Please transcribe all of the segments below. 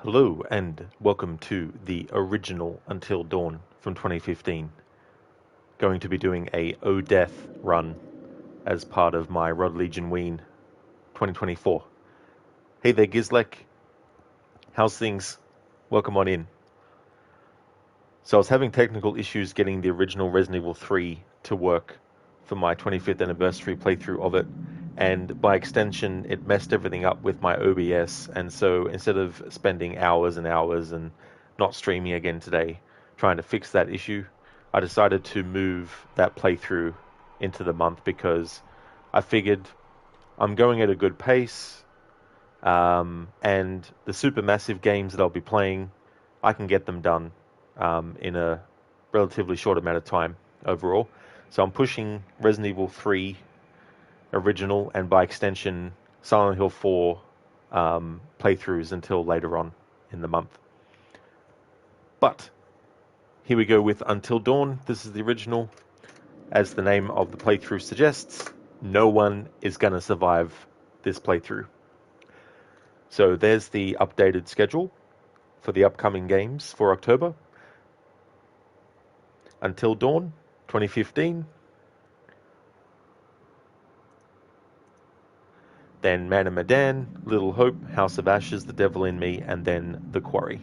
Hello and welcome to the original Until Dawn from 2015. Going to be doing a O-Death run as part of my Rod-Legion-Ween 2024. Hey there Gizlek, how's things? Welcome on in. So I was having technical issues getting the original Resident Evil 3 to work for my 25th anniversary playthrough of it, and by extension it messed everything up with my OBS, and so instead of spending hours and hours and not streaming again today trying to fix that issue, I decided to move that playthrough into the month because I figured I'm going at a good pace, and the Supermassive Games that I'll be playing, I can get them done in a relatively short amount of time overall. So I'm pushing Resident Evil 3 original and by extension Silent Hill 4 playthroughs until later on in the month. But here we go with Until Dawn. This is the original. As the name of the playthrough suggests, no one is going to survive this playthrough. So there's the updated schedule for the upcoming games for October. Until Dawn, 2015. Then Man of Medan, Little Hope, House of Ashes, The Devil in Me, and then The Quarry.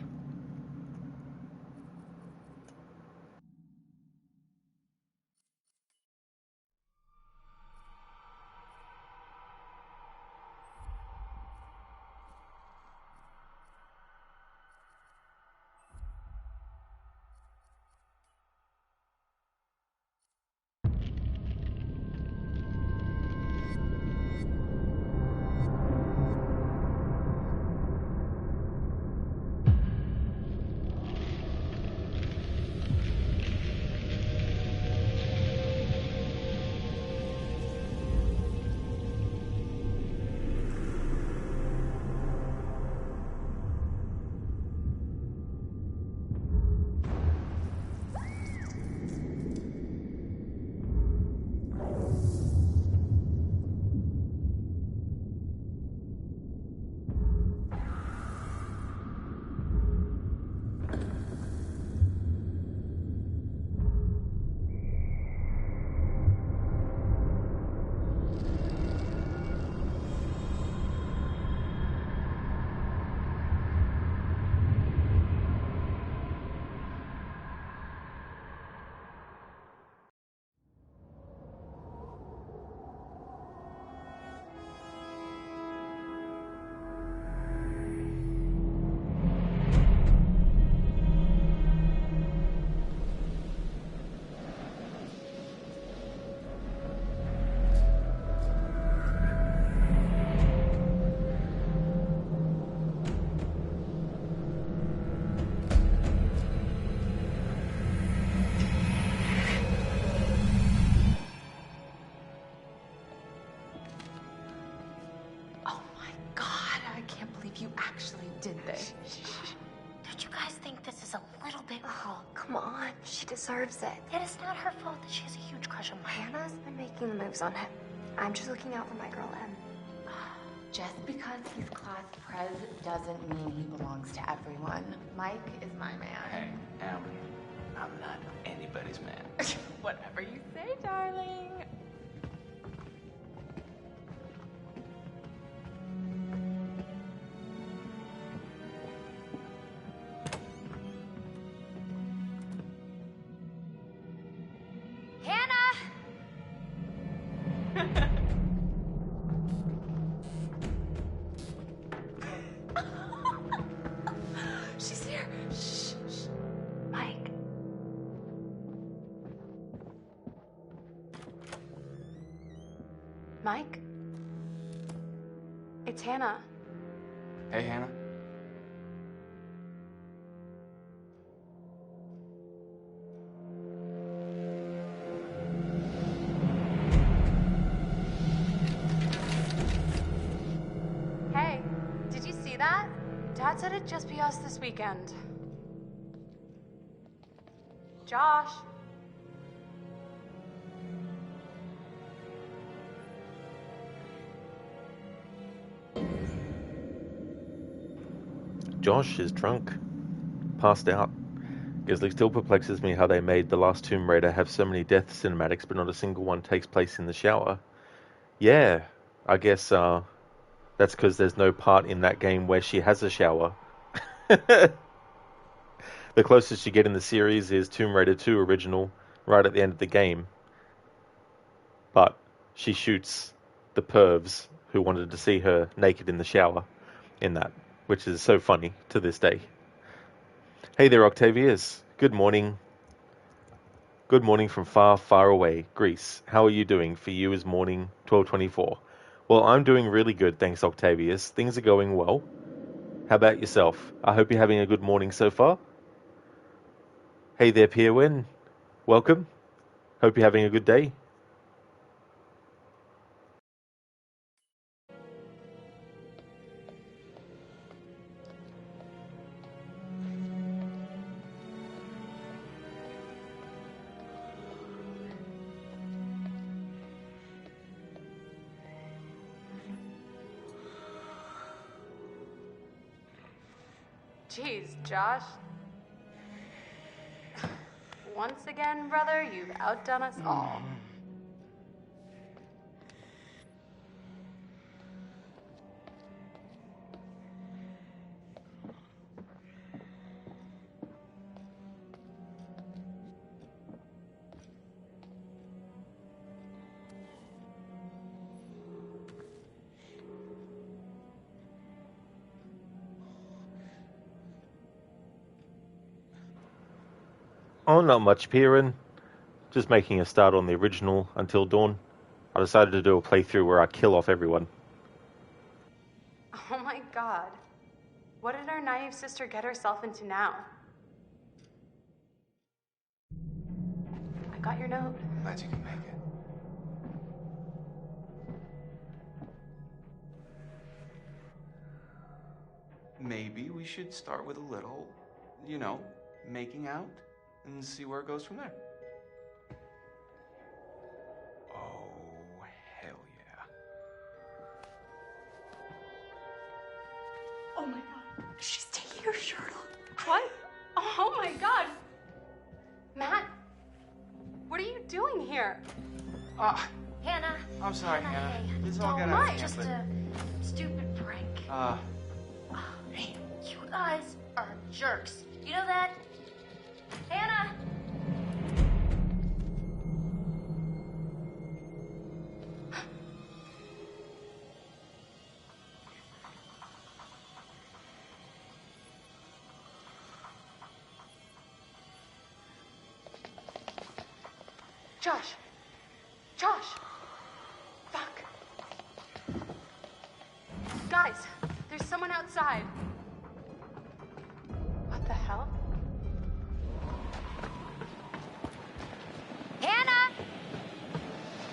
You actually did this. Don't you guys think this is a little bit cruel? Come on, she deserves it. It is not her fault that she has a huge crush on Mike. Hannah's been making the moves on him. I'm just looking out for my girl, Em. Just because he's class prez doesn't mean he belongs to everyone. Mike is my man. Hey, Em, I'm not anybody's man. Whatever you say, darling. She's here. Shh, shh. Mike. Mike? It's Hannah. Hey, Hannah. Hey, did you see that? Dad said it'd just be us this weekend. Josh? Josh is drunk, passed out. Grizzly still perplexes me how they made the last Tomb Raider have so many death cinematics, but not a single one takes place in the shower. Yeah, I guess that's because there's no part in that game where she has a shower. The closest you get in the series is Tomb Raider 2 Original, right at the end of the game. But she shoots the pervs who wanted to see her naked in the shower in that, which is so funny to this day. Hey there, Octavius. Good morning. Good morning from far, far away, Greece. How are you doing? For you is morning 12:24. Well, I'm doing really good, thanks, Octavius. Things are going well. How about yourself? I hope you're having a good morning so far. Hey there, Pierwin. Welcome. Hope you're having a good day. Jeez, Josh. Once again, brother, you've outdone us all. Oh, not much, Pierin. Just making a start on the original Until Dawn. I decided to do a playthrough where I kill off everyone. Oh my god. What did our naive sister get herself into now? I got your note. Glad you can make it. Maybe we should start with a little, making out and see where it goes from there. Oh, hell yeah. Oh my god, she's taking her shirt off. What? Oh my god! Matt, what are you doing here? Hannah. I'm sorry, Hannah. Hey, This all got don't out of mind. hand, Just but... a stupid prank. Hey, you guys are jerks. You know that? Hannah! Josh! Josh! Fuck. Guys, there's someone outside. What the hell? Hannah!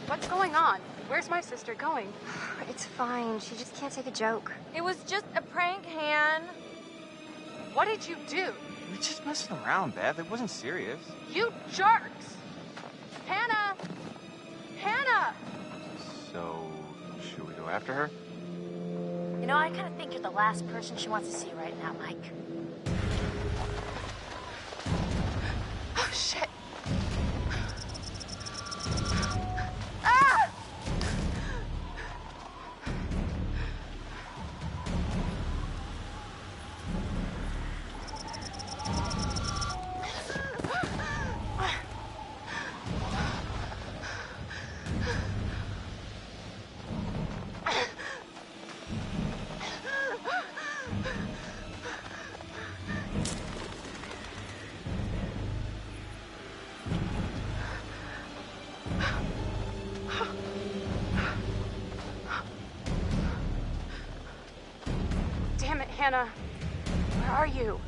What's going on? Where's my sister going? It's fine. She just can't take a joke. It was just a prank, Han. What did you do? We're just messing around, Beth. It wasn't serious. You jerks! Hannah! Hannah! So, should we go after her? You know, I kind of think you're the last person she wants to see right now, Mike. Oh, shit. Ah! Damn it, Hannah. Where are you?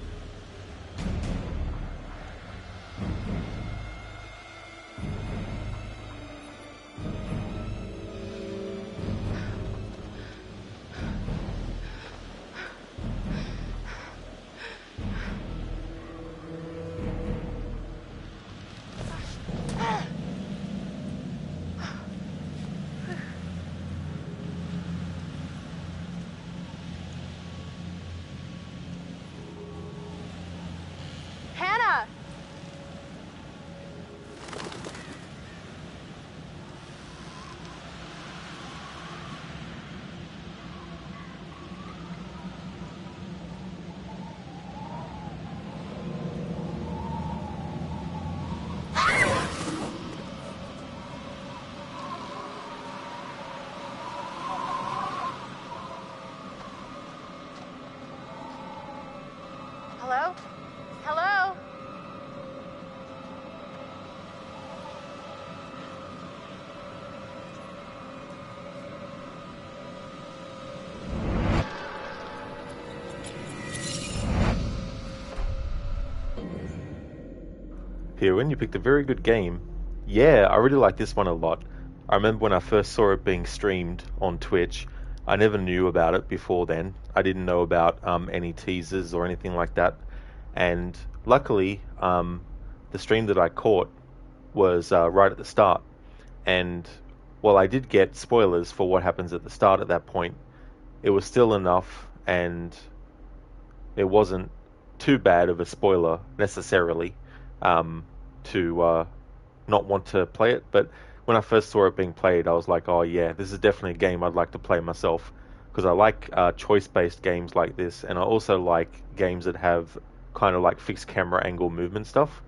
Hello? Hello? Pirwin, you picked a very good game. Yeah, I really like this one a lot. I remember when I first saw it being streamed on Twitch, I never knew about it before then. I didn't know about any teasers or anything like that. And luckily, the stream that I caught was right at the start. And while I did get spoilers for what happens at the start at that point, it was still enough, and it wasn't too bad of a spoiler necessarily to not want to play it. But when I first saw it being played, I was like, oh yeah, this is definitely a game I'd like to play myself, because I like choice-based games like this, and I also like games that have kind of like fixed camera angle movement stuff.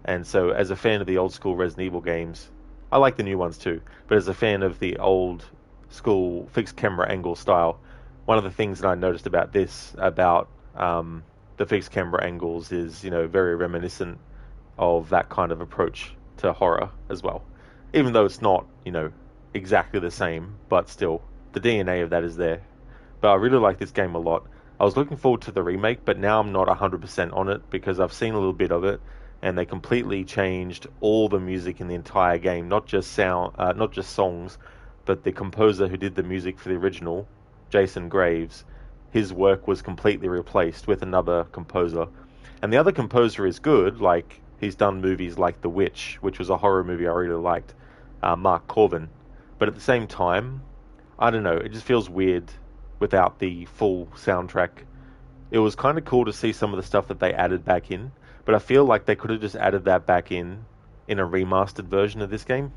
And so as a fan of the old school Resident Evil games, I like the new ones too, but as a fan of the old school fixed camera angle style, one of the things that I noticed about this, about the fixed camera angles, is, you know, very reminiscent of that kind of approach to horror as well. Even though it's not, you know, exactly the same, but still, the DNA of that is there. But I really like this game a lot. I was looking forward to the remake, but now I'm not 100% on it, because I've seen a little bit of it, and they completely changed all the music in the entire game, not just songs, but the composer who did the music for the original, Jason Graves, his work was completely replaced with another composer. And the other composer is good, like, he's done movies like The Witch, which was a horror movie I really liked, Mark Corvin. But at the same time, I don't know, it just feels weird without the full soundtrack. It was kind of cool to see some of the stuff that they added back in, but I feel like they could have just added that back in a remastered version of this game.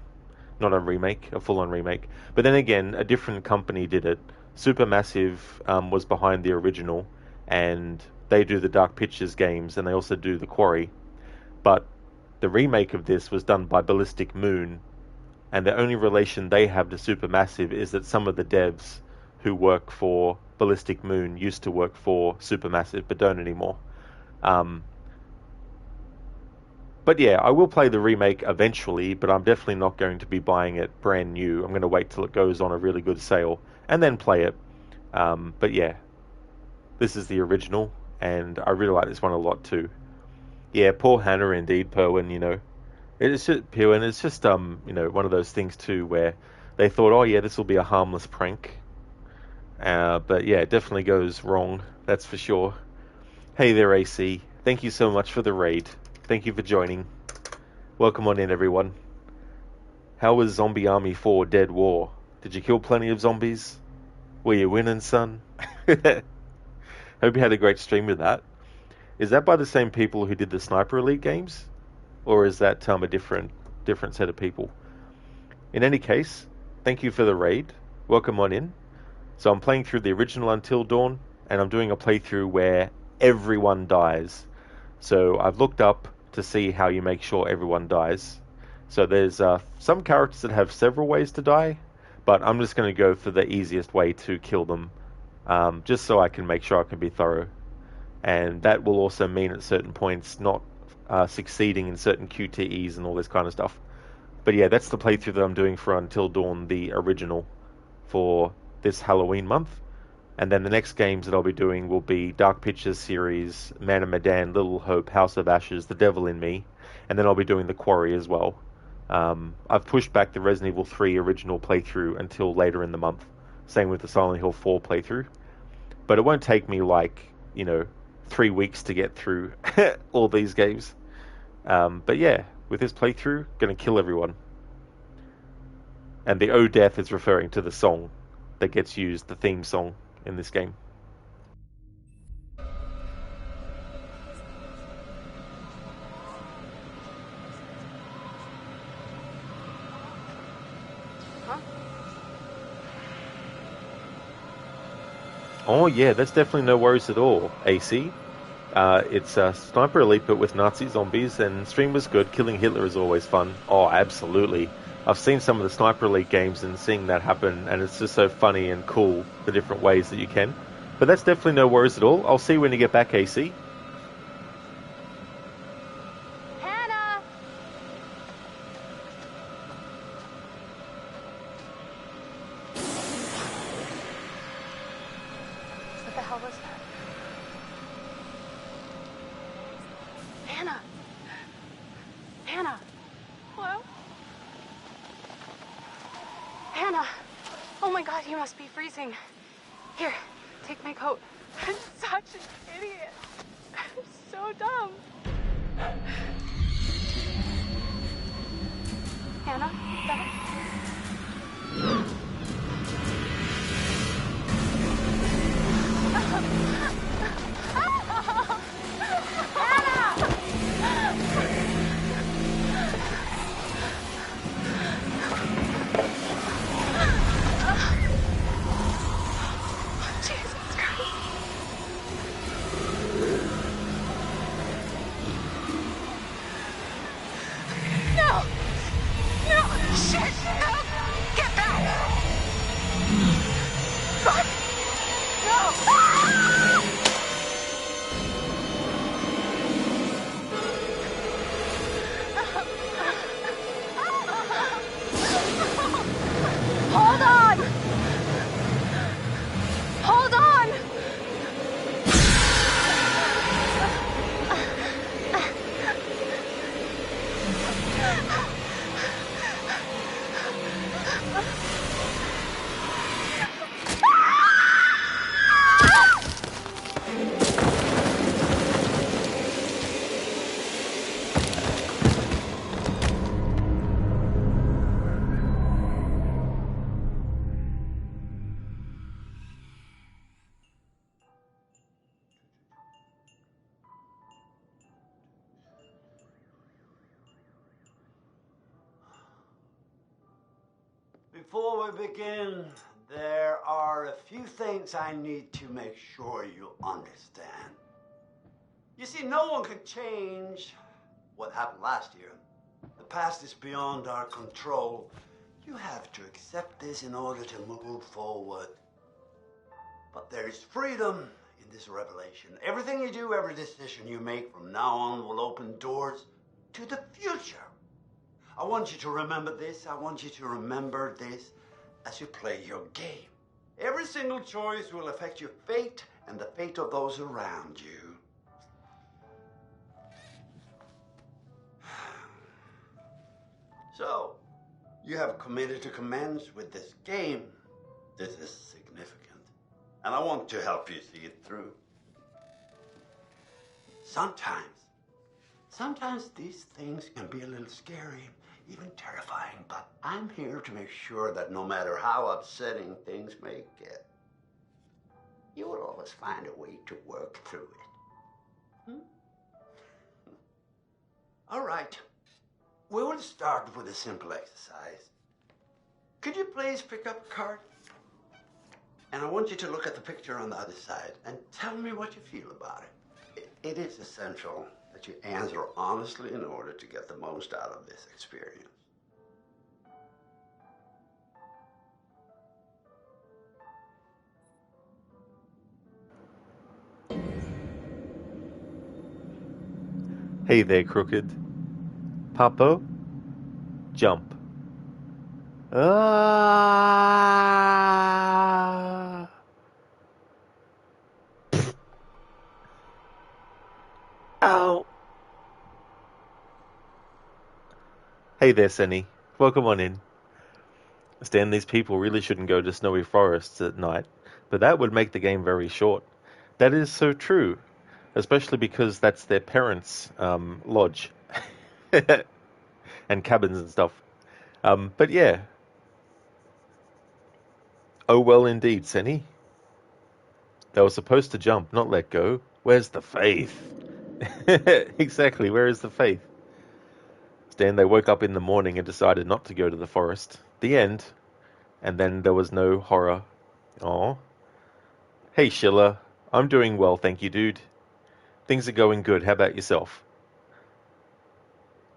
Not a remake, a full-on remake. But then again, a different company did it. Supermassive was behind the original, and they do the Dark Pictures games, and they also do the Quarry. But the remake of this was done by Ballistic Moon, and the only relation they have to Supermassive is that some of the devs who work for Ballistic Moon used to work for Supermassive, but don't anymore. But yeah, I will play the remake eventually, but I'm definitely not going to be buying it brand new. I'm going to wait till it goes on a really good sale and then play it. But yeah, this is the original, and I really like this one a lot too. Yeah, poor Hannah indeed, Pirwin, you know. It's just, Pirwin, it's just, you know, one of those things too where they thought, oh yeah, this will be a harmless prank. But yeah, it definitely goes wrong, that's for sure. Hey there, AC. Thank you so much for the raid. Thank you for joining. Welcome on in, everyone. How was Zombie Army 4 Dead War? Did you kill plenty of zombies? Were you winning, son? Hope you had a great stream with that. Is that by the same people who did the Sniper Elite games? Or is that a different set of people? In any case, thank you for the raid. Welcome on in. So I'm playing through the original Until Dawn, and I'm doing a playthrough where everyone dies. So I've looked up to see how you make sure everyone dies. So there's some characters that have several ways to die, but I'm just going to go for the easiest way to kill them, just so I can make sure I can be thorough. And that will also mean at certain points not succeeding in certain QTEs and all this kind of stuff. But yeah, that's the playthrough that I'm doing for Until Dawn, the original, for this Halloween month. And then the next games that I'll be doing will be Dark Pictures series, Man of Medan, Little Hope, House of Ashes, The Devil in Me, and then I'll be doing the Quarry as well. I've pushed back the Resident Evil 3 original playthrough until later in the month. Same with the Silent Hill 4 playthrough. But it won't take me 3 weeks to get through all these games. But yeah, with this playthrough, gonna kill everyone. And the O Death is referring to the song that gets used, the theme song in this game. Huh? Oh yeah, that's definitely no worries at all, AC. It's Sniper Elite but with Nazi zombies, and stream was good. Killing Hitler is always fun. Oh, absolutely. I've seen some of the Sniper Elite games and seeing that happen, and it's just so funny and cool, the different ways that you can. But that's definitely no worries at all. I'll see you when you get back, AC. God, you must be freezing. Here, take my coat. I'm such an idiot. I'm so dumb. Hannah, better? Jesus Christ. No! No! Shit! No! Get back! Fuck! No! Ah! Hold on! Hold on! Before we begin, there are a few things I need to make sure you understand. You see, no one can change what happened last year. The past is beyond our control. You have to accept this in order to move forward. But there is freedom in this revelation. Everything you do, every decision you make from now on will open doors to the future. I want you to remember this. I want you to remember this as you play your game. Every single choice will affect your fate and the fate of those around you. So, you have committed to commence with this game. This is significant. And I want to help you see it through. Sometimes these things can be a little scary, even terrifying, but I'm here to make sure that no matter how upsetting things may get, you will always find a way to work through it. All right. We will start with a simple exercise. Could you please pick up a card? And I want you to look at the picture on the other side and tell me what you feel about it. It is essential that you answer honestly in order to get the most out of this experience. Hey there, Crooked. Papo, jump. Ah! Ow! Hey there, Senny. Welcome on in. Stan, these people really shouldn't go to snowy forests at night, but that would make the game very short. That is so true, especially because that's their parents' lodge and cabins and stuff. But yeah. Oh well indeed, Senny. They were supposed to jump, not let go. Where's the faith? Exactly, where is the faith? Stan, they woke up in the morning and decided not to go to the forest. The end. And then there was no horror. Aw. Hey, Schiller. I'm doing well, thank you, dude. Things are going good. How about yourself?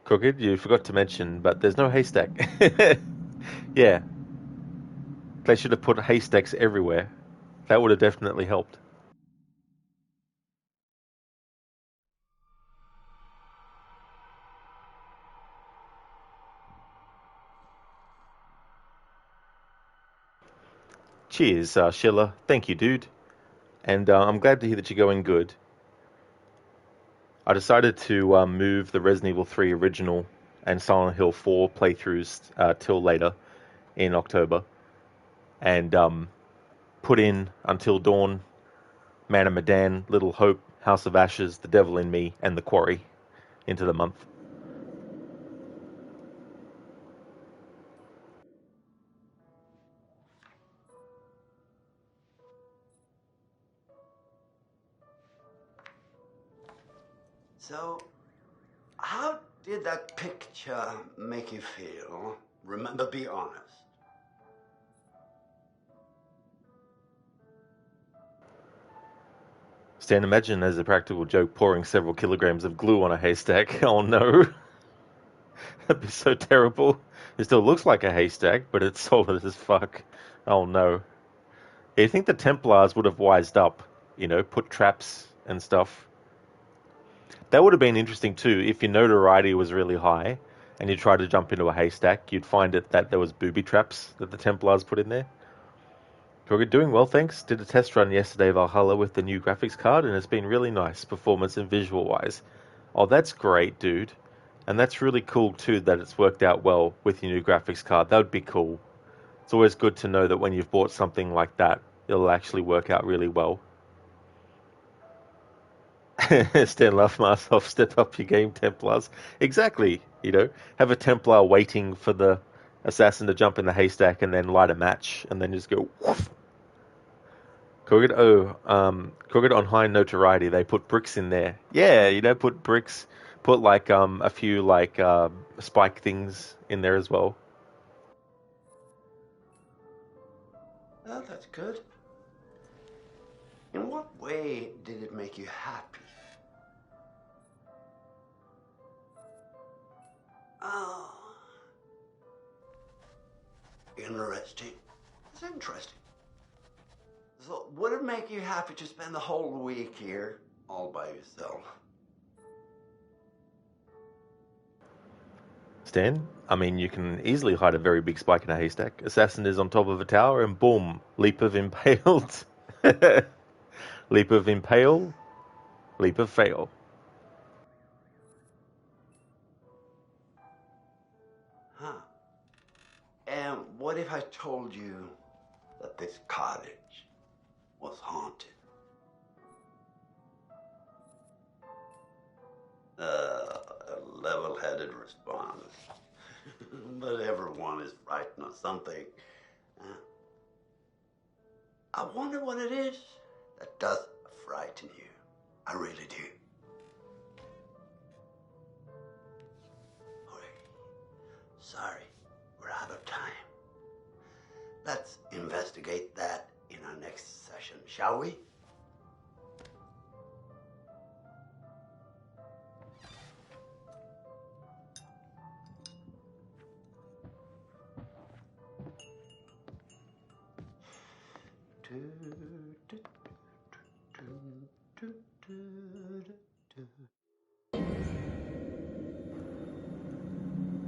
Crooked, you forgot to mention, but there's no haystack. Yeah. They should have put haystacks everywhere. That would have definitely helped. Cheers, Schiller. Thank you, dude. And I'm glad to hear that you're going good. I decided to move the Resident Evil 3 original and Silent Hill 4 playthroughs till later in October. and put in Until Dawn, Man of Medan, Little Hope, House of Ashes, The Devil in Me, and The Quarry into the month. So, how did that picture make you feel? Remember, be honest. Stan, imagine as a practical joke pouring several kilograms of glue on a haystack. Oh no. That'd be so terrible. It still looks like a haystack, but it's solid as fuck. Oh no. You think the Templars would have wised up, put traps and stuff? That would have been interesting too. If your notoriety was really high and you tried to jump into a haystack, you'd find it that there was booby traps that the Templars put in there. We're doing well, thanks. Did a test run yesterday, Valhalla, with the new graphics card, and it's been really nice, performance and visual-wise. Oh, that's great, dude. And that's really cool, too, that it's worked out well with your new graphics card. That would be cool. It's always good to know that when you've bought something like that, it'll actually work out really well. Stan laughed myself, step up your game, Templars. Exactly, have a Templar waiting for the assassin to jump in the haystack and then light a match, and then just go woof. Crooked on high notoriety, they put bricks in there. Yeah, put bricks, put like a few like spike things in there as well. Oh, that's good. In what way did it make you happy? Oh. Interesting. It's interesting. So, would it make you happy to spend the whole week here all by yourself? Stan, I mean, you can easily hide a very big spike in a haystack. Assassin is on top of a tower and boom, leap of impaled. Leap of impale, leap of fail. Huh. And what if I told you that this cottage was haunted? A level-headed response. But everyone is frightened of something. I wonder what it is that does frighten you. I really do. Sorry, we're out of time. Let's investigate that in our next session, shall we?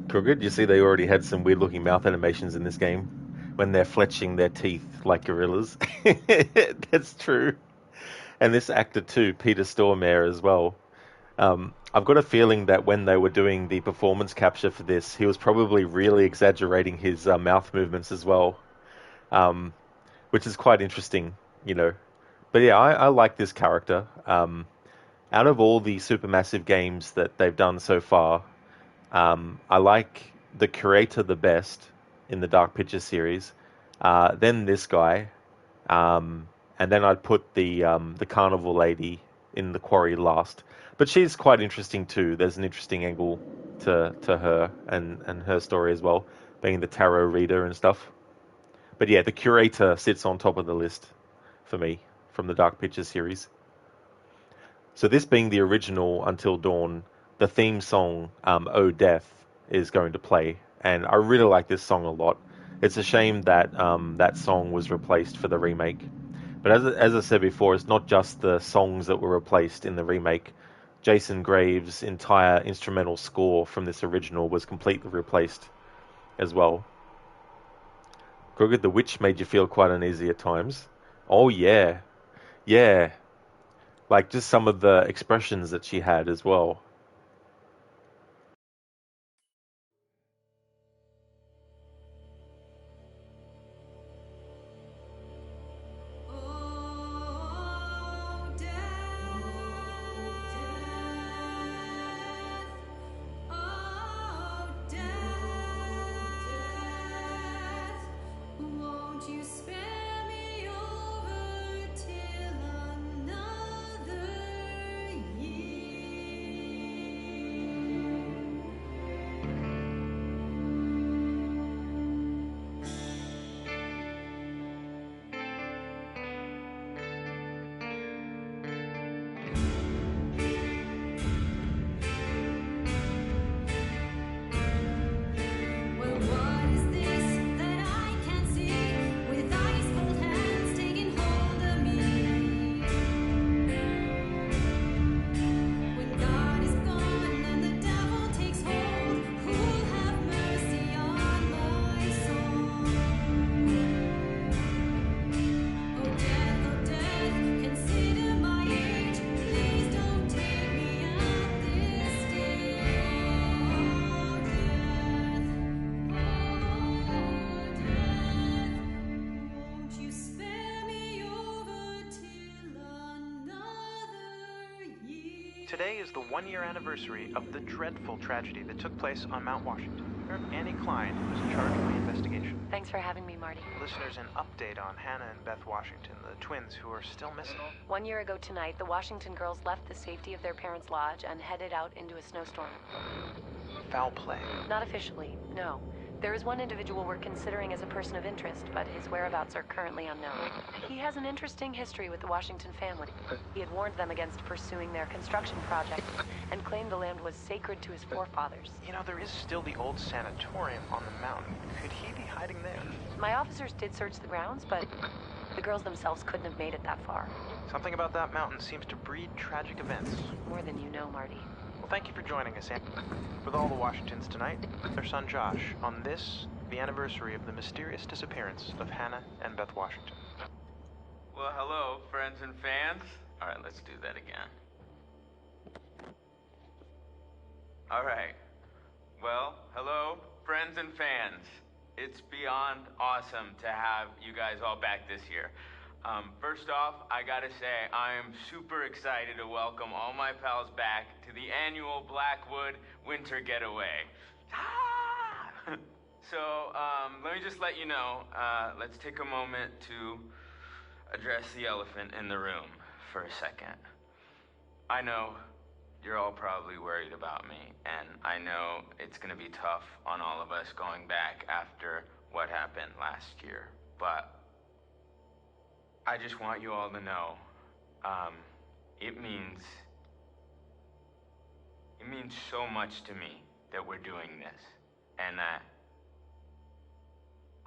Crooked, you see they already had some weird looking mouth animations in this game when they're fletching their teeth like gorillas. That's true. And this actor too, Peter Stormare as well. I've got a feeling that when they were doing the performance capture for this, he was probably really exaggerating his mouth movements as well, which is quite interesting. But yeah, I like this character. Out of all the Supermassive games that they've done so far, I like the Curator the best in the Dark Pictures series, then this guy, and then I'd put the Carnival Lady in the Quarry last. But she's quite interesting too. There's an interesting angle to her and her story as well, being the tarot reader and stuff. But yeah, the Curator sits on top of the list for me from the Dark Pictures series. So this being the original Until Dawn, the theme song, Oh Death, is going to play. And I really like this song a lot. It's a shame that that song was replaced for the remake. But as I said before, it's not just the songs that were replaced in the remake. Jason Graves' entire instrumental score from this original was completely replaced as well. Crooked the Witch made you feel quite uneasy at times. Oh yeah. Yeah. Like just some of the expressions that she had as well. Today is the one-year anniversary of the dreadful tragedy that took place on Mount Washington. Annie Klein was in charge of the investigation. Thanks for having me, Marty. Listeners, an update on Hannah and Beth Washington, the twins who are still missing. 1 year ago tonight, the Washington girls left the safety of their parents' lodge and headed out into a snowstorm. Foul play? Not officially, no. There is one individual we're considering as a person of interest, but his whereabouts are currently unknown. He has an interesting history with the Washington family. He had warned them against pursuing their construction project and claimed the land was sacred to his forefathers. You know, there is still the old sanatorium on the mountain. Could he be hiding there? My officers did search the grounds, but the girls themselves couldn't have made it that far. Something about that mountain seems to breed tragic events. More than you know, Marty. Well, thank you for joining us, Anne. With all the Washingtons tonight, their son Josh, on this, the anniversary of the mysterious disappearance of Hannah and Beth Washington. Well, hello, friends and fans. All right, let's do that again. All right. Well, hello, friends and fans. It's beyond awesome to have you guys all back this year. First off, I gotta say, I am super excited to welcome all my pals back to the annual Blackwood Winter Getaway. Ah! So, let me just let you know, let's take a moment to address the elephant in the room for a second. I know you're all probably worried about me, and I know it's gonna be tough on all of us going back after what happened last year, but I just want you all to know, it means so much to me that we're doing this, and that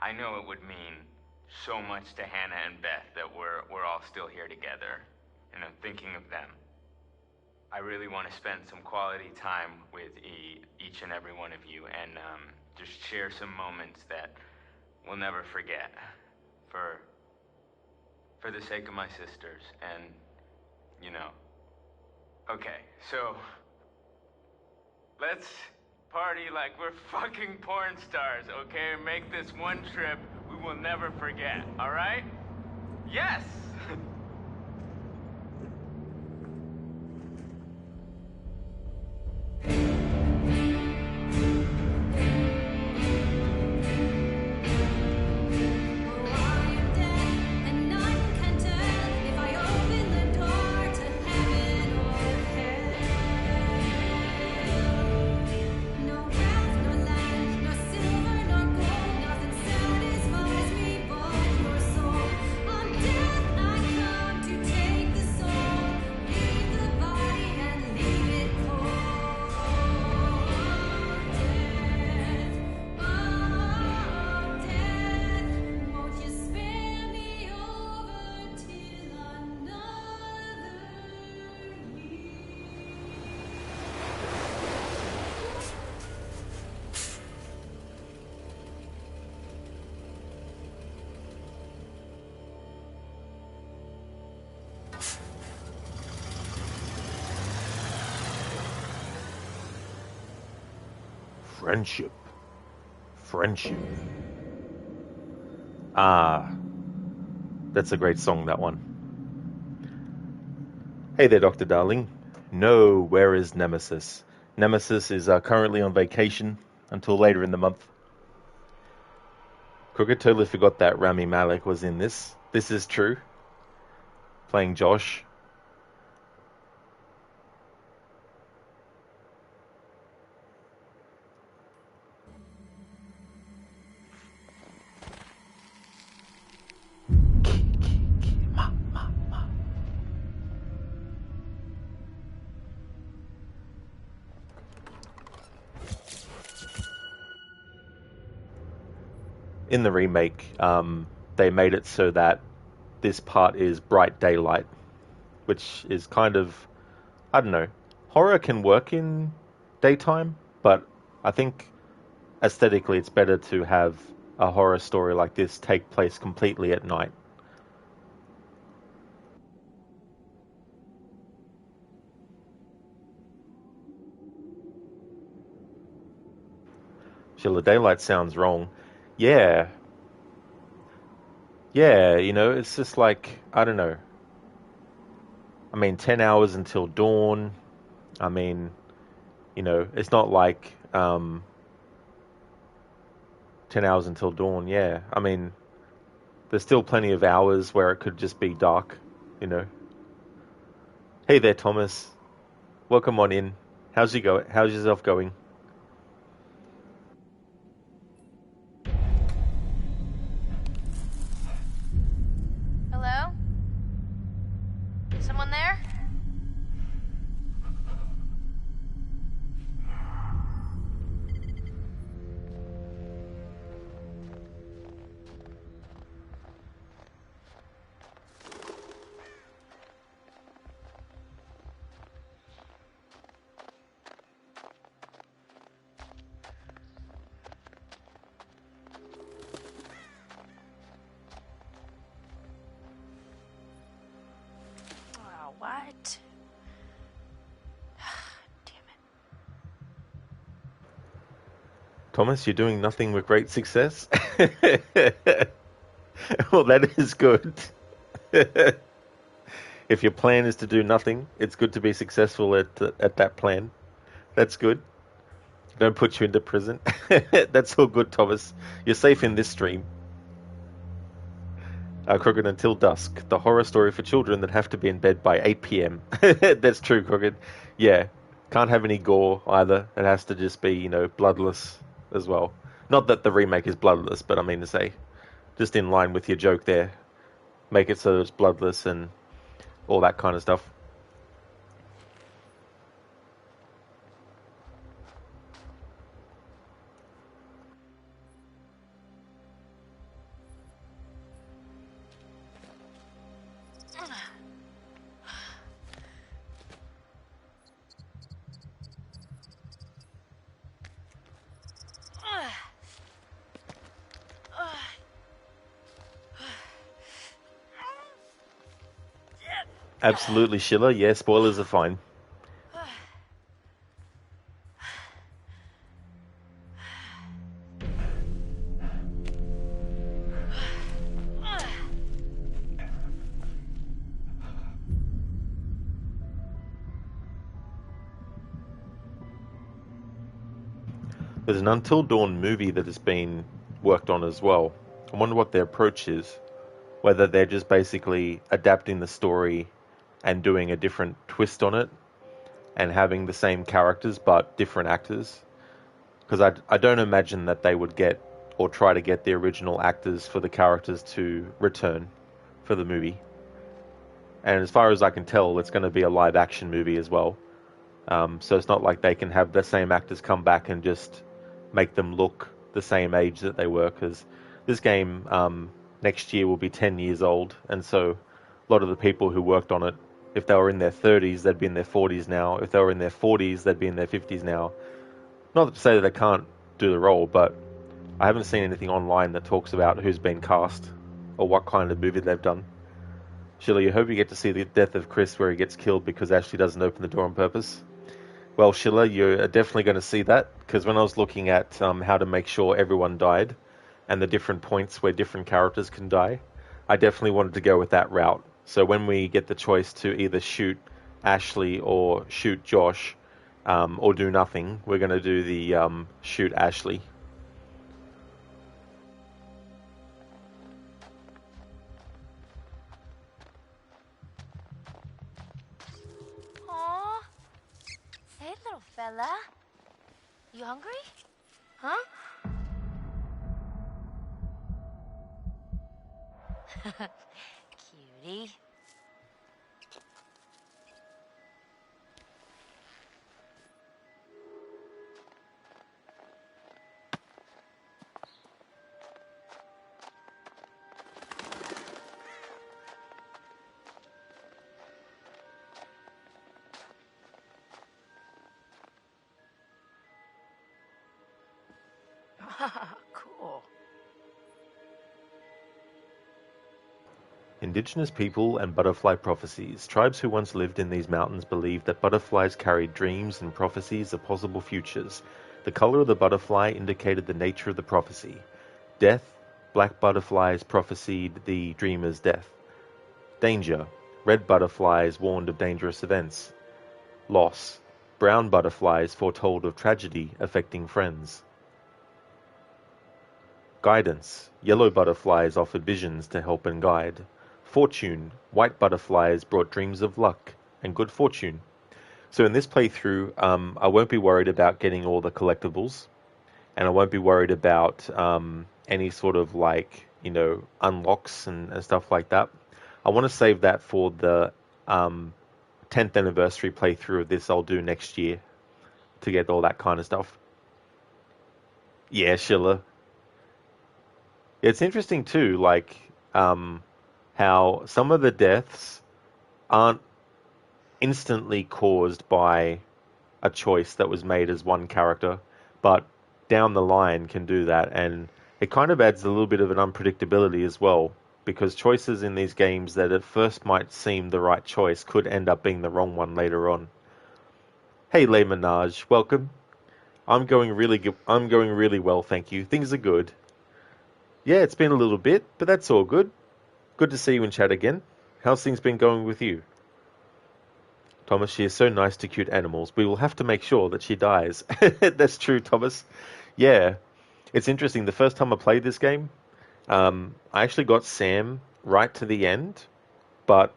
I know it would mean so much to Hannah and Beth that we're all still here together, and I'm thinking of them. I really want to spend some quality time with each and every one of you, and just share some moments that we'll never forget for the sake of my sisters, and, you know. Okay, so let's party like we're fucking porn stars, okay? Make this one trip we will never forget, all right? Yes! Friendship. Friendship. Ah, that's a great song, that one. Hey there, Dr. Darling. No, where is Nemesis? Nemesis is currently on vacation until later in the month. Crooked totally forgot that Rami Malek was in this. This is true. Playing Josh. In the remake, they made it so that this part is bright daylight, which is kind of, I don't know, horror can work in daytime, but I think aesthetically it's better to have a horror story like this take place completely at night. Chill, the daylight sounds wrong. Yeah, you know, it's just like, I don't know. I mean, 10 hours until dawn. I mean, it's not like 10 hours until dawn. Yeah, I mean, there's still plenty of hours where it could just be dark. Hey there, Thomas. Welcome on in. How's yourself going? Hello? Someone there? Oh, what? Damn it. Thomas, you're doing nothing with great success? Well, that is good. If your plan is to do nothing, it's good to be successful at that plan. That's good. Don't put you into prison. That's all good, Thomas. You're safe in this stream. Crooked Until Dusk, the horror story for children that have to be in bed by 8 p.m. That's true, Crooked. Yeah, can't have any gore either. It has to just be, bloodless as well. Not that the remake is bloodless, but I mean to say, just in line with your joke there. Make it so it's bloodless and all that kind of stuff. Absolutely, Schiller. Yeah, spoilers are fine. There's an Until Dawn movie that has been worked on as well. I wonder what their approach is. Whether they're just basically adapting the story and doing a different twist on it and having the same characters but different actors. Because I don't imagine that they would get or try to get the original actors for the characters to return for the movie. And as far as I can tell, it's going to be a live action movie as well. So it's not like they can have the same actors come back and just make them look the same age that they were, because this game next year will be 10 years old, and so a lot of the people who worked on it, if they were in their 30s, they'd be in their 40s now. If they were in their 40s, they'd be in their 50s now. Not to say that they can't do the role, but I haven't seen anything online that talks about who's been cast or what kind of movie they've done. Sheila, you hope you get to see the death of Chris where he gets killed because Ashley doesn't open the door on purpose. Well, Sheila, you're definitely going to see that, because when I was looking at how to make sure everyone died and the different points where different characters can die, I definitely wanted to go with that route. So when we get the choice to either shoot Ashley or shoot Josh or do nothing, we're going to do the shoot Ashley. Hey, little fella. You hungry? Huh? Cutie. Cool. Indigenous people and butterfly prophecies. Tribes who once lived in these mountains believed that butterflies carried dreams and prophecies of possible futures. The color of the butterfly indicated the nature of the prophecy. Death, black butterflies prophesied the dreamer's death. Danger, red butterflies warned of dangerous events. Loss, Brown butterflies foretold of tragedy affecting friends. Guidance. Yellow butterflies offered visions to help and guide. Fortune. White butterflies brought dreams of luck and good fortune. So in this playthrough, I won't be worried about getting all the collectibles, and I won't be worried about any sort of unlocks and stuff like that. I want to save that for the 10th anniversary playthrough of this I'll do next year to get all that kind of stuff. Yeah, Schiller. It's interesting too, how some of the deaths aren't instantly caused by a choice that was made as one character, but down the line can do that, and it kind of adds a little bit of an unpredictability as well, because choices in these games that at first might seem the right choice could end up being the wrong one later on. Hey, Le Menage, welcome. I'm going really well, thank you. Things are good. Yeah, it's been a little bit, but that's all good. Good to see you in chat again. How's things been going with you? Thomas, she is so nice to cute animals. We will have to make sure that she dies. That's true, Thomas. Yeah, it's interesting. The first time I played this game, I actually got Sam right to the end, but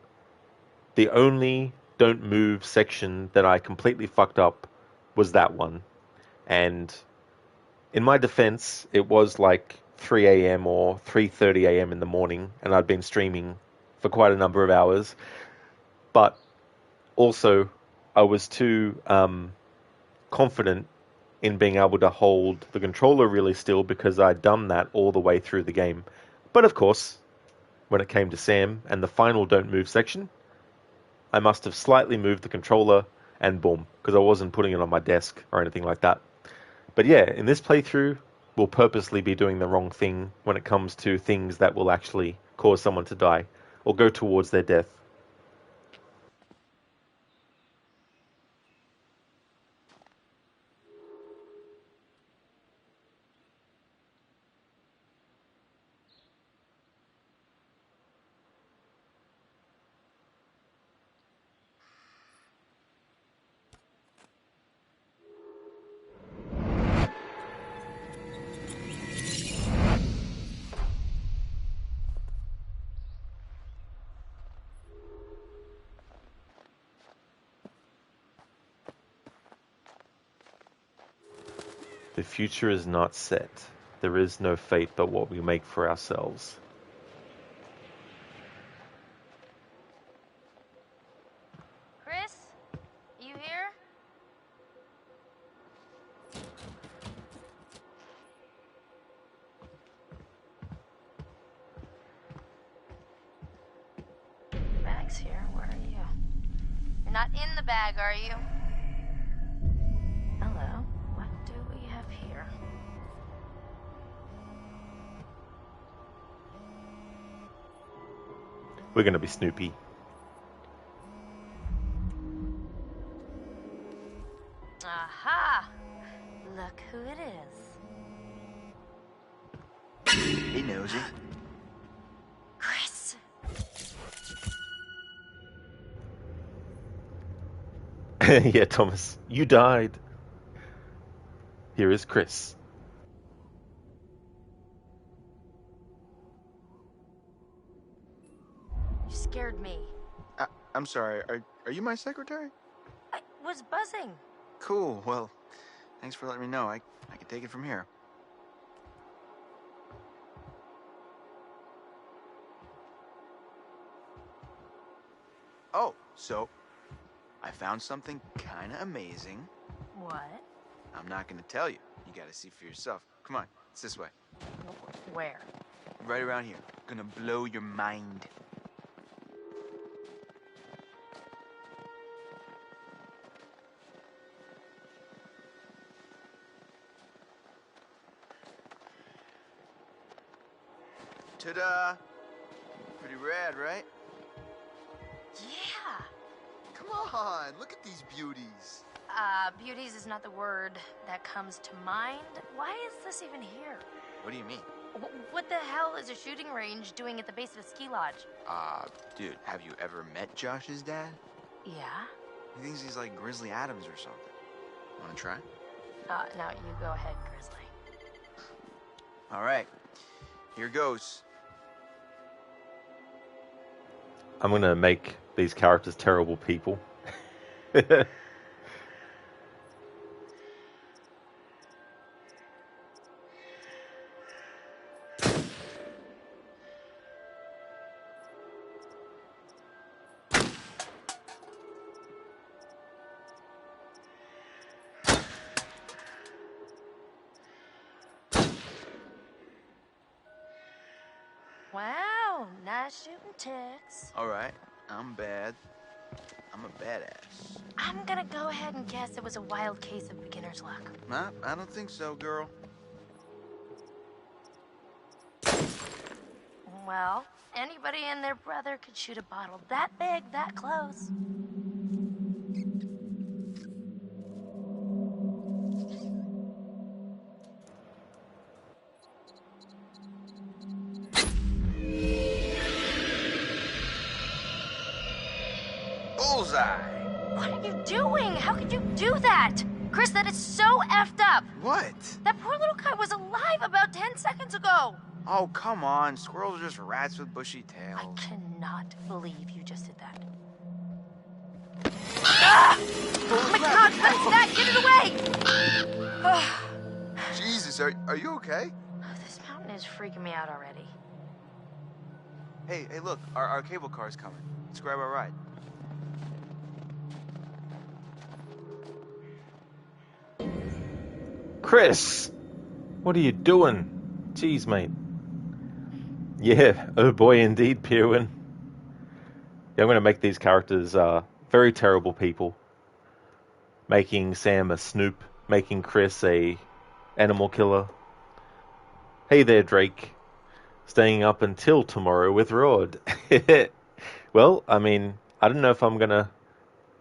the only don't move section that I completely fucked up was that one. And in my defense, it was like 3 a.m. or 3:30 a.m. in the morning, and I'd been streaming for quite a number of hours. But also, I was too confident in being able to hold the controller really still because I'd done that all the way through the game. But of course, when it came to Sam and the final don't move section, I must have slightly moved the controller and boom, because I wasn't putting it on my desk or anything like that. But yeah, in this playthrough, we'll purposely be doing the wrong thing when it comes to things that will actually cause someone to die or go towards their death. The future is not set. There is no fate but what we make for ourselves. Chris? You here? Bag's here. Where are you? You're not in the bag, are you? Hello. What do we have here? We're going to be Snoopy. Aha! Look who it is. Hey, Nosy. Chris! Yeah, Thomas, you died. Here is Chris. You scared me. I'm sorry, are you my secretary? I was buzzing. Cool, well, thanks for letting me know. I can take it from here. Oh, so I found something kinda amazing. What? I'm not gonna tell you. You gotta see for yourself. Come on, it's this way. Where? Right around here. Gonna blow your mind. Ta-da! Pretty rad, right? Yeah. Come on, look at these beauties. Beauties is not the word that comes to mind. Why is this even here? What do you mean? What the hell is a shooting range doing at the base of a ski lodge? Dude, have you ever met Josh's dad? Yeah? He thinks he's like Grizzly Adams or something. Wanna try? No, you go ahead, Grizzly. All right. Here goes. I'm going to make these characters terrible people. Wow, nice shooting, Tex. All right. I'm bad. I'm a badass. I'm gonna go ahead and guess it was a wild case of beginner's luck. Nah, I don't think so, girl. Well, anybody and their brother could shoot a bottle that big, that close. Bullseye! What are you doing? How could you do that? Chris, that is so effed up. What? That poor little guy was alive about 10 seconds ago. Oh, come on. Squirrels are just rats with bushy I tails. cannot believe you just did that. Ah! Oh my God, what is that? Get it away! Jesus, are you okay? This mountain is freaking me out already. Hey, look. Our cable car's coming. Let's grab our ride. Chris! What are you doing? Jeez, mate. Yeah, oh boy indeed, Pirwin. Yeah, I'm going to make these characters very terrible people. Making Sam a snoop, making Chris a animal killer. Hey there, Drake. Staying up until tomorrow with Rod. Well, I mean, I don't know if I'm going to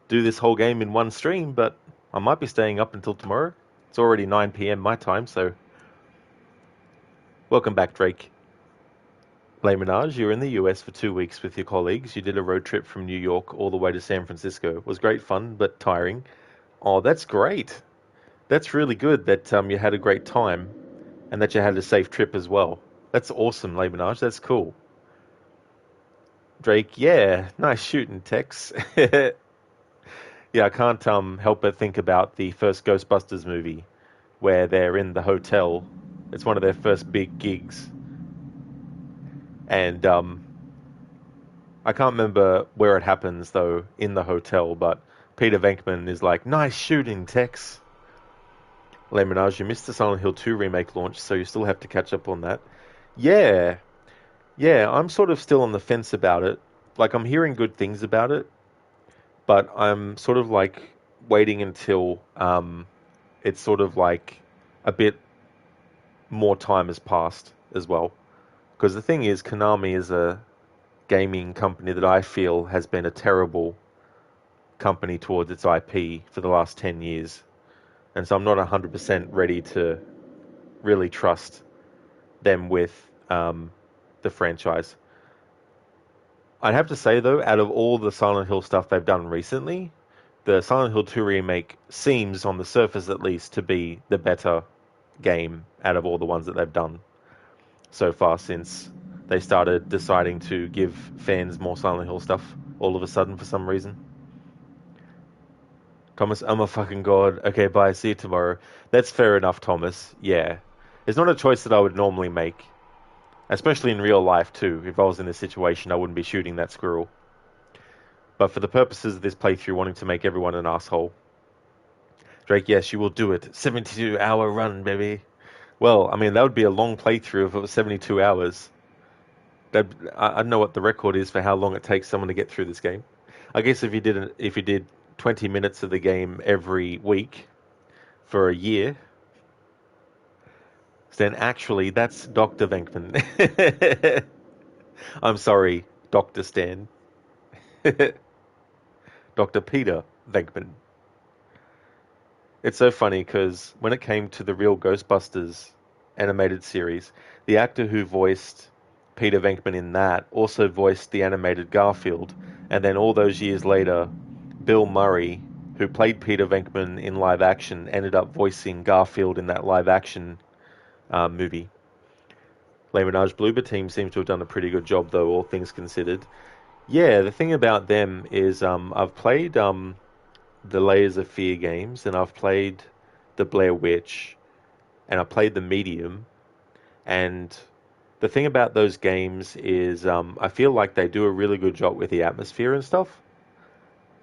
do this whole game in one stream, but I might be staying up until tomorrow. It's already 9 PM my time, so... Welcome back, Drake. Le Menage, you were in the US for 2 weeks with your colleagues. You did a road trip from New York all the way to San Francisco. It was great fun, but tiring. Oh, that's great. That's really good that you had a great time and that you had a safe trip as well. That's awesome, Le Menage. That's cool. Drake, yeah, nice shooting, Tex. Yeah, I can't help but think about the first Ghostbusters movie where they're in the hotel. It's one of their first big gigs. And I can't remember where it happens, though, in the hotel, but Peter Venkman is like, nice shooting, Tex. Le Menage, you missed the Silent Hill 2 remake launch, so you still have to catch up on that. Yeah, I'm sort of still on the fence about it. Like, I'm hearing good things about it, but I'm sort of like waiting until it's sort of like a bit more time has passed as well. Because the thing is, Konami is a gaming company that I feel has been a terrible company towards its IP for the last 10 years. And so I'm not 100% ready to really trust them with the franchise. I'd have to say, though, out of all the Silent Hill stuff they've done recently, the Silent Hill 2 remake seems, on the surface at least, to be the better game out of all the ones that they've done so far since they started deciding to give fans more Silent Hill stuff all of a sudden for some reason. Thomas, I'm a fucking god. Okay, bye. See you tomorrow. That's fair enough, Thomas. Yeah. It's not a choice that I would normally make. Especially in real life, too. If I was in this situation, I wouldn't be shooting that squirrel. But for the purposes of this playthrough, wanting to make everyone an asshole. Drake, yes, you will do it. 72-hour run, baby. Well, I mean, that would be a long playthrough if it was 72 hours. I don't know what the record is for how long it takes someone to get through this game. I guess if you did 20 minutes of the game every week for a year, then actually that's Dr. Venkman. I'm sorry, Dr. Stan. Dr. Peter Venkman. It's so funny because when it came to the real Ghostbusters animated series, the actor who voiced Peter Venkman in that also voiced the animated Garfield, and then all those years later, Bill Murray who played Peter Venkman in live action, ended up voicing Garfield in that live action movie. Les Menage Bloober team seems to have done a pretty good job, though, all things considered. Yeah, the thing about them is I've played the Layers of Fear games, and I've played the Blair Witch, and I played the Medium, and the thing about those games is I feel like they do a really good job with the atmosphere and stuff.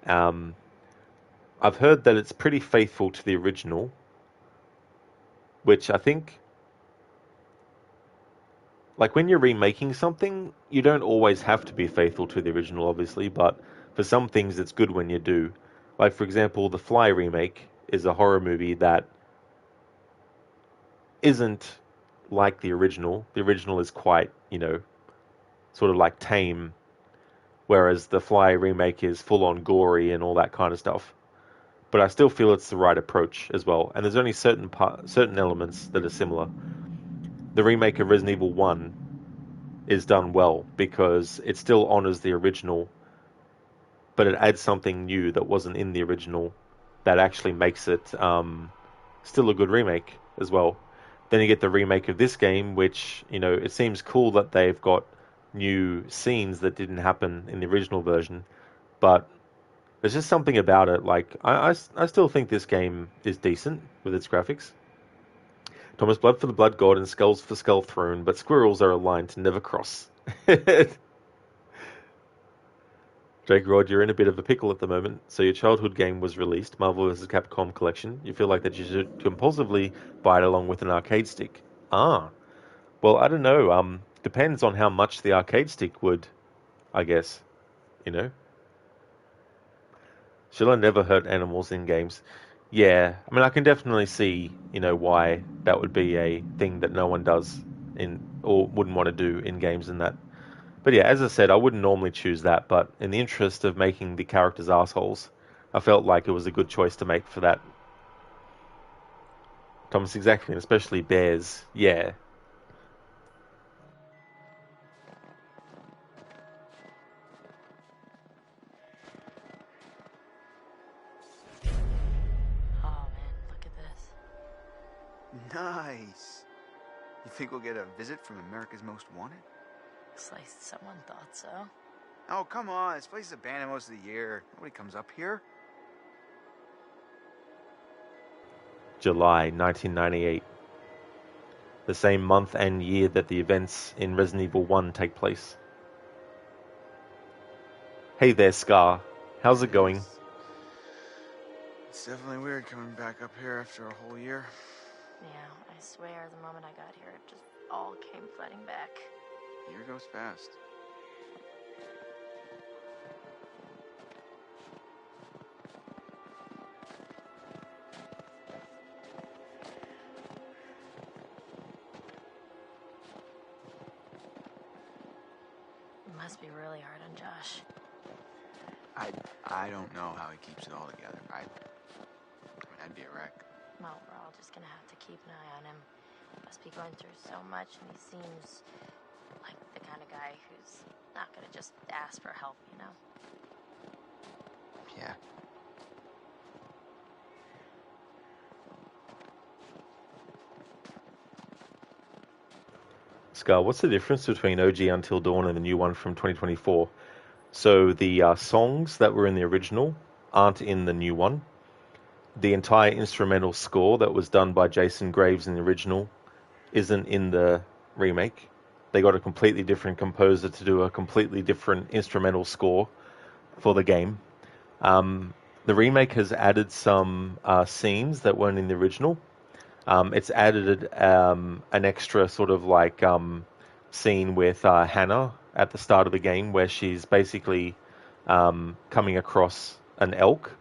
I've heard that it's pretty faithful to the original, which I think, like when you're remaking something, you don't always have to be faithful to the original, obviously, but for some things it's good when you do. Like, for example, the Fly remake is a horror movie that isn't like the original. The original is quite, sort of like tame, whereas the Fly remake is full on gory and all that kind of stuff. But I still feel it's the right approach as well. And there's only certain elements that are similar. The remake of Resident Evil 1 is done well because it still honors the original, but it adds something new that wasn't in the original that actually makes it still a good remake as well. Then you get the remake of this game, which, it seems cool that they've got new scenes that didn't happen in the original version, but there's just something about it. Like, I still think this game is decent with its graphics. Thomas, blood for the blood god and skulls for skull throne, but squirrels are a line to never cross. Jake Rod, you're in a bit of a pickle at the moment. So your childhood game was released, Marvel vs. Capcom Collection. You feel like that you should compulsively buy it along with an arcade stick. Well, I don't know. Depends on how much the arcade stick would, I guess. Shall I never hurt animals in games? Yeah, I mean, I can definitely see, why that would be a thing that no one does or wouldn't want to do in games and that. But yeah, as I said, I wouldn't normally choose that, but in the interest of making the characters assholes, I felt like it was a good choice to make for that. Thomas, exactly, and especially bears. Yeah. Oh man, look at this. Nice. You think we'll get a visit from America's Most Wanted? Looks like someone thought so. Oh, come on. This place is abandoned most of the year. Nobody comes up here. July 1998. The same month and year that the events in Resident Evil 1 take place. Hey there, Scar. How's it going? It's definitely weird coming back up here after a whole year. Yeah, I swear the moment I got here, it just all came flooding back. Year goes fast. It must be really hard on Josh. I don't know how he keeps it all together. I mean, I'd be a wreck. Well, we're all just gonna have to keep an eye on him. He must be going through so much, and he seems like the kind of guy who's not gonna just ask for help, Yeah. Scar, what's the difference between OG Until Dawn and the new one from 2024? So the songs that were in the original aren't in the new one. The entire instrumental score that was done by Jason Graves in the original isn't in the remake. They got a completely different composer to do a completely different instrumental score for the game. The remake has added some scenes that weren't in the original. It's added an extra sort of like scene with Hannah at the start of the game where she's basically coming across an elk,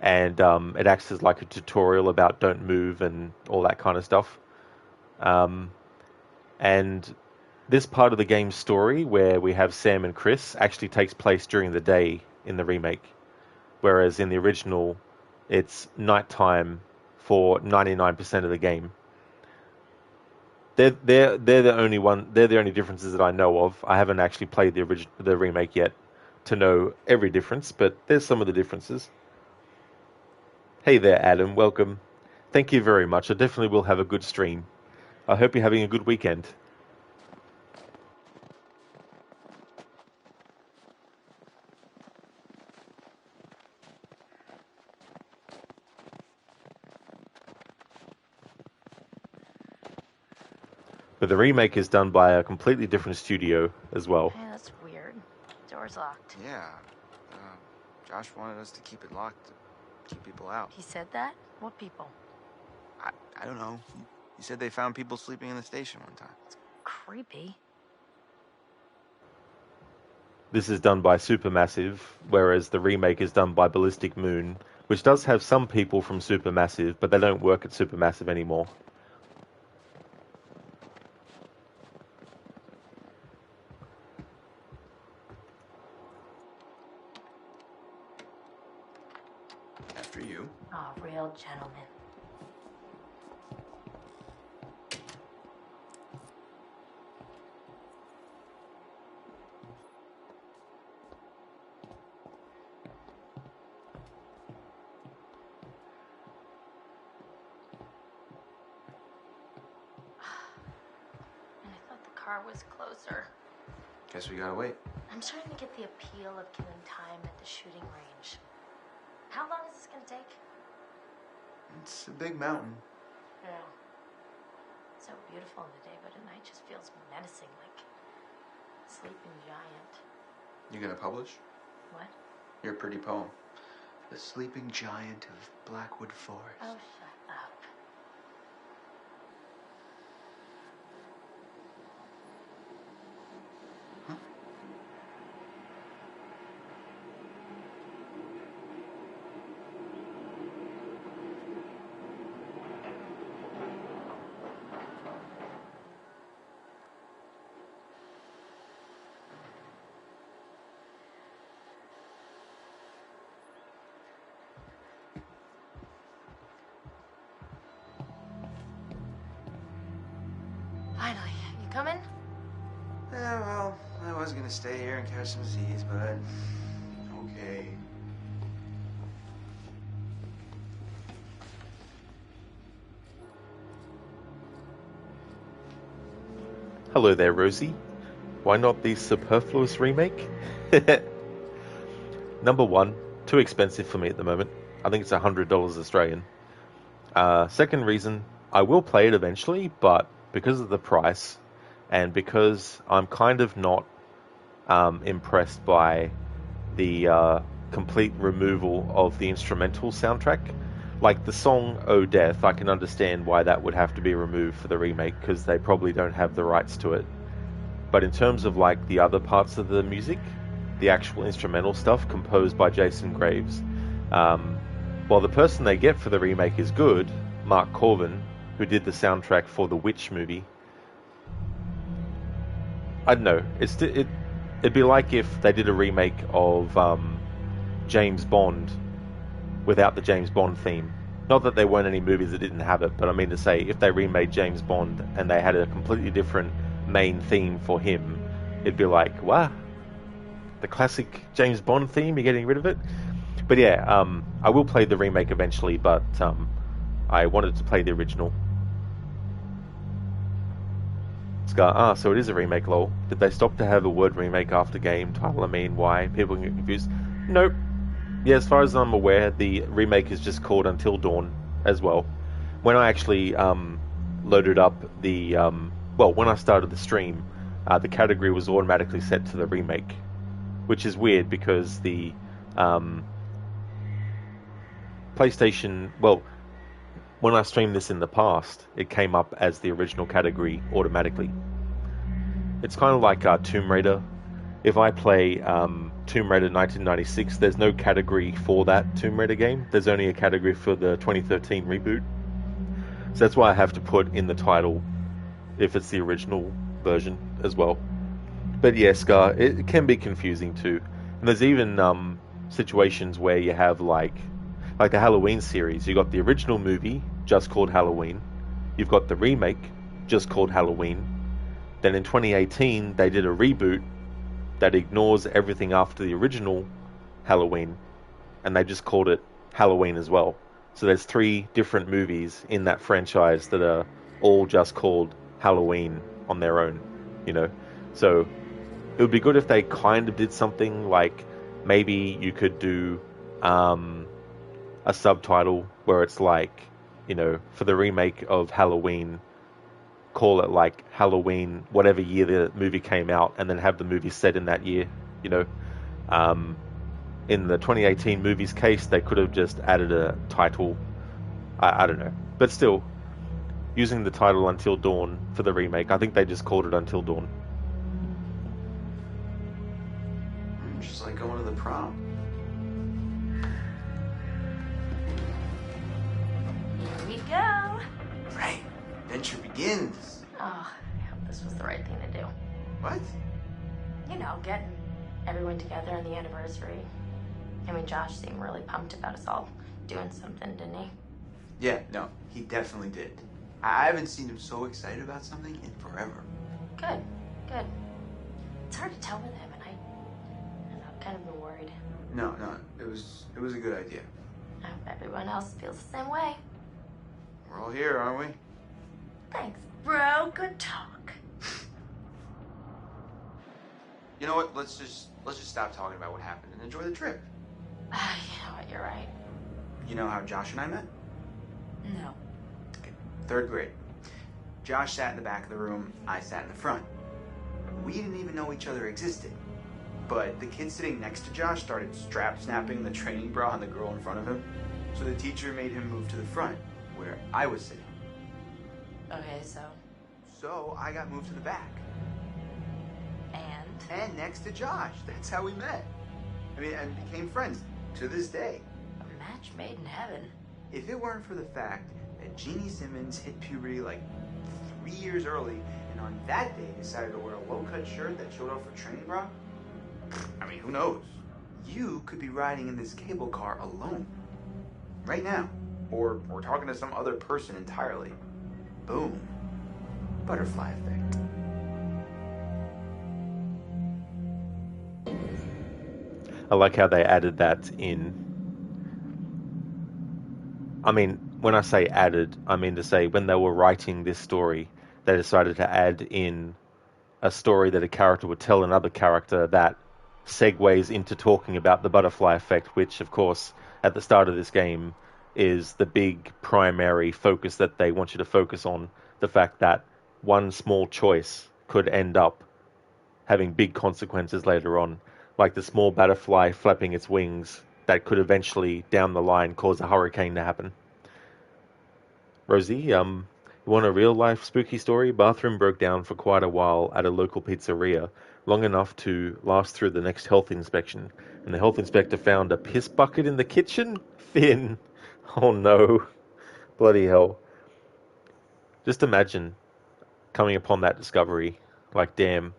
and it acts as like a tutorial about don't move and all that kind of stuff. And this part of the game's story where we have Sam and Chris actually takes place during the day in the remake, whereas in the original it's nighttime for 99% of the game. They're the only differences that I know of. I haven't actually played the remake yet to know every difference, but there's some of the differences. Hey there, Adam. Welcome. Thank you very much. I definitely will have a good stream. I hope you're having a good weekend. But the remake is done by a completely different studio as well. Hey, that's weird. Door's locked. Yeah. Josh wanted us to keep it locked to keep people out. He said that? What people? I don't know. He said they found people sleeping in the station one time. It's creepy. This is done by Supermassive, whereas the remake is done by Ballistic Moon, which does have some people from Supermassive, but they don't work at Supermassive anymore. After you. Oh, real gentleman. And I thought the car was closer. Guess we gotta wait. I'm starting to get the appeal of killing time at the shooting range. How long is this gonna take? It's a big mountain. Yeah. So beautiful in the day, but at night just feels menacing, like a sleeping giant. You gonna publish? What? Your pretty poem. The Sleeping Giant of Blackwood Forest. Oh, shut up. Huh? Finally, you coming? Yeah, well, I was gonna stay here and catch some Z's, but okay. Hello there, Rosie. Why not the superfluous remake? Number one, too expensive for me at the moment. I think it's $100 Australian. Second reason, I will play it eventually, but because of the price, and because I'm kind of not impressed by the complete removal of the instrumental soundtrack. Like the song "Oh Death," I can understand why that would have to be removed for the remake, because they probably don't have the rights to it. But in terms of like the other parts of the music, the actual instrumental stuff composed by Jason Graves, while the person they get for the remake is good, Mark Corvin, who did the soundtrack for the Witch movie, I don't know. It'd be like if they did a remake of James Bond without the James Bond theme. Not that there weren't any movies that didn't have it, but I mean to say, if they remade James Bond and they had a completely different main theme for him, it'd be like, what? The classic James Bond theme, you're getting rid of it? But yeah, I will play the remake eventually, but I wanted to play the original. Scar, so it is a remake, lol. Did they stop to have a word remake after game title? I mean, why? People can get confused. Nope. Yeah, as far as I'm aware, the remake is just called Until Dawn as well. When I actually loaded up the... when I started the stream, the category was automatically set to the remake, which is weird because the PlayStation... Well, when I streamed this in the past, it came up as the original category automatically. It's kind of like Tomb Raider. If I play Tomb Raider 1996, there's no category for that Tomb Raider game. There's only a category for the 2013 reboot. So that's why I have to put in the title if it's the original version as well. But yeah, Scar, it can be confusing too. And there's even situations where you have like the Halloween series. You got the original movie, just called Halloween. You've got the remake, just called Halloween. Then in 2018, they did a reboot that ignores everything after the original Halloween, and they just called it Halloween as well. So there's 3 different movies in that franchise that are all just called Halloween on their own, you know. So it would be good if they kind of did something like maybe you could do a subtitle where it's like, you know, for the remake of Halloween, call it like Halloween, whatever year the movie came out, and then have the movie set in that year, you know. In the 2018 movie's case, they could have just added a title. I don't know. But still, using the title Until Dawn for the remake, I think they just called it Until Dawn. Just like going to the prom. Here we go. Right. Adventure begins. Oh, I hope this was the right thing to do. What? You know, getting everyone together on the anniversary. I mean, Josh seemed really pumped about us all doing something, didn't he? Yeah, no, he definitely did. I haven't seen him so excited about something in forever. Good, good. It's hard to tell with him, and I've kind of been worried. No, it was a good idea. I hope everyone else feels the same way. We're all here, aren't we? Thanks, bro. Good talk. You know what? Let's just stop talking about what happened and enjoy the trip. You know what? You're right. You know how Josh and I met? No. Okay, 3rd grade. Josh sat in the back of the room, I sat in the front. We didn't even know each other existed. But the kid sitting next to Josh started strap-snapping the training bra on the girl in front of him. So the teacher made him move to the front, where I was sitting. Okay, so? So I got moved to the back. And next to Josh. That's how we met. I mean, and became friends to this day. A match made in heaven. If it weren't for the fact that Jeannie Simmons hit puberty like 3 years early, and on that day decided to wear a low-cut shirt that showed off her training bra, I mean, who knows? You could be riding in this cable car alone. Right now. Or talking to some other person entirely. Boom. Butterfly effect. I like how they added that in. I mean, when I say added, I mean to say when they were writing this story, they decided to add in a story that a character would tell another character that segues into talking about the butterfly effect, which, of course, at the start of this game is the big primary focus that they want you to focus on. The fact that one small choice could end up having big consequences later on. Like the small butterfly flapping its wings that could eventually, down the line, cause a hurricane to happen. Rosie, you want a real-life spooky story? Bathroom broke down for quite a while at a local pizzeria, long enough to last through the next health inspection. And the health inspector found a piss bucket in the kitchen? Finn! Oh no. Bloody hell. Just imagine coming upon that discovery. Like, damn.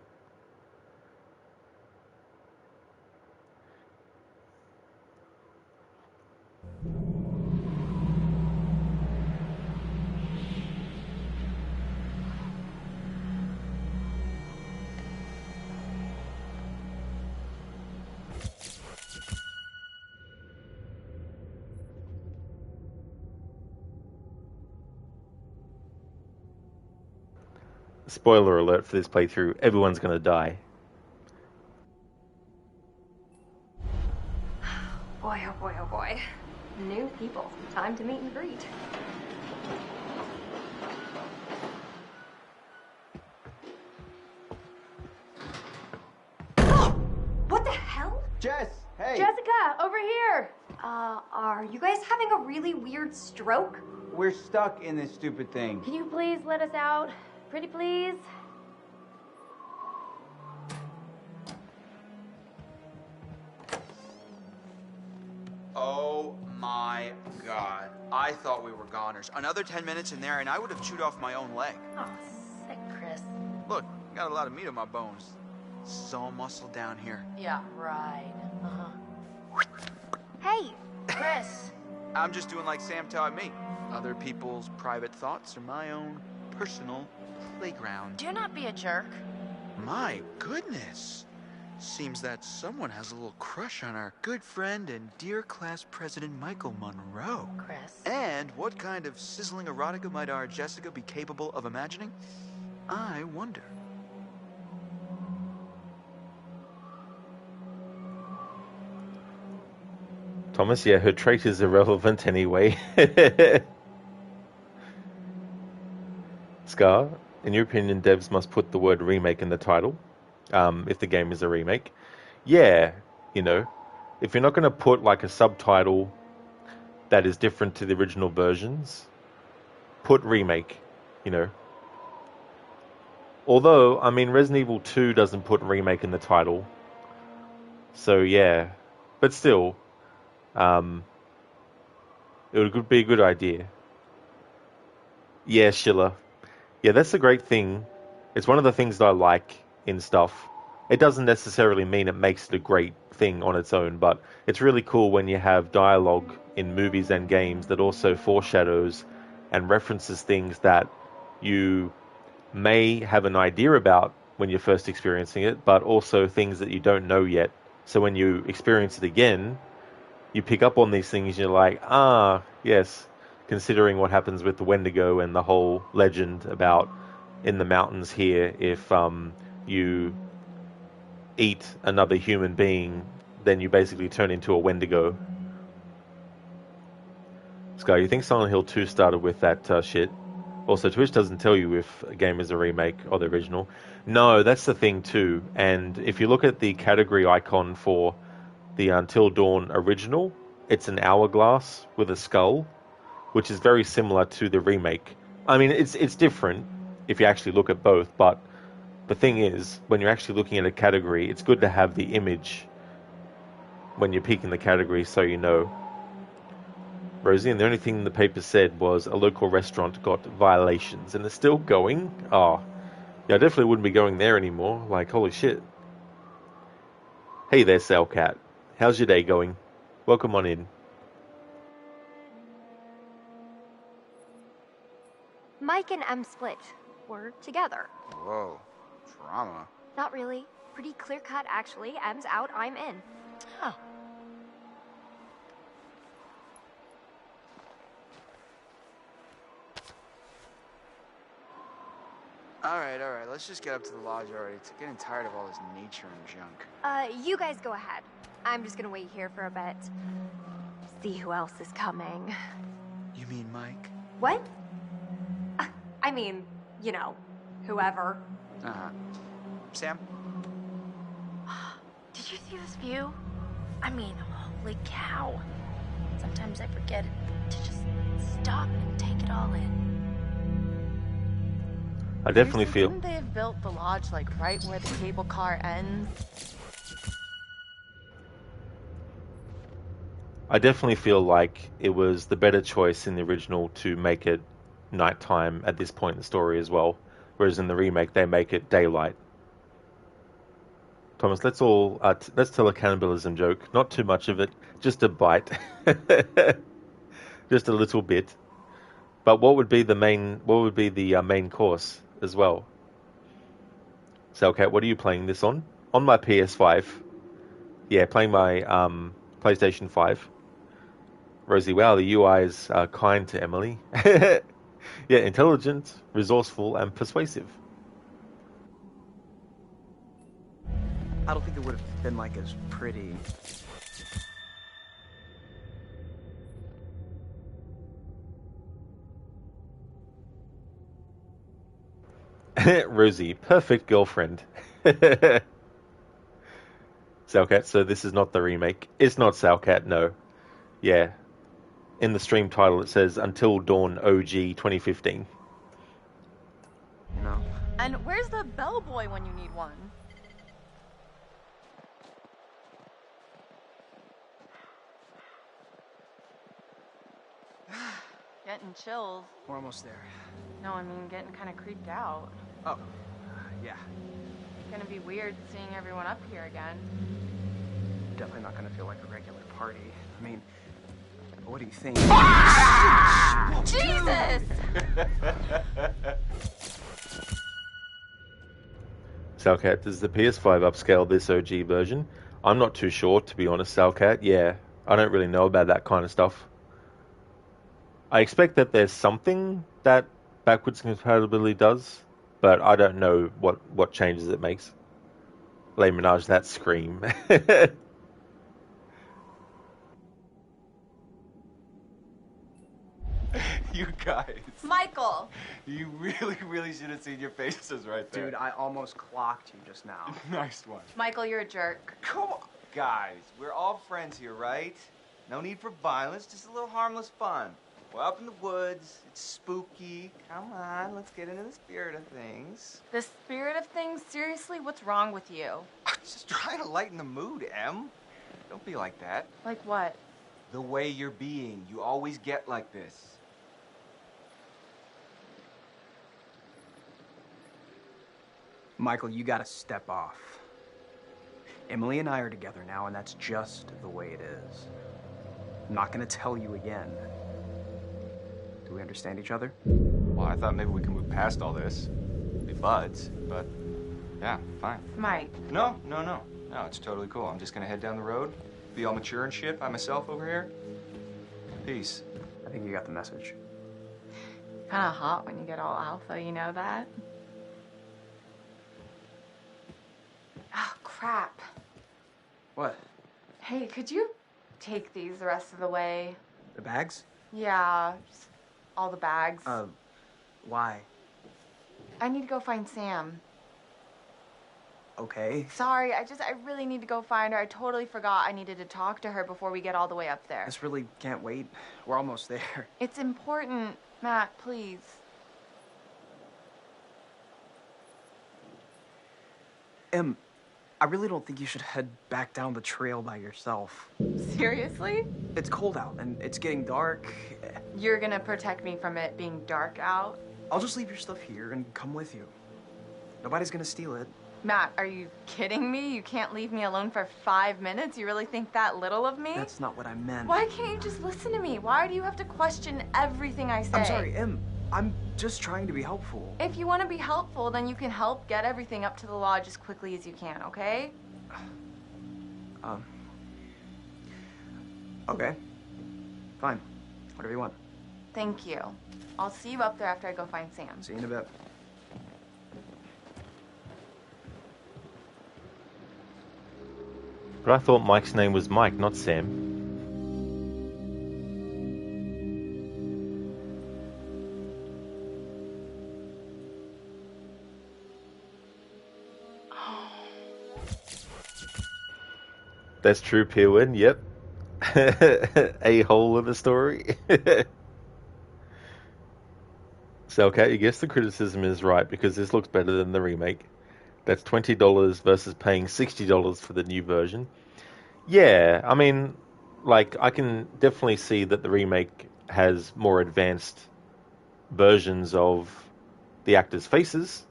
Spoiler alert for this playthrough, everyone's gonna die. Boy, oh boy, oh boy. New people. Time to meet and greet. What the hell? Jess, hey! Jessica, over here. Are you guys having a really weird stroke? We're stuck in this stupid thing. Can you please let us out? Pretty please? Oh my god. I thought we were goners. Another 10 minutes in there and I would have chewed off my own leg. Oh, sick, Chris. Look, got a lot of meat on my bones. So muscle down here. Yeah, right. Hey! Chris! I'm just doing like Sam taught me. Other people's private thoughts are my own personal playground. Do not be a jerk. My goodness. Seems that someone has a little crush on our good friend and dear class president Michael Monroe. Chris. And what kind of sizzling erotica might our Jessica be capable of imagining? I wonder. Thomas, yeah, her trait is irrelevant anyway. Scar, in your opinion, devs must put the word remake in the title, if the game is a remake. Yeah, you know, if you're not going to put like a subtitle that is different to the original versions, put remake, you know. Although, I mean, Resident Evil 2 doesn't put remake in the title. So, yeah. But still, it would be a good idea. Yeah, Schiller. Yeah, that's the great thing. It's one of the things that I like in stuff. It doesn't necessarily mean it makes it a great thing on its own, but it's really cool when you have dialogue in movies and games that also foreshadows and references things that you may have an idea about when you're first experiencing it, but also things that you don't know yet. So when you experience it again, you pick up on these things and you're like, ah, yes, considering what happens with the Wendigo and the whole legend about in the mountains here, if you eat another human being, then you basically turn into a Wendigo. Sky, you think Silent Hill 2 started with that shit? Also, Twitch doesn't tell you if a game is a remake or the original. No, that's the thing too. And if you look at the category icon for the Until Dawn original, it's an hourglass with a skull, which is very similar to the remake. I mean, it's different if you actually look at both, but the thing is, when you're actually looking at a category, it's good to have the image when you're picking the category so you know. Rosie, and the only thing the paper said was a local restaurant got violations, and it's still going? Oh, yeah, I definitely wouldn't be going there anymore. Like, holy shit. Hey there, Salcat. How's your day going? Welcome on in. Mike and Em split. We're together. Whoa, drama. Not really. Pretty clear cut, actually. Em's out, I'm in. Oh. All right, let's just get up to the lodge already. It's getting tired of all this nature and junk. You guys go ahead. I'm just gonna wait here for a bit. See who else is coming. You mean Mike? What? I mean, you know, whoever. Uh-huh. Sam? Did you see this view? I mean, holy cow. Sometimes I forget to just stop and take it all in. I definitely feel... Didn't they have built the lodge, like, right where the cable car ends? I definitely feel like it was the better choice in the original to make it nighttime at this point in the story as well, whereas in the remake they make it daylight. Thomas, let's tell a cannibalism joke. Not too much of it, just a bite. Just a little bit. But what would be the main course as well? So, okay, what are you playing this on? On my PS5. Yeah, playing my PlayStation 5. Rosie, wow, the UI is kind to Emily. Yeah, intelligent, resourceful, and persuasive. I don't think it would have been like as pretty. Rosie, perfect girlfriend. Salcat, so this is not the remake. It's not Salcat, no. Yeah. In the stream title it says Until Dawn OG 2015. No. And where's the bellboy when you need one? Getting chills. We're almost there. No, I mean getting kind of creeped out. Oh, yeah. It's gonna be weird seeing everyone up here again. Definitely not gonna feel like a regular party. I mean, what do you think? Jesus! Salcat, does the PS5 upscale this OG version? I'm not too sure, to be honest, Salcat. Yeah, I don't really know about that kind of stuff. I expect that there's something that backwards compatibility does, but I don't know what changes it makes. Les Minaj, that scream. You guys. Michael! You really should have seen your faces right there. Dude, I almost clocked you just now. Nice one. Michael, you're a jerk. Come on. Guys, we're all friends here, right? No need for violence, just a little harmless fun. We're up in the woods, it's spooky. Come on, let's get into the spirit of things. The spirit of things? Seriously, what's wrong with you? Just trying to lighten the mood, Em. Don't be like that. Like what? The way you're being. You always get like this. Michael, you gotta step off. Emily and I are together now, and that's just the way it is. I'm not gonna tell you again. Do we understand each other? Well, I thought maybe we could move past all this. Be buds, but yeah, fine. Mike. No, it's totally cool. I'm just gonna head down the road, be all mature and shit by myself over here. Peace. I think you got the message. Kinda hot when you get all alpha, you know that? Oh, crap. What? Hey, could you take these the rest of the way? The bags? Yeah, just all the bags. Why? I need to go find Sam. Okay. Sorry, I really need to go find her. I totally forgot I needed to talk to her before we get all the way up there. This really can't wait. We're almost there. It's important. Matt, please. Em, I really don't think you should head back down the trail by yourself. Seriously? It's cold out, and it's getting dark. You're gonna protect me from it being dark out? I'll just leave your stuff here and come with you. Nobody's gonna steal it. Matt, are you kidding me? You can't leave me alone for 5 minutes? You really think that little of me? That's not what I meant. Why can't you just listen to me? Why do you have to question everything I say? I'm sorry, Em. I'm just trying to be helpful. If you want to be helpful, then you can help get everything up to the lodge as quickly as you can, okay? Okay. Fine. Whatever you want. Thank you. I'll see you up there after I go find Sam. See you in a bit. But I thought Mike's name was Mike, not Sam. That's true, Pirwin. Yep. A-hole of the story. So, okay, I guess the criticism is right, because this looks better than the remake. That's $20 versus paying $60 for the new version. Yeah, I mean, like, I can definitely see that the remake has more advanced versions of the actors' faces.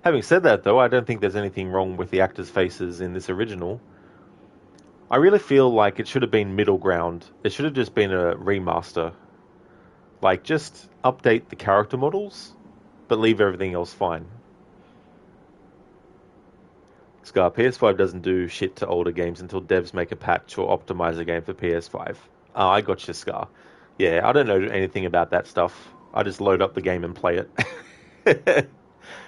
Having said that, though, I don't think there's anything wrong with the actors' faces in this original. I really feel like it should have been middle ground. It should have just been a remaster. Like, just update the character models, but leave everything else fine. Scar, PS5 doesn't do shit to older games until devs make a patch or optimize a game for PS5. Oh, I got you, Scar. Yeah, I don't know anything about that stuff. I just load up the game and play it.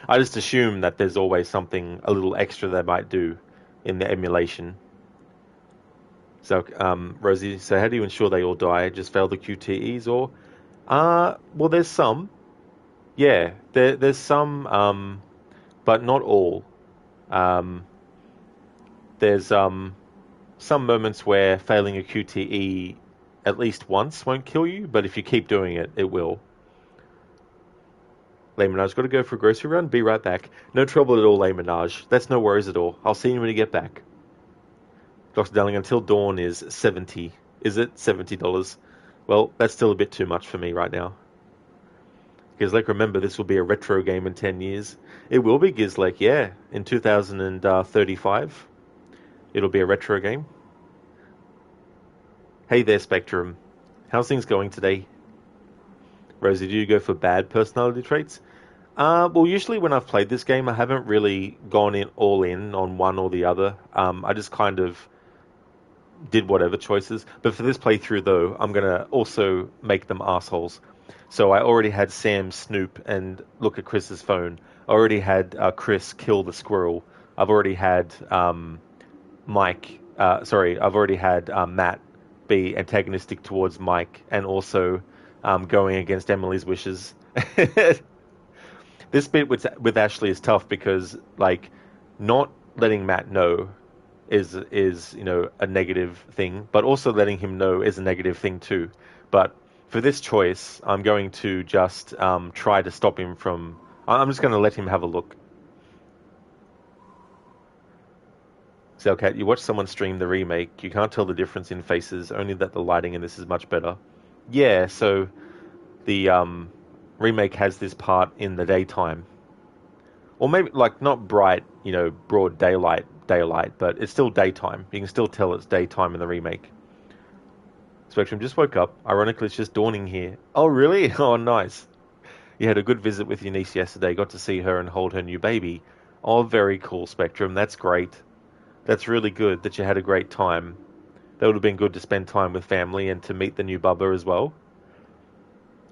I just assume that there's always something a little extra they might do in the emulation. So, Rosie, so how do you ensure they all die? Just fail the QTEs or... well, there's some. Yeah, there's some, but not all. There's some moments where failing a QTE at least once won't kill you, but if you keep doing it, it will. Les Minaj, got to go for a grocery run. Be right back. No trouble at all, Les Minaj. That's no worries at all. I'll see you when you get back. Dr. Darling, Until Dawn is $70. Is it $70? Well, that's still a bit too much for me right now. Gizlek, remember, this will be a retro game in 10 years. It will be, Gizlek, yeah. In 2035, it'll be a retro game. Hey there, Spectrum. How's things going today? Rosie, do you go for bad personality traits? Well, usually when I've played this game, I haven't really gone in all in on one or the other. I just kind of did whatever choices. But for this playthrough, though, I'm gonna also make them assholes. So I already had Sam snoop and look at Chris's phone. I already had Chris kill the squirrel. I've already had I've already had Matt be antagonistic towards Mike, and also going against Emily's wishes. This bit with Ashley is tough because like not letting Matt know is a negative thing, but also letting him know is a negative thing too. But for this choice, I'm going to just try to stop him from. I'm just going to let him have a look. So, okay, you watch someone stream the remake. You can't tell the difference in faces, only that the lighting in this is much better. Yeah, so the remake has this part in the daytime. Or maybe, like, not bright, broad daylight, but it's still daytime. You can still tell it's daytime in the remake. Spectrum just woke up. Ironically, it's just dawning here. Oh, really? Oh, nice. You had a good visit with your niece yesterday. Got to see her and hold her new baby. Oh, very cool, Spectrum. That's great. That's really good that you had a great time. That would have been good to spend time with family and to meet the new Bubba as well.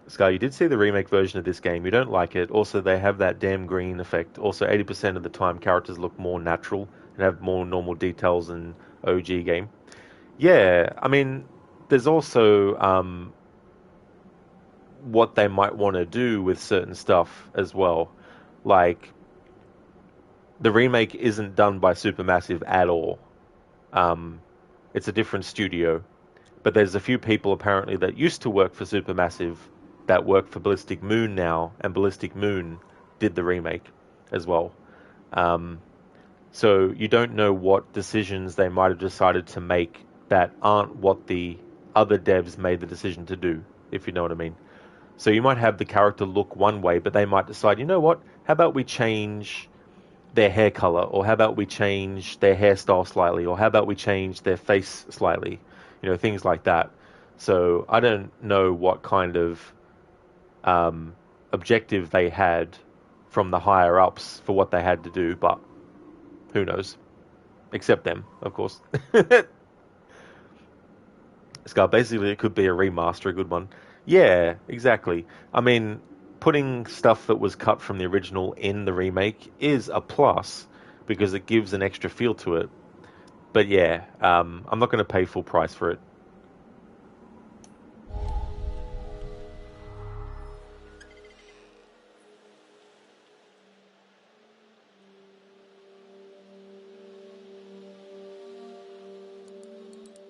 Scar, you did see the remake version of this game. You don't like it. Also, they have that damn green effect. Also, 80% of the time, characters look more natural and have more normal details than OG game. Yeah, I mean, there's also what they might want to do with certain stuff as well. Like, the remake isn't done by Supermassive at all. It's a different studio. But there's a few people apparently that used to work for Supermassive that work for Ballistic Moon now, and Ballistic Moon did the remake as well. So you don't know what decisions they might have decided to make that aren't what the other devs made the decision to do, if you know what I mean. So you might have the character look one way, but they might decide, you know what, how about we change their hair color, or how about we change their hairstyle slightly, or how about we change their face slightly, things like that. So I don't know what kind of objective they had from the higher ups for what they had to do, but who knows? Except them, of course. Scar, basically it could be a remaster, a good one. Yeah, exactly. I mean, putting stuff that was cut from the original in the remake is a plus because it gives an extra feel to it. But yeah, I'm not going to pay full price for it.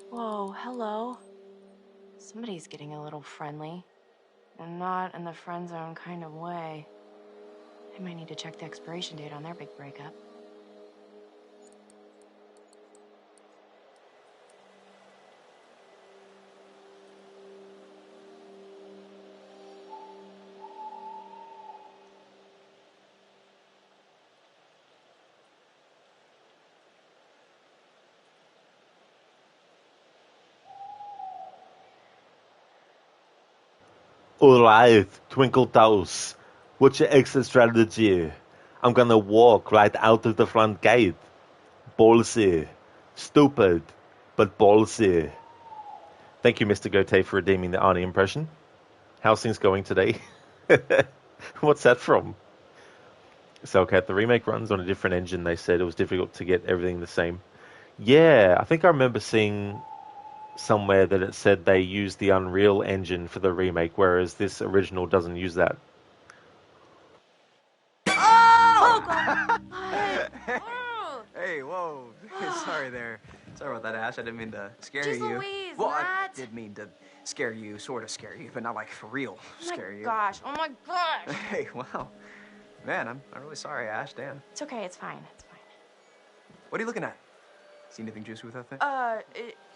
Whoa, hello. Somebody's getting a little friendly. And not in the friend zone kind of way. I might need to check the expiration date on their big breakup. Alright, Twinkle Toes. What's your exit strategy? I'm gonna walk right out of the front gate. Ballsy. Stupid, but ballsy. Thank you, Mr. Gote, for redeeming the Arnie impression. How's things going today? What's that from? So, okay, the remake runs on a different engine. They said it was difficult to get everything the same. Yeah, I think I remember seeing somewhere that it said they used the Unreal Engine for the remake, whereas this original doesn't use that. Oh, God. Hey, whoa. Sorry there. Sorry about that, Ash. I didn't mean to scare Jeez you. Louise, well, Matt. I did mean to scare you, sort of scare you, but not like for real scare you. Oh my gosh. Hey, wow. Man, I'm really sorry, Ash. Damn. It's okay, it's fine, it's fine. What are you looking at? See anything juicy with that thing?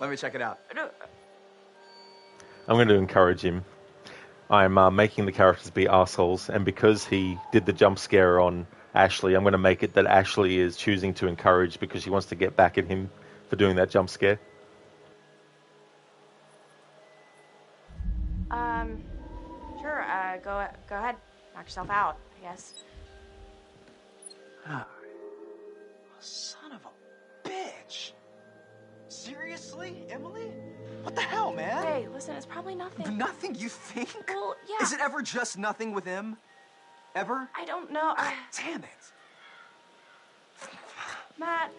Let me check it out. I'm going to encourage him. I'm making the characters be assholes, and because he did the jump scare on Ashley, I'm going to make it that Ashley is choosing to encourage because she wants to get back at him for doing that jump scare. Sure, go ahead. Knock yourself out, I guess. Oh, son of a bitch. Seriously, Emily? What the hell, man? Hey, listen, it's probably nothing. Nothing, you think? Well, yeah. Is it ever just nothing with him? Ever? I don't know. Damn it. Matt.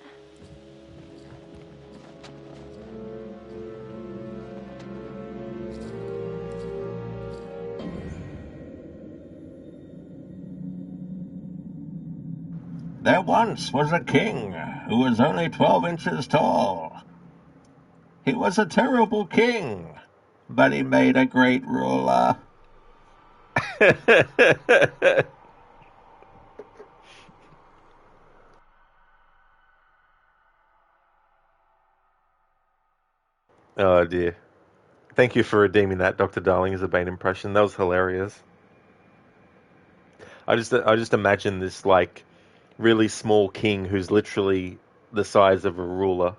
There once was a king who was only 12 inches tall. He was a terrible king, but he made a great ruler. Oh dear. Thank you for redeeming that, Dr. Darling, as a Bane impression. That was hilarious. I just imagine this like really small king who's literally the size of a ruler.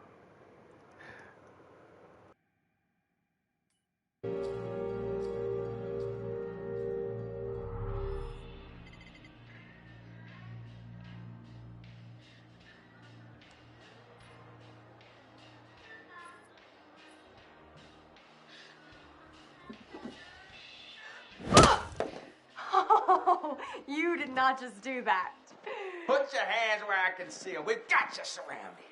Oh, you did not just do that. Put your hands where I can see them. We've got you surrounded.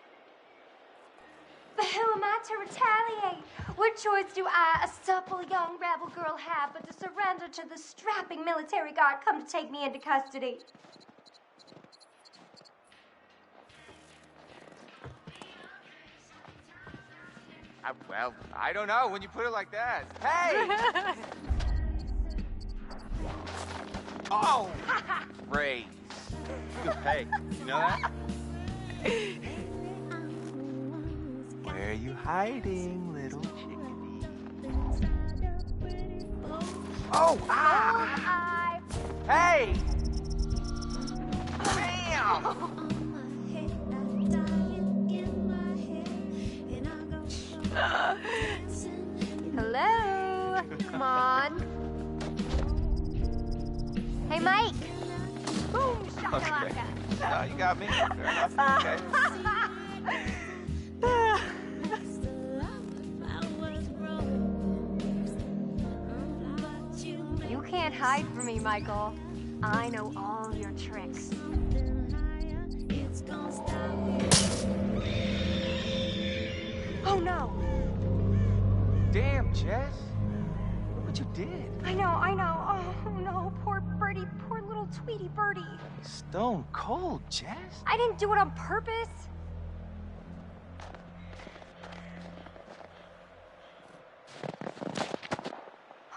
But who am I to retaliate? What choice do I, a supple young rebel girl, have but to surrender to the strapping military guard come to take me into custody? Well, I don't know when you put it like that. Hey! Oh! Great. Hey, you know that? Where are you hiding, little chickadee? Oh! Ah! Hey! Bam! Hello? Come on. Hey, Mike. Boom, shakalaka. Okay. No, you got me. Fair enough. Okay. You can't hide from me, Michael. I know all your tricks. Oh, no. Damn, Jess. Look what you did. I know. Oh, no. Poor birdie. Poor little Tweety birdie. Stone cold, Jess. I didn't do it on purpose.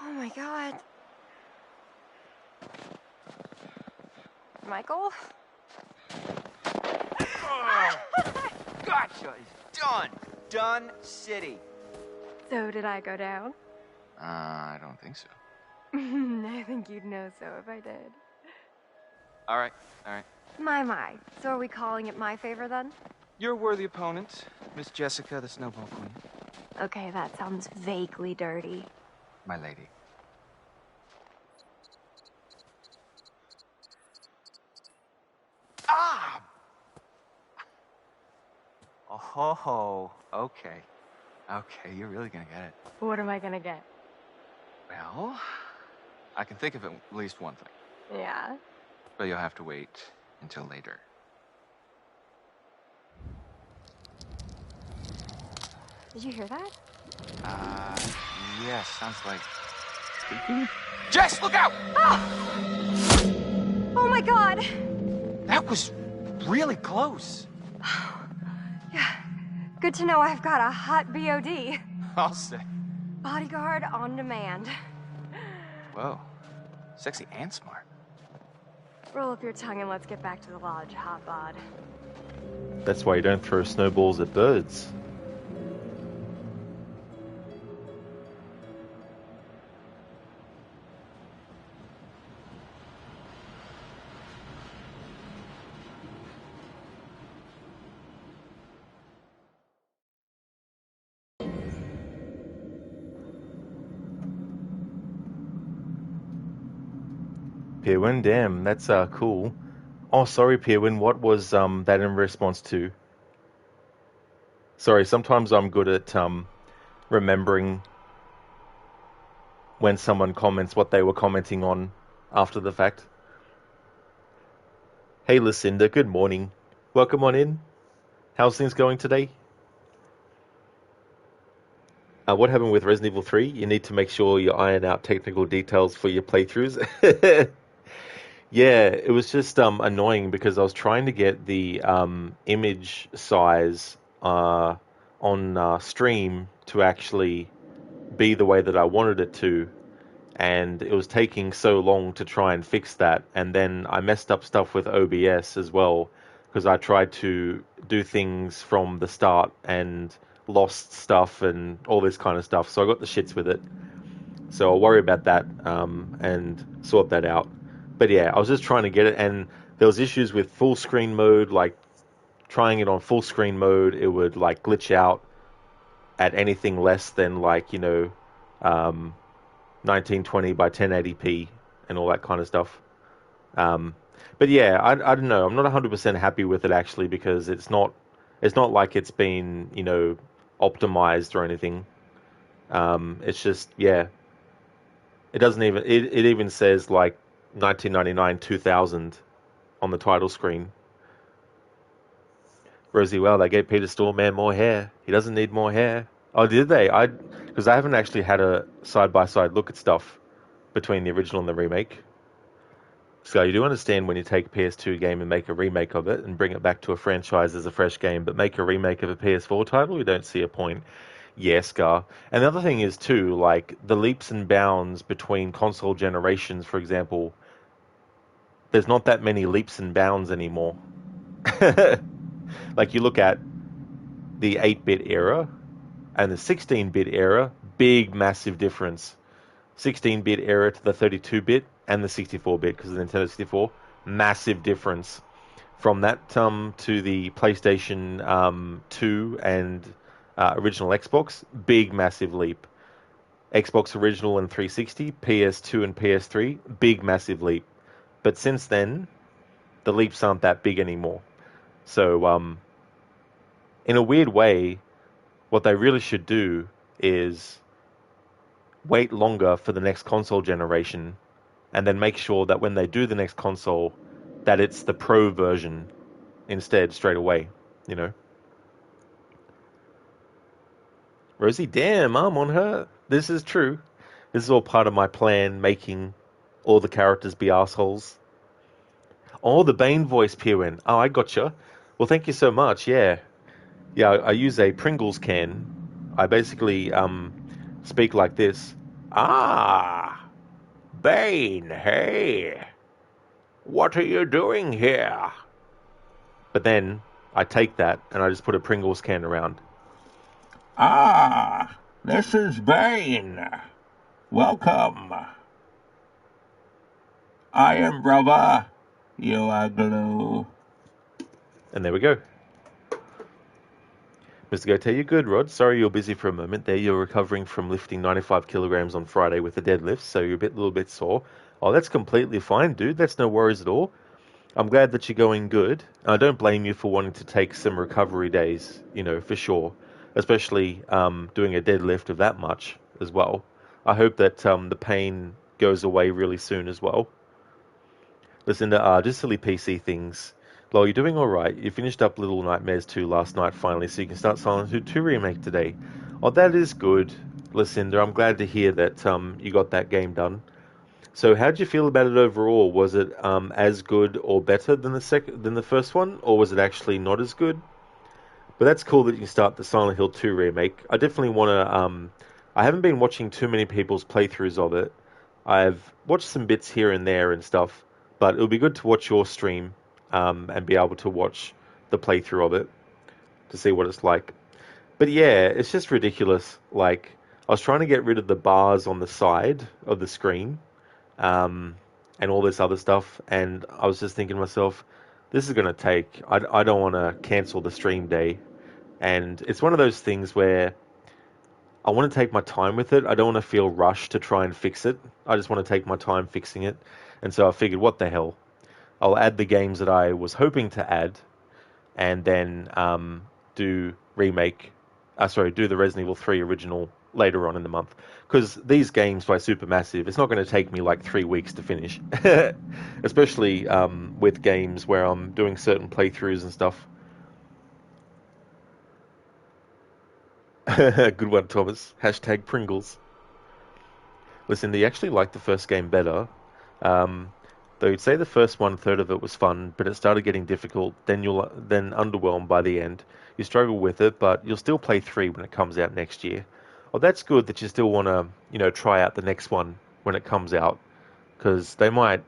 Oh, my God. Michael? Gotcha. It's done. Done city. So did I go down? I don't think so. I think you'd know so if I did. All right. My. So are we calling it my favor then? You're a worthy opponent, Miss Jessica, the Snowball Queen. Okay, that sounds vaguely dirty. My lady. Ah! Oh, okay. Okay, you're really gonna get it. What am I gonna get? Well, I can think of at least one thing. Yeah? But you'll have to wait until later. Did you hear that? Yeah, sounds like speaking. Jess, look out! Oh my God! That was really close. Yeah. Good to know I've got a hot BOD. I'll say. Bodyguard on demand. Whoa. Sexy and smart. Roll up your tongue and let's get back to the lodge, hot bod. That's why you don't throw snowballs at birds. Pier 1, damn, that's cool. Oh, sorry, Pierwin. What was that in response to? Sorry, sometimes I'm good at remembering when someone comments what they were commenting on after the fact. Hey, Lucinda, good morning. Welcome on in. How's things going today? What happened with Resident Evil 3? You need to make sure you iron out technical details for your playthroughs. Yeah, it was just annoying because I was trying to get the image size on stream to actually be the way that I wanted it to, and it was taking so long to try and fix that. And then I messed up stuff with OBS as well because I tried to do things from the start and lost stuff and all this kind of stuff. So I got the shits with it. So I'll worry about that and sort that out. But yeah, I was just trying to get it, and there was issues with full screen mode. Like trying it on full screen mode, it would like glitch out at anything less than 1920 by 1080p and all that kind of stuff. But yeah, I don't know. I'm not 100% happy with it actually because it's not like it's been optimized or anything. It's just yeah. It doesn't even it even says like 1999 2000 on the title screen. Rosie, well, they gave Peter Stormman more hair. He doesn't need more hair. Oh, did they? Because I haven't actually had a side-by-side look at stuff between the original and the remake. So you do understand when you take a PS2 game and make a remake of it and bring it back to a franchise as a fresh game, but make a remake of a PS4 title, you don't see a point. Yes, Scar. And the other thing is, too, like, the leaps and bounds between console generations, for example, there's not that many leaps and bounds anymore. Like, you look at the 8-bit era and the 16-bit era, big, massive difference. 16-bit era to the 32-bit and the 64-bit, because of the Nintendo 64, massive difference. From that to the PlayStation 2 and original Xbox, big, massive leap. Xbox original and 360, PS2 and PS3, big, massive leap. But since then, the leaps aren't that big anymore. So, in a weird way, what they really should do is wait longer for the next console generation and then make sure that when they do the next console, that it's the pro version instead straight away, you know? Rosie, damn, I'm on her. This is true. This is all part of my plan, making all the characters be assholes. Oh, the Bane voice, Pirwin. Oh, I gotcha. Well, thank you so much, yeah. Yeah, I use a Pringles can. I basically speak like this. Ah, Bane, hey. What are you doing here? But then I take that and I just put a Pringles can around. Ah, this is Bane. Welcome. Iron brother, you are glue. And there we go. Mr. Gote, you're good, Rod. Sorry you're busy for a moment there. You're recovering from lifting 95 kilograms on Friday with the deadlift, so you're a little bit sore. Oh, that's completely fine, dude. That's no worries at all. I'm glad that you're going good. I don't blame you for wanting to take some recovery days, for sure. Especially doing a deadlift of that much as well. I hope that the pain goes away really soon as well. Listen to just silly PC things. Lol, you're doing alright. You finished up Little Nightmares 2 last night finally, so you can start Silent Hill 2 Remake today. Oh, that is good, Lucinda. I'm glad to hear that you got that game done. So how did you feel about it overall? Was it as good or better than the first one, or was it actually not as good? But that's cool that you can start the Silent Hill 2 remake. I definitely want to... I haven't been watching too many people's playthroughs of it. I've watched some bits here and there and stuff, but it'll be good to watch your stream and be able to watch the playthrough of it to see what it's like. But yeah, it's just ridiculous. Like, I was trying to get rid of the bars on the side of the screen, and all this other stuff, and I was just thinking to myself, this is going to take... I don't want to cancel the stream day, and it's one of those things where I want to take my time with it. I don't want to feel rushed to try and fix it. I just want to take my time fixing it, and so I figured, what the hell? I'll add the games that I was hoping to add, and then do the Resident Evil 3 original later on in the month. Because these games by Supermassive, it's not going to take me like 3 weeks to finish. Especially with games where I'm doing certain playthroughs and stuff. Good one, Thomas. Hashtag Pringles. Listen, they actually liked the first game better. Though you'd say the first 1/3 of it was fun, but it started getting difficult, then underwhelmed by the end. You struggle with it, but you'll still play 3 when it comes out next year. Well, that's good that you still want to, try out the next one when it comes out, because they might,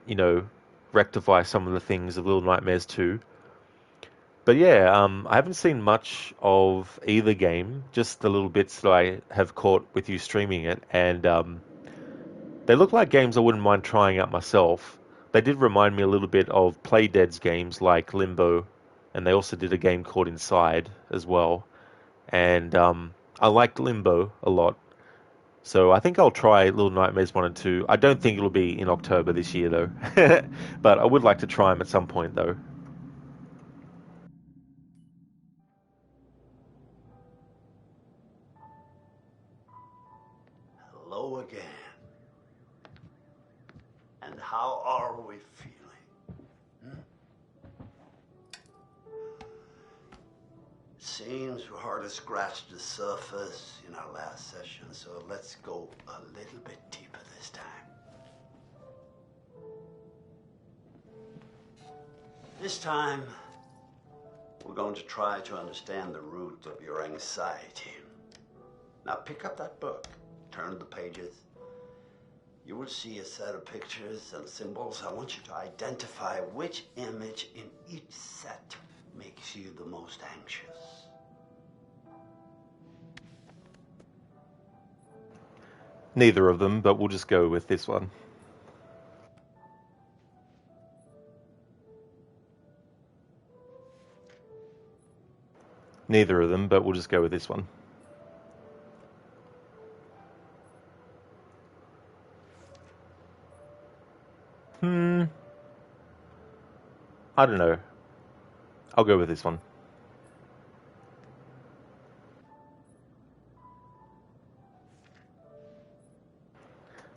rectify some of the things of Little Nightmares 2. But yeah, I haven't seen much of either game, just the little bits that I have caught with you streaming it, and they look like games I wouldn't mind trying out myself. They did remind me a little bit of Playdead's games like Limbo, and they also did a game called Inside as well. And I liked Limbo a lot, so I think I'll try Little Nightmares 1 and 2. I don't think it'll be in October this year, though. But I would like to try them at some point, though. Hello again. And how are we feeling? Seems we hardly scratched the surface in our last session, so let's go a little bit deeper this time. This time, we're going to try to understand the root of your anxiety. Now pick up that book, turn the pages. You will see a set of pictures and symbols. I want you to identify which image in each set makes you the most anxious. Neither of them, but we'll just go with this one. Neither of them, but we'll just go with this one. I don't know. I'll go with this one.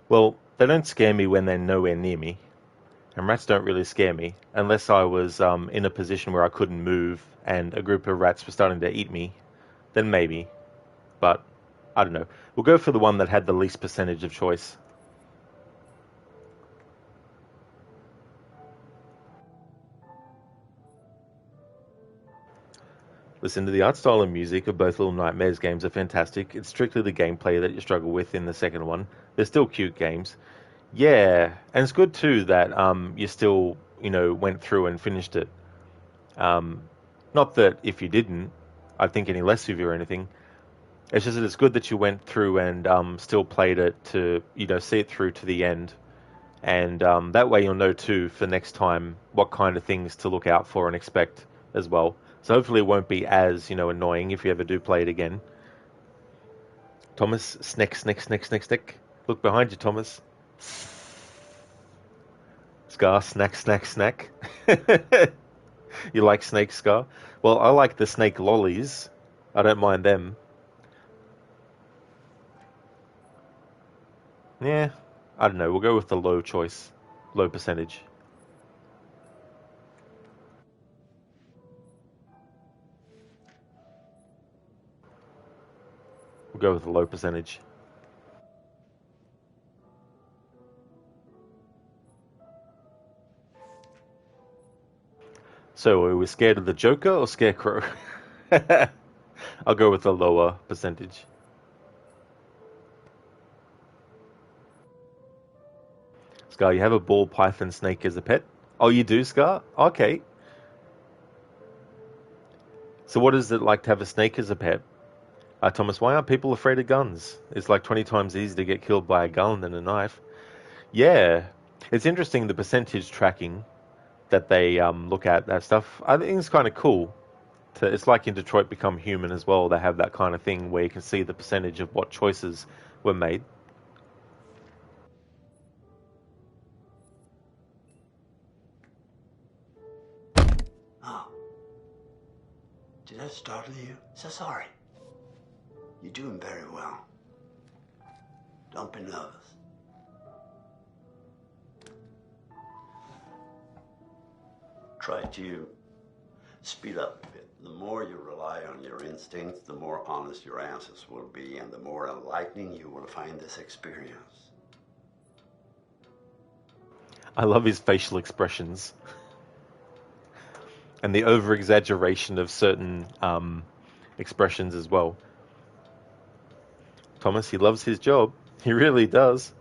Well, they don't scare me when they're nowhere near me. And rats don't really scare me, unless I was in a position where I couldn't move and a group of rats were starting to eat me. Then maybe. But, I don't know. We'll go for the one that had the least percentage of choice. Listen, to the art style and music of both Little Nightmares games are fantastic. It's strictly the gameplay that you struggle with in the second one. They're still cute games. Yeah, and it's good too that you still, went through and finished it. Not that if you didn't, I'd think any less of you or anything. It's just that it's good that you went through and still played it to, see it through to the end. And that way you'll know too for next time what kind of things to look out for and expect as well. So hopefully it won't be as, annoying if you ever do play it again. Thomas, snack. Look behind you, Thomas. Scar, snack. You like snakes, Scar? Well, I like the snake lollies. I don't mind them. Yeah, I don't know. We'll go with the low choice. Low percentage. We'll go with the low percentage. So, are we scared of the Joker or Scarecrow? I'll go with the lower percentage. Scar, you have a ball python snake as a pet? Oh, you do, Scar? Okay. So what is it like to have a snake as a pet? Thomas, why aren't people afraid of guns? It's like 20 times easier to get killed by a gun than a knife. Yeah, it's interesting the percentage tracking that they look at that stuff. I think it's kind of cool. It's like in Detroit Become Human as well. They have that kind of thing where you can see the percentage of what choices were made. Oh. Did that startle you? So sorry. You're doing very well. Don't be nervous. Try to speed up a bit. The more you rely on your instincts, the more honest your answers will be, and the more enlightening you will find this experience. I love his facial expressions. And the over-exaggeration of certain expressions as well. Thomas, he loves his job. He really does.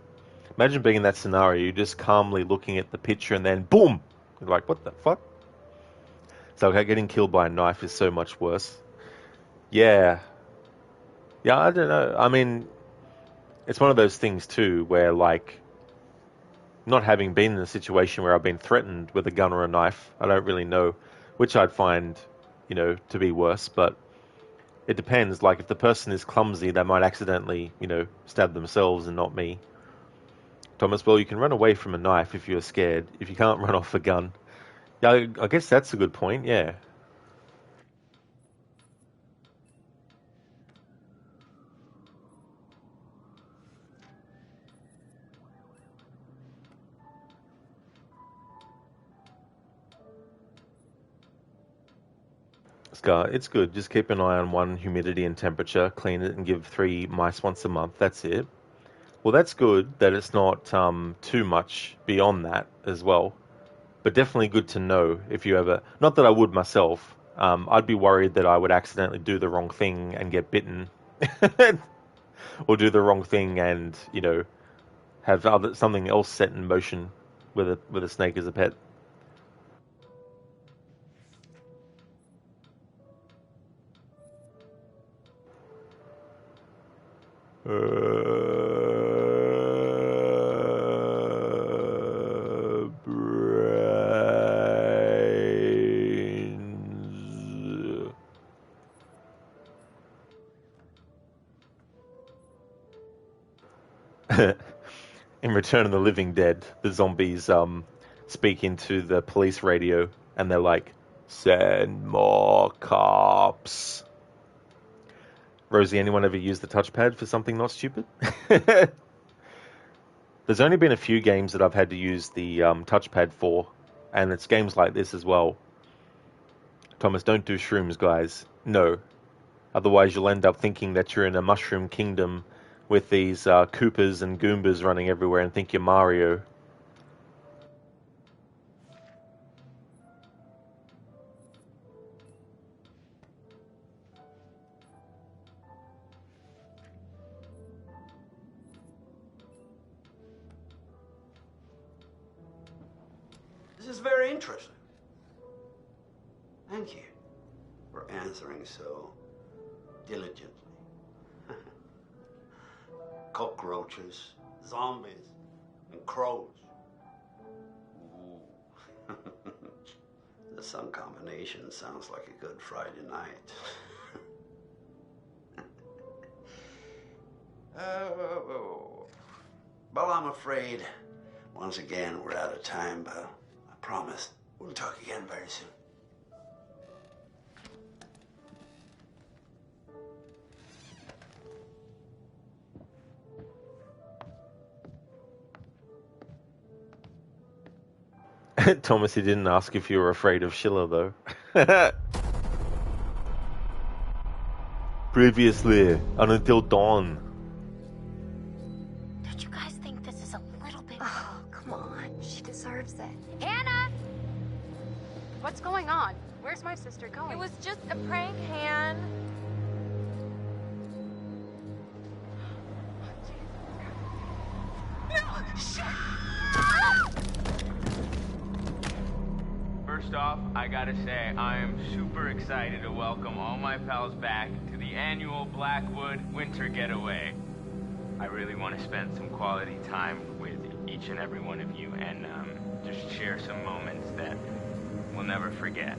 Imagine being in that scenario, you're just calmly looking at the picture and then boom! You're like, what the fuck? So getting killed by a knife is so much worse. Yeah. Yeah, I don't know. I mean, it's one of those things too where, like, not having been in a situation where I've been threatened with a gun or a knife, I don't really know which I'd find, to be worse, but it depends. Like, if the person is clumsy, they might accidentally, stab themselves and not me. Thomas, well, you can run away from a knife if you're scared. If you can't run off a gun. Yeah, I guess that's a good point, yeah. Scar, it's good. Just keep an eye on one, humidity and temperature. Clean it and give 3 mice once a month. That's it. Well, that's good that it's not too much beyond that as well. But definitely good to know if you ever... Not that I would myself. I'd be worried that I would accidentally do the wrong thing and get bitten. Or do the wrong thing and, have something else set in motion with a snake as a pet. Brains. In Return of the Living Dead, the zombies speak into the police radio and they're like, "Send more cops." Rosie, anyone ever used the touchpad for something not stupid? There's only been a few games that I've had to use the touchpad for, and it's games like this as well. Thomas, don't do shrooms, guys. No. Otherwise you'll end up thinking that you're in a mushroom kingdom with these Koopas and Goombas running everywhere and think you're Mario. This is very interesting. Thank you for answering so diligently. Cockroaches, zombies, and crows. Ooh. The sun combination sounds like a good Friday night. Well, I'm afraid, once again, we're out of time, but I promise we'll talk again very soon. Thomas, he didn't ask if you were afraid of Schiller, though. Previously, on Until Dawn. Don't you guys think this is a little bit... Oh, come on. She deserves it. Hannah! What's going on? Where's my sister going? It was just a prank, Han. First off, I gotta say, I am super excited to welcome all my pals back to the annual Blackwood Winter Getaway. I really want to spend some quality time with each and every one of you and just share some moments that we'll never forget.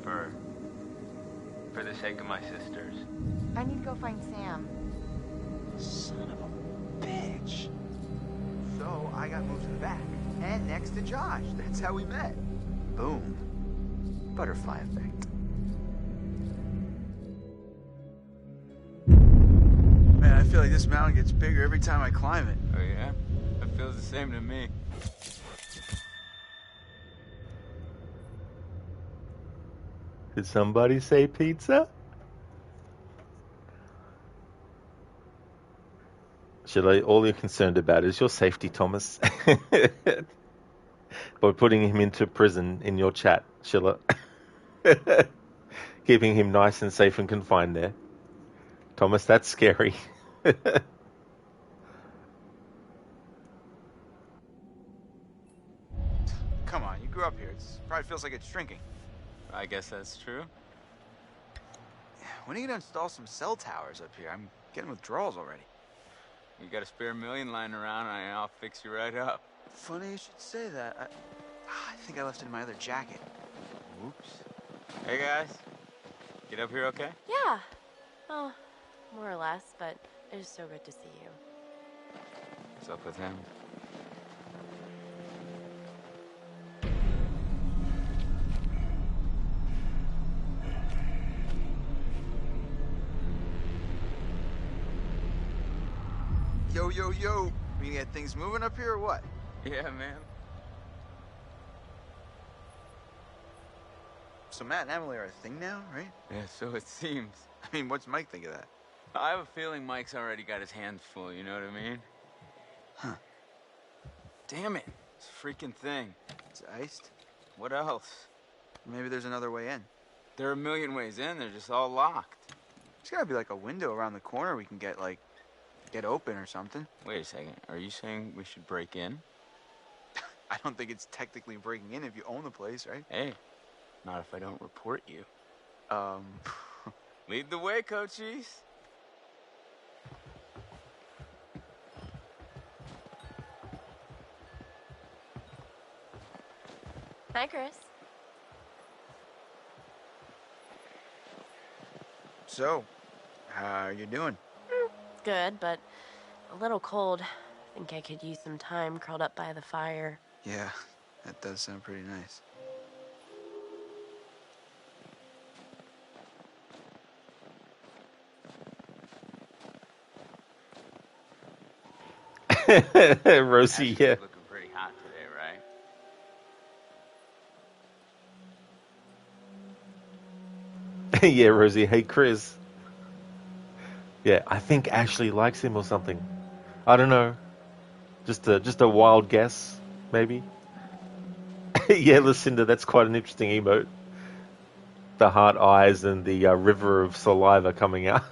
For the sake of my sisters. I need to go find Sam. Son of a bitch. So I got moved to the back and next to Josh. That's how we met. Boom. Butterfly effect. Man, I feel like this mountain gets bigger every time I climb it. Oh yeah? It feels the same to me. Did somebody say pizza? All you're concerned about is your safety, Thomas. By putting him into prison in your chat, Sheila. Keeping him nice and safe and confined there. Thomas, that's scary. Come on, you grew up here. It probably feels like it's shrinking. I guess that's true. When are you gonna install some cell towers up here? I'm getting withdrawals already. You got a spare million lying around, and I'll fix you right up. Funny you should say that. I think I left it in my other jacket. Whoops. Hey guys, get up here okay? Yeah. Well, more or less, but it is so good to see you. What's up with him? Yo, yo, yo. We get things moving up here or what? Yeah, man. So Matt and Emily are a thing now, right? Yeah, so it seems. I mean, what's Mike think of that? I have a feeling Mike's already got his hands full, you know what I mean? Huh. Damn it. It's a freaking thing. It's iced. What else? Maybe there's another way in. There are a million ways in, they're just all locked. There's gotta be like a window around the corner we can get open or something. Wait a second, are you saying we should break in? I don't think it's technically breaking in if you own the place, right? Hey, not if I don't report you. Lead the way, coachies. Hi, Chris. So, how are you doing? Good, but a little cold. I think I could use some time curled up by the fire. Yeah, that does sound pretty nice. Rosie, yeah. Looking pretty hot today, right? Yeah, Rosie. Hey, Chris. Yeah, I think Ashley likes him or something. I don't know. Just a wild guess, maybe. Yeah, Lucinda, that's quite an interesting emote. The heart eyes and the river of saliva coming out.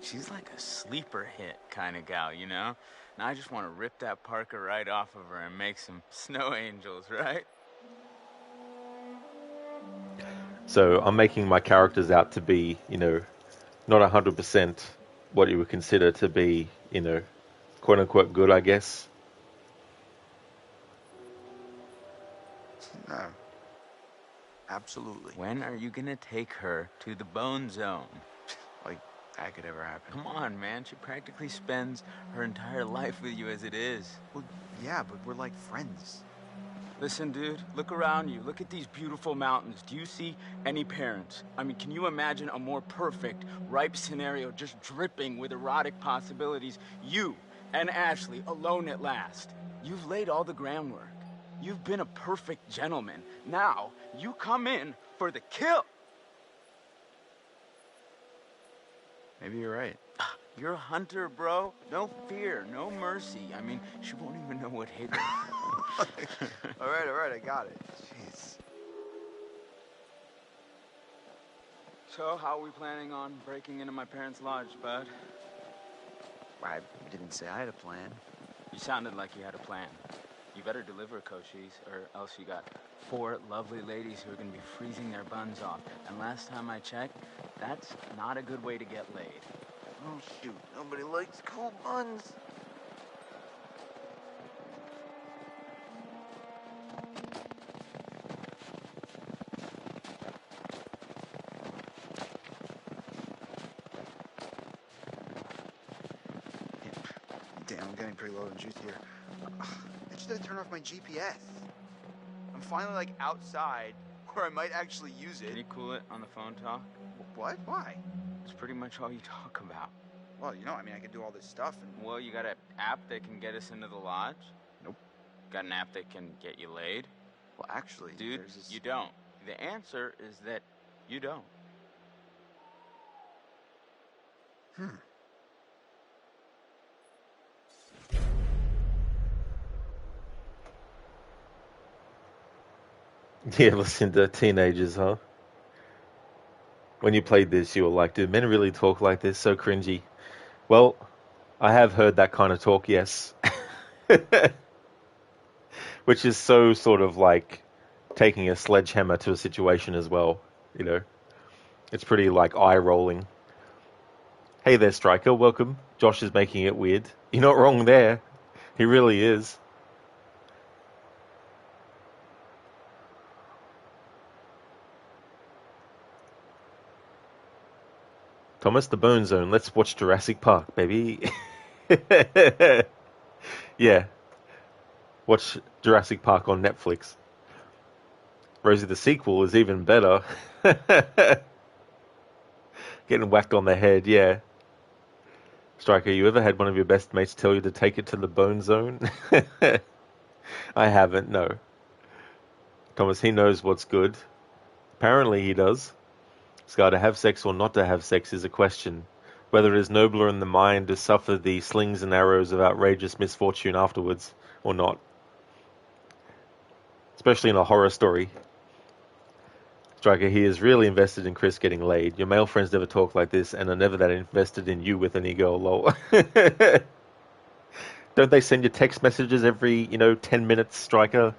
She's like a sleeper hit kind of gal, you know? And I just want to rip that Parker right off of her and make some snow angels, right? So I'm making my characters out to be, not 100% what you would consider to be, quote unquote good, I guess. No. Absolutely. When are you gonna take her to the Bone Zone? Like that could ever happen. Come on, man. She practically spends her entire life with you as it is. Well, yeah, but we're like friends. Listen, dude, look around you. Look at these beautiful mountains. Do you see any parents? I mean, can you imagine a more perfect, ripe scenario just dripping with erotic possibilities? You and Ashley alone at last. You've laid all the groundwork. You've been a perfect gentleman. Now, you come in for the kill. Maybe you're right. You're a hunter, bro. No fear, no mercy. I mean, she won't even know what hit her. All right, I got it. Jeez. So, how are we planning on breaking into my parents' lodge, bud? I didn't say I had a plan. You sounded like you had a plan. You better deliver, Cochise, or else you got 4 lovely ladies who are going to be freezing their buns off. And last time I checked, that's not a good way to get laid. Oh, shoot. Nobody likes cold buns. Damn, I'm getting pretty low on juice here. I just had to turn off my GPS. I'm finally, like, outside where I might actually use it. Can you cool it on the phone talk? What? Why? It's pretty much all you talk about. Well, you know, I mean, I can do all this stuff and... Well, you got an app that can get us into the lodge? Nope. Got an app that can get you laid? Well, actually, dude, there's this... you don't. The answer is that you don't. Yeah, listen to teenagers, huh? When you played this, you were like, do men really talk like this? So cringy. Well, I have heard that kind of talk, yes. Which is so sort of like taking a sledgehammer to a situation as well, you know. It's pretty like eye-rolling. Hey there, Striker, welcome. Josh is making it weird. You're not wrong there. He really is. Thomas, the Bone Zone. Let's watch Jurassic Park, baby. Yeah. Watch Jurassic Park on Netflix. Rosie, the sequel is even better. Getting whacked on the head, yeah. Striker, you ever had one of your best mates tell you to take it to the Bone Zone? I haven't, no. Thomas, he knows what's good. Apparently he does. Scar, to have sex or not to have sex is a question. Whether it is nobler in the mind to suffer the slings and arrows of outrageous misfortune afterwards, or not. Especially in a horror story. Striker, he is really invested in Chris getting laid. Your male friends never talk like this and are never that invested in you with any girl, lol. Don't they send you text messages every, 10 minutes, Striker,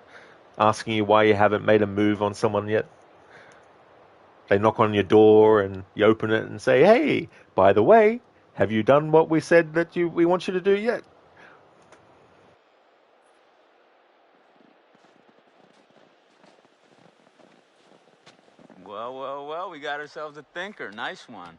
asking you why you haven't made a move on someone yet? They knock on your door and you open it and say, hey, by the way, have you done what we said that we want you to do yet? Well, we got ourselves a thinker. Nice one.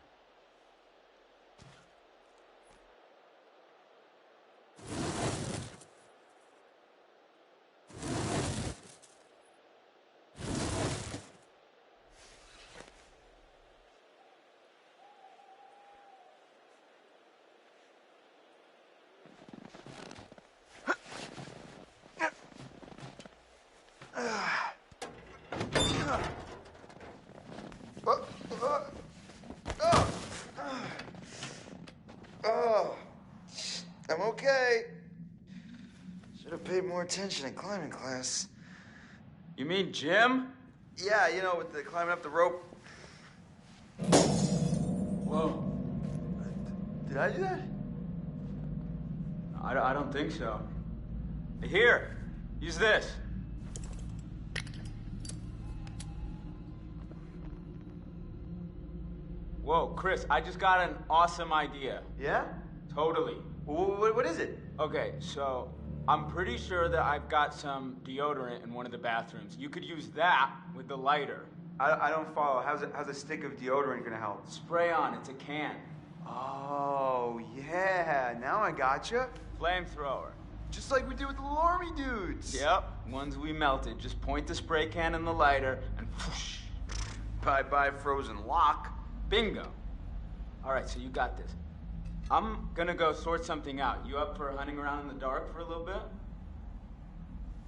I'm okay. Should have paid more attention in climbing class. You mean Jim? Yeah, with the climbing up the rope. Whoa. Did I do that? I don't think so. Here, use this. Whoa, Chris, I just got an awesome idea. Yeah? Totally. What is it? Okay, so I'm pretty sure that I've got some deodorant in one of the bathrooms. You could use that with the lighter. I don't follow. How's a stick of deodorant gonna help? Spray on, it's a can. Oh, yeah. Now I gotcha. Flamethrower. Just like we did with the little army dudes. Yep, ones we melted. Just point the spray can in the lighter and whoosh. Bye-bye frozen lock. Bingo. All right, so you got this. I'm gonna go sort something out. You up for hunting around in the dark for a little bit?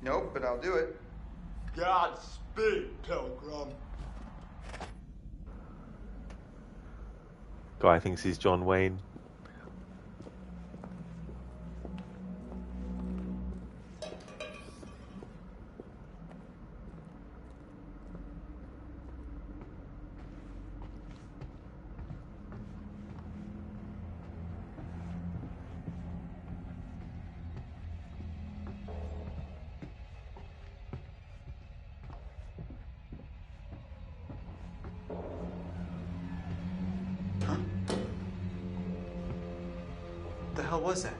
Nope, but I'll do it. Godspeed, Pilgrim. Guy thinks he's John Wayne. What the hell was that?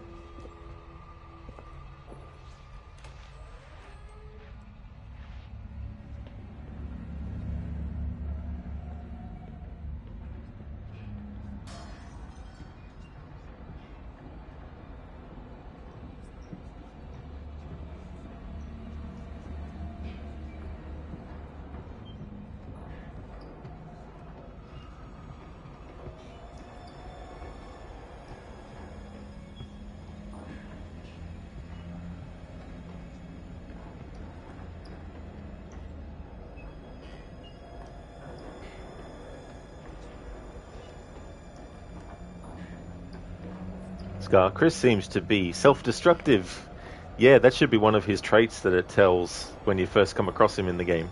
Scar, Chris seems to be self-destructive. Yeah, that should be one of his traits that it tells when you first come across him in the game.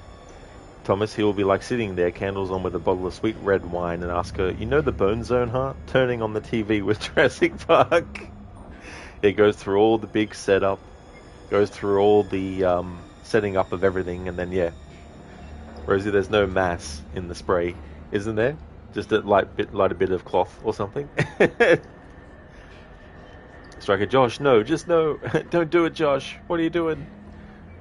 Thomas, he will be like sitting there, candles on with a bottle of sweet red wine, and ask her, you know the Bone Zone, huh? Turning on the TV with Jurassic Park. It goes through all the big setup, goes through all the setting up of everything, and then, yeah. Rosie, there's no mass in the spray, isn't there? Just a light a bit of cloth or something. Striker, Josh, no, just no. Don't do it, Josh. What are you doing?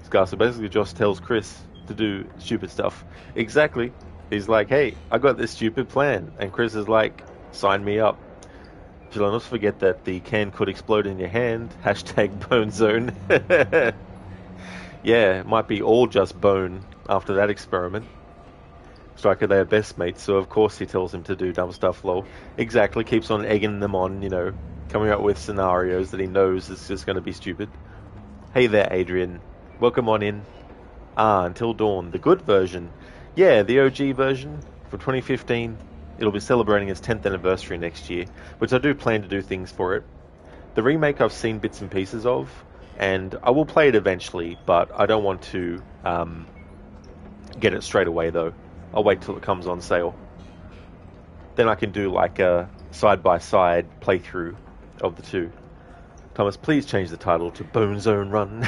Scar, so basically Josh tells Chris to do stupid stuff. Exactly. He's like, hey, I got this stupid plan. And Chris is like, sign me up. Shall I not forget that the can could explode in your hand? Hashtag bone zone. Yeah, it might be all just bone after that experiment. Striker, they are best mates, so of course he tells him to do dumb stuff, lol. Exactly, keeps on egging them on, you know, coming up with scenarios that he knows is just going to be stupid. Hey there, Adrian. Welcome on in. Until Dawn, the good version. Yeah, the OG version from 2015. It'll be celebrating its 10th anniversary next year, which I do plan to do things for it. The remake I've seen bits and pieces of, and I will play it eventually, but I don't want to get it straight away though. I'll wait till it comes on sale. Then I can do like a side-by-side playthrough of the two. Thomas, please change the title to Bone Zone Run.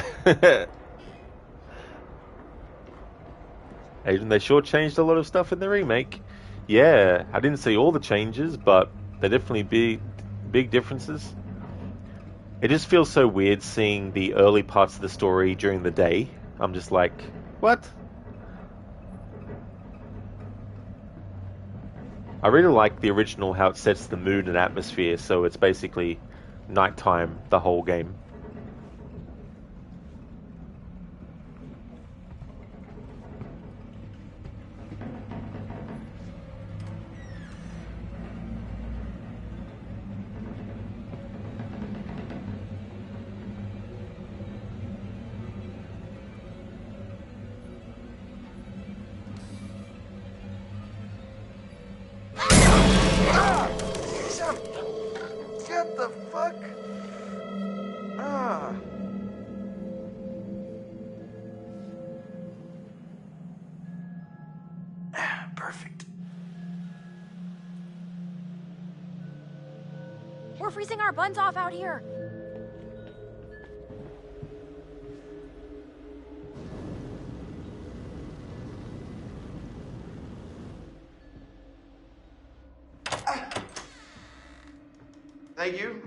Adrian, they sure changed a lot of stuff in the remake. Yeah, I didn't see all the changes, but they're definitely big differences. It just feels so weird seeing the early parts of the story during the day. I'm just like, what? I really like the original, how it sets the mood and atmosphere, so it's basically nighttime the whole game. Get the fuck? Perfect. We're freezing our buns off out here. Thank you.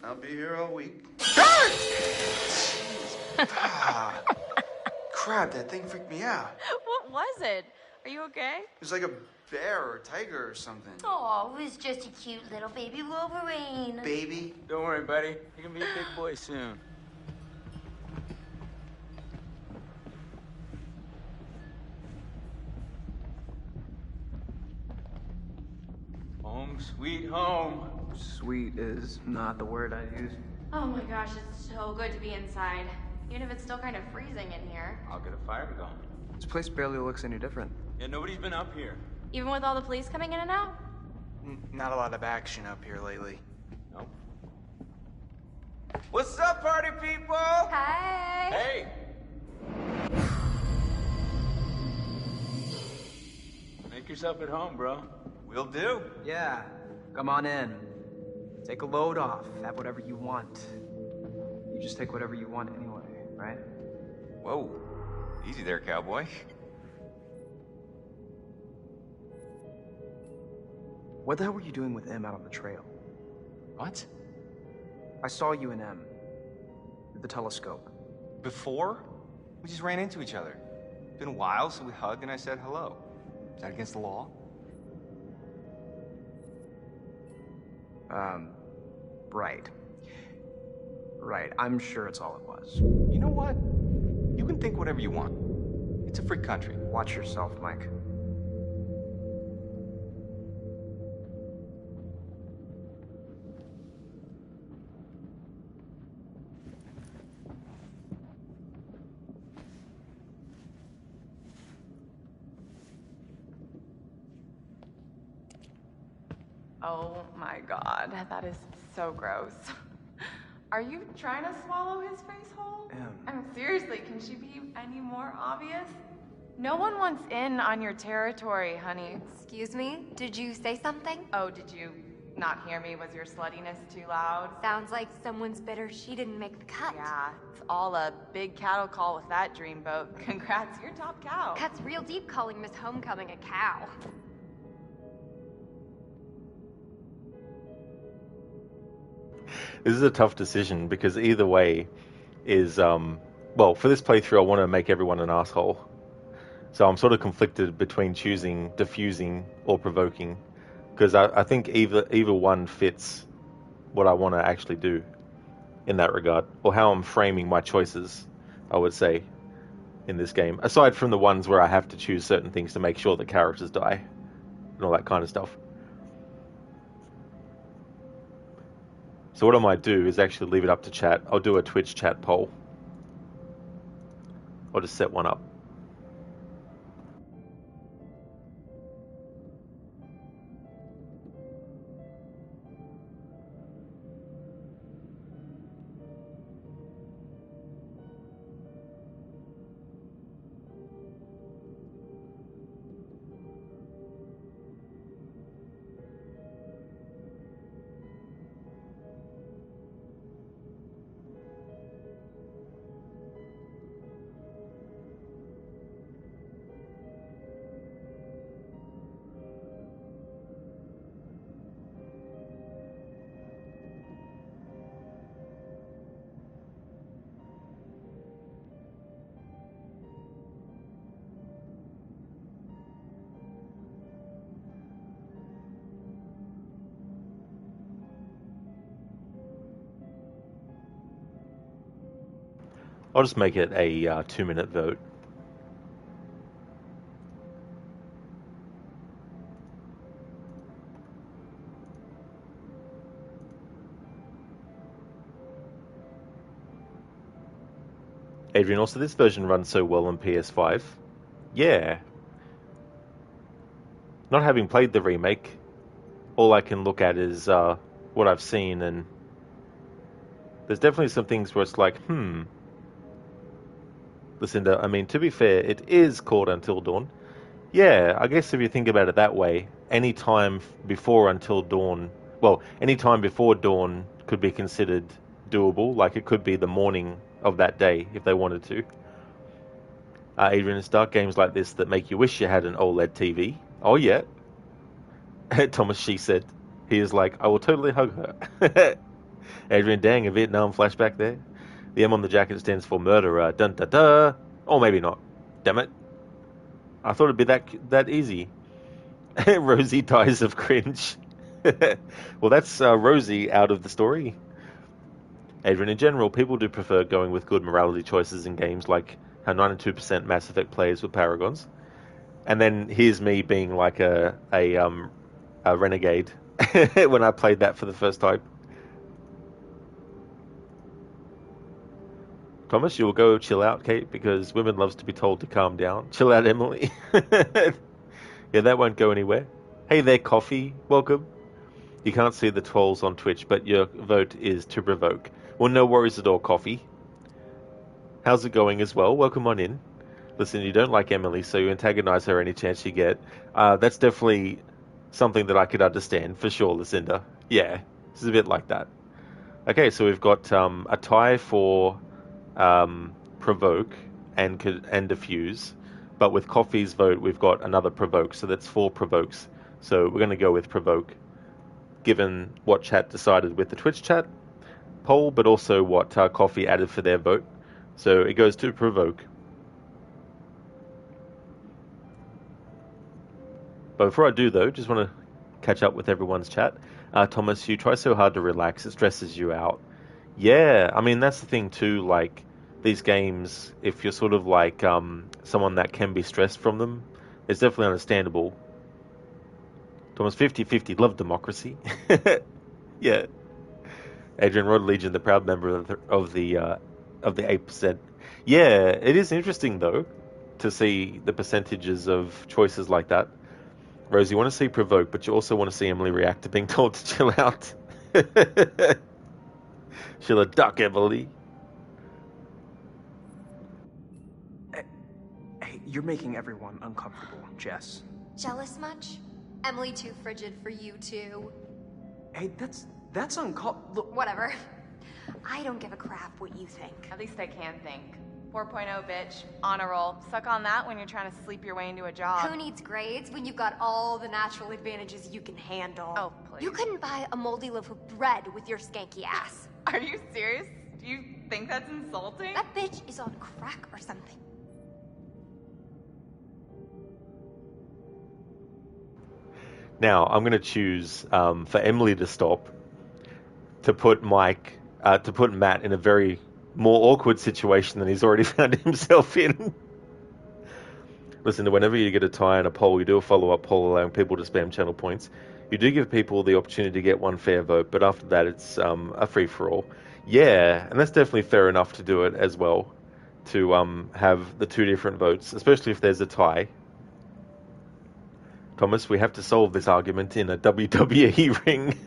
I'll be here all week. Crap, that thing freaked me out. What was it? Are you okay? It was like a bear or a tiger or something. Oh, it was just a cute little baby Wolverine. Baby? Don't worry, buddy. You're gonna be a big boy soon. Home, sweet home. Sweet is not the word I use. Oh my gosh, it's so good to be inside. Even if it's still kind of freezing in here. I'll get a fire going. This place barely looks any different. Yeah, nobody's been up here. Even with all the police coming in and out? Not a lot of action up here lately. Nope. What's up, party people? Hi. Hey! Make yourself at home, bro. Will do. Yeah, come on in. Take a load off. Have whatever you want. You just take whatever you want anyway, right? Whoa. Easy there, cowboy. What the hell were you doing with M out on the trail? What? I saw you and M. With the telescope. Before? We just ran into each other. It's been a while, so we hugged and I said hello. Is that against the law? Right. Right, I'm sure it's all it was. You know what? You can think whatever you want. It's a free country. Watch yourself, Mike. Oh my god, that is so gross. Are you trying to swallow his face whole? I mean, seriously, can she be any more obvious? No one wants in on your territory, honey. Excuse me? Did you say something? Oh, did you not hear me? Was your sluttiness too loud? Sounds like someone's bitter she didn't make the cut. Yeah, it's all a big cattle call with that dreamboat. Congrats, you're top cow. Cuts real deep calling Miss Homecoming a cow. This is a tough decision because either way is, well, for this playthrough I want to make everyone an asshole. So I'm sort of conflicted between choosing diffusing or provoking, because I think either one fits what I want to actually do in that regard, or how I'm framing my choices, I would say, in this game. Aside from the ones where I have to choose certain things to make sure the characters die and all that kind of stuff. So what I might do is actually leave it up to chat. I'll do a Twitch chat poll. I'll just set one up. I'll just make it a 2-minute vote. Adrian, also this version runs so well on PS5. Yeah. Not having played the remake, all I can look at is what I've seen, and there's definitely some things where it's like, Lucinda, I mean, to be fair, it is called Until Dawn. Yeah, I guess if you think about it that way, any time before Until Dawn, well, any time before dawn could be considered doable. Like, it could be the morning of that day if they wanted to. Adrian, it's dark games like this that make you wish you had an OLED TV. Oh, yeah. Thomas, she said. He is like, I will totally hug her. Adrian, dang, a Vietnam flashback there. The M on the jacket stands for murderer. Dun da da. Or maybe not. Damn it. I thought it'd be that easy. Rosie dies of cringe. Well, that's Rosie out of the story. Adrian, in general, people do prefer going with good morality choices in games, like how 92% Mass Effect players were Paragons. And then here's me being like a renegade when I played that for the first time. Thomas, you'll go chill out, Kate, because women loves to be told to calm down. Chill out, Emily. Yeah, that won't go anywhere. Hey there, Coffee. Welcome. You can't see the trolls on Twitch, but your vote is to provoke. Well, no worries at all, Coffee. How's it going as well? Welcome on in. Listen, you don't like Emily, so you antagonize her any chance you get. That's definitely something that I could understand, for sure, Lucinda. Yeah, this is a bit like that. Okay, so we've got a tie for provoke and diffuse, but with Coffee's vote we've got another provoke, so that's 4 provokes. So we're going to go with provoke, given what chat decided with the Twitch chat poll, but also what Coffee added for their vote. So it goes to provoke. But before I do though, just want to catch up with everyone's chat. Thomas, you try so hard to relax, it stresses you out. Yeah, I mean, that's the thing too, like, these games, if you're sort of like someone that can be stressed from them, it's definitely understandable. Thomas, 50-50, love democracy. Yeah. Adrian, Rod-Legion, the proud member of the 8%. Yeah, it is interesting, though, to see the percentages of choices like that. Rose, you want to see provoke, but you also want to see Emily react to being told to chill out. She'll duck, Emily. Hey, you're making everyone uncomfortable, Jess. Jealous much? Emily too frigid for you too. Hey, that's uncalled. Look. Whatever. I don't give a crap what you think. At least I can think. 4.0, bitch. Honor roll. Suck on that when you're trying to sleep your way into a job. Who needs grades when you've got all the natural advantages you can handle? Oh, please. You couldn't buy a moldy loaf of bread with your skanky ass. Are you serious? Do you think that's insulting? That bitch is on crack or something. Now, I'm going to choose for Emily to stop, to put Matt in a very more awkward situation than he's already found himself in. Listen, whenever you get a tie and a poll, you do a follow-up poll allowing people to spam channel points. You do give people the opportunity to get one fair vote, but after that it's a free-for-all. Yeah, and that's definitely fair enough to do it as well, to have the two different votes, especially if there's a tie. Thomas, we have to solve this argument in a WWE ring.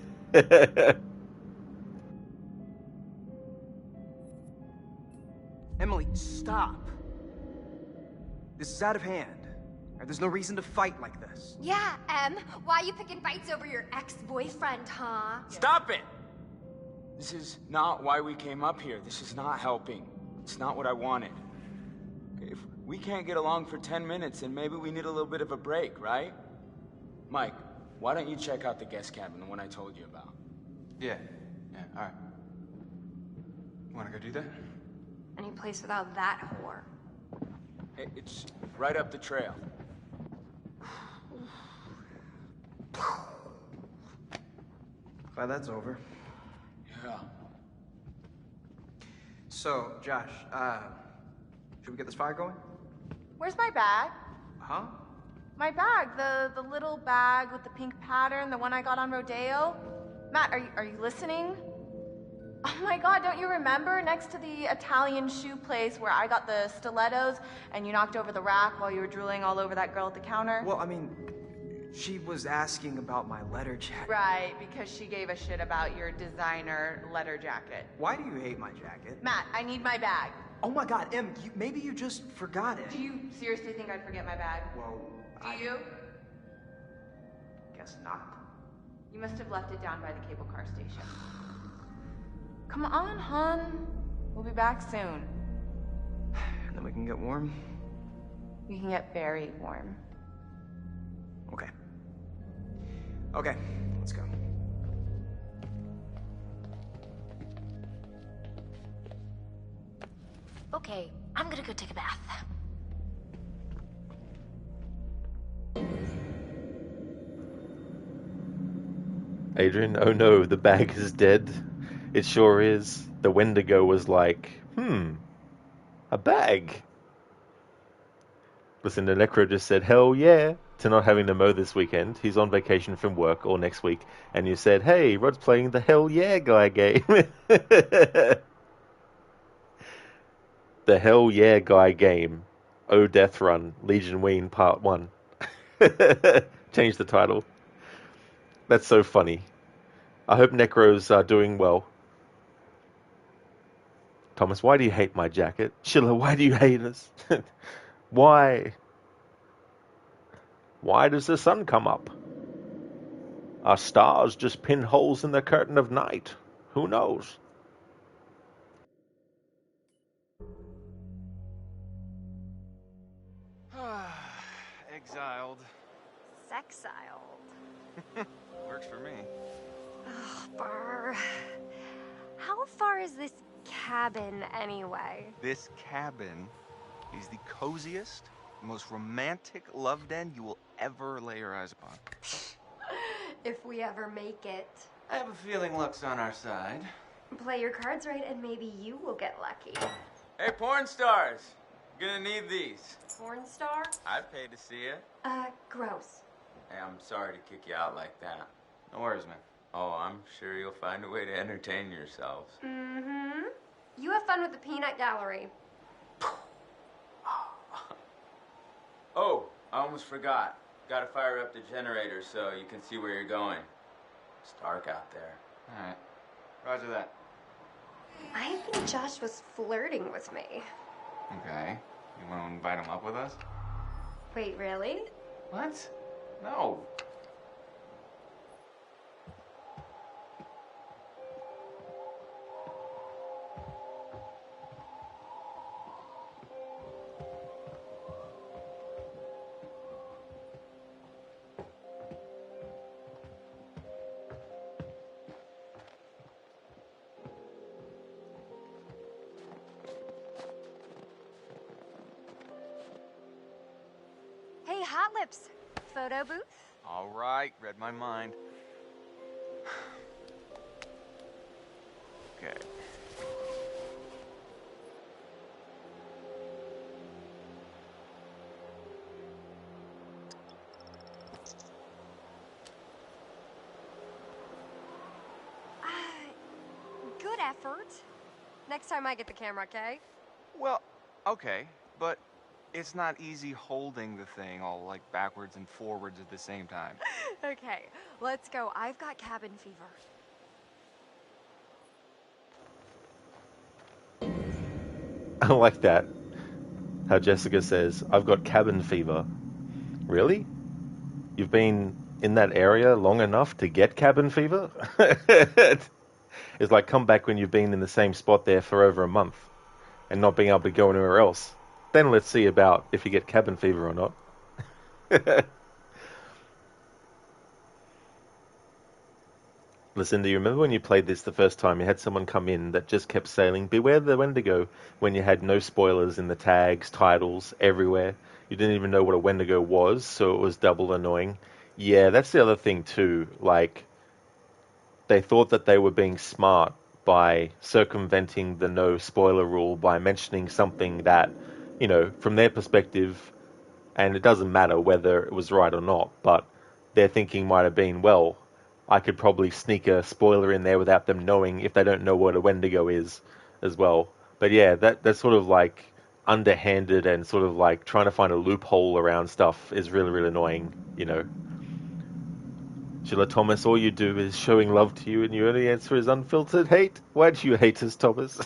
Emily, stop. This is out of hand. There's no reason to fight like this. Yeah, why you picking fights over your ex-boyfriend, huh? Stop it! This is not why we came up here. This is not helping. It's not what I wanted. If we can't get along for 10 minutes, then maybe we need a little bit of a break, right? Mike, why don't you check out the guest cabin, the one I told you about? Yeah, all right. You wanna go do that? Any place without that whore. It's right up the trail. Glad that's over. Yeah. So, Josh, should we get this fire going? Where's my bag? Huh? My bag, the little bag with the pink pattern, the one I got on Rodeo. Matt, are you listening? Oh my god, don't you remember? Next to the Italian shoe place where I got the stilettos and you knocked over the rack while you were drooling all over that girl at the counter? Well, I mean, she was asking about my letter jacket. Right, because she gave a shit about your designer letter jacket. Why do you hate my jacket? Matt, I need my bag. Oh my god, Em, maybe you just forgot it. Do you seriously think I'd forget my bag? Well, Do you? Guess not. You must have left it down by the cable car station. Come on, hon. We'll be back soon. And then we can get warm? We can get very warm. Okay. Okay, let's go. Okay, I'm gonna go take a bath. Adrian, oh no, the bag is dead. It sure is. The Wendigo was like, a bag. Listen, the Necro just said, hell yeah, to not having to mow this weekend. He's on vacation from work or next week. And you said, hey, Rod's playing the hell yeah guy game. The hell yeah guy game. Oh Death Run, Legion-Ween Part 1. Change the title. That's so funny. I hope Necro's doing well. Thomas, why do you hate my jacket? Schiller, why do you hate us? Why? Why does the sun come up? Are stars just pinholes in the curtain of night? Who knows? Exiled. Sexiled. Works for me. Oh, Burr. How far is this cabin anyway? This cabin is the coziest, most romantic love den you will ever lay your eyes upon. If we ever make it. I have a feeling luck's on our side. Play your cards right and maybe you will get lucky. Hey, porn stars. Gonna need these. Porn star? I'd pay to see it. Gross. Hey, I'm sorry to kick you out like that. No worries, man. Oh, I'm sure you'll find a way to entertain yourselves. Mm-hmm. You have fun with the peanut gallery. Oh, I almost forgot. Gotta fire up the generator so you can see where you're going. It's dark out there. Alright. Roger that. I think Josh was flirting with me. Okay. You want to invite him up with us? Wait, really? What? No. Hey, Hot Lips. Photo booth? All right. Read my mind. Okay. Good effort. Next time I get the camera, okay? Well, okay, but it's not easy holding the thing all like backwards and forwards at the same time. Okay, let's go. I've got cabin fever. I like that. How Jessica says, I've got cabin fever. Really? You've been in that area long enough to get cabin fever? It's like, come back when you've been in the same spot there for over a month and not being able to go anywhere else. Then let's see about if you get cabin fever or not. Listen, do you remember when you played this the first time, you had someone come in that just kept saying, beware the Wendigo, when you had no spoilers in the tags, titles, everywhere. You didn't even know what a Wendigo was, so it was double annoying. Yeah, that's the other thing too. Like, they thought that they were being smart by circumventing the no spoiler rule by mentioning something that, you know, from their perspective, and it doesn't matter whether it was right or not, but their thinking might have been, well, I could probably sneak a spoiler in there without them knowing if they don't know what a Wendigo is as well. But yeah, that's sort of like underhanded and sort of like trying to find a loophole around stuff is really, really annoying, you know. Sheila Thomas, all you do is showing love to you and your only answer is unfiltered hate? Why do you hate us, Thomas?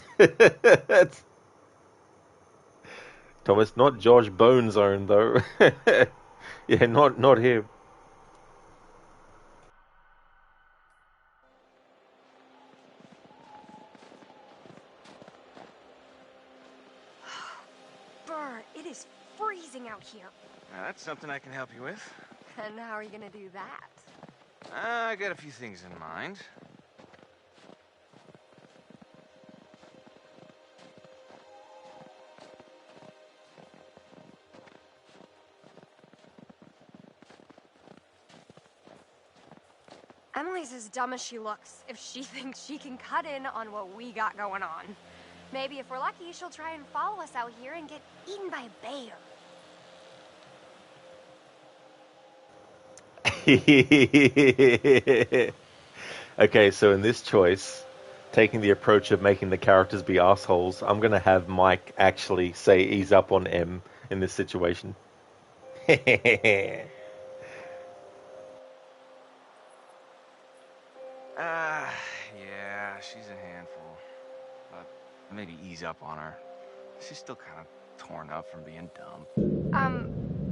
Thomas, not Josh Bone's own, though. Yeah, not him. Brr, it is freezing out here. Now, that's something I can help you with. And how are you gonna do that? I got a few things in mind. Emily's as dumb as she looks if she thinks she can cut in on what we got going on. Maybe if we're lucky, she'll try and follow us out here and get eaten by a bear. Okay, so in this choice, taking the approach of making the characters be assholes, I'm going to have Mike actually say ease up on M in this situation. Yeah, she's a handful. But maybe ease up on her. She's still kind of torn up from being dumb.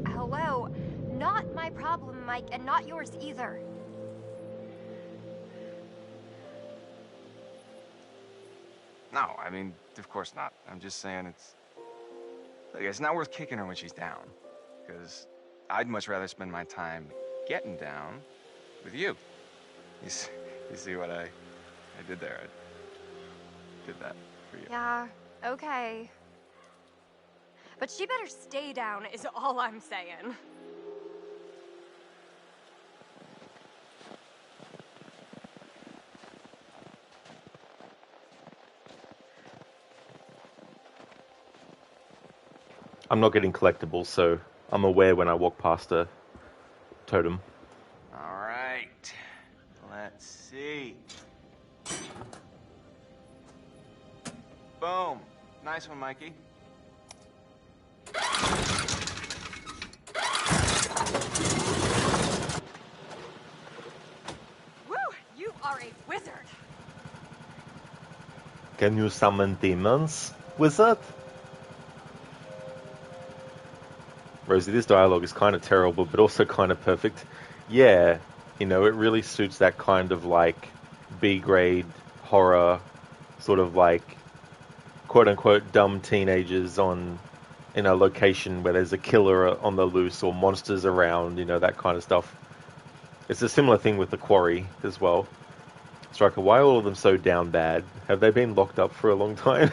Hello? Not my problem, Mike, and not yours either. No, I mean, of course not. I'm just saying it's not worth kicking her when she's down. Because I'd much rather spend my time getting down with you. You see what I did there? I did that for you. Yeah, okay. But she better stay down is all I'm saying. I'm not getting collectibles, so I'm aware when I walk past a totem. All right. Let's see. Boom. Nice one, Mikey. Woo! You are a wizard. Can you summon demons, wizard? Rosie, this dialogue is kind of terrible, but also kind of perfect. Yeah, you know, it really suits that kind of like B-grade horror, sort of like quote-unquote dumb teenagers in a location where there's a killer on the loose or monsters around, you know, that kind of stuff. It's a similar thing with the Quarry as well. Striker, why are all of them so down bad? Have they been locked up for a long time?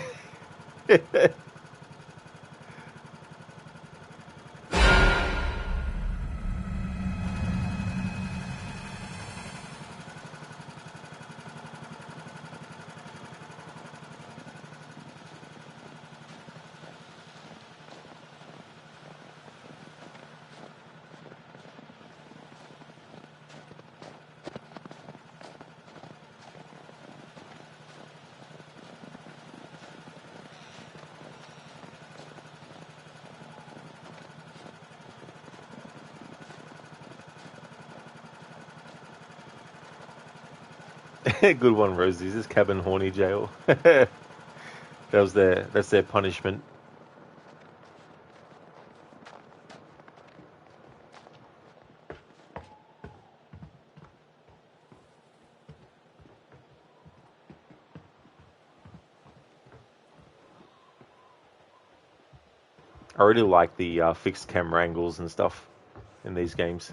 Good one, Rosie. Is this cabin horny jail? That's their punishment. I really like the fixed camera angles and stuff in these games.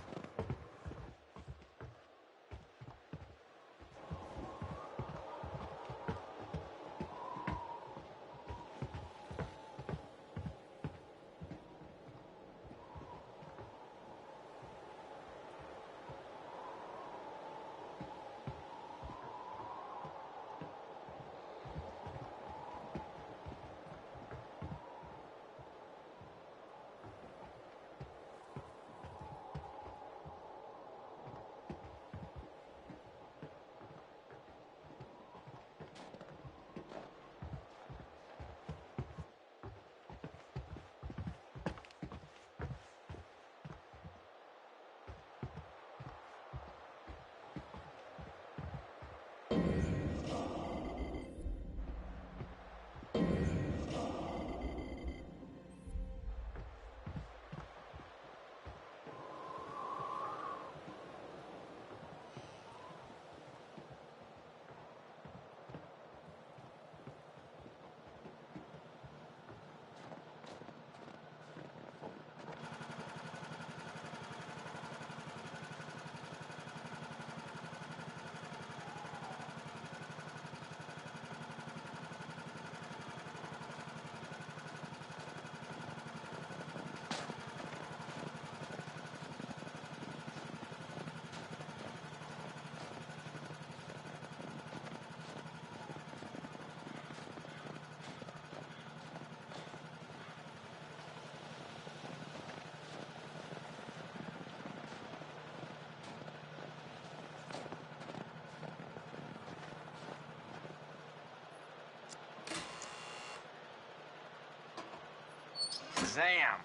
Zam!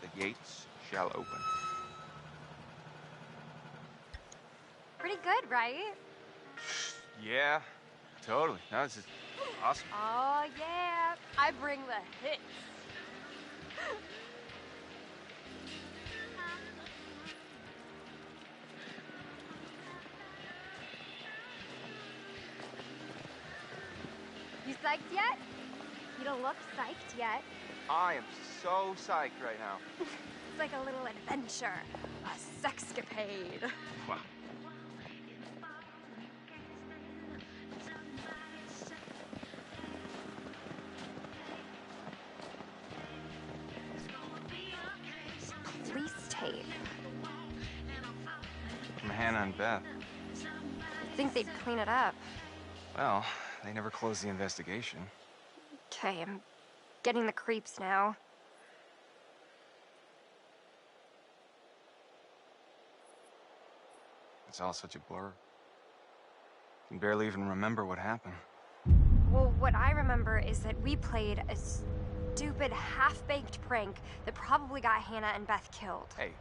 The gates shall open. Pretty good, right? Yeah, totally. No, this is awesome. Oh, yeah. I bring the hits. You psyched yet? You don't look psyched yet. I am so psyched right now. It's like a little adventure, a sexcapade. Wow. Police tape. From Hannah and Beth. You'd think they'd clean it up. Well, they never closed the investigation. Okay, I'm getting the creeps now. It's all such a blur. Can barely even remember what happened. Well, what I remember is that we played a stupid, half-baked prank that probably got Hannah and Beth killed. Hey,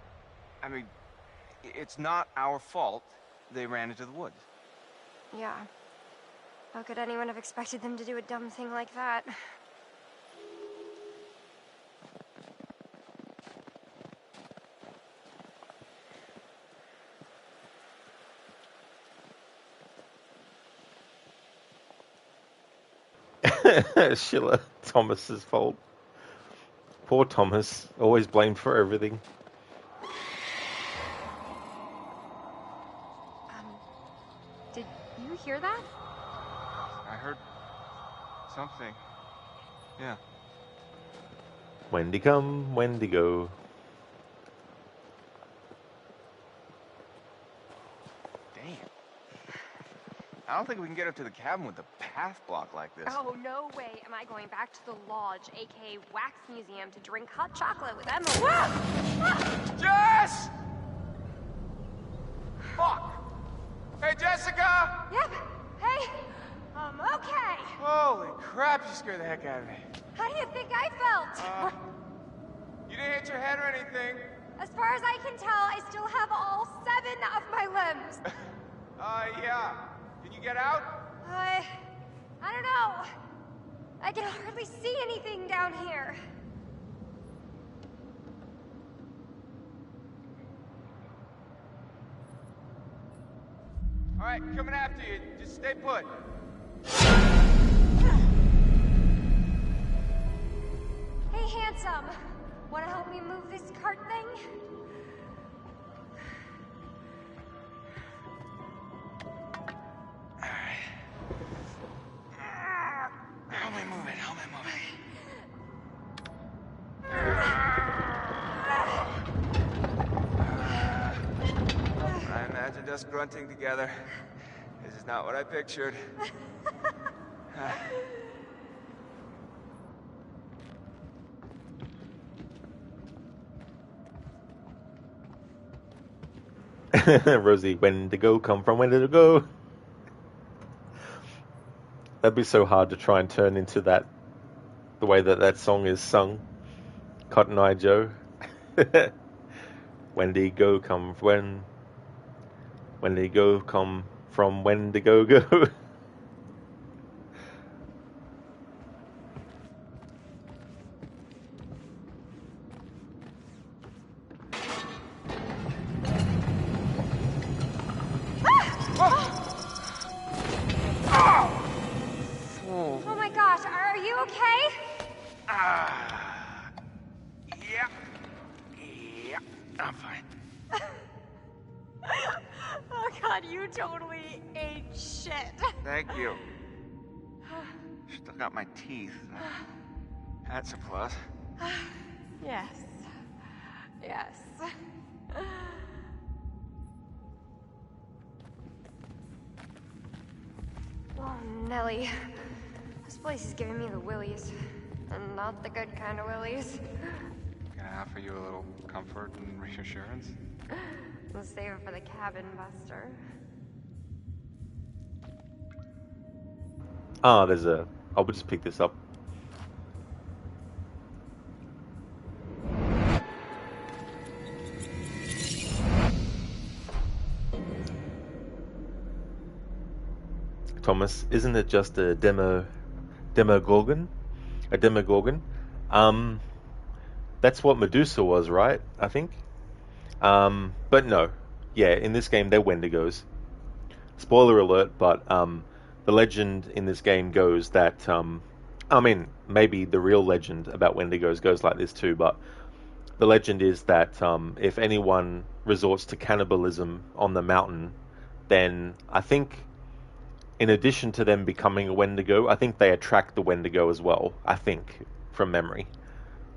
I mean, it's not our fault they ran into the woods. Yeah. How could anyone have expected them to do a dumb thing like that? Sheila, Thomas's fault. Poor Thomas, always blamed for everything. Did you hear that? I heard something. Yeah. Wendy come, Wendy go. Damn. I don't think we can get up to the cabin with the path blocked like this. Oh, no way am I going back to the lodge, aka Wax Museum, to drink hot chocolate with Emily. Jess! Fuck! Hey, Jessica! Yep. Hey, I'm okay. Holy crap, you scared the heck out of me. How do you think I felt? You didn't hit your head or anything. As far as I can tell, I still have all 7 of my limbs. Yeah. Can you get out? I don't know. I can hardly see anything down here. All right, coming after you. Just stay put. Hey, handsome. Want to help me move this cart thing? Help me move it, help me move it. I imagined us grunting together. This is not what I pictured. Rosie, when to go come from, when did it go? That'd be so hard to try and turn into that, the way that that song is sung. Cotton Eye Joe. Wendigo come when? Wendigo come from Wendigo go. Oh my gosh, are you okay? Yeah. Yeah, I'm fine. Oh god, you totally ate shit. Thank you. Still got my teeth. That's a plus. Yes. Yes. Oh, Nelly. This place is giving me the willies. And not the good kind of willies. Can I offer you a little comfort and reassurance? Let's save it for the cabin, Buster. Ah, there's a... I'll just pick this up. Thomas, isn't it just a demogorgon? A demogorgon? That's what Medusa was, right? I think. But no. Yeah, in this game, they're Wendigos. Spoiler alert, but the legend in this game goes that... I mean, maybe the real legend about Wendigos goes like this too, but the legend is that if anyone resorts to cannibalism on the mountain, then I think... in addition to them becoming a Wendigo, I think they attract the Wendigo as well, I think, from memory.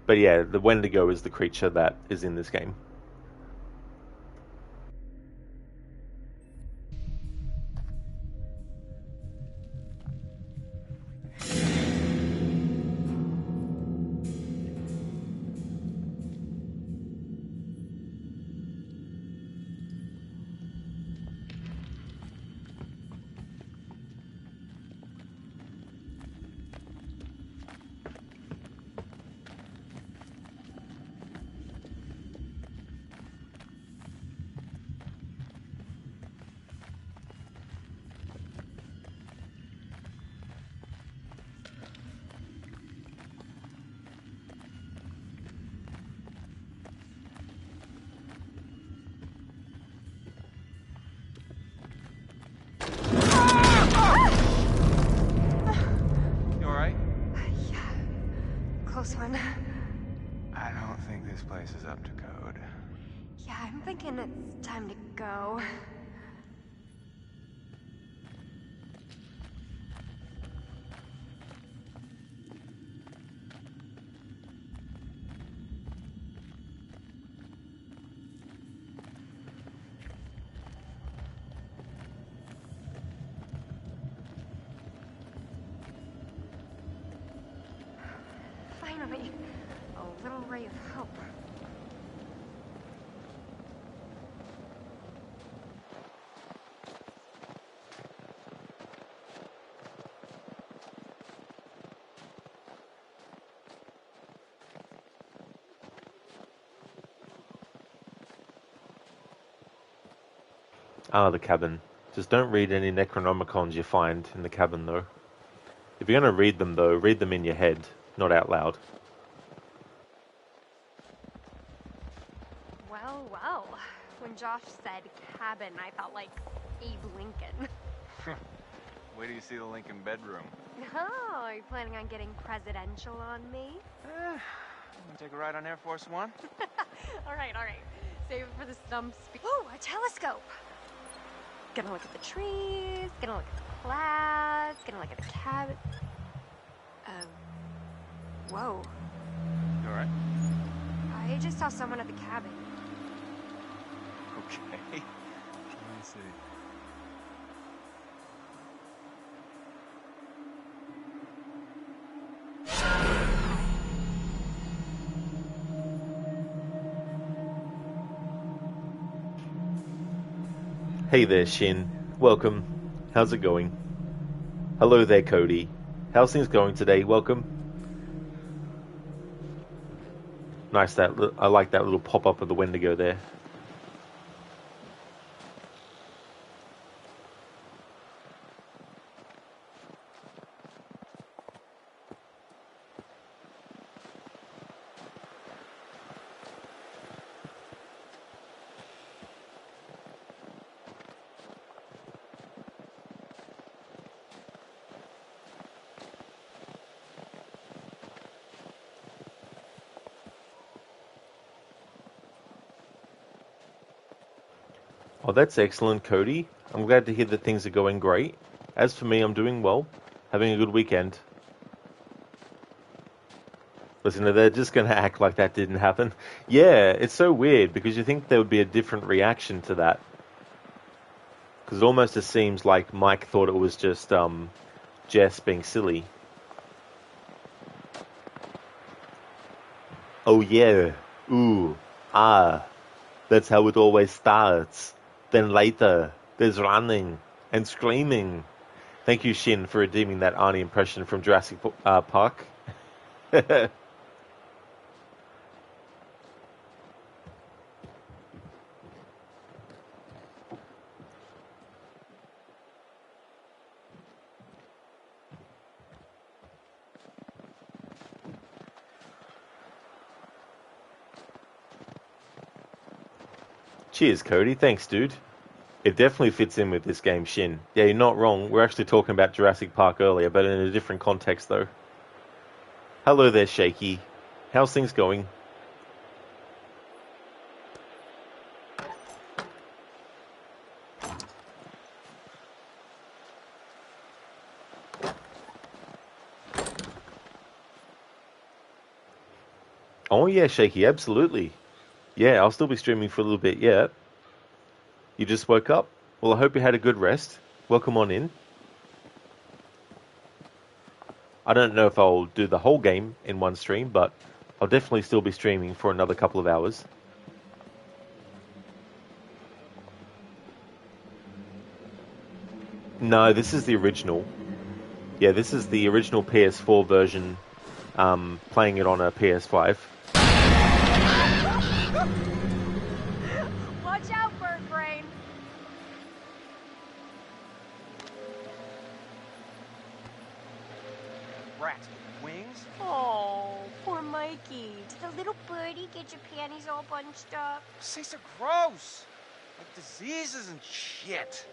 But yeah, the Wendigo is the creature that is in this game. I don't think this place is up to code. Yeah, I'm thinking it's time to go. Finally, a little ray of hope. Ah, the cabin. Just don't read any Necronomicons you find in the cabin, though. If you're going to read them, though, read them in your head, not out loud. Well, well. When Josh said cabin, I felt like Abe Lincoln. Wait till you see the Lincoln bedroom. Oh, are you planning on getting presidential on me? Wanna take a ride on Air Force One? All right. Save it for the stump speech. Oh, a telescope. Gonna look at the trees, gonna look at the clouds, gonna look at the cabin. Whoa. You alright? I just saw someone at the cabin. Okay. Let me see. Hey there, Shin. Welcome. How's it going? Hello there, Cody. How's things going today? Welcome. Nice, I like that little pop-up of the Wendigo there. Oh, that's excellent, Cody. I'm glad to hear that things are going great. As for me, I'm doing well. Having a good weekend. Listen, they're just going to act like that didn't happen. Yeah, it's so weird because you think there would be a different reaction to that. Because it almost just seems like Mike thought it was just Jess being silly. Oh yeah, ooh, ah, that's how it always starts. Then later, there's running and screaming. Thank you, Shin, for redeeming that Arnie impression from Jurassic Park. Cheers, Cody. Thanks, dude. It definitely fits in with this game, Shin. Yeah, you're not wrong. We're actually talking about Jurassic Park earlier, but in a different context, though. Hello there, Shaky. How's things going? Oh, yeah, Shaky, absolutely. Yeah, I'll still be streaming for a little bit, yeah. You just woke up? Well, I hope you had a good rest. Welcome on in. I don't know if I'll do the whole game in one stream, but I'll definitely still be streaming for another couple of hours. No, this is the original. Yeah, this is the original PS4 version, playing it on a PS5. Watch out, bird brain. Rats with wings? Oh, poor Mikey. Did the little birdie get your panties all bunched up? These are gross. Like diseases and shit.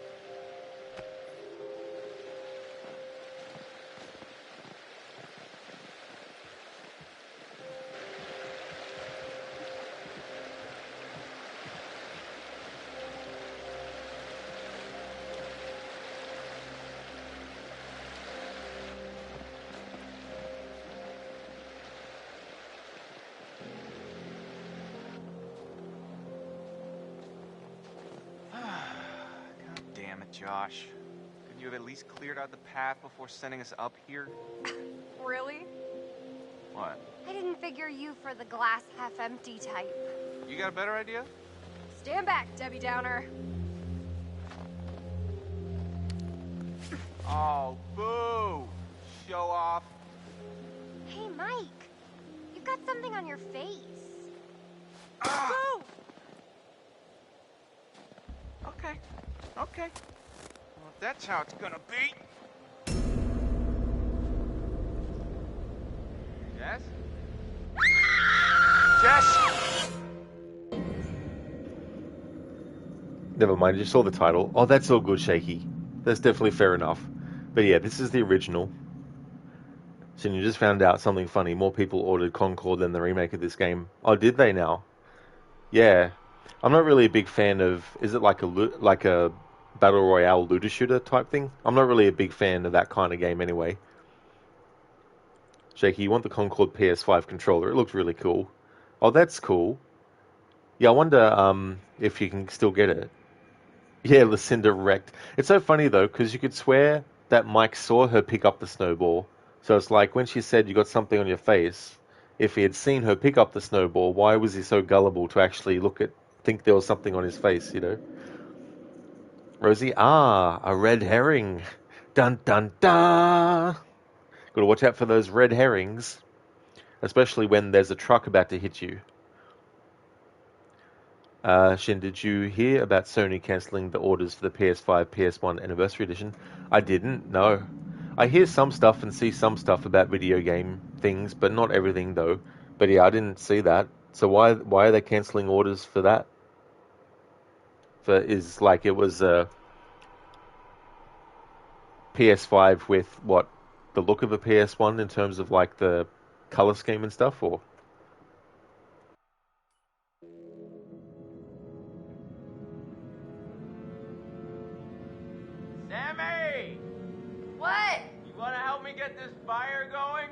Josh, couldn't you have at least cleared out the path before sending us up here? Really? What? I didn't figure you for the glass half-empty type. You got a better idea? Stand back, Debbie Downer. Oh, boo! Show off. Hey, Mike. You've got something on your face. Ah! Okay. Okay. Well, if that's how it's gonna be. Jess? Jess! Never mind, you saw the title. Oh, that's all good, Shaky. That's definitely fair enough. But yeah, this is the original. So you just found out something funny. More people ordered Concord than the remake of this game. Oh, did they now? Yeah. I'm not really a big fan of... Is it like a Battle Royale looter shooter type thing? I'm not really a big fan of that kind of game anyway. Shaky, you want the Concord PS5 controller. It looks really cool. Oh, that's cool. Yeah, I wonder if you can still get it. Yeah, Lucinda wrecked. It's so funny, though, because you could swear that Mike saw her pick up the snowball. So it's like when she said you got something on your face, if he had seen her pick up the snowball, why was he so gullible to actually think there was something on his face, you know? Rosie, a red herring. Dun, dun, dun. Gotta watch out for those red herrings, especially when there's a truck about to hit you. Shin, did you hear about Sony cancelling the orders for the PS5, PS1 Anniversary Edition? I didn't, no. I hear some stuff and see some stuff about video game things, but not everything, though. But yeah, I didn't see that. So why are they cancelling orders for that? It was a PS5 with, what, the look of a PS1 in terms of, like, the color scheme and stuff, or... Sammy! What? You wanna help me get this fire going?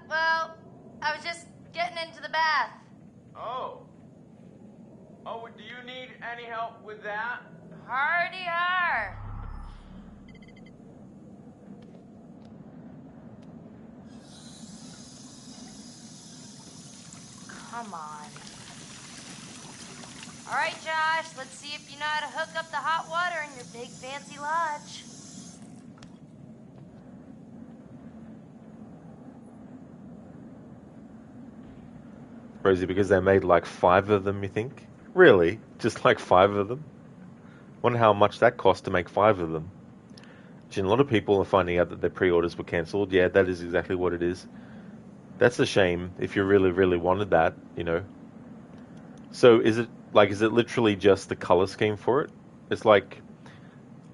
Well, I was just getting into the bath. Oh. Oh, do you need any help with that? Hardy har. Come on. All right, Josh, let's see if you know how to hook up the hot water in your big fancy lodge. Rosie, because they made like 5 of them, you think? Really? Just like 5 of them? Wonder how much that cost to make 5 of them. A lot of people are finding out that their pre-orders were cancelled. Yeah, that is exactly what it is. That's a shame if you really, really wanted that, you know. So is it literally just the color scheme for it? It's like,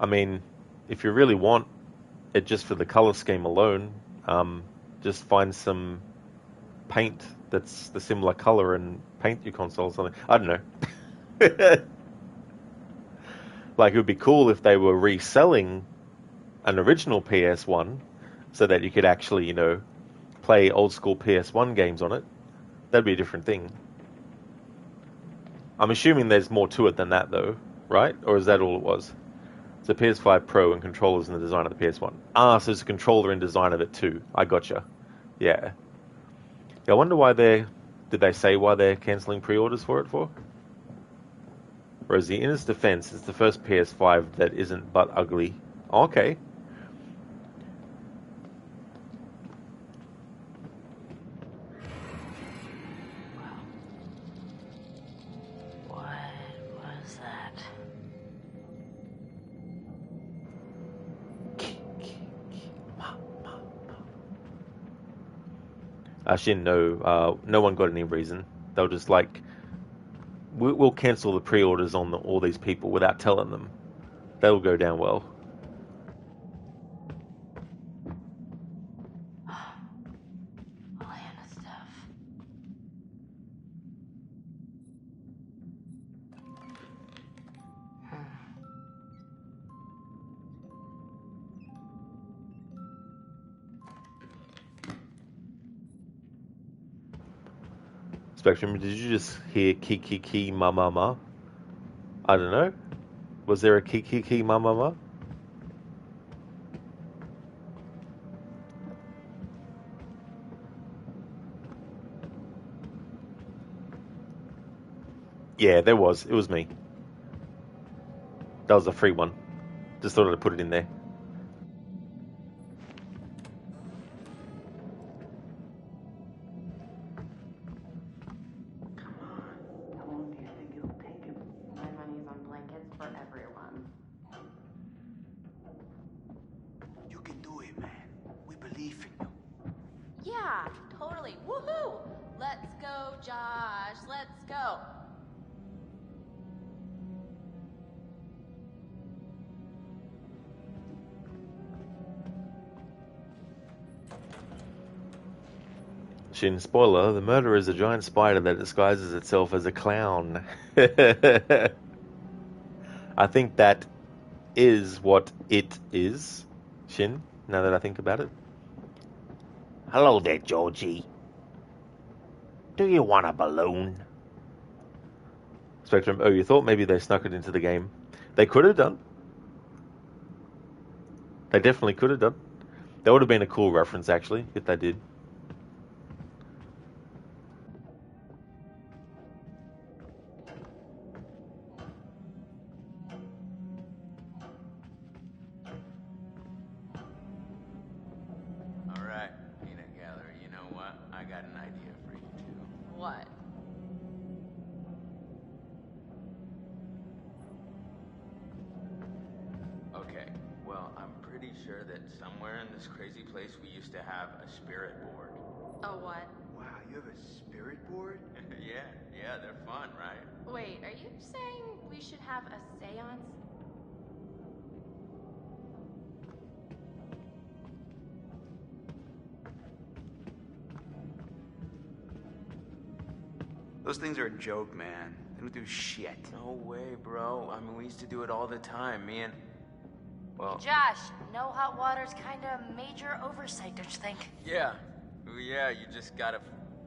I mean, if you really want it just for the color scheme alone, just find some paint that's the similar color and paint your console or something. I don't know. Like, it would be cool if they were reselling an original PS1 so that you could actually, you know, play old school PS1 games on it. That'd be a different thing. I'm assuming there's more to it than that, though, right? Or is that all it was? It's a PS5 Pro and controllers in the design of the PS1. So there's a controller in design of it too. I gotcha. Yeah. I wonder why did they say why they're cancelling pre-orders for it for? Rosie, in its defense, it's the first PS5 that isn't but ugly. Okay. What was that? Shin, no one got any reason. They were just like, we'll cancel the pre-orders on all these people without telling them. That'll go down well. Alana stuff. Spectrum, did you just hear ki ki ki ma ma ma? I don't know. Was there a Kiki Mama? Yeah, there was. It was me. That was a free one. Just thought I'd put it in there. For everyone. You can do it, man. We believe in you. Yeah, totally. Woohoo! Let's go, Josh. Let's go. Shin, spoiler, the murderer is a giant spider that disguises itself as a clown. I think that is what it is, Shin, now that I think about it. Hello there, Georgie. Do you want a balloon? Spectrum, oh, you thought maybe they snuck it into the game. They could have done. They definitely could have done. That would have been a cool reference, actually, if they did. Alright, peanut gallery, you know what? I got an idea for you two. What? Okay, well, I'm pretty sure that somewhere in this crazy place we used to have a spirit board. A what? Wow, you have a spirit board? Yeah, they're fun, right? Wait, are you saying we should have a seance? Those things are a joke, man. They don't do shit. No way, bro. I mean, we used to do it all the time, me and... Well... Josh, no hot water's kinda major oversight, don't you think? Yeah. Yeah, you just gotta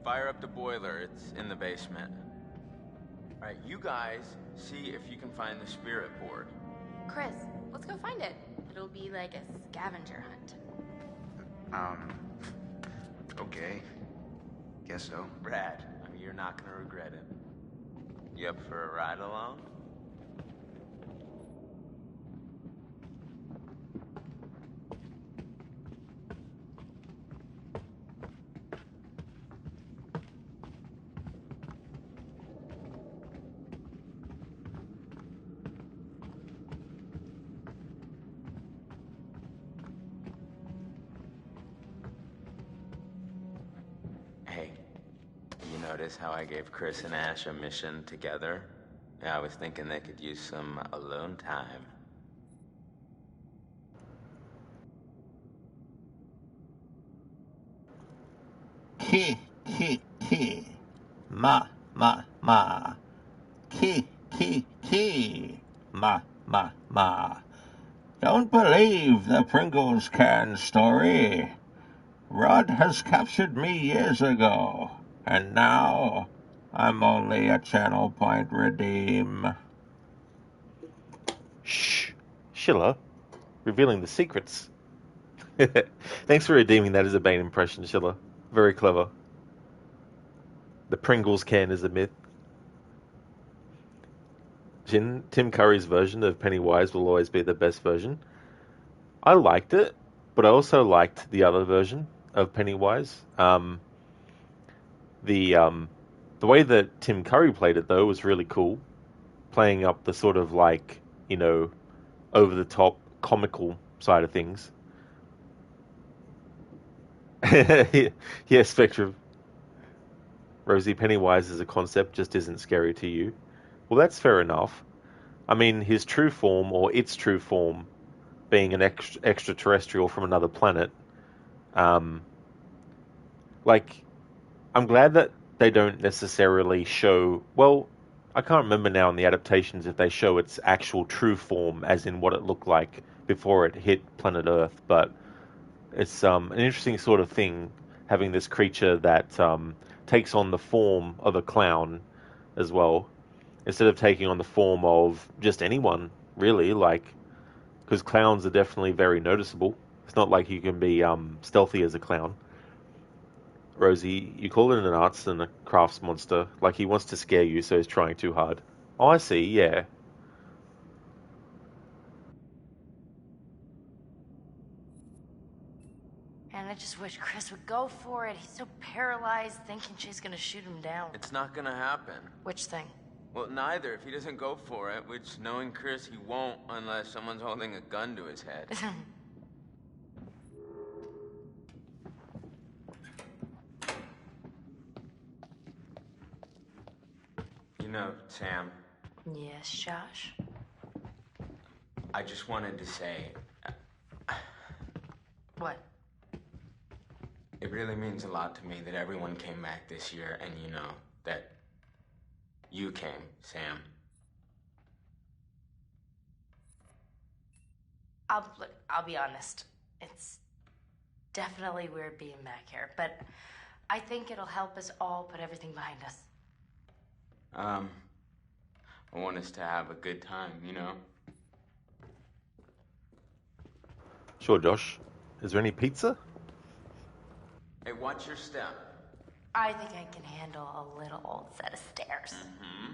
fire up the boiler. It's in the basement. Alright, you guys see if you can find the spirit board. Chris, let's go find it. It'll be like a scavenger hunt. Okay. Guess so. Brad, I mean, you're not gonna regret it. You up for a ride along? Hey, you notice how I gave Chris and Ash a mission together? Yeah, I was thinking they could use some alone time. Ki, ma, ki, ma. Don't believe the Pringles can story. Rod has captured me years ago, and now I'm only a channel point redeem. Shh, Schiller, revealing the secrets. Thanks for redeeming that as a Bane impression, Schiller. Very clever. The Pringles can is a myth. Tim Curry's version of Pennywise will always be the best version. I liked it, but I also liked the other version of Pennywise. The way that Tim Curry played it, though, was really cool. Playing up the sort of like, you know, over-the-top comical side of things. Yeah, Spectrum. Rosie, Pennywise as a concept just isn't scary to you. Well, that's fair enough. I mean, his true form, or its true form, being an extraterrestrial from another planet, like, I'm glad that they don't necessarily show, well, I can't remember now in the adaptations if they show its actual true form, as in what it looked like before it hit planet Earth, but it's an interesting sort of thing, having this creature that takes on the form of a clown as well, instead of taking on the form of just anyone, really, like, because clowns are definitely very noticeable. It's not like you can be stealthy as a clown. Rosie, you call it an arts and a crafts monster. Like, he wants to scare you, so he's trying too hard. Oh, I see, yeah. And I just wish Chris would go for it. He's so paralyzed, thinking she's gonna shoot him down. It's not gonna happen. Which thing? Well, neither. If he doesn't go for it, which, knowing Chris, he won't unless someone's holding a gun to his head. You know, Sam. Yes, Josh? I just wanted to say... What? It really means a lot to me that everyone came back this year, and you know, that you came, Sam. I'll be honest. It's definitely weird being back here, but I think it'll help us all put everything behind us. I want us to have a good time, you know? Sure, Josh. Is there any pizza? Hey, watch your step. I think I can handle a little old set of stairs. Mm-hmm.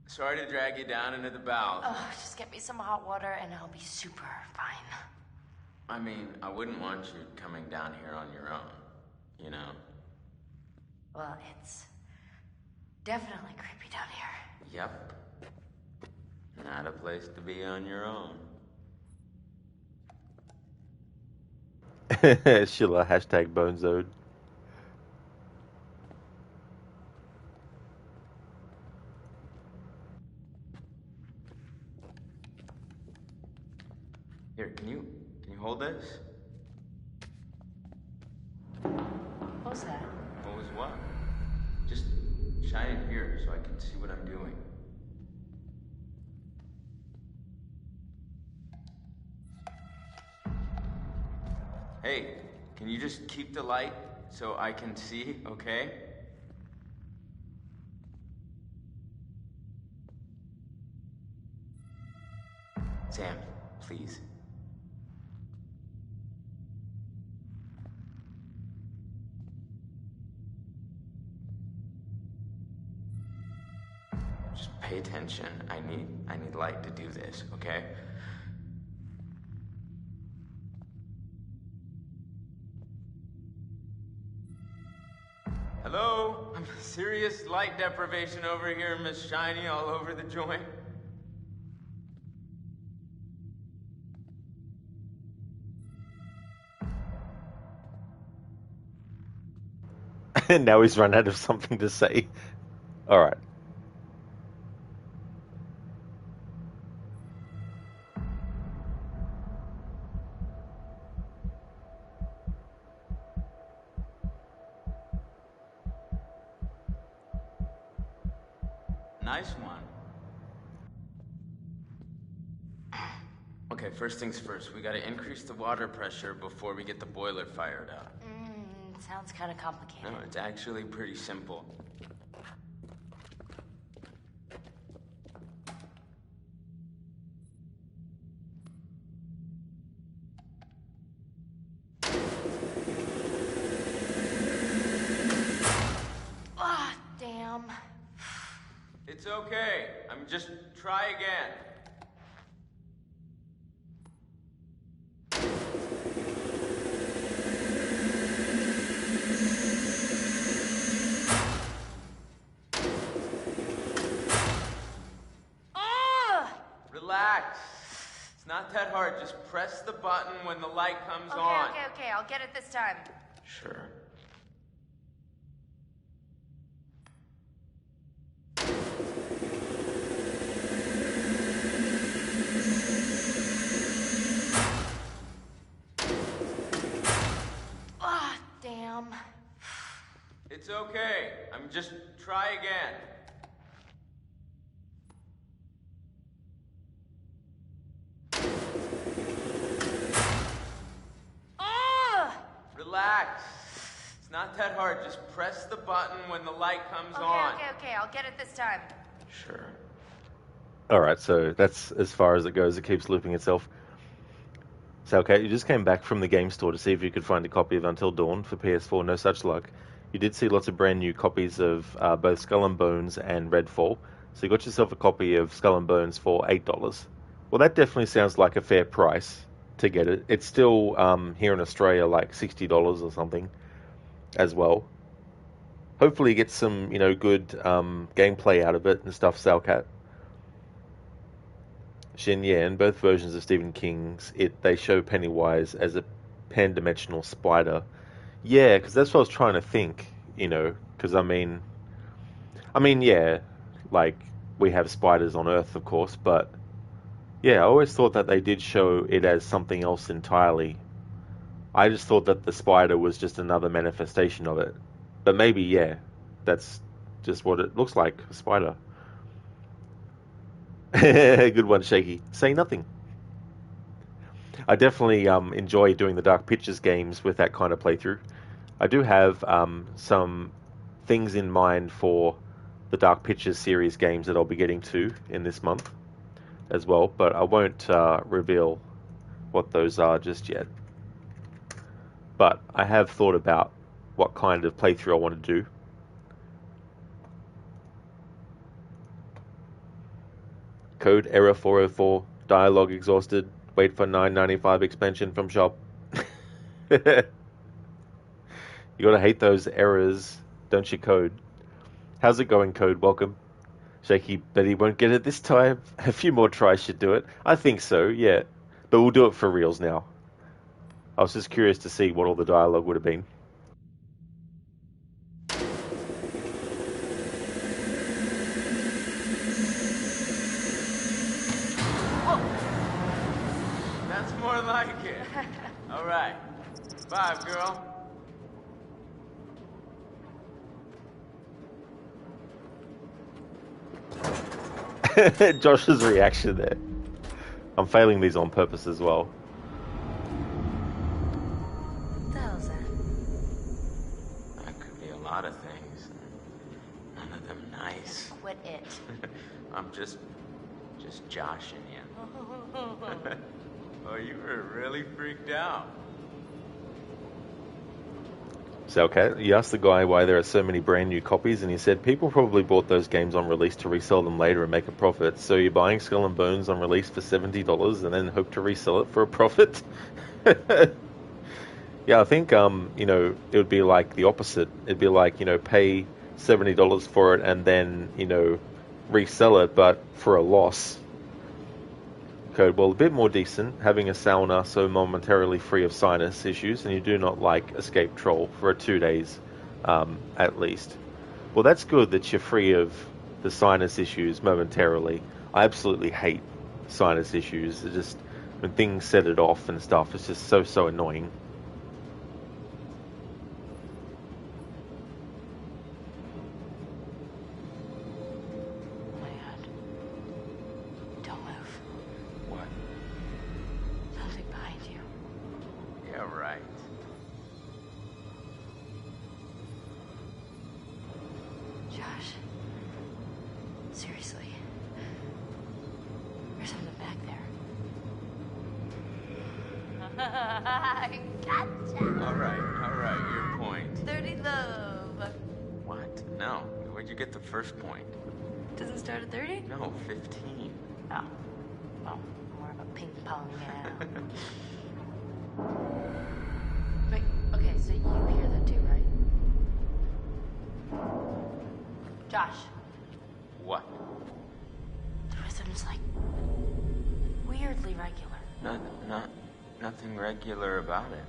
Sorry to drag you down into the bowels. Oh, just get me some hot water and I'll be super fine. I mean, I wouldn't want you coming down here on your own, you know? Well, it's definitely creepy down here. Yep. Not a place to be on your own. Sheila, hashtag Bonezode. Here, can you hold this? What was that? What was what? Just shine it here so I can see what I'm doing. Hey, can you just keep the light so I can see, okay? Sam, please. Just pay attention. I need light to do this, okay? Hello? I'm serious light deprivation over here, Miss Shiny, all over the joint. And now he's run out of something to say. Alright. Nice one. Okay, first things first. We gotta increase the water pressure before we get the boiler fired up. Sounds kind of complicated. No, it's actually pretty simple. Ah, damn. It's okay. Just try again. Relax. It's not that hard. Just press the button when the light comes on. Okay, I'll get it this time. Sure. Ah, damn. It's okay. I'm just try again. Relax. It's not that hard. Just press the button when the light comes on. Okay. I'll get it this time. Sure. Alright, so that's as far as it goes. It keeps looping itself. So, okay, you just came back from the game store to see if you could find a copy of Until Dawn for PS4. No such luck. You did see lots of brand new copies of both Skull and Bones and Redfall. So you got yourself a copy of Skull and Bones for $8. Well, that definitely sounds like a fair price to get it. It's still, here in Australia, like $60 or something as well. Hopefully you get some, good gameplay out of it and stuff, Salcat. Shin, yeah, in both versions of Stephen King's, they show Pennywise as a pan-dimensional spider. Yeah, because that's what I was trying to think, because I mean, yeah, like, we have spiders on Earth, of course, but, yeah, I always thought that they did show it as something else entirely. I just thought that the spider was just another manifestation of it. But maybe, yeah, that's just what it looks like, a spider. Good one, Shaky. Say nothing. I definitely enjoy doing the Dark Pictures games with that kind of playthrough. I do have some things in mind for the Dark Pictures series games that I'll be getting to in this month as well, but I won't reveal what those are just yet. But I have thought about what kind of playthrough I want to do. Code error 404, dialogue exhausted, wait for $9.95 expansion from shop. You gotta hate those errors, don't you, Code? How's it going, Code? Welcome. Shaky, but he won't get it this time. A few more tries should do it. I think so, yeah. But we'll do it for reals now. I was just curious to see what all the dialogue would have been. That's more like it. All right. 5, girl. Josh's reaction there. I'm failing these on purpose as well. What the hell's that? That could be a lot of things. None of them nice. Quit it. I'm just joshing you. Oh, you were really freaked out. So, okay, you asked the guy why there are so many brand new copies, and he said people probably bought those games on release to resell them later and make a profit. So you're buying Skull and Bones on release for $70 and then hope to resell it for a profit? Yeah, I think, it would be like the opposite. It'd be like, pay $70 for it and then, resell it, but for a loss. Code, well, a bit more decent, having a sauna so momentarily free of sinus issues, and you do not like Escape Troll for 2 days, at least. Well, that's good that you're free of the sinus issues momentarily. I absolutely hate sinus issues. It just, when things set it off and stuff, it's just so annoying. All right, your point. 30 love. What? No. Where'd you get the first point? Doesn't start at 30? No, 15. Oh. Well, more of a ping pong now. Wait, okay, so you hear that too, right? Josh. What? The rhythm's like weirdly regular. Nothing regular about it.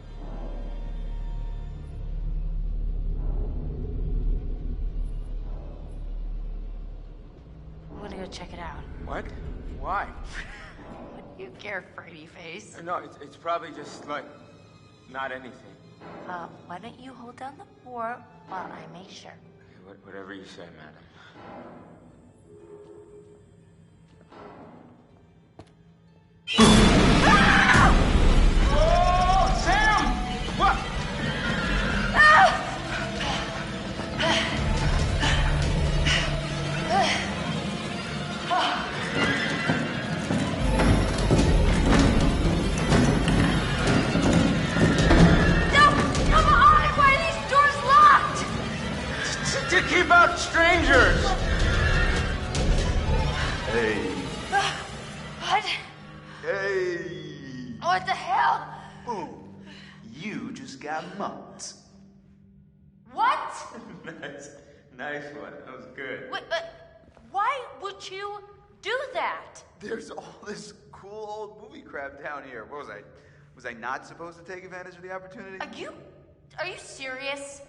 I'm gonna go check it out. What? Why? What do you care, Freddy face? No, it's probably just, like, not anything. Why don't you hold down the fort while I make sure? Whatever you say, madam. Oh, Sam! What? To keep out strangers! Hey. What? Hey. What the hell? Boom. You just got mugged. What? Nice one. That was good. Wait, why would you do that? There's all this cool old movie crap down here. What was I? Was I not supposed to take advantage of the opportunity? Are you serious?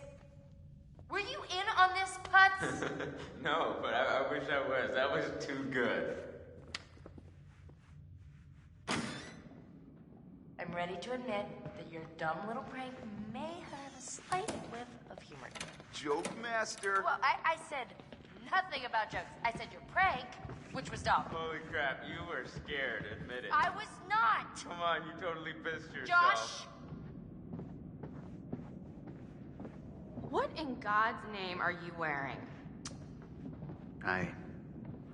Were you in on this, Putz? No, but I wish I was. That was too good. I'm ready to admit that your dumb little prank may have a slight whiff of humor to it. Joke master. Well, I said nothing about jokes. I said your prank, which was dumb. Holy crap, you were scared, admit it. I was not! Come on, you totally pissed yourself. Josh! What in God's name are you wearing? I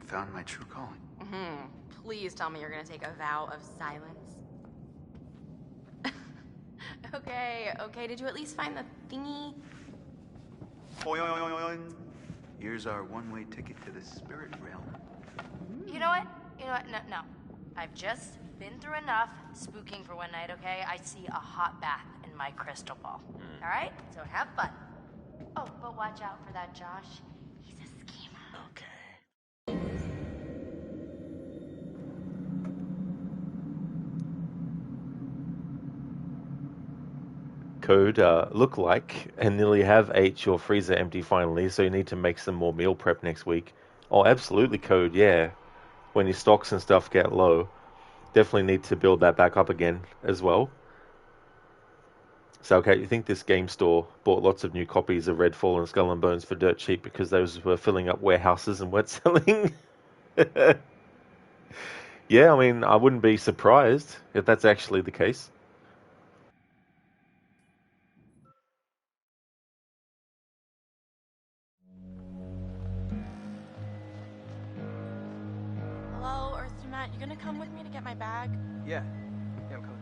found my true calling. Please tell me you're gonna take a vow of silence. Okay, did you at least find the thingy? Boing. Here's our one-way ticket to the spirit realm. You know what? No. I've just been through enough spooking for one night, okay? I see a hot bath in my crystal ball. All right? So have fun. Oh, but watch out for that Josh. He's a schemer. Okay. Code, look like and nearly have ate your freezer empty finally, so you need to make some more meal prep next week. Oh, absolutely, Code, yeah. When your stocks and stuff get low, definitely need to build that back up again as well. So, okay, you think this game store bought lots of new copies of Redfall and Skull and Bones for dirt cheap because those were filling up warehouses and wet selling? Yeah, I mean, I wouldn't be surprised if that's actually the case. Hello, Earth to Matt. You gonna come with me to get my bag? Yeah, I'm coming.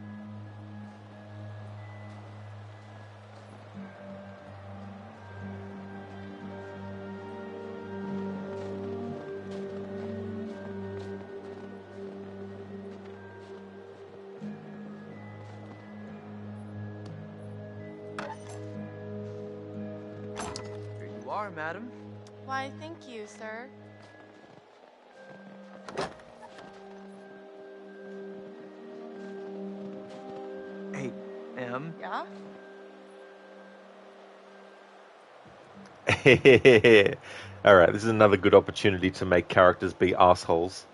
Here you are, madam. Why, thank you, sir. Hey, Em. Yeah? Alright, this is another good opportunity to make characters be assholes.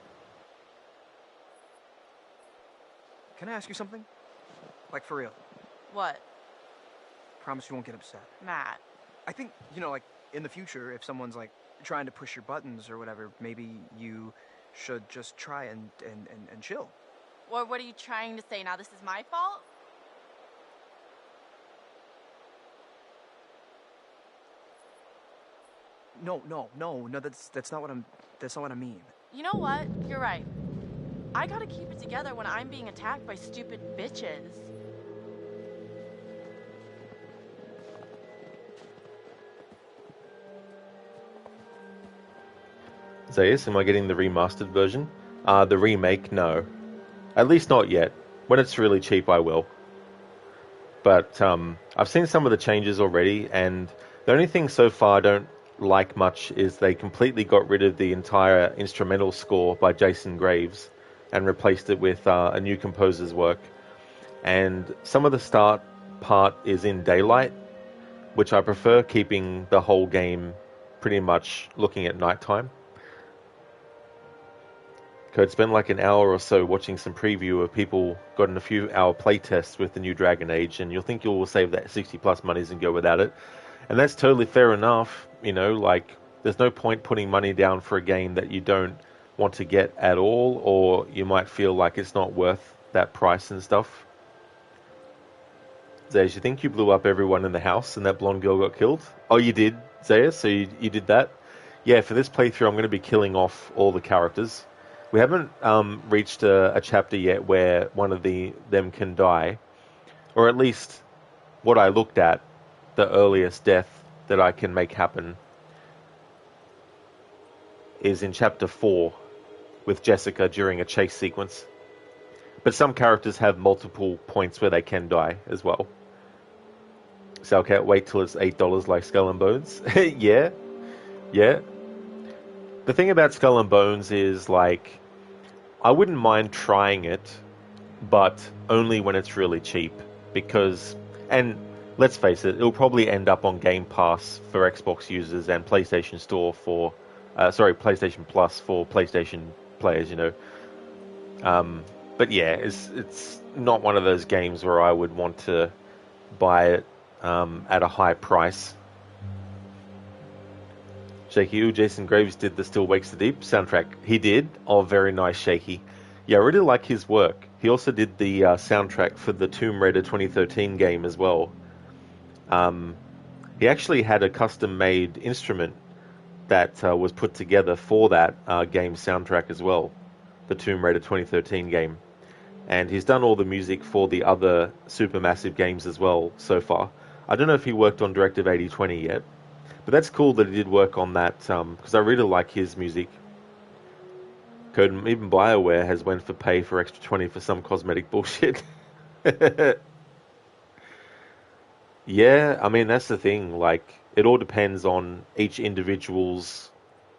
Can I ask you something? Like, for real. What? Promise you won't get upset. Matt. I think, like, in the future, if someone's, like, trying to push your buttons or whatever, maybe you should just try and chill. What are you trying to say now? This is my fault? No, that's not what I mean. You know what? You're right. I gotta keep it together when I'm being attacked by stupid bitches. Zayas, am I getting the remastered version? The remake, no. At least not yet. When it's really cheap, I will. But I've seen some of the changes already, and the only thing so far I don't like much is they completely got rid of the entire instrumental score by Jason Graves and replaced it with a new composer's work. And some of the start part is in daylight, which I prefer, keeping the whole game pretty much looking at nighttime. Code, spend like an hour or so watching some preview of people gotten a few hour playtests with the new Dragon Age, and you'll think you'll save that 60 plus monies and go without it. And that's totally fair enough, you know, like, there's no point putting money down for a game that you don't want to get at all, or you might feel like it's not worth that price and stuff. Zayas, you think you blew up everyone in the house and that blonde girl got killed? Oh, you did, Zayas? So you did that? Yeah, for this playthrough, I'm going to be killing off all the characters. We haven't reached a chapter yet where one of them can die, or at least what I looked at, the earliest death that I can make happen is in chapter 4 with Jessica during a chase sequence. But some characters have multiple points where they can die as well. So I can't wait till it's $8 like Skull and Bones. Yeah. The thing about Skull and Bones is, like, I wouldn't mind trying it, but only when it's really cheap. Because, and let's face it, it'll probably end up on Game Pass for Xbox users and PlayStation Store for, PlayStation Plus for PlayStation players, you know. But yeah, it's not one of those games where I would want to buy it at a high price. Shaky, ooh, Jason Graves did the Still Wakes the Deep soundtrack. He did? Oh, very nice, Shaky. Yeah, I really like his work. He also did the soundtrack for the Tomb Raider 2013 game as well. He actually had a custom-made instrument that was put together for that game soundtrack as well, the Tomb Raider 2013 game. And he's done all the music for the other Supermassive Games as well so far. I don't know if he worked on Directive 8020 yet, but that's cool that he did work on that, because I really like his music. Code, even BioWare has went for pay for extra 20 for some cosmetic bullshit. Yeah, I mean, that's the thing. Like, it all depends on each individual's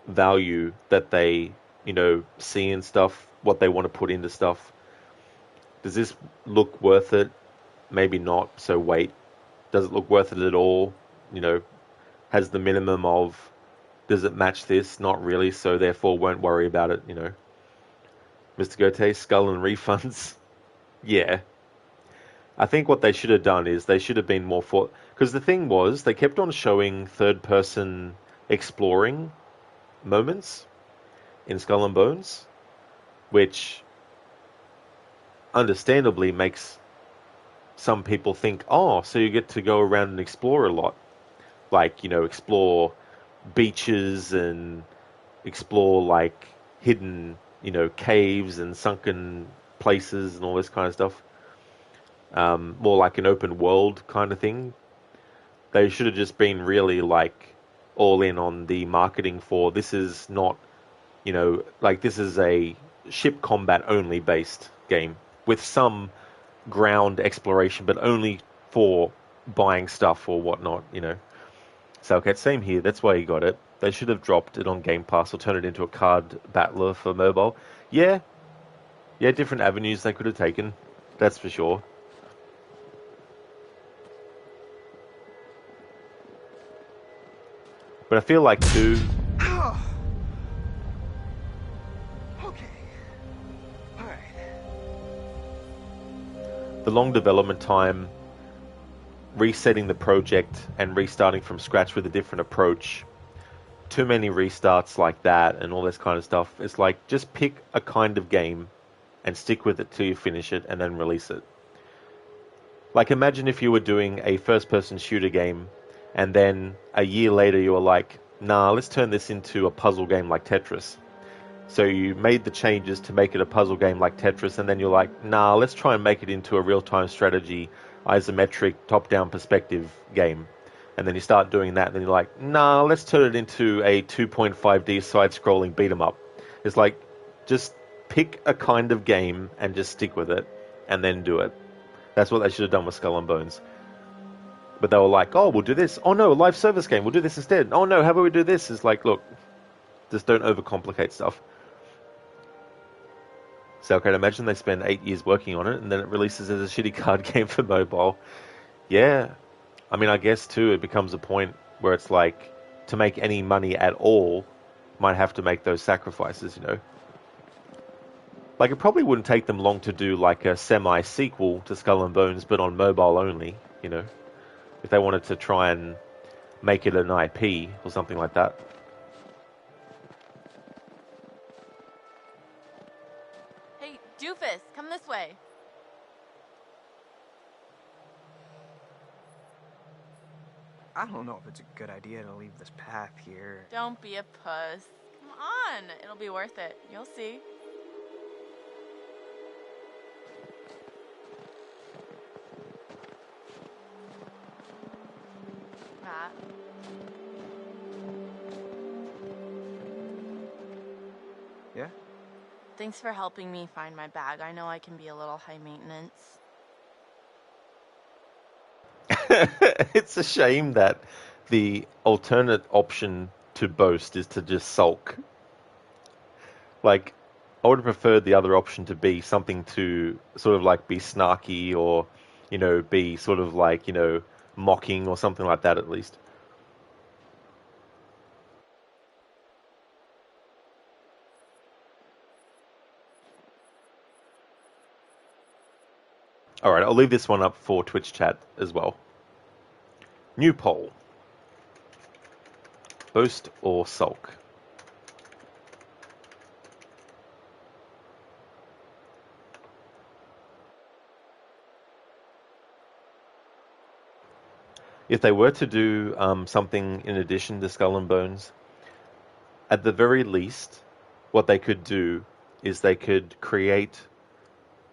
value that they, you know, see in stuff, what they want to put into stuff. Does this look worth it? Maybe not, so wait. Does it look worth it at all? You know, has the minimum of, does it match this? Not really, so therefore won't worry about it, you know. Mr. Gote, skull and refunds. Yeah. I think what they should have done is they should have been more for... Because the thing was, they kept on showing third-person exploring moments in Skull and Bones, which understandably makes some people think, oh, so you get to go around and explore a lot. Like, you know, explore beaches and explore, like, hidden, you know, caves and sunken places and all this kind of stuff. More like an open world kind of thing. They should have just been really, like, all in on the marketing for, this is not, you know, like, this is a ship combat only based game with some ground exploration, but only for buying stuff or whatnot, you know. So, okay, same here. That's why you got it. They should have dropped it on Game Pass or turned it into a card battler for mobile. Yeah, different avenues they could have taken. That's for sure. But I feel like, too... Okay. Alright. The long development time, resetting the project and restarting from scratch with a different approach, too many restarts like that and all this kind of stuff. It's like, just pick a kind of game and stick with it till you finish it and then release it. Like, imagine if you were doing a first-person shooter game and then a year later you were like, nah, let's turn this into a puzzle game like Tetris. So you made the changes to make it a puzzle game like Tetris, and then you're like, nah, let's try and make it into a real-time strategy, isometric, top-down perspective game. And then you start doing that, and then you're like, nah, let's turn it into a 2.5D side-scrolling beat-em-up. It's like, just pick a kind of game and just stick with it, and then do it. That's what they should have done with Skull and Bones. But they were like, oh, we'll do this. Oh, no, a live service game. We'll do this instead. Oh, no, how about we do this? It's like, look, just don't overcomplicate stuff. So, okay, imagine they spend 8 years working on it, and then it releases as a shitty card game for mobile. Yeah. I mean, I guess, too, it becomes a point where it's like, to make any money at all, might have to make those sacrifices, you know. Like, it probably wouldn't take them long to do like a semi-sequel to Skull and Bones, but on mobile only, you know, if they wanted to try and make it an IP or something like that. Hey, Doofus, come this way. I don't know if it's a good idea to leave this path here. Don't be a puss. Come on, it'll be worth it. You'll see. Matt. Yeah? Thanks for helping me find my bag. I know I can be a little high maintenance. It's a shame that the alternate option to boast is to just sulk. Like, I would have preferred the other option to be something to sort of like be snarky or, you know, be sort of like, you know, mocking or something like that at least. Alright, I'll leave this one up for Twitch chat as well. New poll. Boast or sulk? If they were to do something in addition to Skull and Bones, at the very least, what they could do is they could create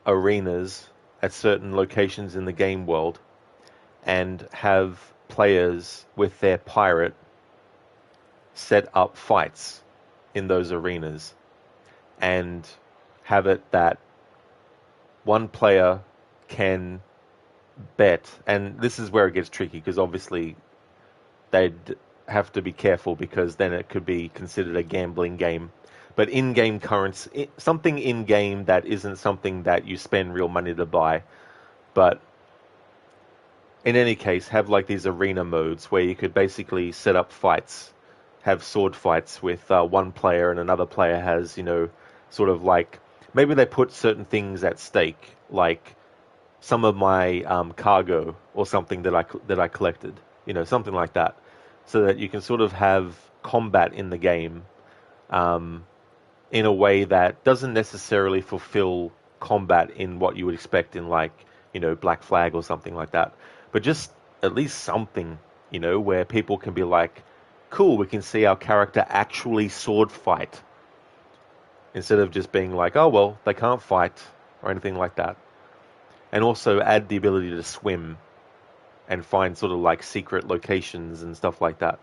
arenas at certain locations in the game world and have players with their pirate set up fights in those arenas and have it that one player can bet, and this is where it gets tricky because obviously they'd have to be careful because then it could be considered a gambling game. But in-game currency, something in-game that isn't something that you spend real money to buy. But in any case, have like these arena modes where you could basically set up fights, have sword fights with one player and another player has, you know, sort of like, maybe they put certain things at stake, like some of my cargo or something that I collected, you know, something like that, so that you can sort of have combat in the game in a way that doesn't necessarily fulfill combat in what you would expect in like, you know, Black Flag or something like that, but just at least something, you know, where people can be like, cool, we can see our character actually sword fight, instead of just being like, oh well, they can't fight or anything like that. And also add the ability to swim and find sort of like secret locations and stuff like that.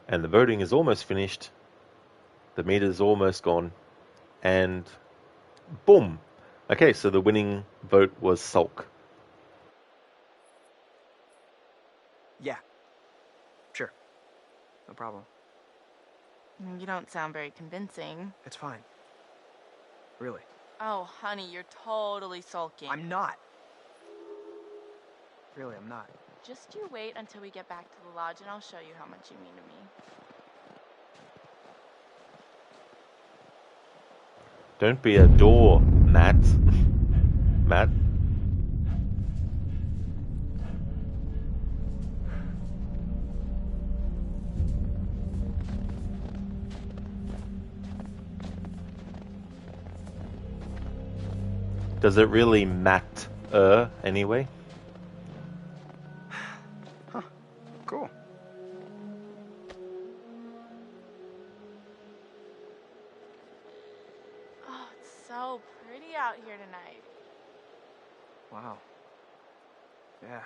And the voting is almost finished. The meter's almost gone. And boom! Okay, so the winning vote was sulk. Yeah. Sure. No problem. You don't sound very convincing. It's fine. Really. Oh, honey, you're totally sulking. I'm not. Really, I'm not. Just you wait until we get back to the lodge and I'll show you how much you mean to me. Don't be a door, Matt. Matt? Does it really matter anyway? Huh. Cool. Oh, it's so pretty out here tonight. Wow. Yeah.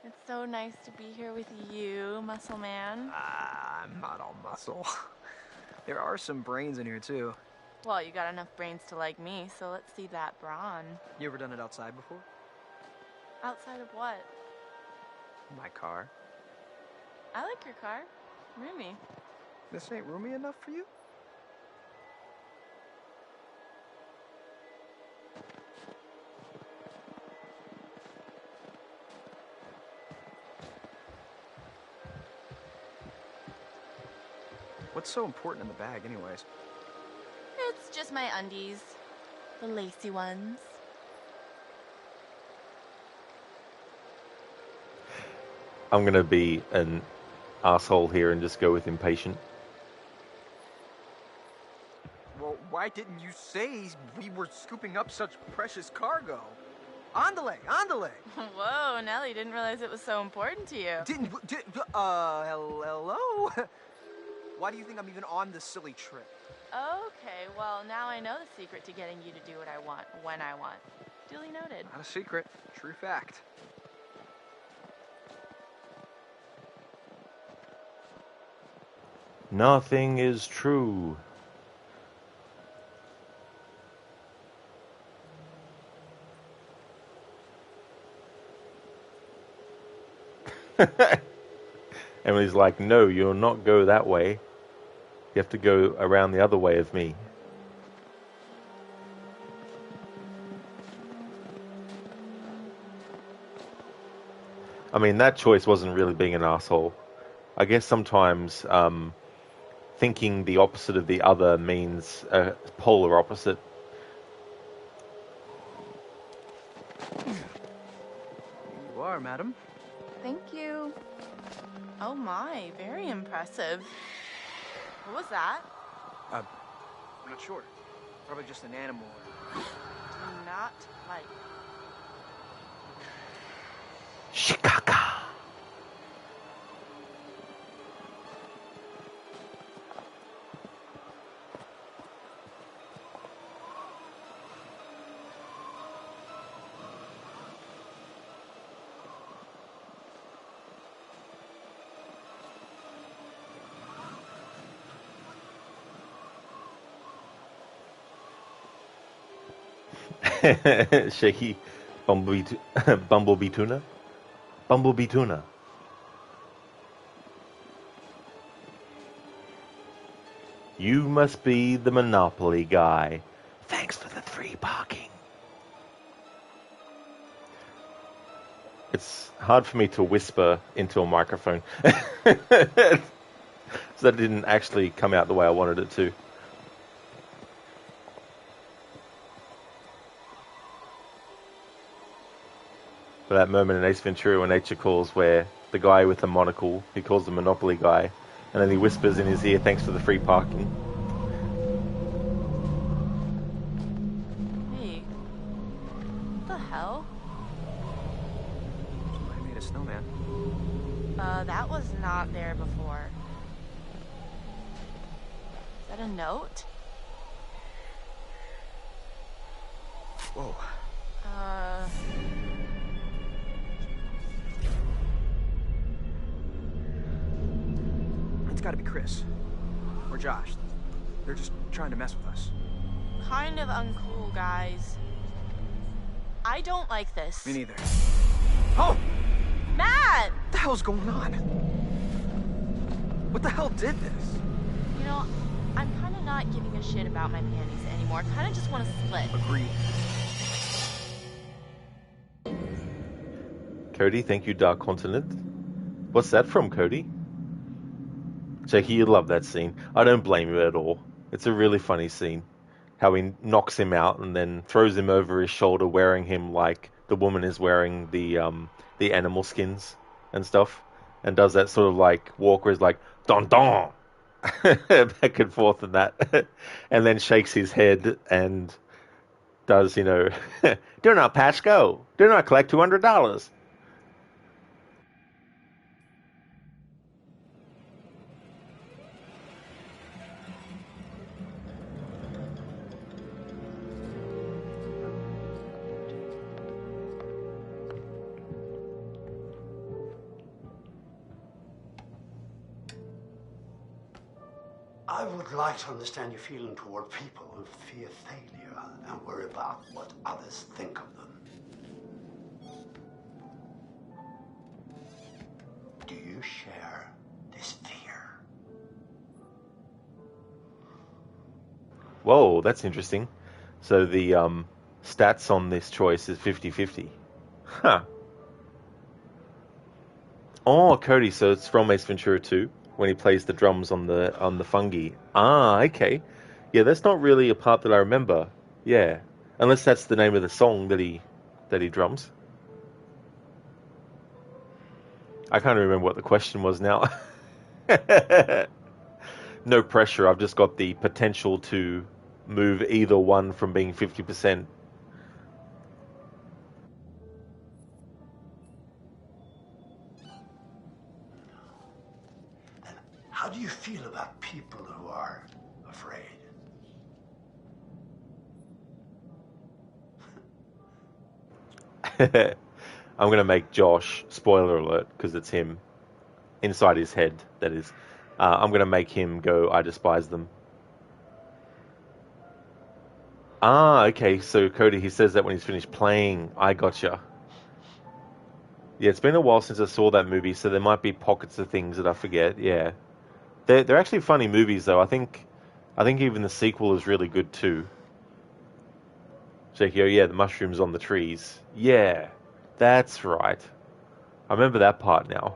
It's so nice to be here with you, muscle man. I'm not all muscle. There are some brains in here, too. Well, you got enough brains to like me, so let's see that brawn. You ever done it outside before? Outside of what? My car. I like your car. Roomy. This ain't roomy enough for you? What's so important in the bag, anyways? It's just my undies. The lacy ones. I'm gonna be an asshole here and just go with impatient. Well, why didn't you say we were scooping up such precious cargo? Andale, andale! Whoa, Nelly, didn't realize it was so important to you. Hello? Why do you think I'm even on this silly trip? Okay, well, now I know the secret to getting you to do what I want, when I want. Duly noted. Not a secret, true fact. Nothing is true. Emily's like, no, you'll not go that way. You have to go around the other way of me. I mean, that choice wasn't really being an asshole. I guess sometimes thinking the opposite of the other means a polar opposite. You are, madam. Thank you. Oh my, very impressive. What was that? I'm not sure. Probably just an animal. Do not like. Shikaka. Shaky Bumblebee tuna? Bumblebee tuna. You must be the Monopoly guy. Thanks for the free parking. It's hard for me to whisper into a microphone. So that didn't actually come out the way I wanted it to. For that moment in Ace Ventura when Nature Calls where the guy with the monocle, he calls the Monopoly guy, and then he whispers in his ear, thanks for the free parking. Hey, what the hell? Somebody made a snowman. That was not there before. Is that a note? Whoa. It's gotta be Chris. Or Josh. They're just trying to mess with us. Kind of uncool, guys. I don't like this. Me neither. Oh! Matt! What the hell's going on? What the hell did this? You know, I'm kind of not giving a shit about my panties anymore. I kind of just want to split. Agreed. Cody, thank you, Dark Continent. What's that from, Cody? Jackie, you love that scene. I don't blame you at all. It's a really funny scene. How he knocks him out and then throws him over his shoulder, wearing him like the woman is wearing the animal skins and stuff, and does that sort of like walk where he's like don don back and forth and that, and then shakes his head and does, you know, do not pass go, do not collect $200. I would like to understand your feeling toward people who fear failure and worry about what others think of them. Do you share this fear? Whoa, that's interesting. So the stats on this choice is 50-50. Huh. Oh, Cody, so it's from Ace Ventura 2. when he plays the drums on the fungi. Ah, okay. Yeah, that's not really a part that I remember. Yeah, unless that's the name of the song that he drums. I can't remember what the question was now. No pressure. I've just got the potential to move either one from being 50%. How do you feel about people who are afraid? I'm going to make Josh, spoiler alert, because it's him, inside his head, that is. I'm going to make him go, I despise them. Ah, okay, so Cody, he says that when he's finished playing. I gotcha. Yeah, it's been a while since I saw that movie, so there might be pockets of things that I forget, yeah. They're actually funny movies, though. I think even the sequel is really good, too. Shaky, oh yeah, the mushrooms on the trees. Yeah, that's right. I remember that part now.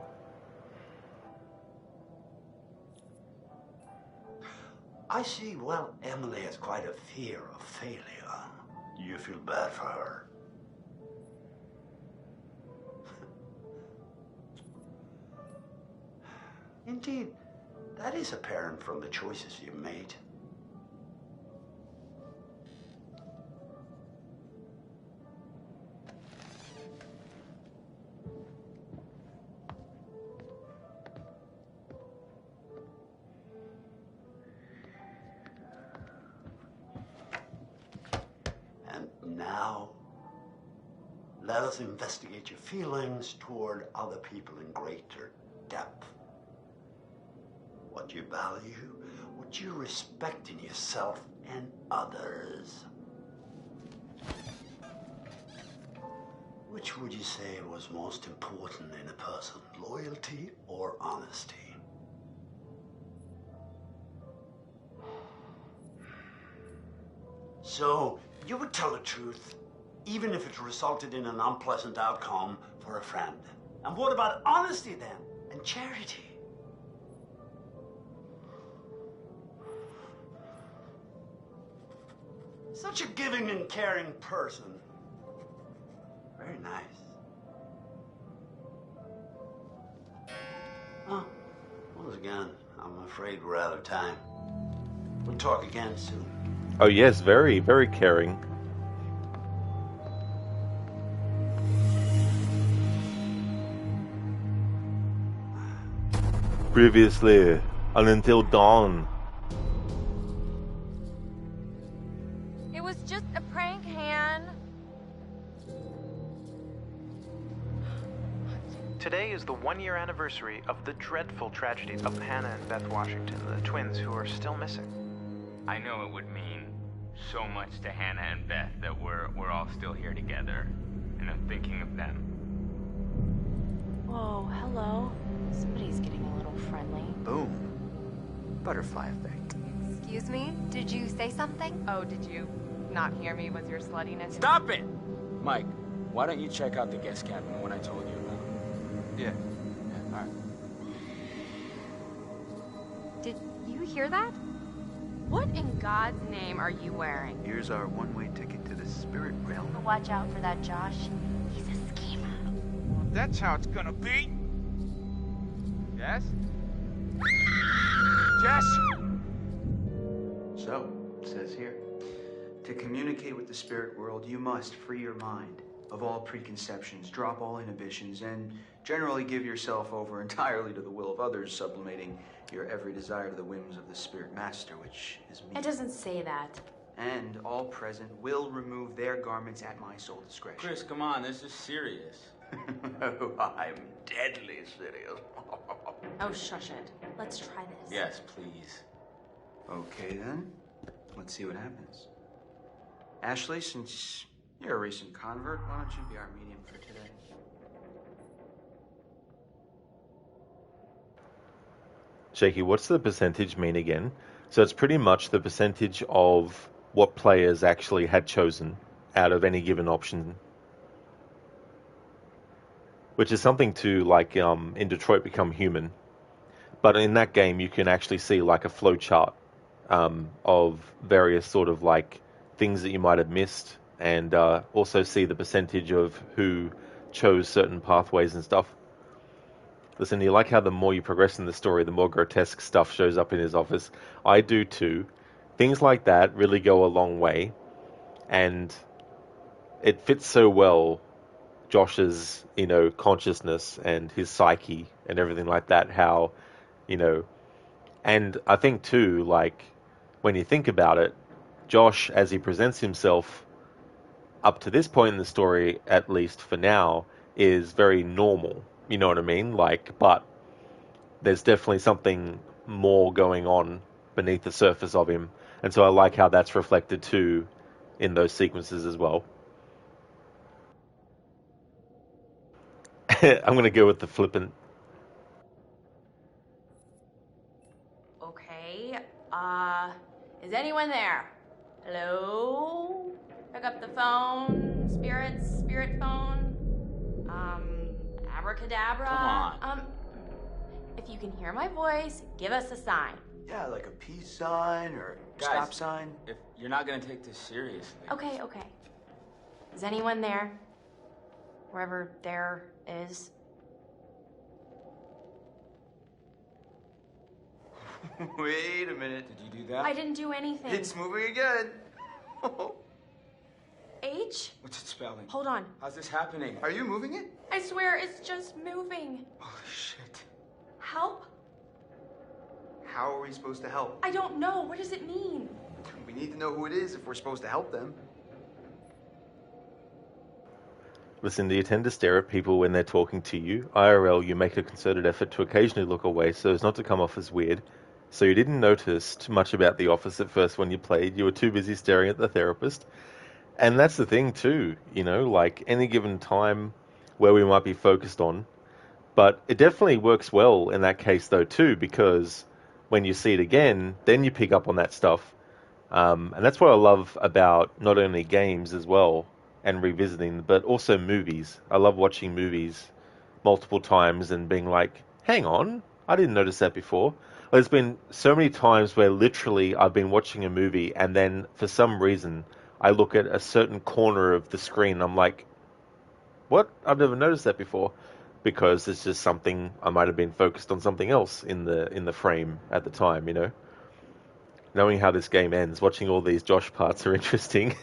I see, well, Emily has quite a fear of failure. You feel bad for her. Indeed, that is apparent from the choices you made. And now, let us investigate your feelings toward other people in greater depth. What you value, what you respect in yourself and others. Which would you say was most important in a person, loyalty or honesty? So, you would tell the truth, even if it resulted in an unpleasant outcome for a friend. And what about honesty then, and charity? Such a giving and caring person. Very nice. Oh, once again, I'm afraid we're out of time. We'll talk again soon. Oh yes, very, very caring. Previously, on Until Dawn. It was just a prank, Han. Today is the one-year anniversary of the dreadful tragedy of Hannah and Beth Washington, the twins who are still missing. I know it would mean so much to Hannah and Beth that we're all still here together, and I'm thinking of them. Whoa, hello. Somebody's getting a little friendly. Boom. Butterfly effect. Excuse me? Did you say something? Oh, did you not hear me with your sluttiness? Stop it! Mike, why don't you check out the guest cabin, what I told you about? Yeah. All right. Did you hear that? What in God's name are you wearing? Here's our one-way ticket to the spirit realm. Watch out for that Josh. He's a schemer. That's how it's gonna be. Yes? Jess? So, it says here, to communicate with the spirit world, you must free your mind of all preconceptions, drop all inhibitions, and generally give yourself over entirely to the will of others, sublimating your every desire to the whims of the spirit master, which is me. It doesn't say that. And all present will remove their garments at my sole discretion. Chris, come on, this is serious. Oh, I'm deadly serious. Oh, shush it. Let's try this. Yes, please. Okay, then. Let's see what happens. Ashley, since you're a recent convert, why don't you be our medium for today? Shaky, what's the percentage mean again? So it's pretty much the percentage of what players actually had chosen out of any given option. Which is something to, like, in Detroit Become Human. But in that game, you can actually see like a flow chart of various sort of like things that you might have missed, and also see the percentage of who chose certain pathways and stuff. Listen, you like how the more you progress in the story, the more grotesque stuff shows up in his office. I do too. Things like that really go a long way, and it fits so well Josh's, consciousness and his psyche and everything like that. How, and I think too, like, when you think about it, Josh, as he presents himself up to this point in the story, at least for now, is very normal. You know what I mean? Like, but there's definitely something more going on beneath the surface of him. And so I like how that's reflected too in those sequences as well. I'm going to go with the flippant. Okay, is anyone there? Hello? Pick up the phone. Spirit phone. Abracadabra. Come on. If you can hear my voice, give us a sign. Yeah, like a peace sign or a stop sign. If you're not gonna take this seriously. Okay. Is anyone there? Wherever there is. Wait a minute. Did you do that? I didn't do anything. It's moving again. H? What's it spelling? Hold on. How's this happening? Are you moving it? I swear it's just moving. Holy shit. Help? How are we supposed to help? I don't know. What does it mean? We need to know who it is if we're supposed to help them. Listen, do you tend to stare at people when they're talking to you? IRL, you make a concerted effort to occasionally look away so as not to come off as weird. So you didn't notice too much about the office at first when you played. You were too busy staring at the therapist. And that's the thing too, like any given time where we might be focused on. But it definitely works well in that case though too, because when you see it again, then you pick up on that stuff. And that's what I love about not only games as well and revisiting, but also movies. I love watching movies multiple times and being like, hang on, I didn't notice that before. There's been so many times where literally I've been watching a movie and then for some reason I look at a certain corner of the screen and I'm like, what? I've never noticed that before. Because it's just something, I might have been focused on something else in the frame at the time, Knowing how this game ends, watching all these Josh parts are interesting.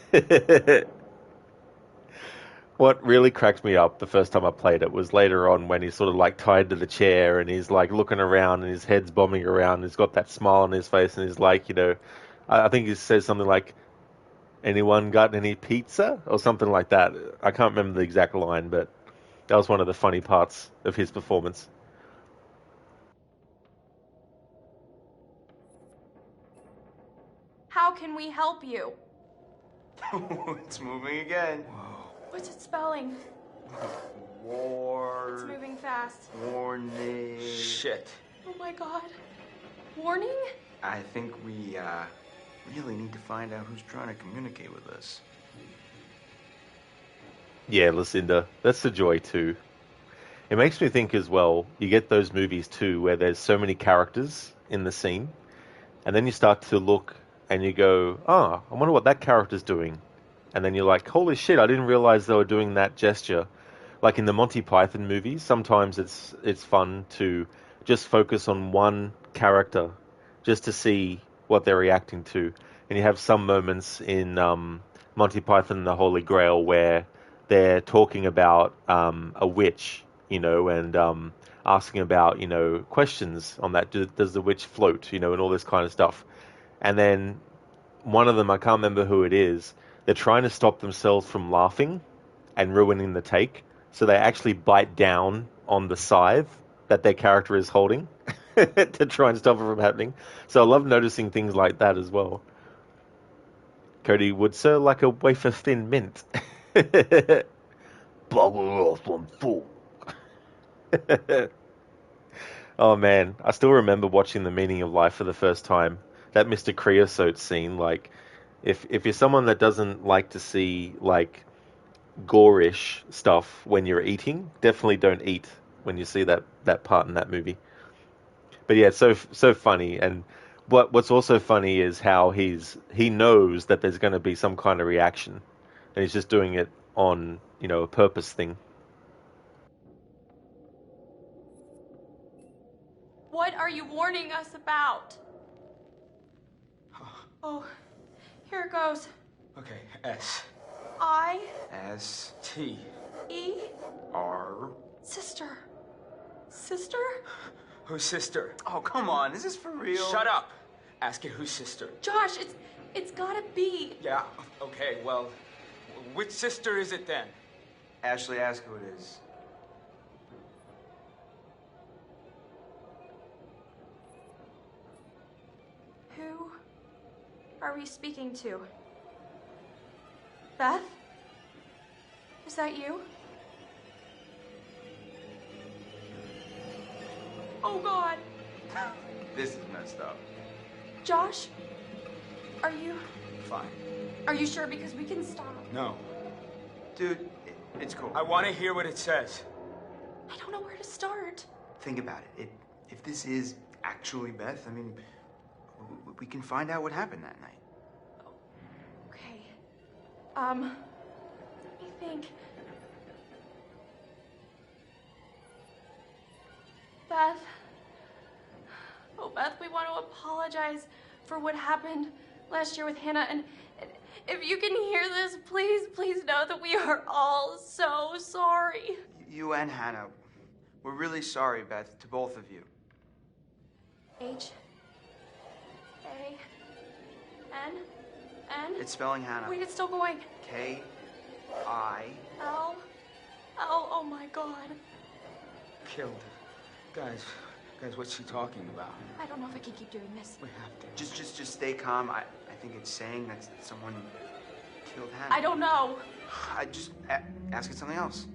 What really cracked me up the first time I played it was later on when he's sort of like tied to the chair and he's like looking around and his head's bobbing around and he's got that smile on his face and he's like, I think he says something like, anyone got any pizza? Or something like that. I can't remember the exact line, but that was one of the funny parts of his performance. How can we help you? It's moving again. What's it spelling? War. It's moving fast. Warning. Shit. Oh my god. Warning? I think we really need to find out who's trying to communicate with us. Yeah, Lucinda, that's the joy too. It makes me think as well, you get those movies too where there's so many characters in the scene, and then you start to look and you go, I wonder what that character's doing. And then you're like, holy shit, I didn't realize they were doing that gesture. Like in the Monty Python movies, sometimes it's fun to just focus on one character just to see what they're reacting to. And you have some moments in Monty Python and the Holy Grail where they're talking about a witch, and asking about, questions on that. Does the witch float, and all this kind of stuff. And then one of them, I can't remember who it is, they're trying to stop themselves from laughing and ruining the take. So they actually bite down on the scythe that their character is holding to try and stop it from happening. So I love noticing things like that as well. Cody, would Sir like a wafer thin mint? Bubble off on full. Oh man, I still remember watching The Meaning of Life for the first time. That Mr. Creosote scene, like, if you're someone that doesn't like to see, like, gore-ish stuff when you're eating, definitely don't eat when you see that part in that movie. But yeah, it's so funny. And what's also funny is how he knows that there's going to be some kind of reaction, and he's just doing it on, a purpose thing. What are you warning us about? Oh, here it goes. Okay, S. I. S. T. E. R. Sister. Sister? Whose sister? Oh, come on. Is this for real? Shut up. Ask it whose sister. Josh, it's gotta be. Yeah, okay, well, which sister is it then? Ashley, ask who it is. Who are we speaking to? Beth? Is that you? Oh, God. This is messed up. Josh? Are you... Fine. Are you sure? Because we can stop. No. Dude, it's cool. I want to hear what it says. I don't know where to start. Think about it. If this is actually Beth, I mean, we can find out what happened that night. Okay. Let me think. Beth. Oh, Beth, we want to apologize for what happened last year with Hannah, and if you can hear this, please know that we are all so sorry. You and Hannah, we're really sorry, Beth, to both of you. H. A. N. N. It's spelling Hannah. Wait, it's still going. K-I. L. L. Oh my God. Killed. Guys, what's she talking about? I don't know if I can keep doing this. We have to. Just stay calm. I think it's saying that someone killed Hannah. I don't know. I just ask it something else.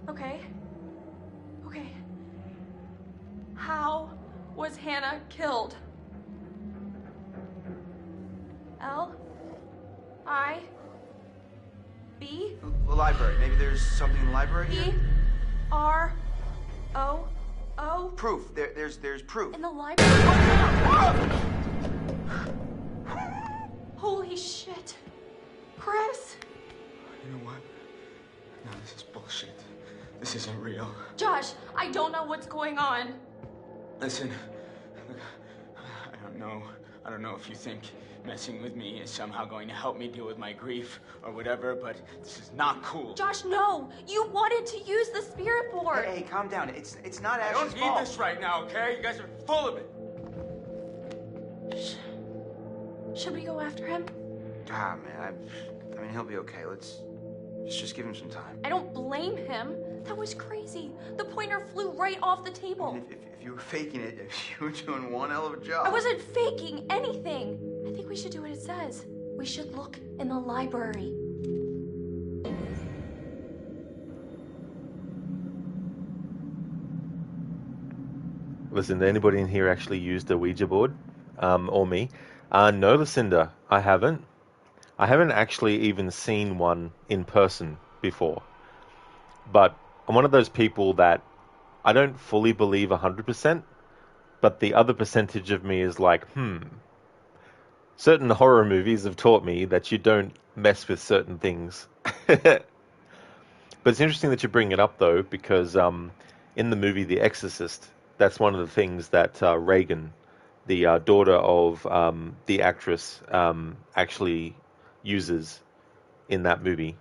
Okay. How was Hannah killed? L. I. B. The library. Maybe there's something in the library E. here? R. O. O. Proof. There's proof. In the library. Holy shit. Chris. You know what? No, this is bullshit. This isn't real. Josh, I don't know what's going on. Listen, I don't know if you think messing with me is somehow going to help me deal with my grief or whatever, but this is not cool. Josh, no! You wanted to use the spirit board! Hey, calm down. It's not I Ashley's don't need this right now, okay? You guys are full of it. Should we go after him? Ah, man, I mean, he'll be okay. Let's just give him some time. I don't blame him. That was crazy. The pointer flew right off the table. I mean, if you were faking it, you were doing one hell of a job. I wasn't faking anything. I think we should do what it says. We should look in the library. Listen, did anybody in here actually use the Ouija board? Or me? No, Lucinda, I haven't. I haven't actually even seen one in person before. But I'm one of those people that I don't fully believe 100%, but the other percentage of me is like, certain horror movies have taught me that you don't mess with certain things. But it's interesting that you bring it up, though, because in the movie The Exorcist, that's one of the things that Reagan, the daughter of the actress, actually uses in that movie.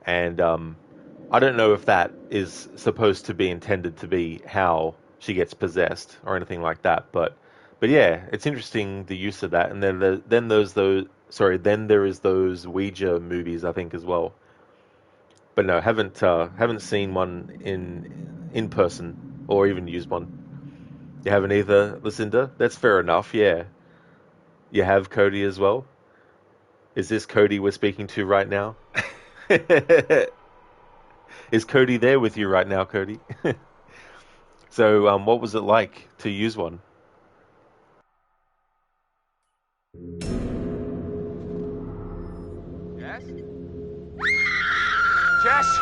And I don't know if that is supposed to be intended to be how she gets possessed or anything like that, but yeah, it's interesting the use of that. And then then there is those Ouija movies, I think, as well. But no, haven't seen one in person or even used one. You haven't either, Lucinda? That's fair enough. Yeah, you have Cody as well. Is this Cody we're speaking to right now? Is Cody there with you right now, Cody? So, what was it like to use one? Jess? Jess?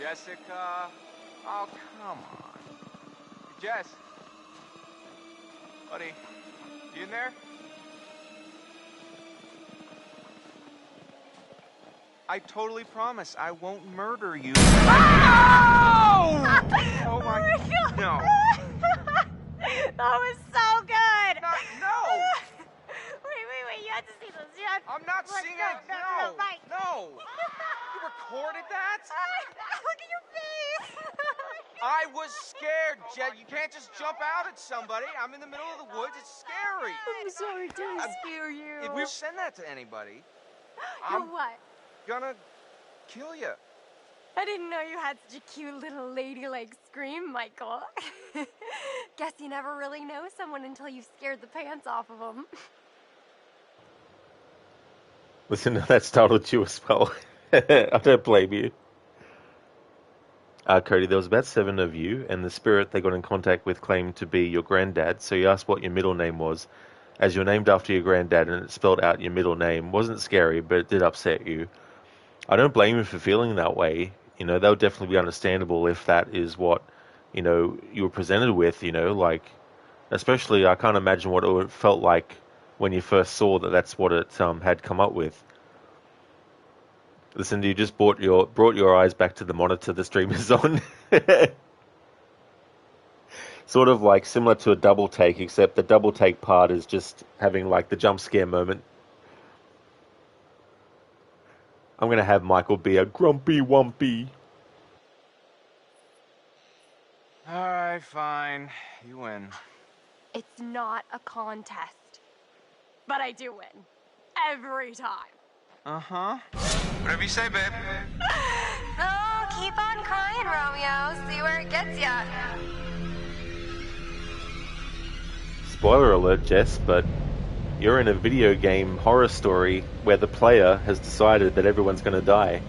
Jessica. Oh, come on. Jess. Buddy, you in there? I totally promise I won't murder you. Oh! Oh my God. No. That was so good! No! Wait, you have to see this. I'm not seeing it. No, right. No! You recorded that? Look at your face! I was scared, Jet. You can't just jump out at somebody. I'm in the middle of the woods. It's scary. I'm sorry to scare you. If we send that to anybody, You're what? gonna kill you. I didn't know you had such a cute little ladylike scream, Michael. Guess you never really know someone until you've scared the pants off of them. Listen, that startled you as well. I don't blame you. Cody, there was about 7 of you, and the spirit they got in contact with claimed to be your granddad, so you asked what your middle name was. As you're named after your granddad and it spelled out your middle name, wasn't scary, but it did upset you. I don't blame you for feeling that way. You know, that would definitely be understandable if that is what, you know, you were presented with, you know, like, especially I can't imagine what it felt like when you first saw that that's what it had come up with. Listen, you just brought your eyes back to the monitor the stream is on. Sort of like similar to a double take, except the double take part is just having like the jump scare moment. I'm going to have Michael be a grumpy wumpy. Alright, fine. You win. It's not a contest. But I do win. Every time. Uh-huh. Whatever you say, babe. Oh, keep on crying, Romeo. See where it gets ya. Spoiler alert, Jess, but you're in a video game horror story where the player has decided that everyone's going to die.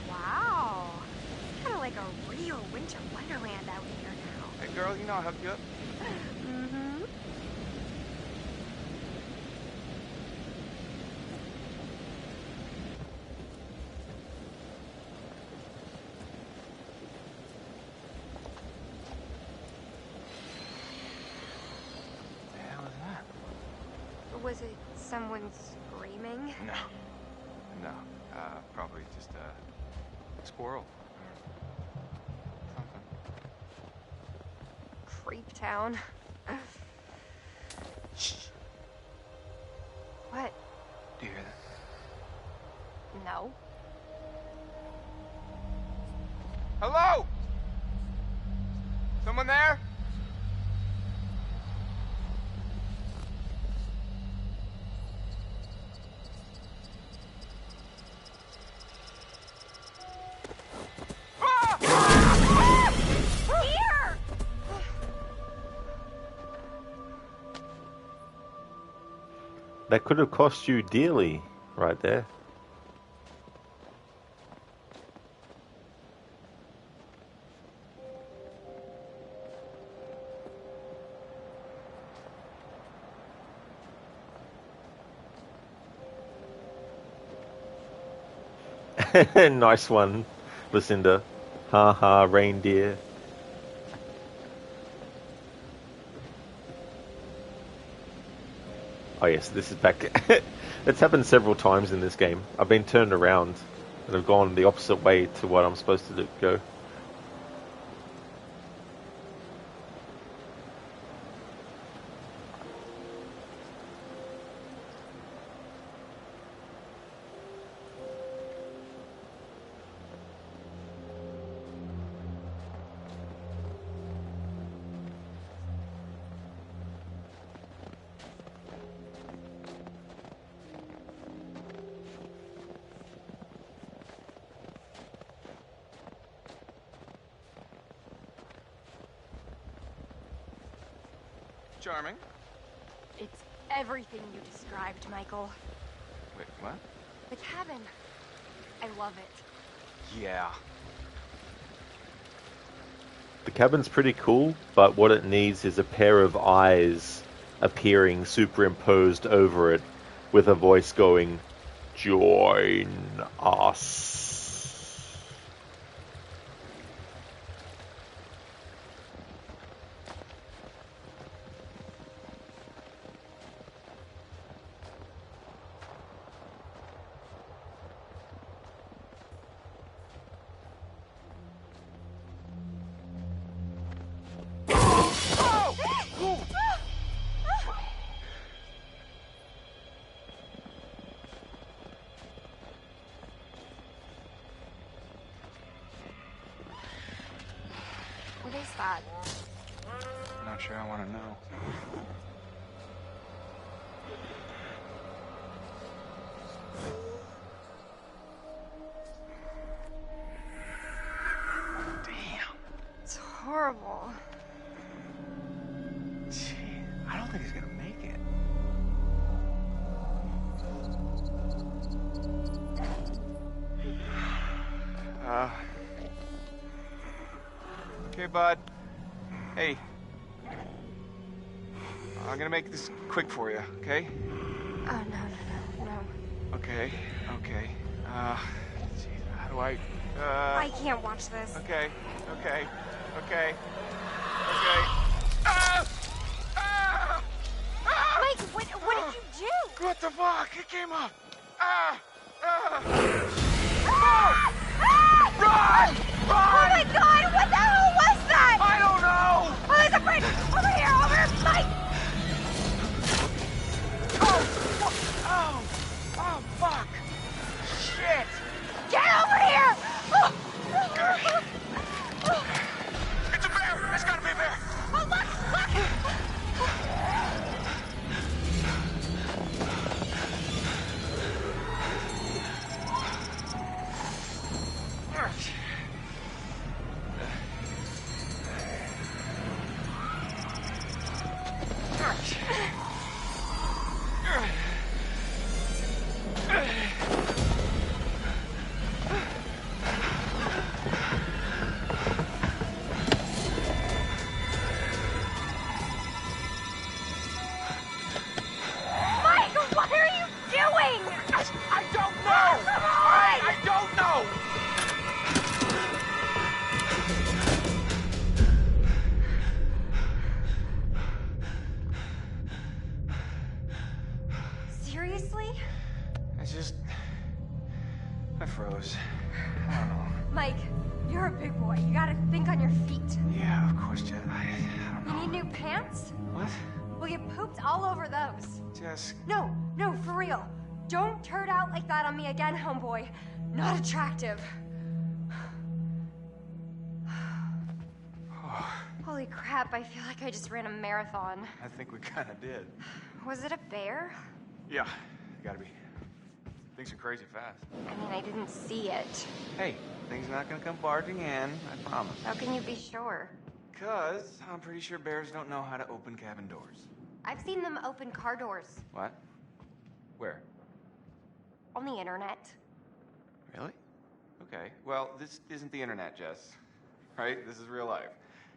Wow. It's kind of like a real winter wonderland out here now. Hey, girl, you know I'll help you up. Mm-hmm. The hell is that? Was it someone screaming? No. No. Probably just a squirrel. Or something. Creep town. Shh. What? Do you hear that? No. Hello? Someone there? Here! That could have cost you dearly, right there. Nice one, Lucinda. Ha ha, reindeer. Oh yes, this is back. It's happened several times in this game. I've been turned around and have gone the opposite way to what I'm supposed to go. Charming. It's everything you described, Michael. Wait, what? The cabin. I love it. Yeah. The cabin's pretty cool, but what it needs is a pair of eyes appearing superimposed over it with a voice going, "Join us." What is that? I'm not sure I want to know. It's horrible. Gee, I don't think he's gonna make it. Okay, bud. Hey. I'm gonna make this quick for you, okay? Oh, no. Okay. Gee, how do I... I can't watch this. Okay. Mike, what did you do? What the fuck? It came up. Run! Oh my god, what the hell was that? I don't know! Oh, there's a bridge! Over here, Mike! Oh, fuck! Shit! Get over here! It's a bear! It's gotta be a bear! Oh, look! Mike, what are you doing? I don't know! Come on! I don't know! Seriously? I froze. I don't know. Mike, you're a big boy. You gotta think on your feet. Yeah, of course, Jess. I don't know. You need new pants? What? Well, you pooped all over those. Jess. No, for real. Don't turn out like that on me again, homeboy. Not attractive. Holy crap, I feel like I just ran a marathon. I think we kind of did. Was it a bear? Yeah, gotta be. Things are crazy fast. I mean, I didn't see it. Hey, things are not gonna come barging in, I promise. How can you be sure? 'Cause I'm pretty sure bears don't know how to open cabin doors. I've seen them open car doors. What? Where? On the internet. Really? Okay. Well, this isn't the internet, Jess. Right? This is real life.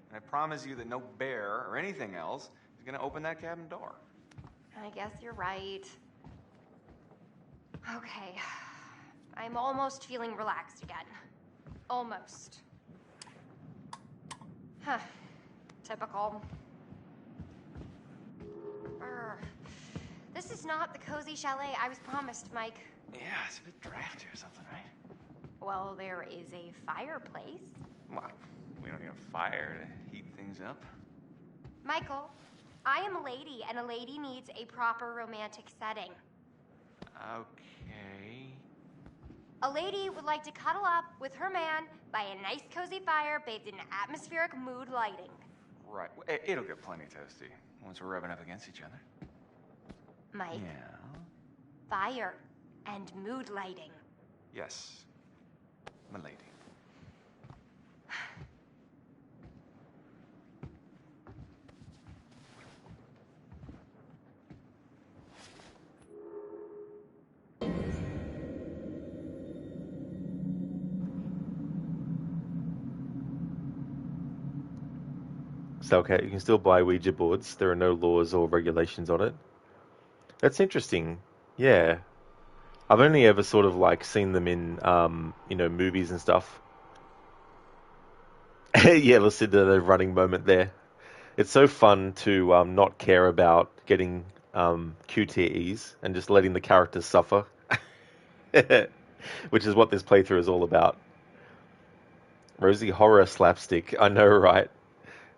And I promise you that no bear or anything else is gonna open that cabin door. I guess you're right. Okay. I'm almost feeling relaxed again. Almost. Huh. Typical. This is not the cozy chalet I was promised, Mike. Yeah, it's a bit drafty or something, right? Well, there is a fireplace. Well, we don't need a fire to heat things up. Michael, I am a lady, and a lady needs a proper romantic setting. Okay. A lady would like to cuddle up with her man by a nice cozy fire bathed in atmospheric mood lighting. Right. It'll get plenty toasty once we're rubbing up against each other. Mike, Yeah. fire and mood lighting. Yes, my lady. So, okay, you can still buy Ouija boards. There are no laws or regulations on it. That's interesting. Yeah. I've only ever sort of like seen them in, movies and stuff. Yeah, listen to the running moment there. It's so fun to not care about getting QTEs and just letting the characters suffer, which is what this playthrough is all about. Rosy horror slapstick. I know, right?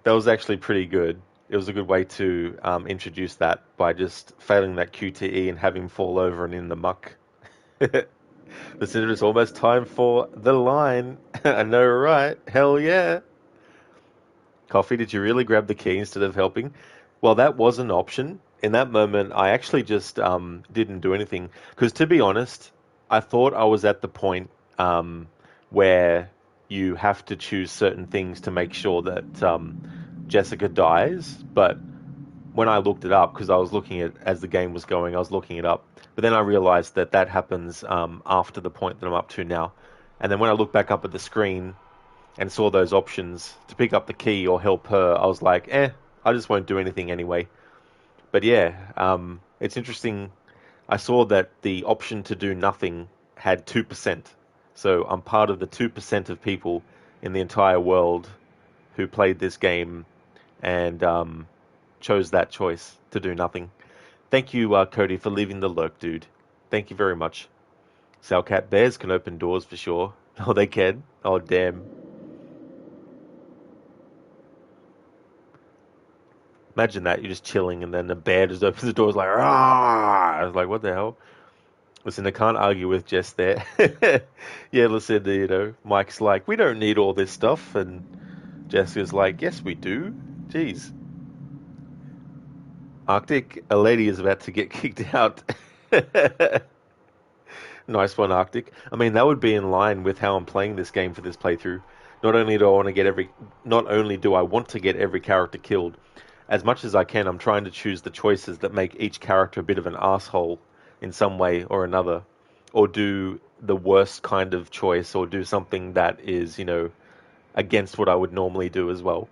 That was actually pretty good. It was a good way to introduce that by just failing that QTE and have him fall over and in the muck. Listen, it's almost time for the line. I know, right? Hell yeah. Coffee, did you really grab the key instead of helping? Well, that was an option. In that moment, I actually just didn't do anything. Because to be honest, I thought I was at the point where you have to choose certain things to make sure that Jessica dies. But when I looked it up, because I was looking at, as the game was going, I was looking it up. But then I realized that that happens after the point that I'm up to now. And then when I looked back up at the screen and saw those options to pick up the key or help her, I was like, I just won't do anything anyway. But yeah, it's interesting. I saw that the option to do nothing had 2%. So I'm part of the 2% of people in the entire world who played this game and chose that choice to do nothing. Thank you, Cody, for leaving the lurk, dude. Thank you very much. Salcat bears can open doors for sure. Oh, they can? Oh, damn. Imagine that, you're just chilling and then the bear just opens the doors like, ah! I was like, what the hell? Listen, I can't argue with Jess there. Yeah, listen, Mike's like, we don't need all this stuff. And Jessica's like, yes, we do. Jeez. Arctic, a lady is about to get kicked out. Nice one, Arctic. I mean, that would be in line with how I'm playing this game for this playthrough. Not only do I want to get every character killed, as much as I can, I'm trying to choose the choices that make each character a bit of an asshole in some way or another, or do the worst kind of choice, or do something that is, against what I would normally do as well.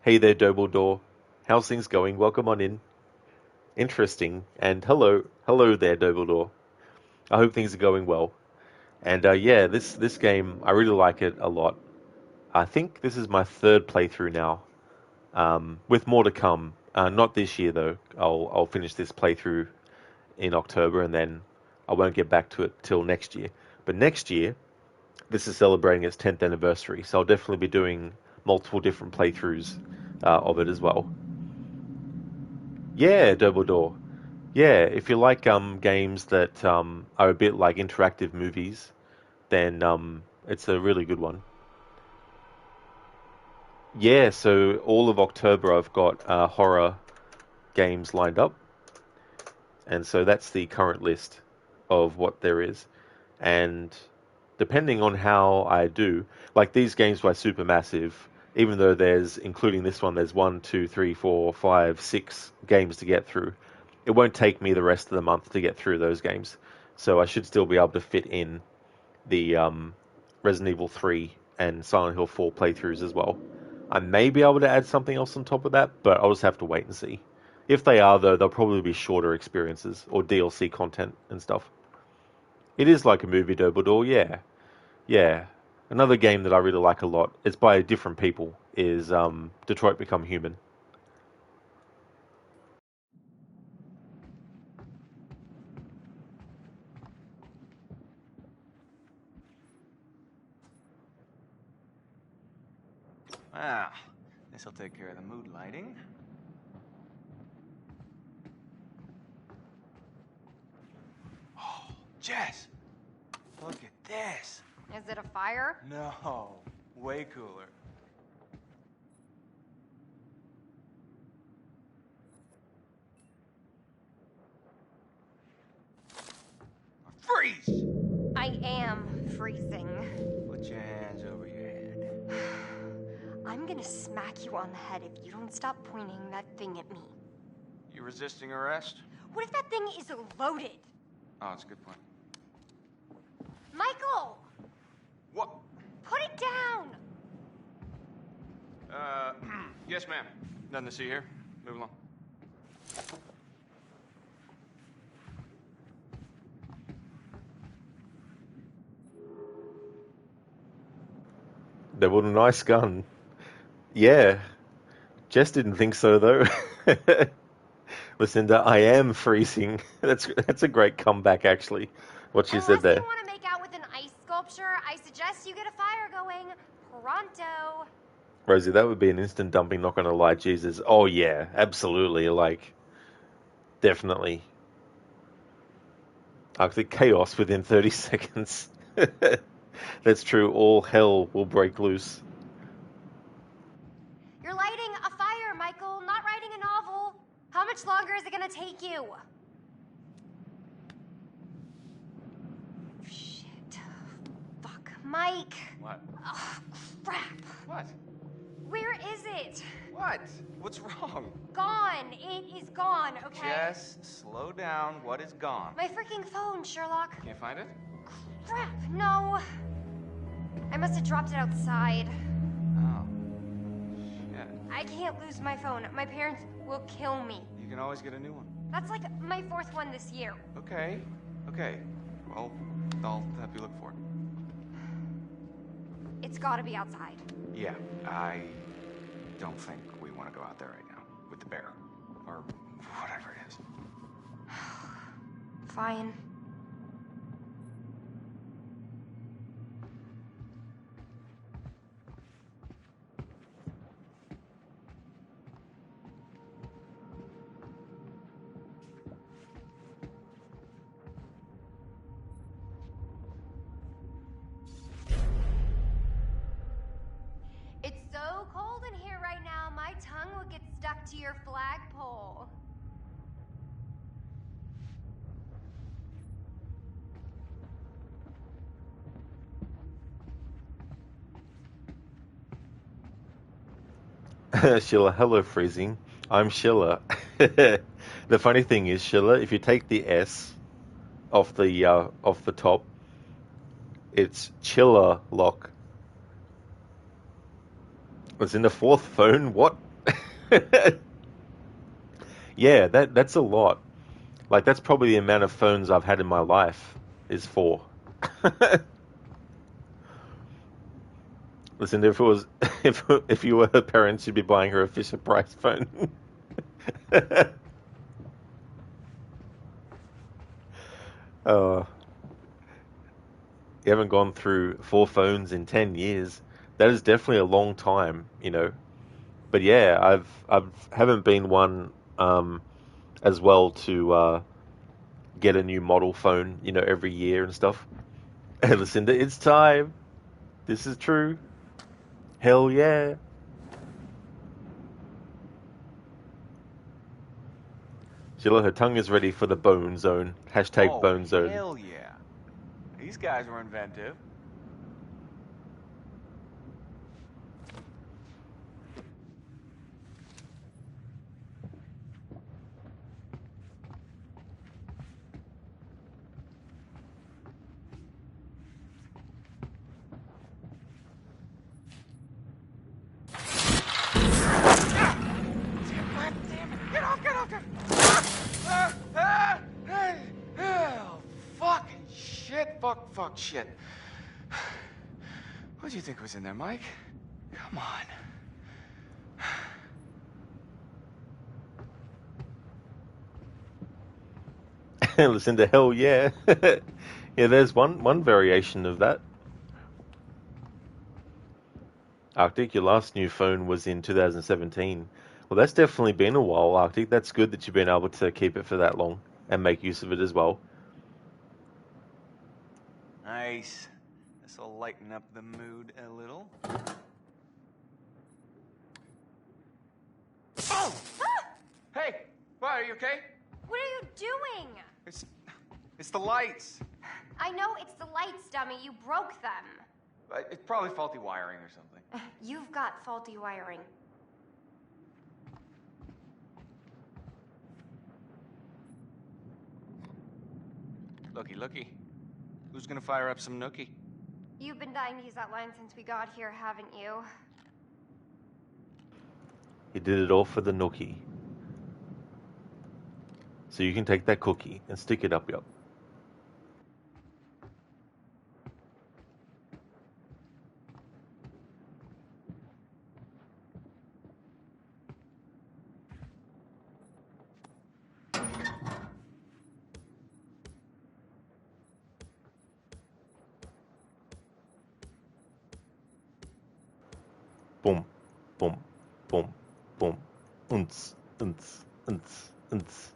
Hey there, Dobledore. How's things going? Welcome on in. Interesting. And hello there, Dobledore. I hope things are going well. And yeah, this game, I really like it a lot. I think this is my third playthrough now, with more to come. Not this year though. I'll finish this playthrough in October, and then I won't get back to it till next year. But next year, this is celebrating its 10th anniversary, so I'll definitely be doing multiple different playthroughs of it as well. Yeah, Double Door. Yeah, if you like games that are a bit like interactive movies, then it's a really good one. Yeah, so all of October I've got horror games lined up, and so that's the current list of what there is. And depending on how I do, like these games by Supermassive, even though including this one, there's 1, 2, 3, 4, 5, 6 games to get through, it won't take me the rest of the month to get through those games. So I should still be able to fit in the Resident Evil 3 and Silent Hill 4 playthroughs as well. I may be able to add something else on top of that, but I'll just have to wait and see. If they are, though, they'll probably be shorter experiences or DLC content and stuff. It is like a movie, Dobledore, yeah. Yeah. Another game that I really like a lot, it's by different people, is Detroit Become Human. Wow, this'll take care of the mood lighting. Oh, Jess, look at this. Is it a fire? No, way cooler. Freeze! I am freezing. Put your hands over your head. I'm gonna smack you on the head if you don't stop pointing that thing at me. You resisting arrest? What if that thing is loaded? Oh, that's a good point. Michael! What? Put it down! Yes, ma'am. Nothing to see here. Move along. They bought a nice gun. Yeah. Jess didn't think so, though. Lucinda, I am freezing. That's a great comeback, actually, what she said Unless there. you want to make out with an ice sculpture, I suggest you get a fire going. Pronto. Rosie, that would be an instant dumping, not gonna lie, Jesus. Oh, yeah, absolutely, like, definitely. Arctic chaos within 30 seconds. That's true, all hell will break loose. You're lighting a fire, Michael, not writing a novel. How much longer is it gonna take you? Shit. Fuck. Mike. What? Ugh, crap. What? Where is it? What? What's wrong? Gone. It is gone, okay? Jess, slow down. What is gone? My freaking phone, Sherlock. Can't find it? Crap, no. I must have dropped it outside. Oh. Shit. I can't lose my phone. My parents will kill me. You can always get a new one. That's like my 4th one this year. Okay. Okay. Well, I'll help you look for it. It's gotta be outside. Yeah, I don't think we want to go out there right now with the bear. Or whatever it is. Fine. It's so cold in here right now, my tongue will get stuck to your flagpole. Sheila, hello, freezing. I'm Sheila. The funny thing is, Sheila, if you take the S off the top, it's Chiller Lock. It's in the 4th phone. What? Yeah, that's a lot. Like, that's probably the amount of phones I've had in my life is 4. Listen, if it was if you were her parents, you'd be buying her a Fisher Price phone. Oh, you haven't gone through 4 phones in 10 years. That is definitely a long time, you know. But yeah, I've haven't been one as well to get a new model phone, you know, every year and stuff. Hey, Lucinda, it's time. This is true. Hell yeah. Sheila, her tongue is ready for the bone zone. Hashtag bone zone. Hell yeah. These guys were inventive. Fuck, shit. What do you think was in there, Mike? Come on. Lucinda, hell yeah. Yeah, there's one variation of that. Arctic, your last new phone was in 2017. Well, that's definitely been a while, Arctic. That's good that you've been able to keep it for that long and make use of it as well. Nice. This'll lighten up the mood a little. Oh! Hey! What, are you okay? What are you doing? It's the lights. I know it's the lights, dummy. You broke them. It's probably faulty wiring or something. You've got faulty wiring. Looky. Who's gonna fire up some nookie? You've been dying to use that line since we got here, haven't you? He did it all for the nookie. So you can take that cookie and stick it up your... Boom, boom, boom, boom. Unts, unts, unts, unts.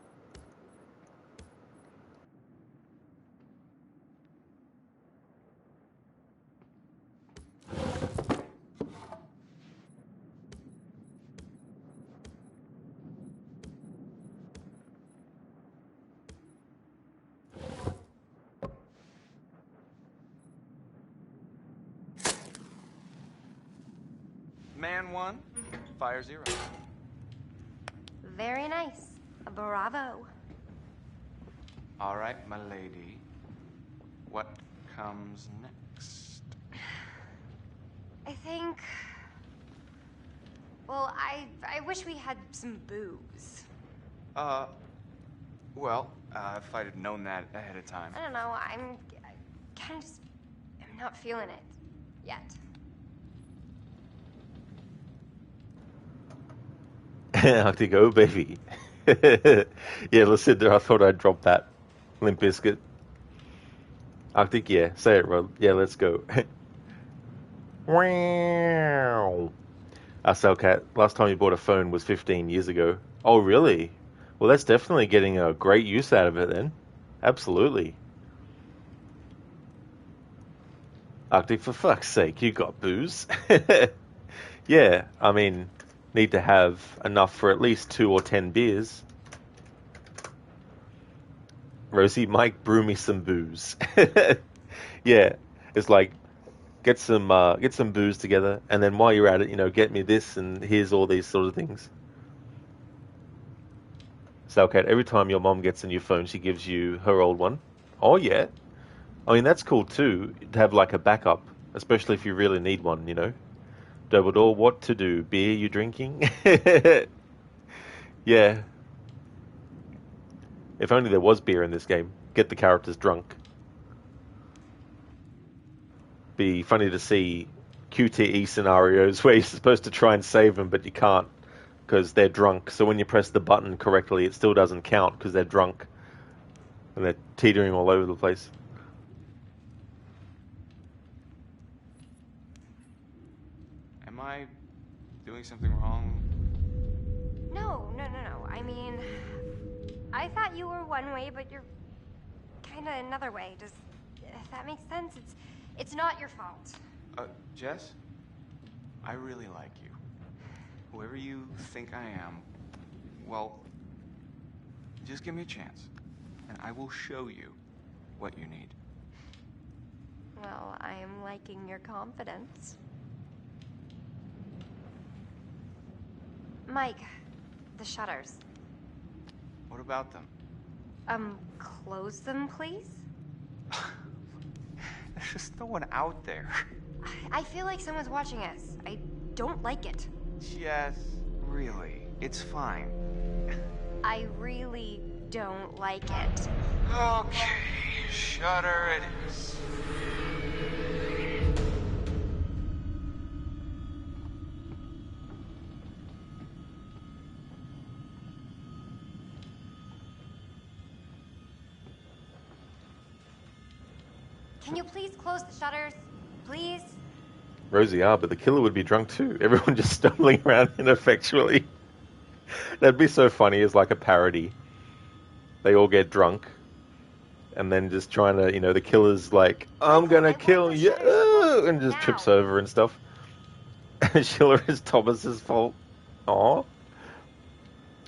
Man 1, fire 0. Very nice. Bravo. All right, my lady. What comes next? I think... Well, I wish we had some booze. Well, if I'd have known that ahead of time. I don't know, I'm kind of just... I'm not feeling it. Yet. Arctic, oh baby. Yeah, listen there, I thought I'd drop that. Limp Bizkit. Arctic, yeah, say it, Rod. Yeah, let's go. Wow. Cat, last time you bought a phone was 15 years ago. Oh, really? Well, that's definitely getting a great use out of it then. Absolutely. Arctic, for fuck's sake, you got booze. Yeah, I mean, need to have enough for at least 2 or 10 beers. Rosie, Mike, brew me some booze. Yeah, it's like, get some booze together, and then while you're at it, get me this, and here's all these sort of things. Salcat, every time your mom gets a new phone, she gives you her old one. Oh, yeah. I mean, that's cool, too, to have, like, a backup, especially if you really need one, Dumbledore, what to do? Beer you drinking? Yeah. If only there was beer in this game. Get the characters drunk. Be funny to see QTE scenarios where you're supposed to try and save them, but you can't because they're drunk. So when you press the button correctly, it still doesn't count because they're drunk. And they're teetering all over the place. Am I doing something wrong? No. I mean, I thought you were one way, but you're kind of another way. Does that make sense? It's not your fault. Jess, I really like you. Whoever you think I am, well, just give me a chance, and I will show you what you need. Well, I am liking your confidence. Mike, the shutters. What about them? Close them, please? There's just no one out there. I feel like someone's watching us. I don't like it. Jess, really, it's fine. I really don't like it. Okay, shutter it is. Can you please close the shutters? Please? Rosie, but the killer would be drunk too. Everyone just stumbling around ineffectually. That'd be so funny as like a parody. They all get drunk. And then just trying to, the killer's like, I'm gonna kill you, and just trips over and stuff. Schiller is Thomas's fault. Aw.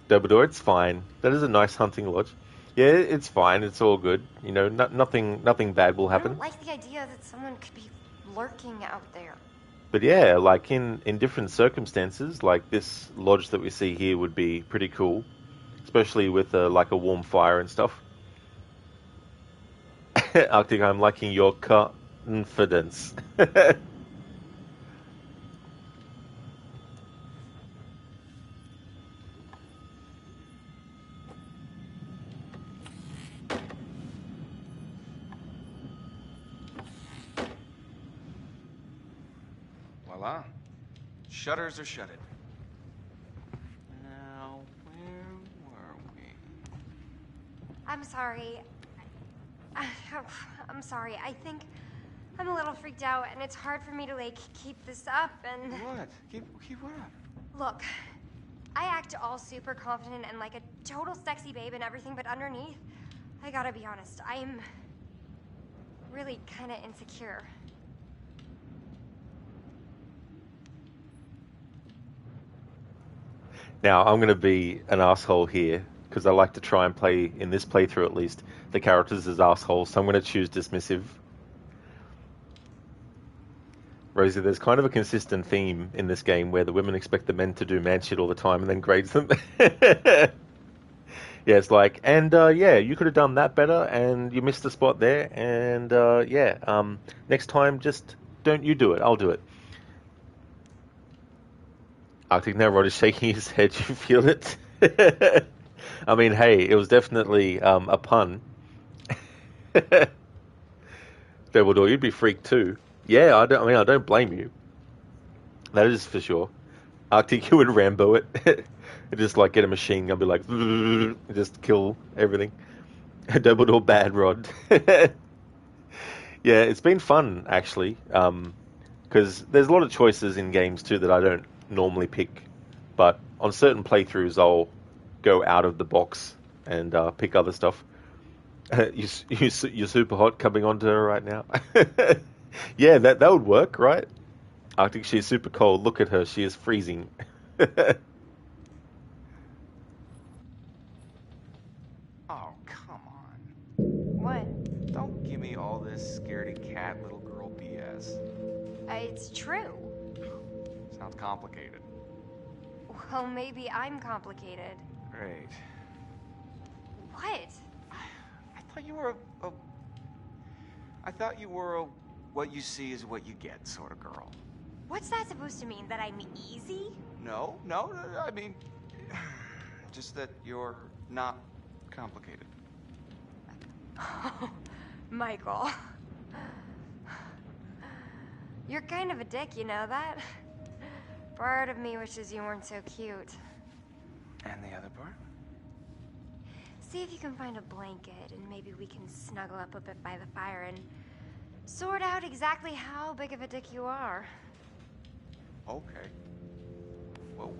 Dumbledore, it's fine. That is a nice hunting lodge. Yeah, it's fine. It's all good. Nothing bad will happen. I don't like the idea that someone could be lurking out there. But yeah, like in different circumstances, like this lodge that we see here would be pretty cool, especially with like a warm fire and stuff. Arctic, I'm liking your confidence. Voila. Shutters are shuttered. Now, where were we? I'm sorry. I'm sorry. I think I'm a little freaked out, and it's hard for me to, like, keep this up, and... What? Keep what up? Look, I act all super confident and like a total sexy babe and everything, but underneath, I gotta be honest, I'm really kind of insecure. Now, I'm going to be an asshole here, because I like to try and play, in this playthrough at least, the characters as assholes, so I'm going to choose dismissive. Rosie, there's kind of a consistent theme in this game where the women expect the men to do man shit all the time and then grades them. Yeah, it's like, and yeah, you could have done that better, and you missed the spot there, and yeah, next time, just don't you do it, I'll do it. Arctic now, Rod is shaking his head, you feel it? I mean, hey, it was definitely a pun. Dumbledore, you'd be freaked too. Yeah, I don't blame you. That is for sure. Arctic, you would Rambo it. Just like get a machine gun, be like, just kill everything. Dumbledore, bad Rod. Yeah, it's been fun actually, because there's a lot of choices in games too that I don't normally pick, but on certain playthroughs I'll go out of the box and pick other stuff. You're super hot coming onto her right now. Yeah, that would work, right? Arctic, she's super cold. Look at her, she is freezing. Oh, come on. What? Don't give me all this scaredy cat little girl BS. It's true. Sounds complicated. Well, maybe I'm complicated. Great. What? I thought you were a what you see is what you get sort of girl. What's that supposed to mean? That I'm easy? No, I mean, just that you're not complicated. Michael. You're kind of a dick, you know that? Part of me wishes you weren't so cute. And the other part? See if you can find a blanket and maybe we can snuggle up a bit by the fire and sort out exactly how big of a dick you are. Okay. Whoa.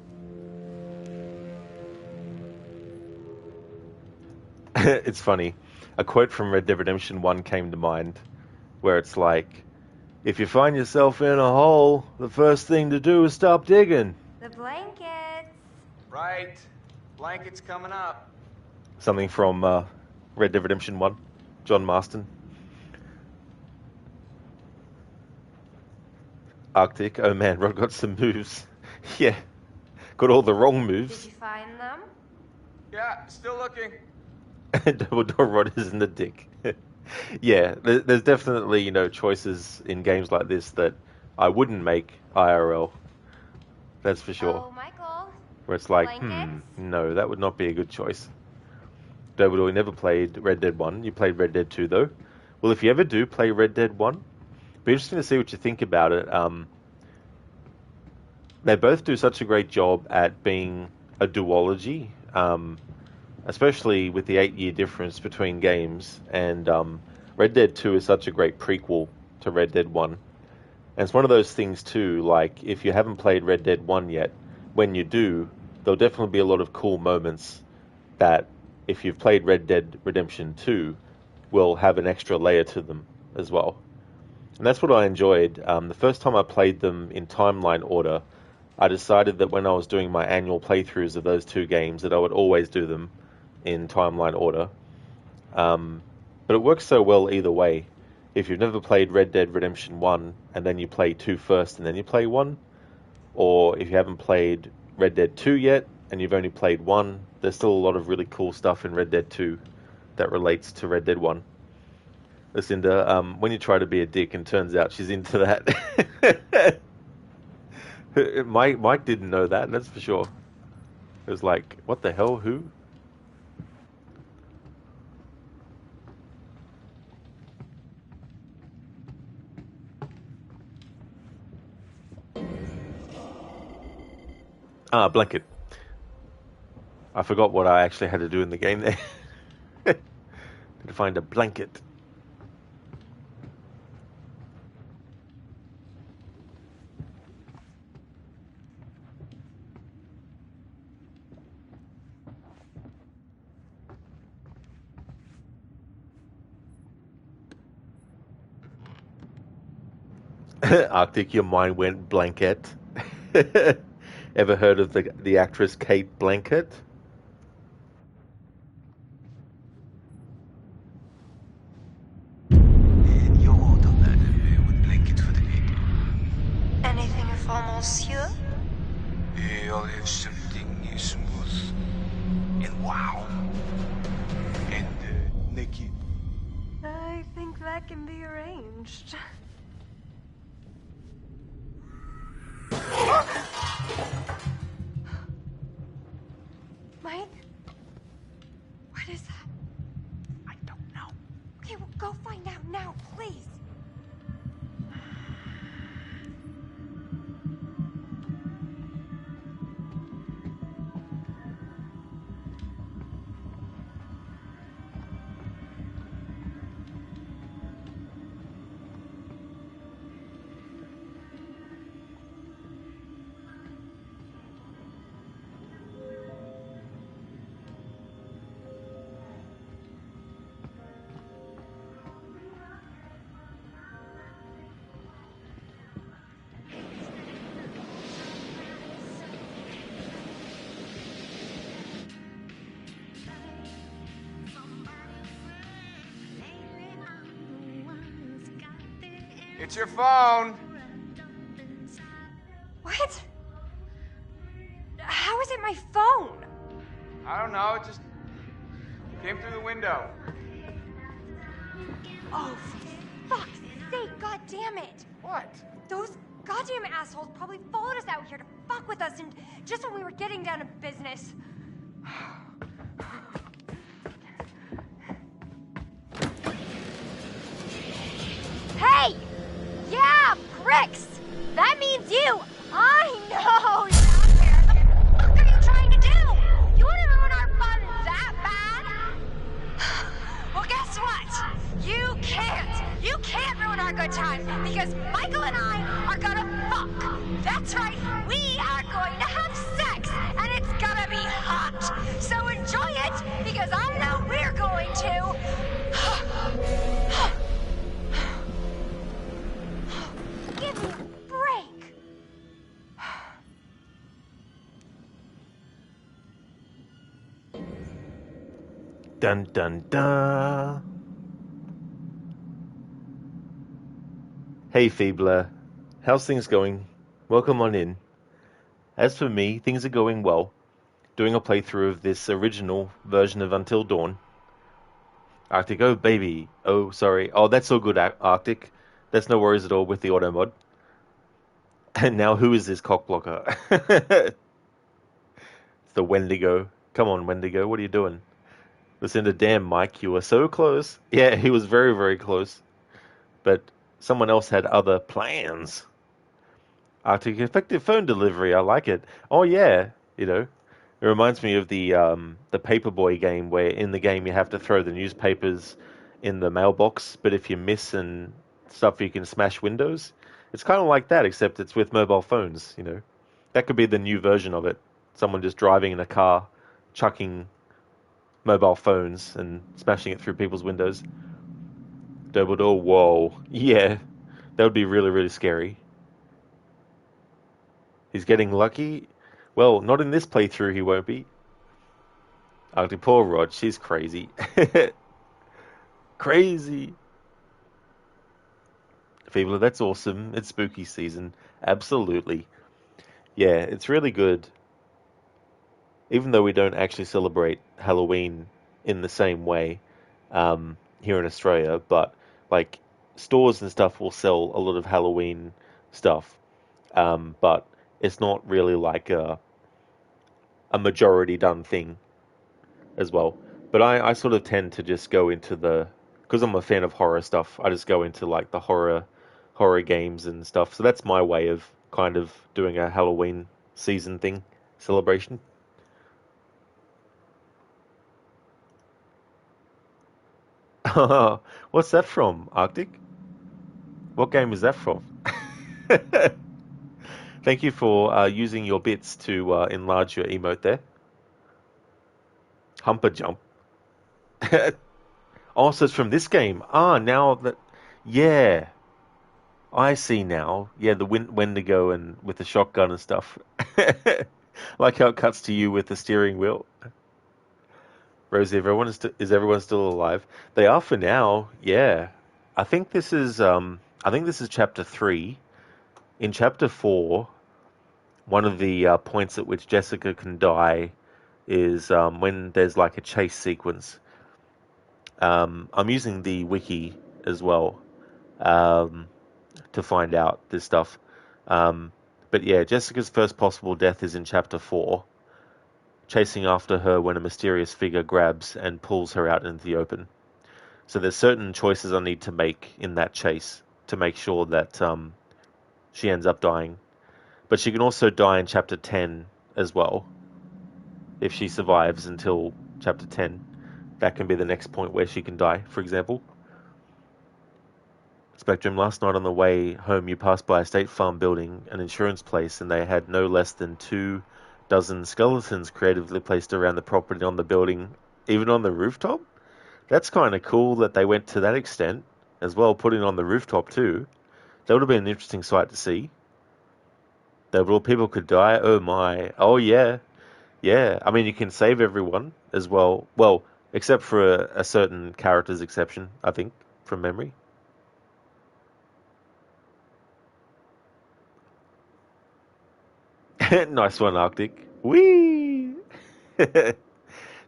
It's funny. A quote from Red Dead Redemption 1 came to mind, where it's like, if you find yourself in a hole, the first thing to do is stop digging. The blankets. Right. Blanket's coming up. Something from Red Dead Redemption 1, John Marston. Arctic, oh man, Rod got some moves. Yeah, got all the wrong moves. Did you find them? Yeah, still looking. Dumbledore, Rod isn't a dick. Yeah, there's definitely, choices in games like this that I wouldn't make IRL. That's for sure. Oh, Michael. Where it's like, Blankets? no, that would not be a good choice. Dumbledore, you never played Red Dead 1. You played Red Dead 2, though. Well, if you ever do play Red Dead 1, it'd be interesting to see what you think about it. They both do such a great job at being a duology, especially with the 8-year difference between games. And Red Dead 2 is such a great prequel to Red Dead 1. And it's one of those things, too, like, if you haven't played Red Dead 1 yet, when you do, there'll definitely be a lot of cool moments that, if you've played Red Dead Redemption 2, will have an extra layer to them as well. And that's what I enjoyed. The first time I played them in timeline order, I decided that when I was doing my annual playthroughs of those two games, that I would always do them in timeline order. But it works so well either way. If you've never played Red Dead Redemption 1, and then you play 2 first, and then you play 1, or if you haven't played Red Dead 2 yet, and you've only played 1, there's still a lot of really cool stuff in Red Dead 2 that relates to Red Dead 1. Lucinda, when you try to be a dick and turns out she's into that. Mike didn't know that, that's for sure. It was like, what the hell, who? Blanket. I forgot what I actually had to do in the game there. To find a blanket. Arctic, your mind went blanket. Ever heard of the actress Kate Blanket? Anything for monsieur? I'll have something smooth and wow and naked. I think that can be arranged. Mike? What is that? I don't know. Okay, well, go find out now, please. It's your phone. What? How is it my phone? I don't know, it just came through the window. Oh, for fuck's sake, god damn it! What? Those goddamn assholes probably followed us out here to fuck with us, and just when we were getting down to business. Hey! Yeah, pricks! That means you! I know! What the fuck are you trying to do? You want to ruin our fun that bad? Well, guess what? You can't! You can't ruin our good time, because Michael and I are gonna fuck! That's right, we are going to have sex, and it's gonna be hot! So enjoy it, because I know we're going to! Give me a break! Dun dun dun. Hey Feebler, how's things going? Welcome on in. As for me, things are going well. Doing a playthrough of this original version of Until Dawn. Arctic, oh baby. Oh, sorry. Oh, that's all good, Arctic. That's no worries at all with the auto mod. And now who is this cockblocker? It's the Wendigo. Come on, Wendigo, what are you doing? Listen to damn Mike, you were so close. Yeah, he was very, very close. But someone else had other plans. Arctic, effective phone delivery, I like it. Oh yeah, you know. It reminds me of the Paperboy game, where in the game you have to throw the newspapers in the mailbox, but if you miss and stuff, you can smash windows. It's kind of like that, except it's with mobile phones, you know. That could be the new version of it. Someone just driving in a car, chucking mobile phones and smashing it through people's windows. Double door, whoa. Yeah, that would be really, really scary. He's getting lucky. Well, not in this playthrough, he won't be. Ugly poor Rod, she's crazy. Crazy. Feebler, that's awesome. It's spooky season. Absolutely. Yeah, it's really good. Even though we don't actually celebrate Halloween in the same way here in Australia, but like stores and stuff will sell a lot of Halloween stuff. But it's not really like a majority done thing as well. But I sort of tend to just go into because I'm a fan of horror stuff, I just go into like the horror games and stuff. So that's my way of kind of doing a Halloween season thing. celebration. What's that from, Arctic? What game is that from? Thank you for using your bits to enlarge your emote there. Humper jump. Oh, so it's from this game. Ah, now that... Yeah. I see now. Yeah, the Wendigo and with the shotgun and stuff. Like how it cuts to you with the steering wheel. Rosie, is everyone still alive? They are for now. Yeah. I think this is chapter 3. In chapter 4, one of the points at which Jessica can die is when there's like a chase sequence. I'm using the wiki as well to find out this stuff. But yeah, Jessica's first possible death is in chapter 4, chasing after her when a mysterious figure grabs and pulls her out into the open. So there's certain choices I need to make in that chase to make sure that she ends up dying. But she can also die in chapter 10 as well. If she survives until chapter 10, that can be the next point where she can die, for example. Spectrum, last night on the way home you passed by a State Farm building, an insurance place, and they had no less than 24 skeletons creatively placed around the property on the building, even on the rooftop? That's kind of cool that they went to that extent as well, putting on the rooftop too. That would have been an interesting sight to see. That people could die. Oh my. Oh yeah. Yeah. I mean, you can save everyone as well. Well, except for a certain character's exception, I think, from memory. Nice one, Arctic. Whee!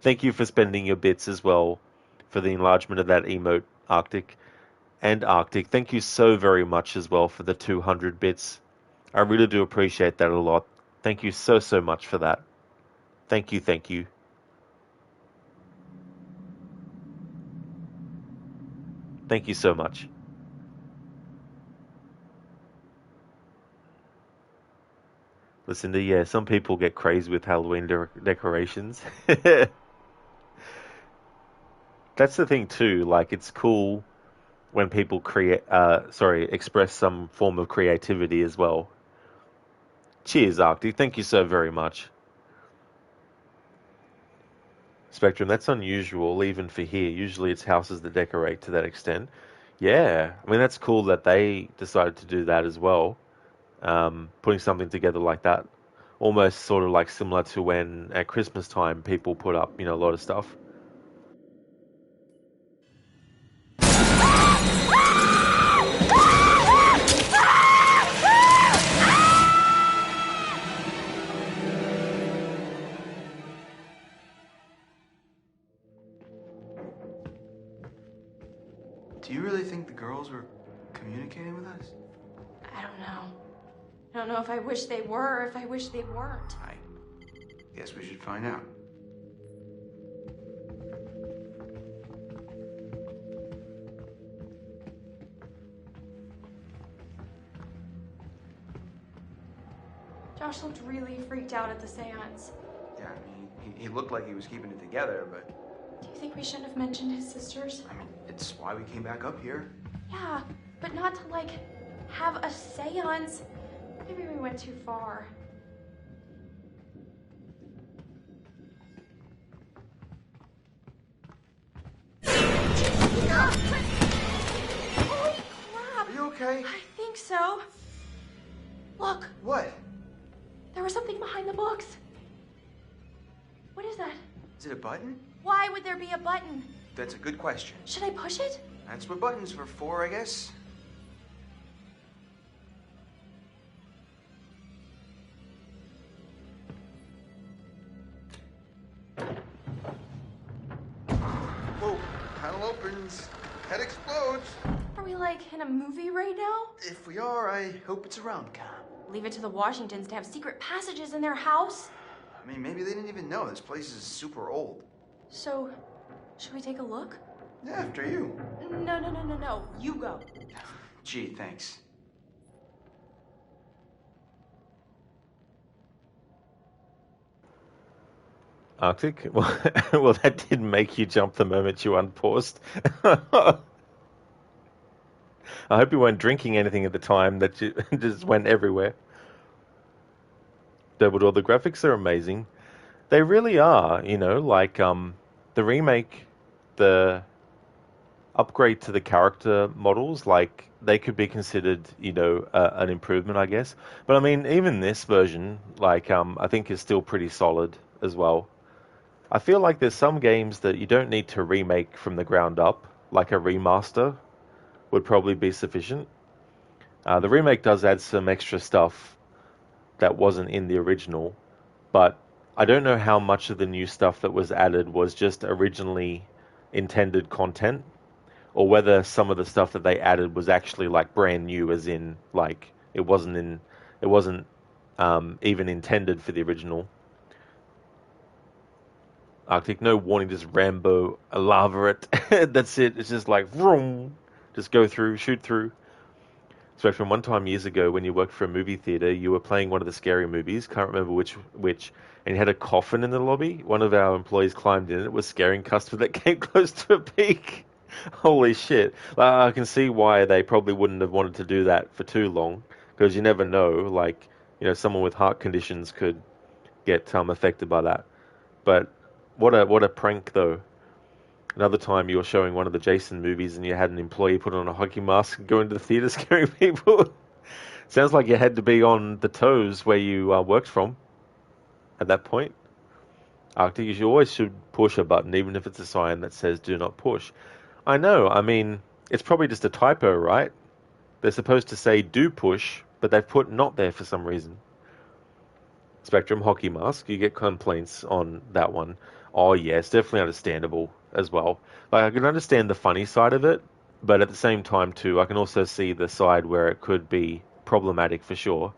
Thank you for spending your bits as well for the enlargement of that emote, Arctic. And Arctic, thank you so very much as well for the 200 bits. I really do appreciate that a lot. Thank you so, so much for that. Thank you, thank you. Thank you so much. Listen to, yeah, some people get crazy with Halloween decorations. That's the thing too, like it's cool when people express some form of creativity as well. Cheers, Arctic. Thank you so very much. Spectrum, that's unusual even for here. Usually it's houses that decorate to that extent. Yeah, I mean, that's cool that they decided to do that as well. Putting something together like that. Almost sort of like similar to when at Christmas time people put up, a lot of stuff. Do you really think the girls were communicating with us? I don't know. I don't know if I wish they were or if I wish they weren't. I guess we should find out. Josh looked really freaked out at the seance. Yeah, I mean, he looked like he was keeping it together, but... Do you think we shouldn't have mentioned his sisters? I mean, it's why we came back up here. Yeah, but not to, like, have a seance. Maybe we went too far. Holy crap! Are you okay? I think so. Look. What? There was something behind the books. What is that? Is it a button? Why would there be a button? That's a good question. Should I push it? That's what buttons were for, I guess. Whoa, panel opens. Head explodes. Are we, like, in a movie right now? If we are, I hope it's a rom-com. Leave it to the Washingtons to have secret passages in their house? I mean, maybe they didn't even know. This place is super old. So, should we take a look? Yeah, after you. No. You go. Gee, thanks. Arctic? Well, well, that did make you jump the moment you unpaused. I hope you weren't drinking anything at the time that you just went everywhere. Dumbledore, the graphics are amazing. They really are, like the remake, the upgrade to the character models, like they could be considered, an improvement, I guess. But I mean, even this version, like I think is still pretty solid as well. I feel like there's some games that you don't need to remake from the ground up, like a remaster would probably be sufficient. The remake does add some extra stuff that wasn't in the original, but I don't know how much of the new stuff that was added was just originally intended content, or whether some of the stuff that they added was actually like brand new, as in like it wasn't even intended for the original. Arctic, no warning, just Rambo lava it. That's it. It's just like vroom, just go through, shoot through. So from one time years ago, when you worked for a movie theater, you were playing one of the scary movies. Can't remember which, and you had a coffin in the lobby. One of our employees climbed in. It was scaring customers that came close to a peak. Holy shit! I can see why they probably wouldn't have wanted to do that for too long, because you never know. Like, someone with heart conditions could get affected by that. But what a prank though. Another time you were showing one of the Jason movies and you had an employee put on a hockey mask and go into the theater scaring people. Sounds like you had to be on the toes where you worked from at that point. Arctic, you always should push a button, even if it's a sign that says do not push. I know, I mean, it's probably just a typo, right? They're supposed to say do push, but they've put not there for some reason. Spectrum hockey mask, you get complaints on that one. Oh yeah, it's definitely understandable as well. Like, I can understand the funny side of it, but at the same time too, I can also see the side where it could be problematic for sure.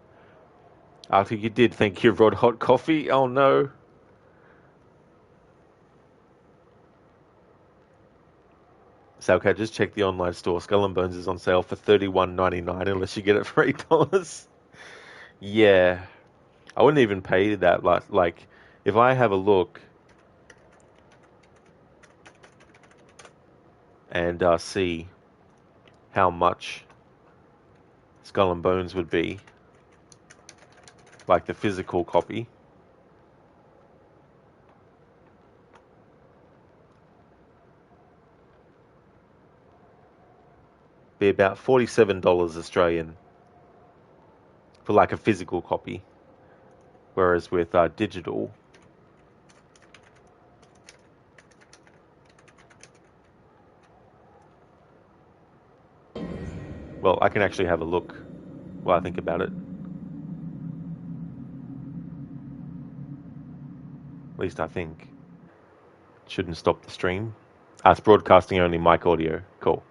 Arctic, you did thank you, Rod Hot Coffee. Oh no. Salcat, just check the online store. Skull and Bones is on sale for $31.99 unless you get it for $8. Yeah. I wouldn't even pay that. Like, if I have a look and see how much Skull and Bones would be, like the physical copy. Be about $47 Australian for like a physical copy. Whereas with digital, well, I can actually have a look while I think about it. At least I think. Shouldn't stop the stream. It's broadcasting only, mic audio. Cool.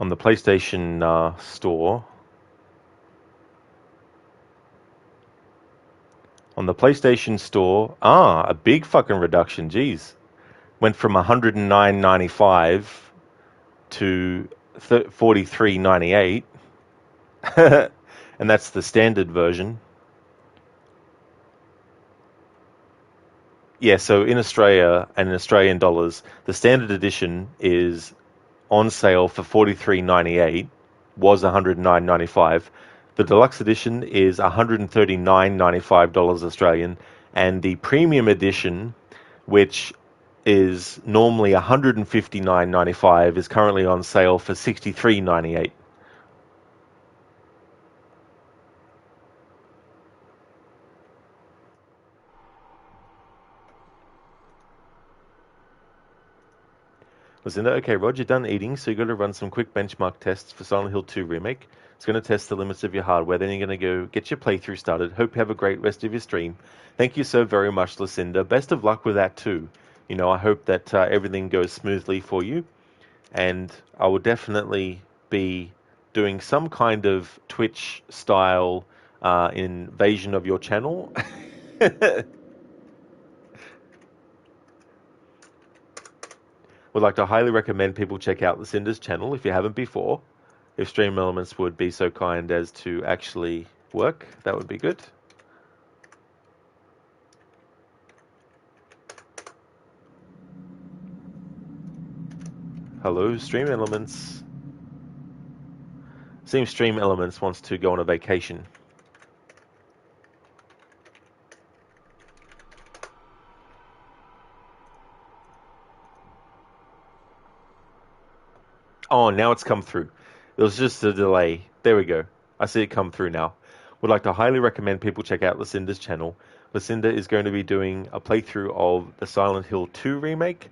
On the PlayStation Store. On the PlayStation Store, a big fucking reduction. Jeez, went from $109.95 to $43.98, and that's the standard version. Yeah, so in Australia and in Australian dollars, the standard edition is on sale for $43.98, was $109.95. The deluxe edition is $139.95 Australian, and the premium edition, which is normally $159.95, is currently on sale for $63.98. Lucinda, okay, Rod, you're done eating, so you've got to run some quick benchmark tests for Silent Hill 2 Remake. It's going to test the limits of your hardware, then you're going to go get your playthrough started. Hope you have a great rest of your stream. Thank you so very much, Lucinda. Best of luck with that too. I hope that everything goes smoothly for you, and I will definitely be doing some kind of Twitch-style invasion of your channel. Would like to highly recommend people check out Lucinda's channel if you haven't before. If Stream Elements would be so kind as to actually work, that would be good. Hello, Stream Elements. Seems Stream Elements wants to go on a vacation. Oh, now it's come through. It was just a delay. There we go. I see it come through now. Would like to highly recommend people check out Lucinda's channel. Lucinda is going to be doing a playthrough of the Silent Hill 2 remake.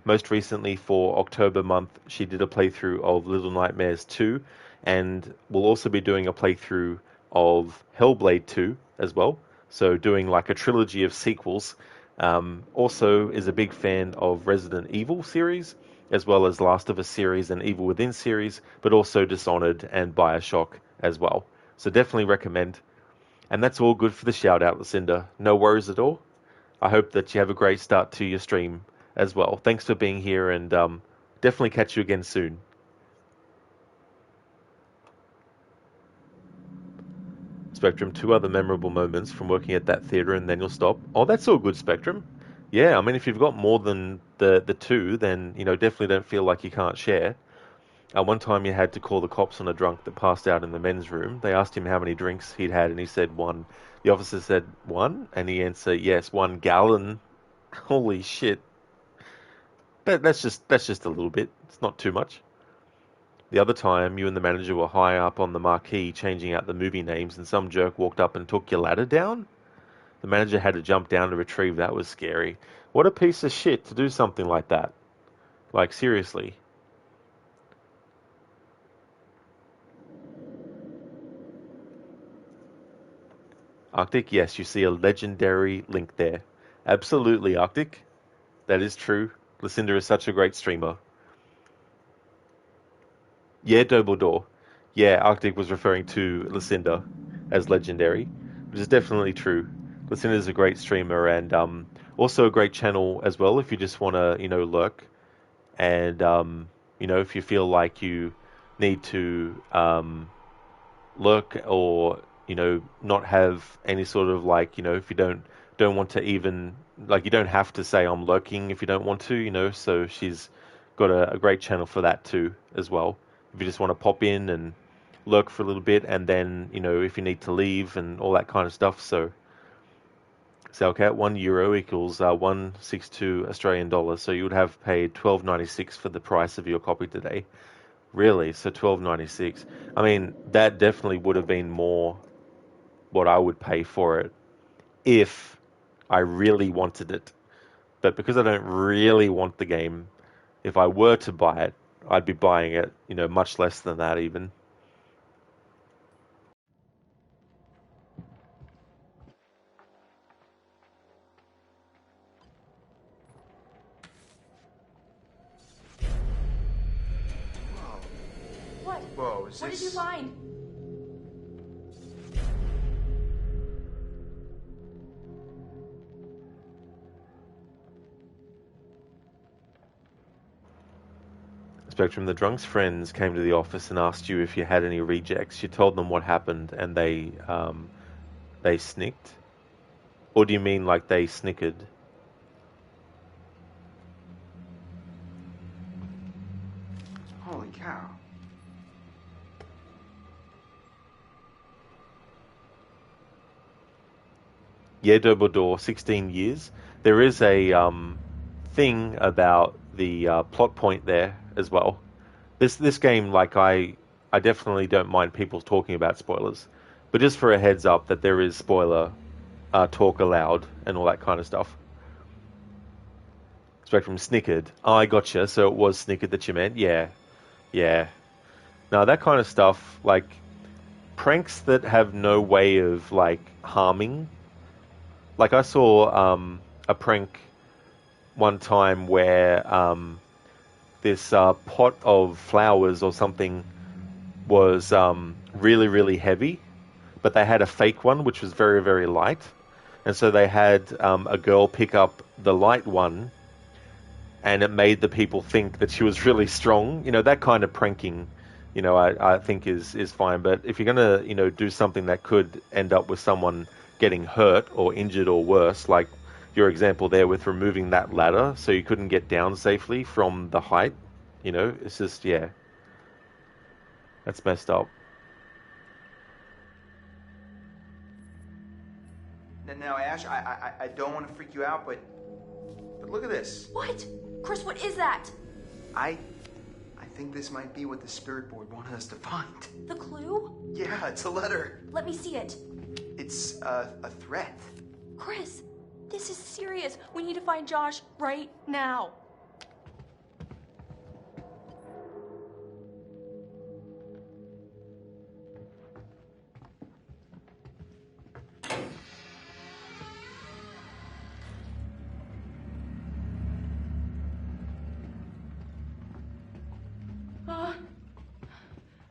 Most recently for October month, she did a playthrough of Little Nightmares 2, and will also be doing a playthrough of Hellblade 2 as well. So doing like a trilogy of sequels. Also is a big fan of Resident Evil series, as well as Last of Us series and Evil Within series, but also Dishonored and Bioshock as well. So definitely recommend. And that's all good for the shout out, Lucinda. No worries at all. I hope that you have a great start to your stream as well. Thanks for being here, and definitely catch you again soon. Spectrum, 2 other memorable moments from working at that theatre, and then you'll stop. Oh, that's all good, Spectrum. Yeah, I mean, if you've got more than the 2, then, you know, definitely don't feel like you can't share. One time you had to call the cops on a drunk that passed out in the men's room. They asked him how many drinks he'd had, and he said 1. The officer said 1, and he answered, yes, 1 gallon. Holy shit. But that's just a little bit. It's not too much. The other time, you and the manager were high up on the marquee changing out the movie names, and some jerk walked up and took your ladder down? The manager had to jump down to retrieve. That was scary. What a piece of shit to do something like that. Like, seriously. Arctic, yes, you see a legendary link there. Absolutely, Arctic. That is true. Lucinda is such a great streamer. Yeah, Dumbledore. Yeah, Arctic was referring to Lucinda as legendary, which is definitely true. Lucinda is a great streamer, and also a great channel as well if you just want to, you know, lurk. And, you know, if you feel like you need to lurk, or, you know, not have any sort of, like, you know, if you don't want to even, like, you don't have to say I'm lurking if you don't want to, you know. So she's got a great channel for that too as well. If you just want to pop in and lurk for a little bit, and then, you know, if you need to leave and all that kind of stuff. So okay, €1 equals 162 Australian dollars. So you would have paid $12.96 for the price of your copy today. Really? So $12.96. I mean, that definitely would have been more what I would pay for it if I really wanted it. But because I don't really want the game, if I were to buy it, I'd be buying it, you know, much less than that even. What? Whoa, is What this... did you find? Spectrum, the drunk's friends came to the office and asked you if you had any rejects. You told them what happened, and they snicked? Or do you mean like they snickered? Holy cow. Yeah, Dumbledore, 16 years. There is a thing about the plot point there as well. This game, like, I definitely don't mind people talking about spoilers, but just for a heads up that there is spoiler talk allowed and all that kind of stuff. Spectrum snickered. Oh, I gotcha. So it was snickered that you meant? Yeah. Now that kind of stuff, like pranks that have no way of like harming. Like I saw a prank one time where this pot of flowers or something was really, really heavy, but they had a fake one which was very, very light. And so they had a girl pick up the light one and it made the people think that she was really strong. That kind of pranking, I think is fine. But if you're going to, do something that could end up with someone getting hurt or injured or worse, like your example there with removing that ladder so you couldn't get down safely from the height, it's just, yeah, that's messed up. Now, Ash, I don't want to freak you out, but look at this. What? Chris, what is that? I think this might be what the spirit board wanted us to find. The clue? Yeah, it's a letter. Let me see it. It's a threat. Chris, this is serious. We need to find Josh right now.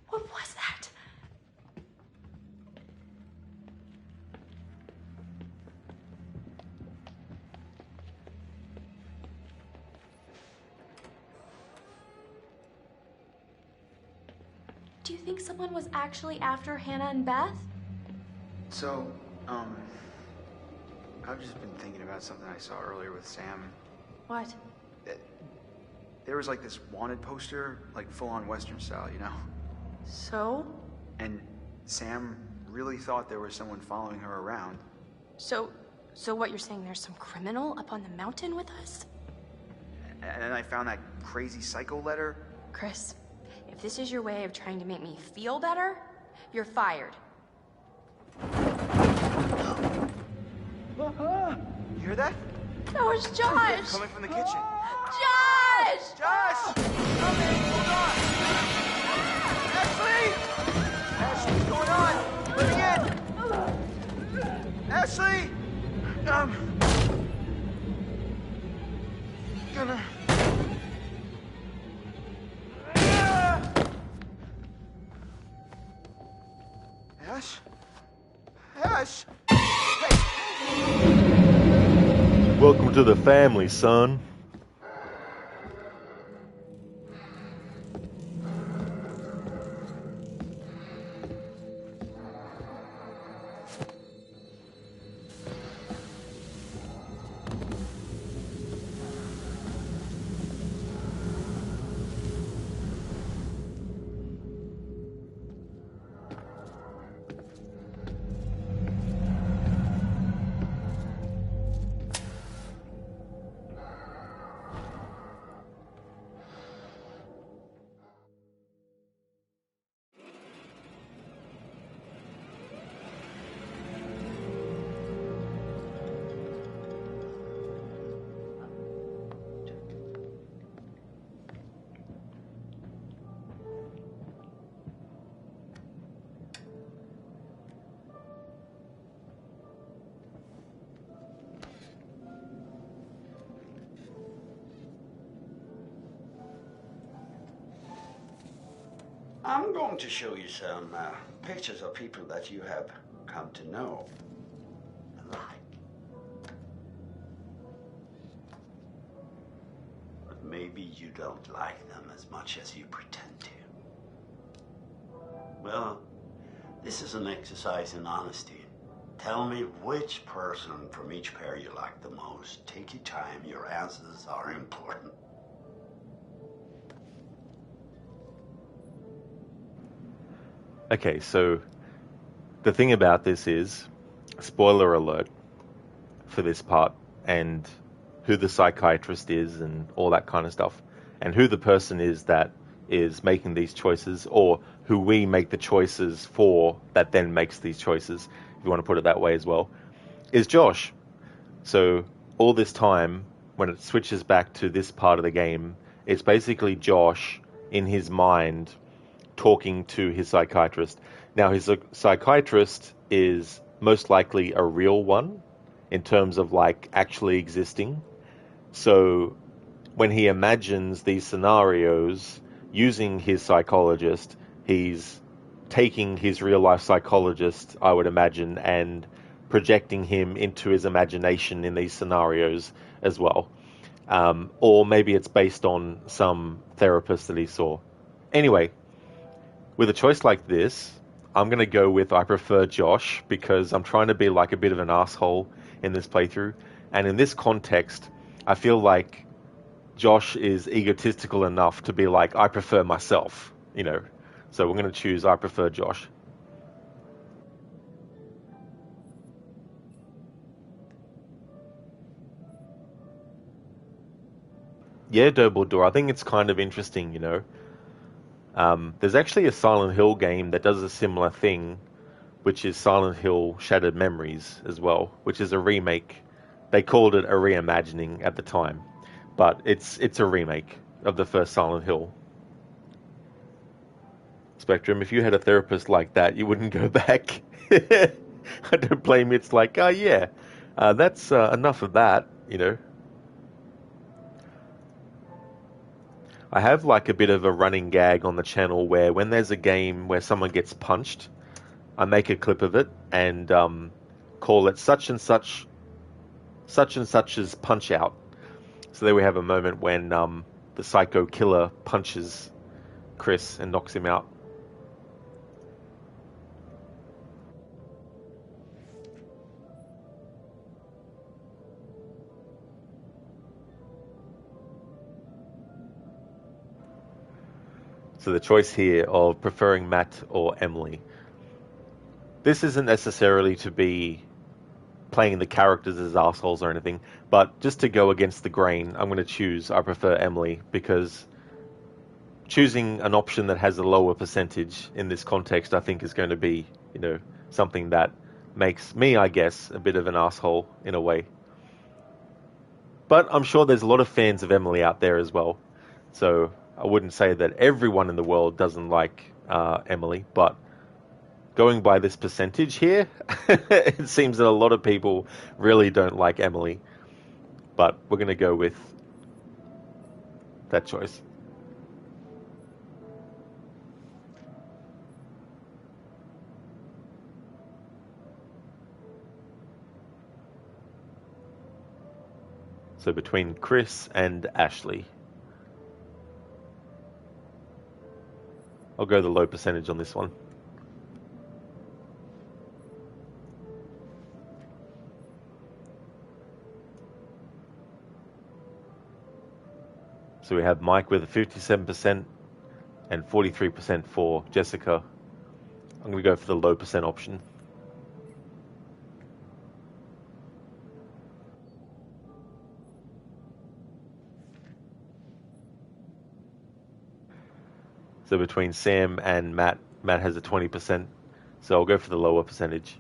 What was that? Do you think someone was actually after Hannah and Beth? So, I've just been thinking about something I saw earlier with Sam. What? There was like this wanted poster, like full-on Western style, So? And Sam really thought there was someone following her around. So what you're saying, there's some criminal up on the mountain with us? And then I found that crazy psycho letter. Chris, if this is your way of trying to make me feel better, you're fired. You hear that? That was Josh! Coming from the kitchen. Josh! Josh! Coming! Hold on! Ashley! Ashley, what's going on? Let me in! Ashley! Gonna... Ash? Ash! Welcome to the family, son. I'm going to show you some pictures of people that you have come to know and like. But maybe you don't like them as much as you pretend to. Well, this is an exercise in honesty. Tell me which person from each pair you like the most. Take your time, your answers are important. Okay, so the thing about this is, spoiler alert for this part, and who the psychiatrist is and all that kind of stuff, and who the person is that is making these choices, or who we make the choices for that then makes these choices, if you want to put it that way as well, is Josh. So all this time, when it switches back to this part of the game, it's basically Josh in his mind talking to his psychiatrist. Now, his psychiatrist is most likely a real one in terms of like actually existing. So when he imagines these scenarios using his psychologist, he's taking his real life psychologist, I would imagine, and projecting him into his imagination in these scenarios as well. Or maybe it's based on some therapist that he saw. Anyway, with a choice like this, I'm going to go with I prefer Josh because I'm trying to be like a bit of an asshole in this playthrough. And in this context, I feel like Josh is egotistical enough to be like, I prefer myself, you know. So we're going to choose I prefer Josh. Yeah, Dumbledore, I think it's kind of interesting, you know. There's actually a Silent Hill game that does a similar thing, which is Silent Hill Shattered Memories as well, which is a remake. They called it a reimagining at the time, but it's a remake of the first Silent Hill. Spectrum, if you had a therapist like that, you wouldn't go back. I don't blame you. It's like, oh yeah, that's enough of that, you know. I have like a bit of a running gag on the channel where when there's a game where someone gets punched, I make a clip of it and call it such and such's punch out. So there we have a moment when the psycho killer punches Chris and knocks him out. So the choice here of preferring Matt or Emily. This isn't necessarily to be playing the characters as assholes or anything, but just to go against the grain, I'm going to choose I prefer Emily because choosing an option that has a lower percentage in this context, I think is going to be, you know, something that makes me, I guess, a bit of an asshole in a way. But I'm sure there's a lot of fans of Emily out there as well. So I wouldn't say that everyone in the world doesn't like Emily, but going by this percentage here, it seems that a lot of people really don't like Emily. But we're going to go with that choice. So between Chris and Ashley. I'll go the low percentage on this one. So we have Mike with a 57% and 43% for Jessica. I'm going to go for the low percent option. So between Sam and Matt, Matt has a 20%. So I'll go for the lower percentage.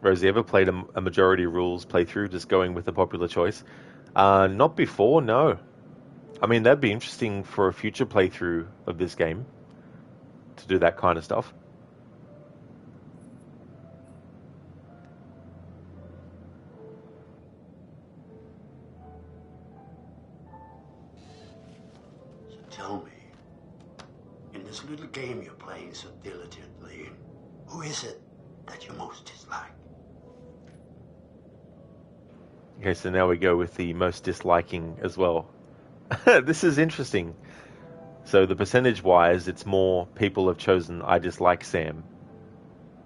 Rosie, ever played a majority rules playthrough, just going with the popular choice? Not before, no. I mean, that'd be interesting for a future playthrough of this game, to do that kind of stuff. So tell me, in this little game you're playing so diligently, who is it that you most dislike? Okay, so now we go with the most disliking as well. This is interesting. So the percentage-wise, it's more people have chosen I dislike Sam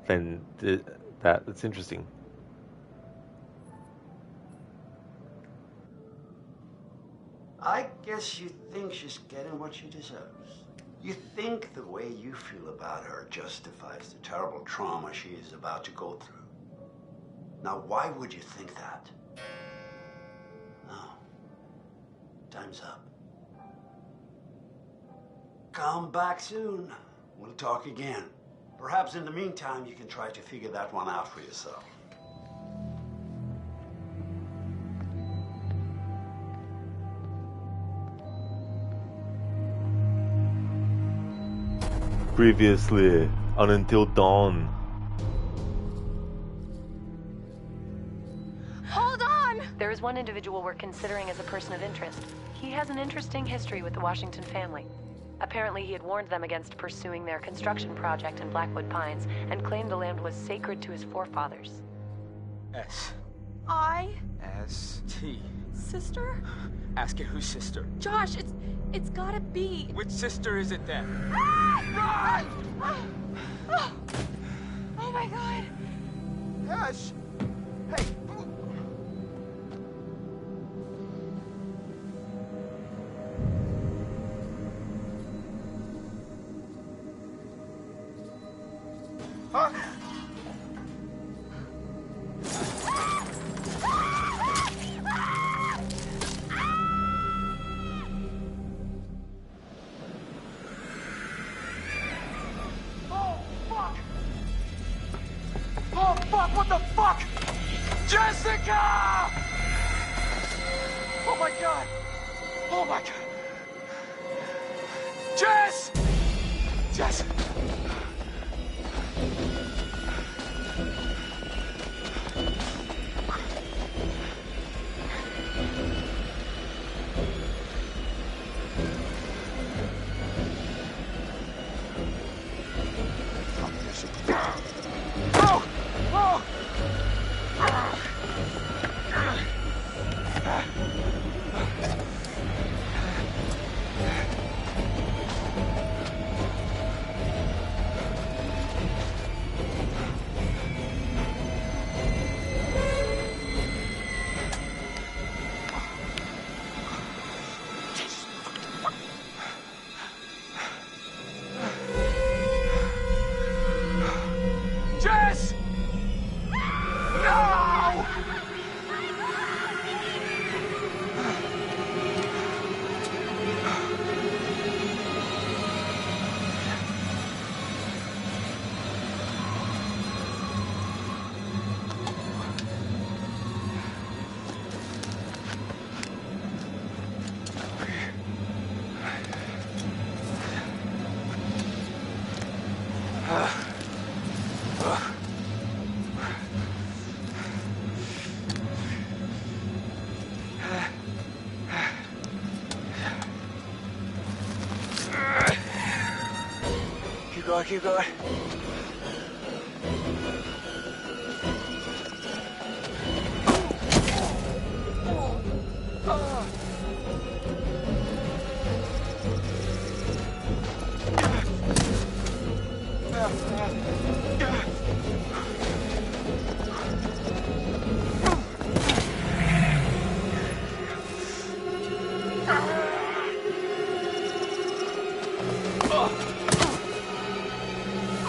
than that. That's interesting. I guess you think she's getting what she deserves. You think the way you feel about her justifies the terrible trauma she is about to go through. Now, why would you think that? No. Time's up. Come back soon. We'll talk again. Perhaps in the meantime, you can try to figure that one out for yourself. Previously on Until Dawn. Hold on! There is one individual we're considering as a person of interest. He has an interesting history with the Washington family. Apparently, he had warned them against pursuing their construction project in Blackwood Pines and claimed the land was sacred to his forefathers. S. I-S-T. Sister? Ask it whose sister. Josh, it's gotta be. Which sister is it then? Run! Oh my god. Yes. Hey. Huh? Oh fuck, what the fuck? Jessica! Oh my god! Oh my god! Jess! Jess! Oh! Oh! Jess! No! Keep going, keep going.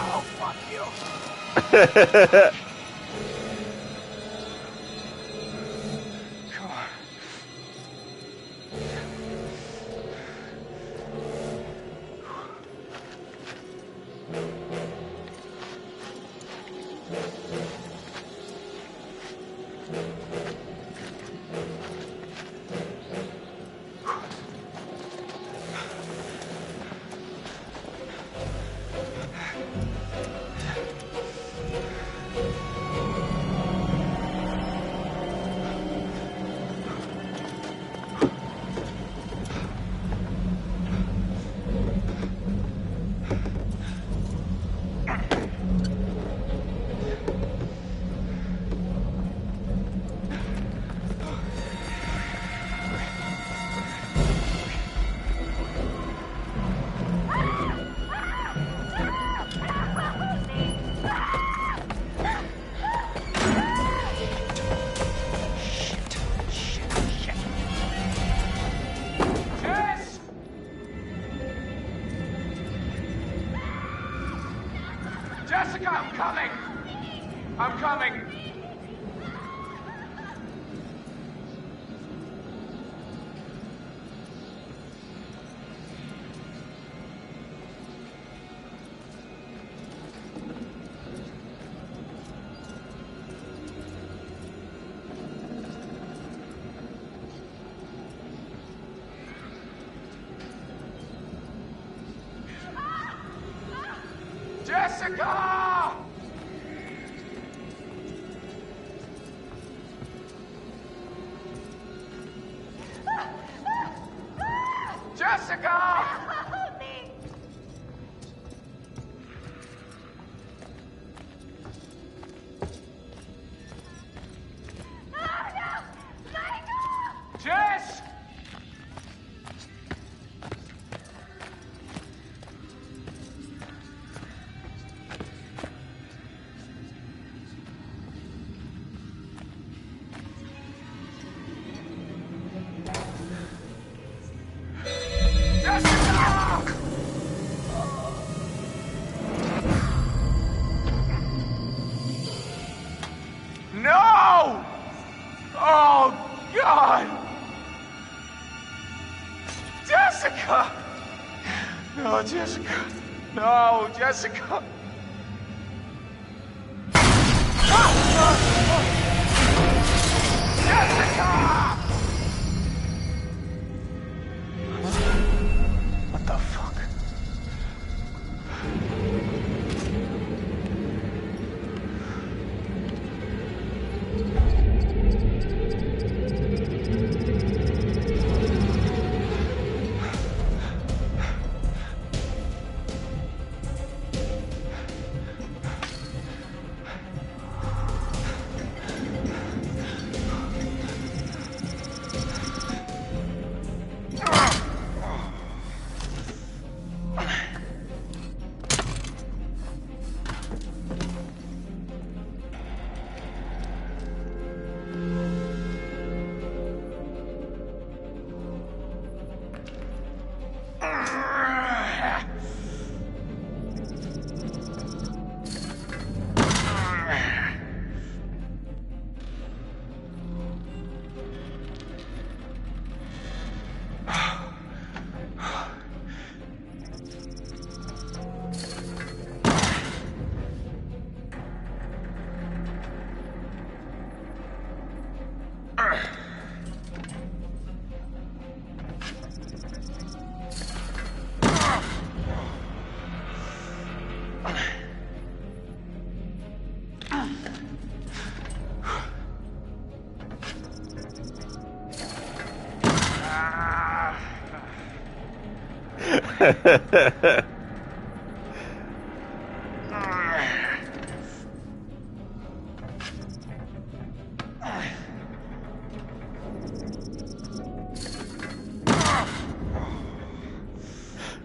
Oh, fuck you. Come on. Jess! Jessica, I'm coming! I'm coming! Jessica! Jessica! Help me! No, Jessica. No, Jessica. Jessica! What the fuck?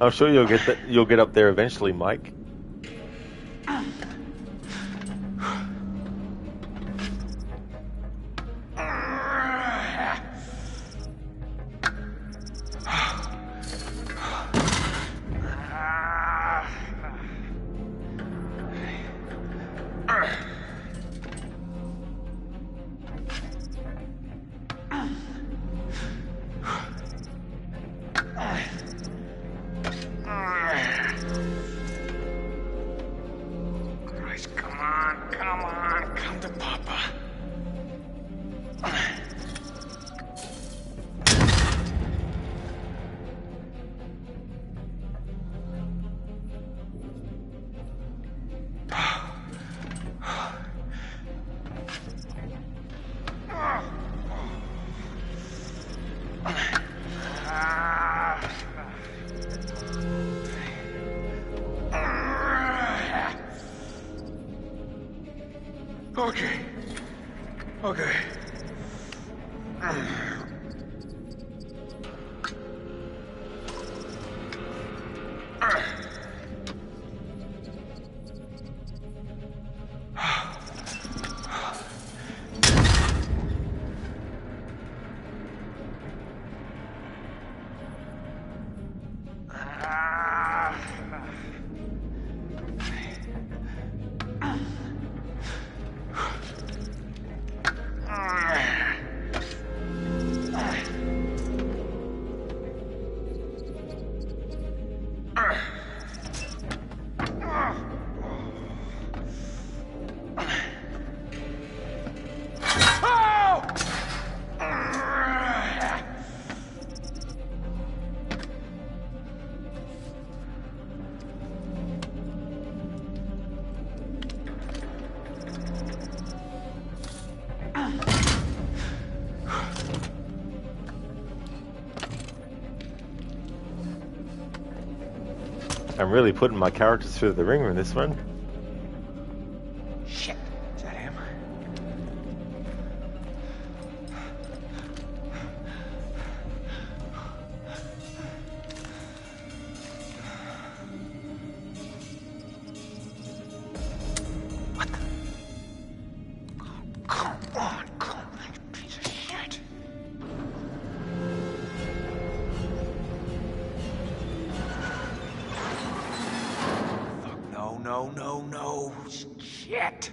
I'm sure you'll get up there eventually, Mike. Okay. Okay. I'm really putting my characters through the ringer in this one. Shit. Is that him? What the? Come on, piece of shit. No. Shit.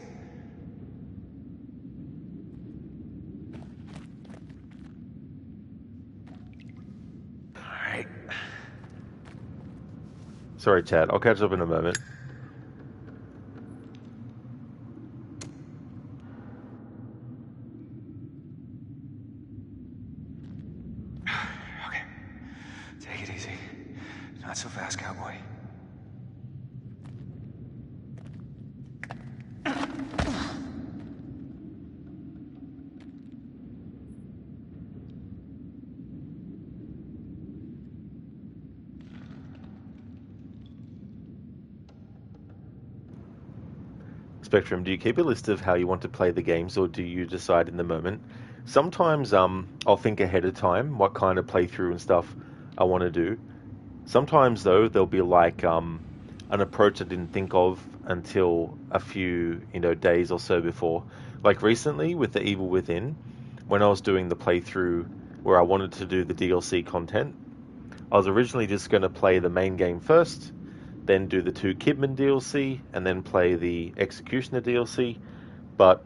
All right. Sorry, chat. I'll catch up in a moment. Okay. Take it easy. Not so fast, cowboy. Spectrum, do you keep a list of how you want to play the games, or do you decide in the moment? Sometimes I'll think ahead of time what kind of playthrough and stuff I want to do. Sometimes, though, there'll be like an approach I didn't think of until a few days or so before. Like recently with The Evil Within, when I was doing the playthrough where I wanted to do the DLC content, I was originally just going to play the main game first, then do the 2 Kidman DLC, and then play the Executioner DLC. But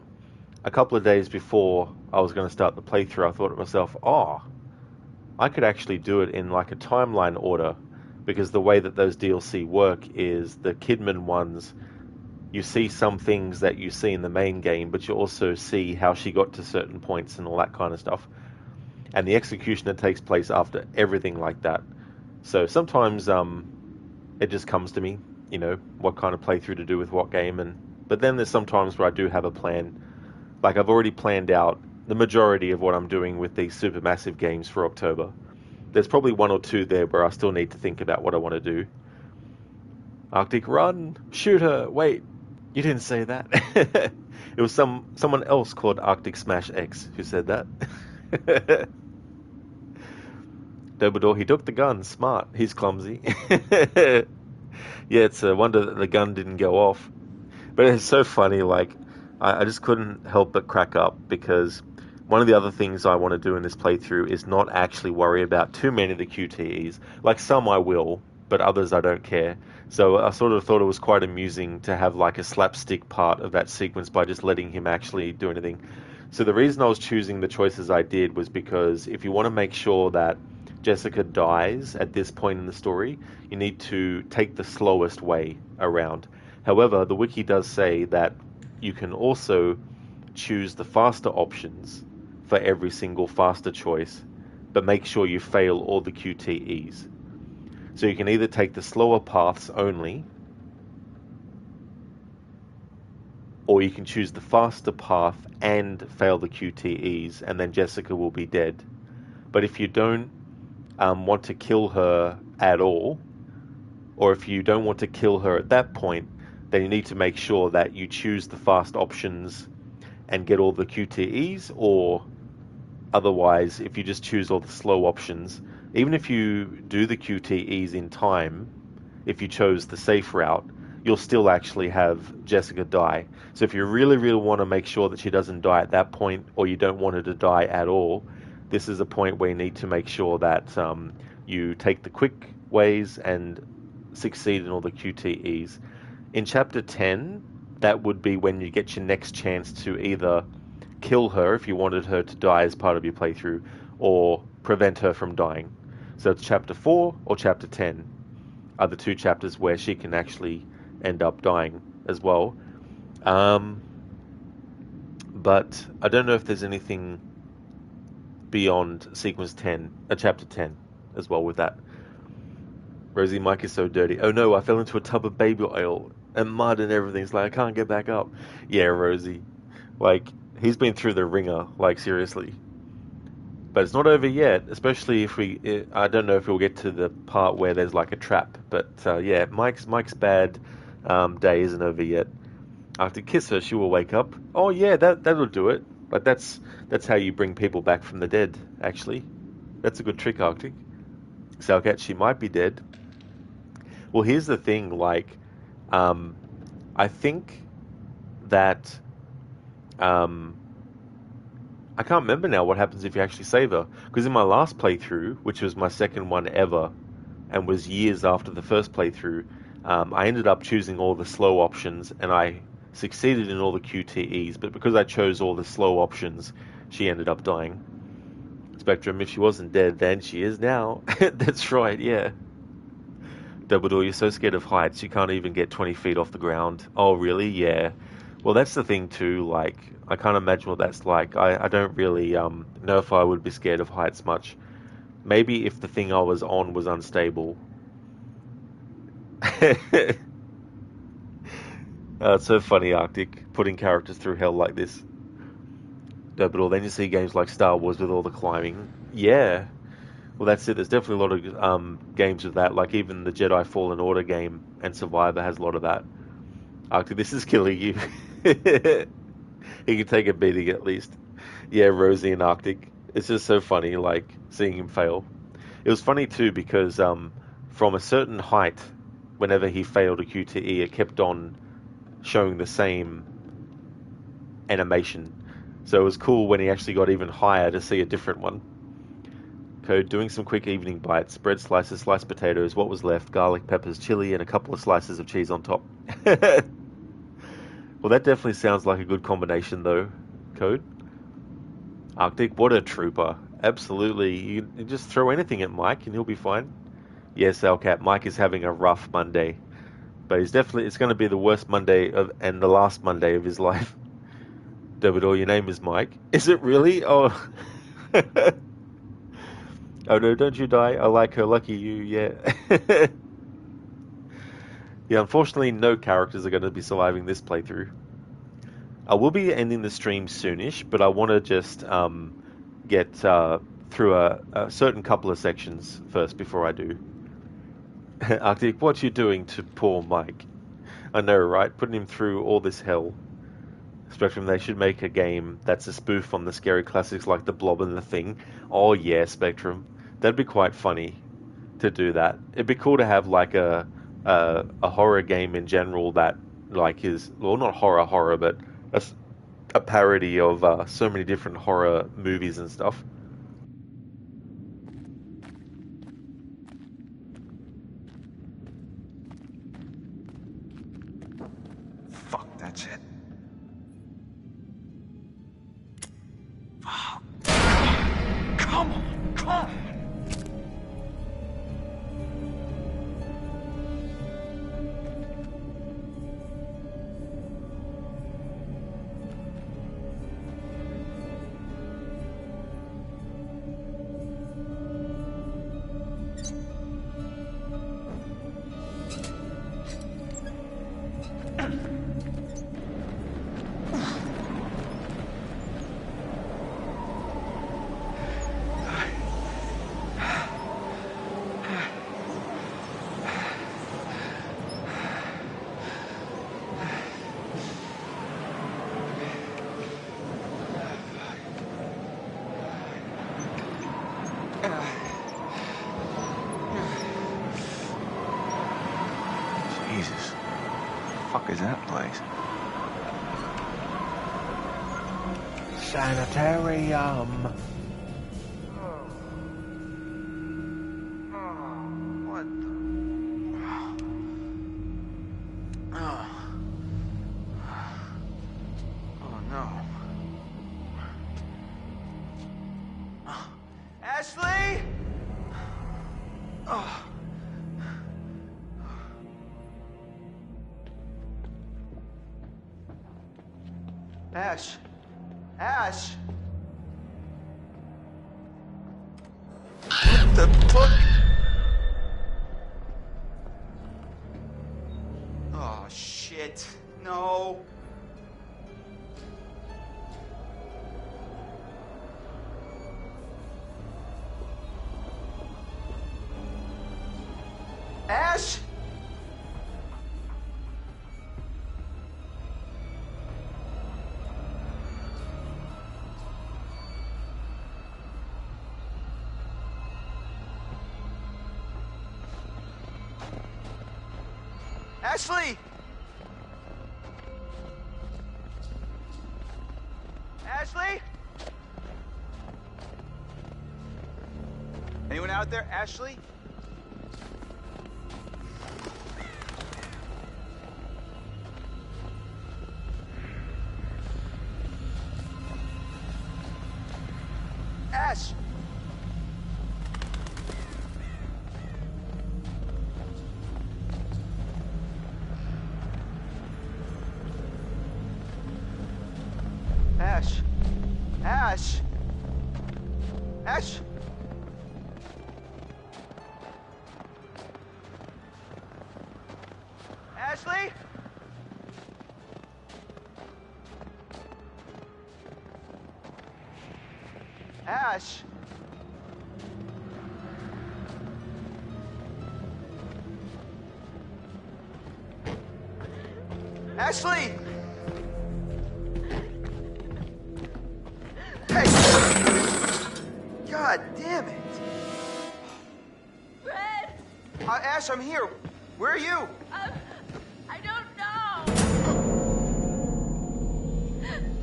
a couple of days before I was going to start the playthrough, I thought to myself, I could actually do it in like a timeline order, because the way that those DLC work is the Kidman ones, you see some things that you see in the main game, but you also see how she got to certain points and all that kind of stuff. And the Executioner takes place after everything like that. So sometimes it just comes to me, what kind of playthrough to do with what game. But then there's some times where I do have a plan. Like I've already planned out the majority of what I'm doing with these Supermassive Games for October. There's probably 1 or 2 there where I still need to think about what I want to do. Arctic, run! Shoot her! Wait, you didn't say that. It was someone else called Arctic Smash X who said that. Dobador, he took the gun. Smart. He's clumsy. Yeah, it's a wonder that the gun didn't go off. But it's so funny, like, I just couldn't help but crack up, because one of the other things I want to do in this playthrough is not actually worry about too many of the QTEs. Like, some I will, but others I don't care. So I sort of thought it was quite amusing to have like a slapstick part of that sequence by just letting him actually do anything. So the reason I was choosing the choices I did was because if you want to make sure that Jessica dies at this point in the story, you need to take the slowest way around. However, the wiki does say that you can also choose the faster options for every single faster choice, but make sure you fail all the QTEs. So you can either take the slower paths only, or you can choose the faster path and fail the QTEs, and then Jessica will be dead. But if you don't want to kill her at all, or if you don't want to kill her at that point, then you need to make sure that you choose the fast options and get all the QTEs, or otherwise, if you just choose all the slow options, even if you do the QTEs in time, if you chose the safe route, you'll still actually have Jessica die. So if you really, really want to make sure that she doesn't die at that point, or you don't want her to die at all, this is a point where you need to make sure that you take the quick ways and succeed in all the QTEs. In Chapter 10, that would be when you get your next chance to either kill her if you wanted her to die as part of your playthrough, or prevent her from dying. So it's Chapter 4 or Chapter 10 are the 2 chapters where she can actually end up dying as well. But I don't know if there's anything beyond sequence 10, Chapter 10 as well with that. Rosie, Mike is so dirty. Oh no, I fell into a tub of baby oil and mud and everything. It's like, I can't get back up. Yeah, Rosie. Like, he's been through the ringer, like, seriously. But it's not over yet, especially if I don't know if we'll get to the part where there's like a trap. But yeah, Mike's bad day isn't over yet. I have to kiss her, she will wake up. Oh yeah, that'll do it. But that's how you bring people back from the dead, actually. That's a good trick, Arctic. Salcat, she might be dead. Well, here's the thing, like, I think that, I can't remember now what happens if you actually save her. Because in my last playthrough, which was my second one ever, and was years after the first playthrough, I ended up choosing all the slow options, and I succeeded in all the QTEs, but because I chose all the slow options, she ended up dying. Spectrum, if she wasn't dead then, she is now. That's right, yeah. Dumbledore, you're so scared of heights, you can't even get 20 feet off the ground. Oh, really? Yeah. Well, that's the thing, too. Like, I can't imagine what that's like. I don't really know if I would be scared of heights much. Maybe if the thing I was on was unstable. It's so funny, Arctic, putting characters through hell like this. Dumbledore, then you see games like Star Wars with all the climbing. Yeah. Well, that's it. There's definitely a lot of games with that. Like even the Jedi Fallen Order game and Survivor has a lot of that. Arctic, this is killing you. He can take a beating at least. Yeah, Rosie and Arctic. It's just so funny, like seeing him fail. It was funny too because from a certain height, whenever he failed a QTE, it kept on showing the same animation. So it was cool when he actually got even higher to see a different one. Code, doing some quick evening bites, bread slices, sliced potatoes, what was left, garlic, peppers, chili, and a couple of slices of cheese on top. Well, that definitely sounds like a good combination though, Code. Arctic, what a trooper. Absolutely. You just throw anything at Mike and he'll be fine. Yes, Alcat, Mike is having a rough Monday. But it's going to be the worst Monday and the last Monday of his life. Dumbledore, your name is Mike. Is it really? Oh. Oh no, don't you die. I like her. Lucky you, yeah. Yeah, unfortunately, no characters are going to be surviving this playthrough. I will be ending the stream soonish, but I want to just get through a certain couple of sections first before I do. Arctic, what you doing to poor Mike? I know, right? Putting him through all this hell. Spectrum, they should make a game that's a spoof on the scary classics like The Blob and The Thing. Oh yeah, Spectrum. That'd be quite funny to do that. It'd be cool to have like a horror game in general that like is, well, not horror, but a parody of so many different horror movies and stuff. Fuck, that's it. Come on, come on. Jesus. The fuck is that place? Sanitarium. What the... Oh no. Ashley! Oh. Ash. Ash. What the fuck? Oh shit. No. Ash? Ashley! Ashley? Anyone out there? Ashley? Ash! Ash! Ash! Ash! Ashley? Ash? Ashley! Hey! God damn it! Fred! Ash, I'm here. Where are you? I don't know.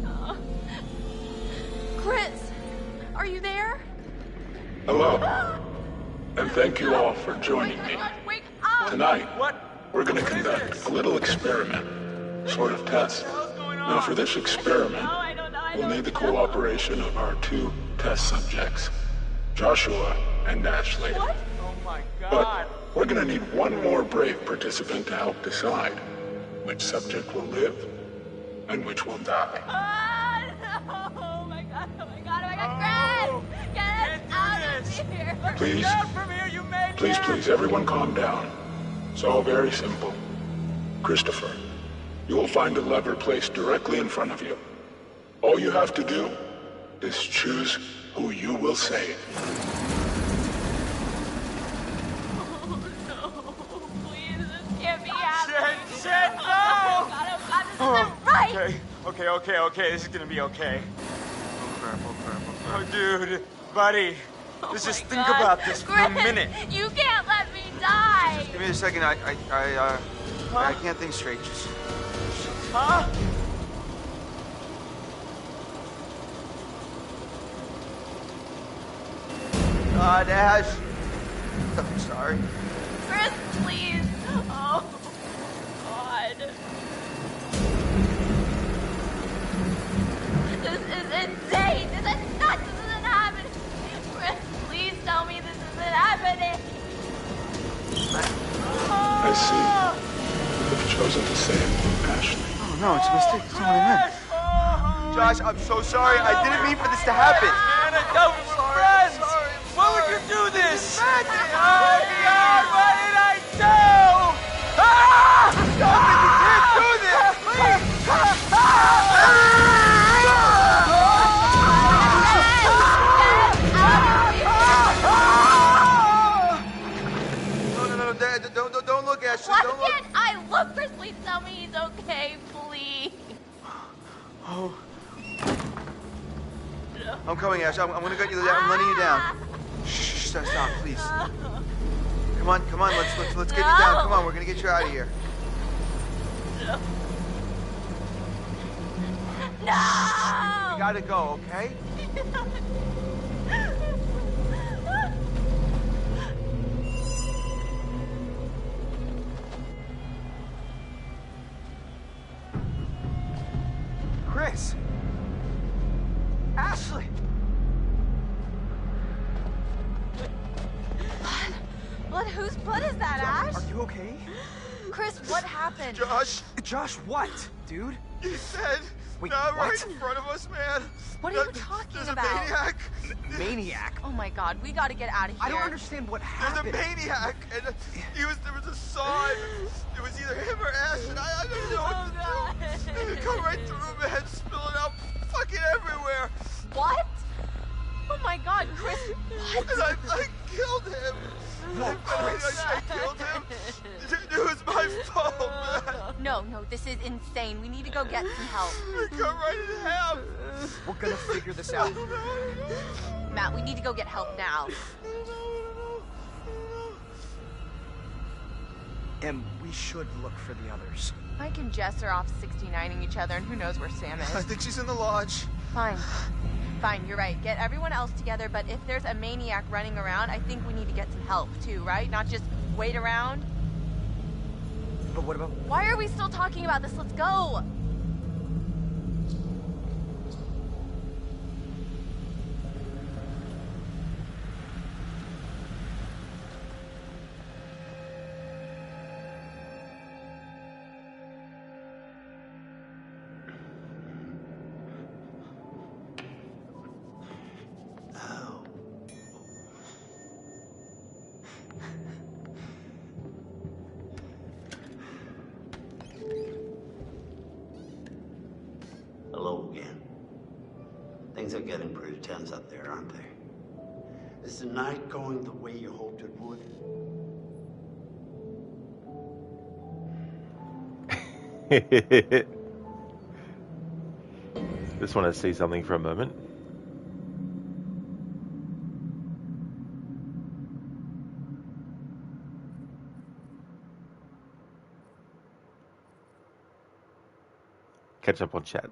Oh. Chris, are you there? Hello, and thank you all for joining me. Wake up! Tonight, we're going to conduct a little experiment, sort of test. Now, for this experiment, we'll need the cooperation of our two test subjects, Joshua and Ashley. Oh my God. But we're going to need one more brave participant to help decide which subject will live and which will die. Oh my God, oh my God, oh my God, Chris! Get us out of here! Please, please, everyone calm down. It's all very simple. Christopher, you will find a lever placed directly in front of you. All you have to do is choose who you will save. Oh no, please, this can't be happening. Shit, no! Oh God, this isn't right! Okay, this is gonna be okay. Oh, dude, buddy, let's just think about this for a Chris, minute. You can't let me die! Give me a second. I can't think straight. Just... Huh? God, Ash. I'm sorry. Chris, please! Oh, God. This is insane! This is nuts! This isn't happening! Chris, please tell me this isn't happening! I see. You've chosen to save Ashley. Oh, no, it's a mistake. That's not what I meant. Josh, I'm so sorry. I didn't mean for this to happen. Man, I thought we were friends. Why would you do this? Oh, God, what did I do? Ah! Stop it, you can't do this, please! No, don't look, Ashley. Why Don't look. can't I look? Chris, please tell me he's okay, please. Oh. I'm coming, Ash. I'm gonna get you down. I'm letting you down. Shh, stop, please. Come on. Let's get you down. Come on, we're gonna get you out of here. No! We gotta go, okay? Chris! Ashley! Blood? Whose blood is that, Ash? Are you okay? Chris, what happened? Josh, what, dude? You said Wait, not what? right in front of us, man. What are you talking There's about? a maniac. Maniac? Oh my God, we gotta get out of here. I don't understand what happened. There's a maniac, and there was a sign. It was either him or Ash, and I don't know what to do. It come right through, man, spilling out fucking everywhere. What? Oh my God, Chris, what? And I killed him. Whoa, Chris. I killed him. It was my fault, man. No, this is insane. We need to go get some help. It cut right in half. We're gonna figure this out. Matt, we need to go get help now. And we should look for the others. Mike and Jess are off 69ing each other, and who knows where Sam is. I think she's in the lodge. Fine, you're right. Get everyone else together, but if there's a maniac running around, I think we need to get some help, too, right? Not just wait around. But what about... Why are we still talking about this? Let's go! Things are getting pretty tense up there, aren't they? Is the night going the way you hoped it would? Just want to see something for a moment. Catch up on chat.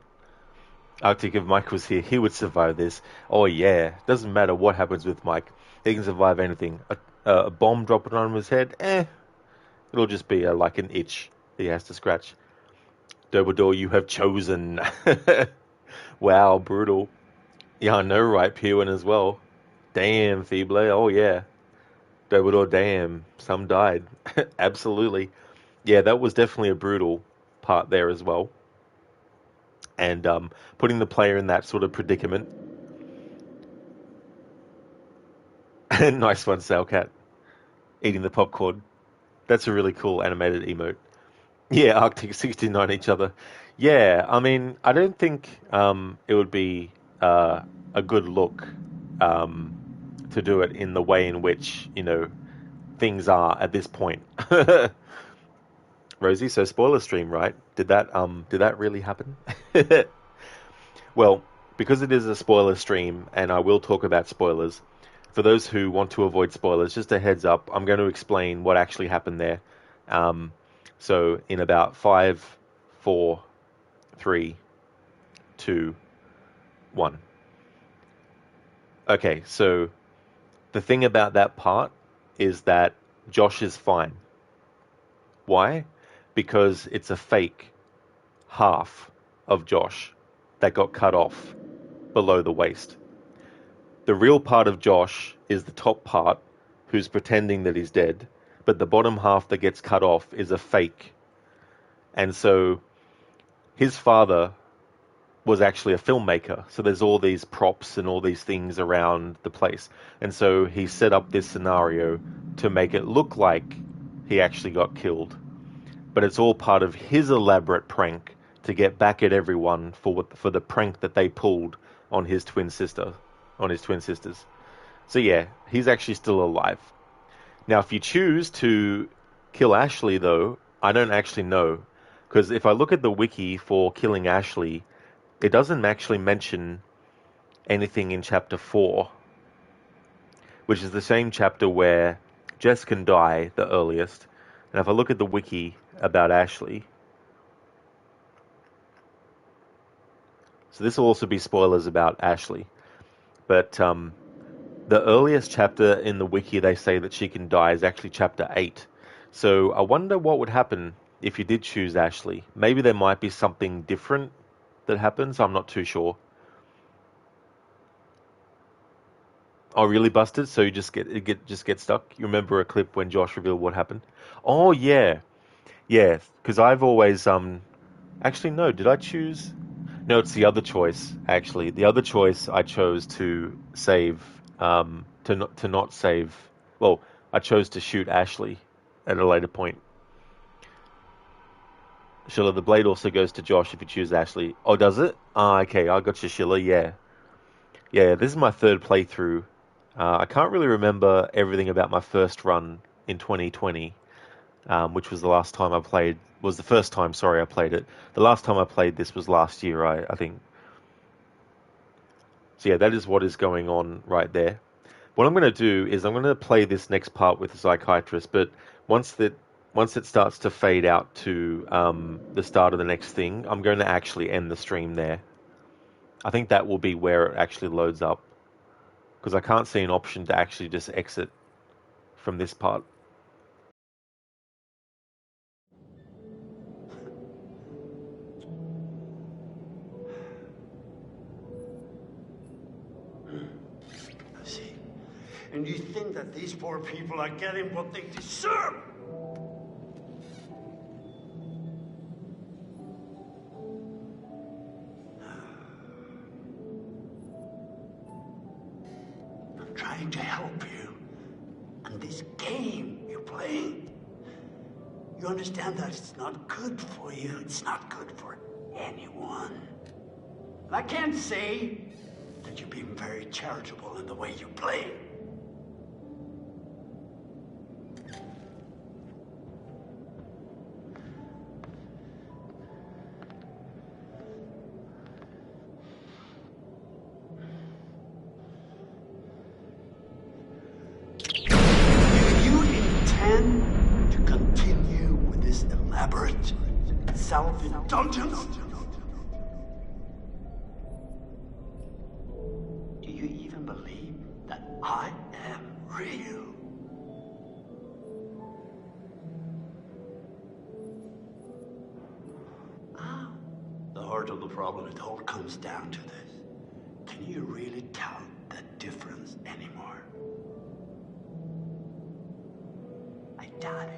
Arctic, if Mike was here, he would survive this. Oh yeah, doesn't matter what happens with Mike. He can survive anything. A bomb dropping on his head, it'll just be like an itch he has to scratch. Dobador, you have chosen. Wow, brutal. Yeah, I know, right? Pewin as well. Damn, Feeble. Oh yeah. Dobador, damn. Some died. Absolutely. Yeah, that was definitely a brutal part there as well. And putting the player in that sort of predicament. Nice one, Sailcat. Eating the popcorn. That's a really cool animated emote. Yeah, Arctic 69 each other. Yeah, I mean, I don't think it would be a good look to do it in the way in which, things are at this point. Rosie, so spoiler stream, right? Did that really happen? Well, because it is a spoiler stream, and I will talk about spoilers, for those who want to avoid spoilers, just a heads up, I'm going to explain what actually happened there. So in about 5, 4, 3, 2, 1. Okay, so the thing about that part is that Josh is fine. Why? Because it's a fake half of Josh that got cut off below the waist. The real part of Josh is the top part, who's pretending that he's dead, but the bottom half that gets cut off is a fake. And so his father was actually a filmmaker, so there's all these props and all these things around the place. And so he set up this scenario to make it look like he actually got killed. But it's all part of his elaborate prank to get back at everyone for the prank that they pulled on his twin sisters. So yeah, he's actually still alive. Now, if you choose to kill Ashley, though, I don't actually know. Because if I look at the wiki for killing Ashley, it doesn't actually mention anything in Chapter 4, which is the same chapter where Jess can die the earliest. And if I look at the wiki about Ashley, so this will also be spoilers about Ashley, but the earliest chapter in the wiki they say that she can die is actually Chapter 8. So I wonder what would happen if you did choose Ashley. Maybe there might be something different that happens. I'm not too sure. Oh, really, Busted? So you just get stuck? You remember a clip when Josh revealed what happened? Oh, yeah. Yeah, because I've always... Actually, no. Did I choose... No, it's the other choice, actually. The other choice I chose to save... To not save... Well, I chose to shoot Ashley at a later point. Sheila, the blade also goes to Josh if you choose Ashley. Oh, does it? Ah, okay, I got you, Sheila, yeah. Yeah, this is my third playthrough. I can't really remember everything about my first run in 2020, which was the last time I played... Was the first time, sorry, I played it. The last time I played this was last year, I think. So yeah, that is what is going on right there. What I'm going to do is I'm going to play this next part with the psychiatrist, but once it starts to fade out to the start of the next thing, I'm going to actually end the stream there. I think that will be where it actually loads up, because I can't see an option to actually just exit from this part. I see. And you think that these poor people are getting what they deserve? I'm trying to help you. And this game you're playing, you understand that it's not good for you. It's not good for anyone. And I can't say that you're being very charitable in the way you play. To continue with this elaborate self-indulgence? Do you even believe that I am real? The heart of the problem, it all comes down to this. Can you really tell the difference anymore? I doubt it.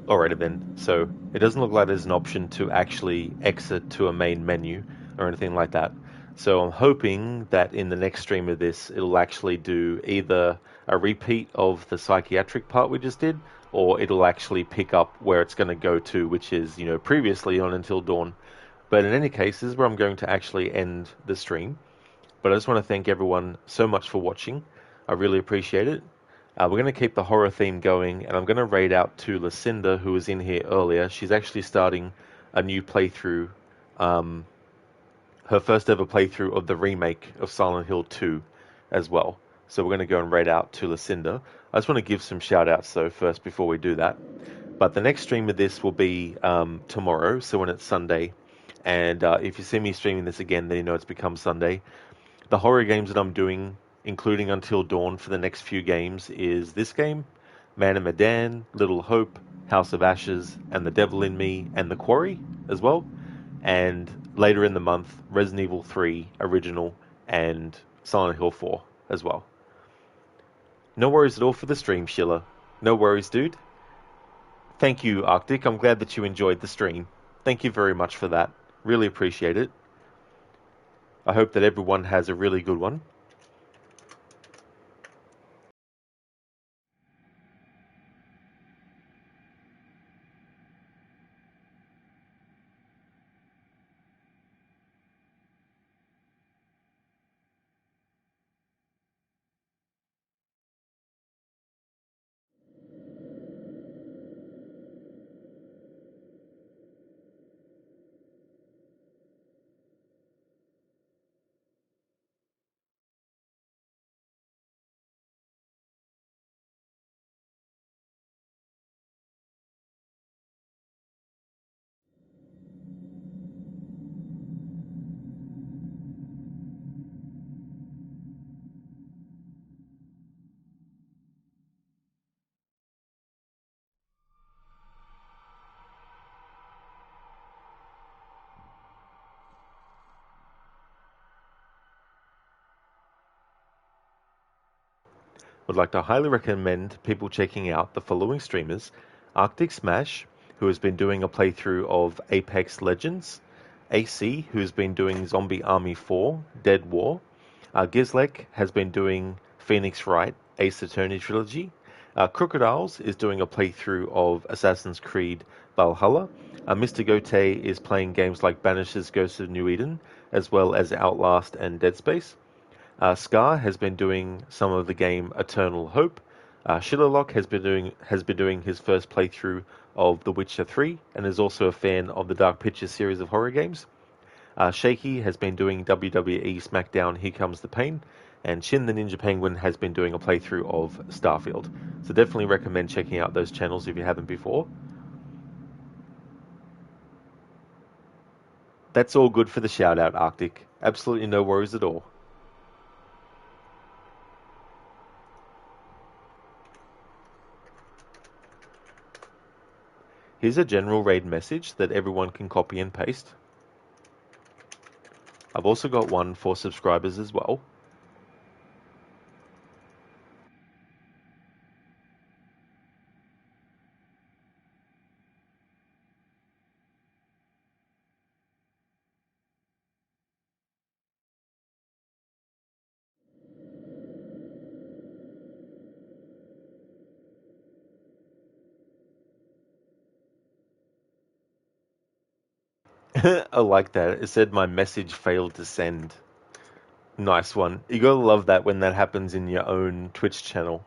Alrighty then, so it doesn't look like there's an option to actually exit to a main menu or anything like that. So I'm hoping that in the next stream of this, it'll actually do either a repeat of the psychiatric part we just did, or it'll actually pick up where it's going to go to, which is, previously on Until Dawn. But in any case, this is where I'm going to actually end the stream. But I just want to thank everyone so much for watching. I really appreciate it. We're going to keep the horror theme going, and I'm going to raid out to Lucinda, who was in here earlier. She's actually starting a new playthrough, her first ever playthrough of the remake of Silent Hill 2 as well. So we're going to go and raid out to Lucinda. I just want to give some shout outs though first before we do that. But the next stream of this will be tomorrow, so when it's Sunday. And if you see me streaming this again, then you know it's become Sunday. The horror games that I'm doing, including Until Dawn for the next few games, is this game, Man of Medan, Little Hope, House of Ashes, and The Devil in Me, and The Quarry as well. And later in the month, Resident Evil 3 Original and Silent Hill 4 as well. No worries at all for the stream, Sheila. No worries, dude. Thank you, Arctic. I'm glad that you enjoyed the stream. Thank you very much for that. Really appreciate it. I hope that everyone has a really good one. Would like to highly recommend people checking out the following streamers: Arctic Smash, who has been doing a playthrough of Apex Legends; AC, who has been doing Zombie Army 4 Dead War; Gizlek has been doing Phoenix Wright Ace Attorney Trilogy; Crocodiles is doing a playthrough of Assassin's Creed Valhalla; Mr. Gote is playing games like Banish's Ghost of New Eden, as well as Outlast and Dead Space. Scar has been doing some of the game Eternal Hope. Shillerlock has been doing his first playthrough of The Witcher 3 and is also a fan of the Dark Pictures series of horror games. Shaky has been doing WWE SmackDown Here Comes the Pain, and Shin the Ninja Penguin has been doing a playthrough of Starfield. So definitely recommend checking out those channels if you haven't before. That's all good for the shout out, Arctic. Absolutely no worries at all. Here's a general raid message that everyone can copy and paste. I've also got one for subscribers as well. I like that. It said my message failed to send. Nice one. You gotta love that when that happens in your own Twitch channel.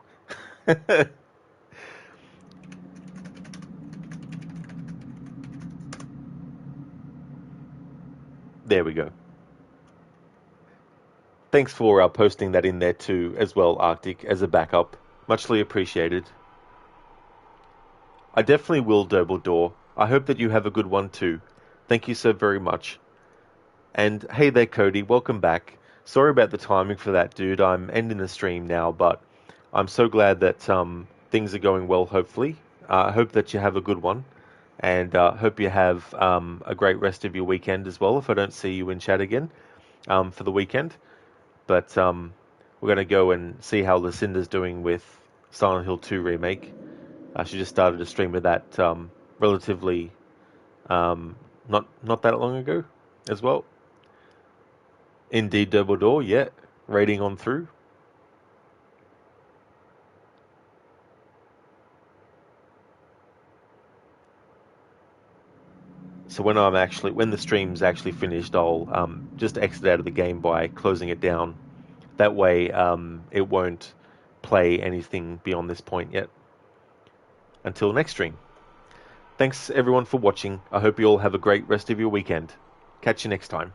There we go. Thanks for posting that in there too, as well, Arctic, as a backup. Muchly appreciated. I definitely will, Dumbledore. I hope that you have a good one too. Thank you so very much. And hey there, Cody. Welcome back. Sorry about the timing for that, dude. I'm ending the stream now, but I'm so glad that things are going well, hopefully. I hope that you have a good one. And hope you have a great rest of your weekend as well, if I don't see you in chat again for the weekend. But we're going to go and see how Lucinda's doing with Silent Hill 2 Remake. She just started a stream with that relatively not that long ago as well. Indeed, Dumbledore, yeah. Raiding on through. So when the stream's actually finished, I'll just exit out of the game by closing it down. That way, it won't play anything beyond this point yet. Until next stream. Thanks everyone for watching. I hope you all have a great rest of your weekend. Catch you next time.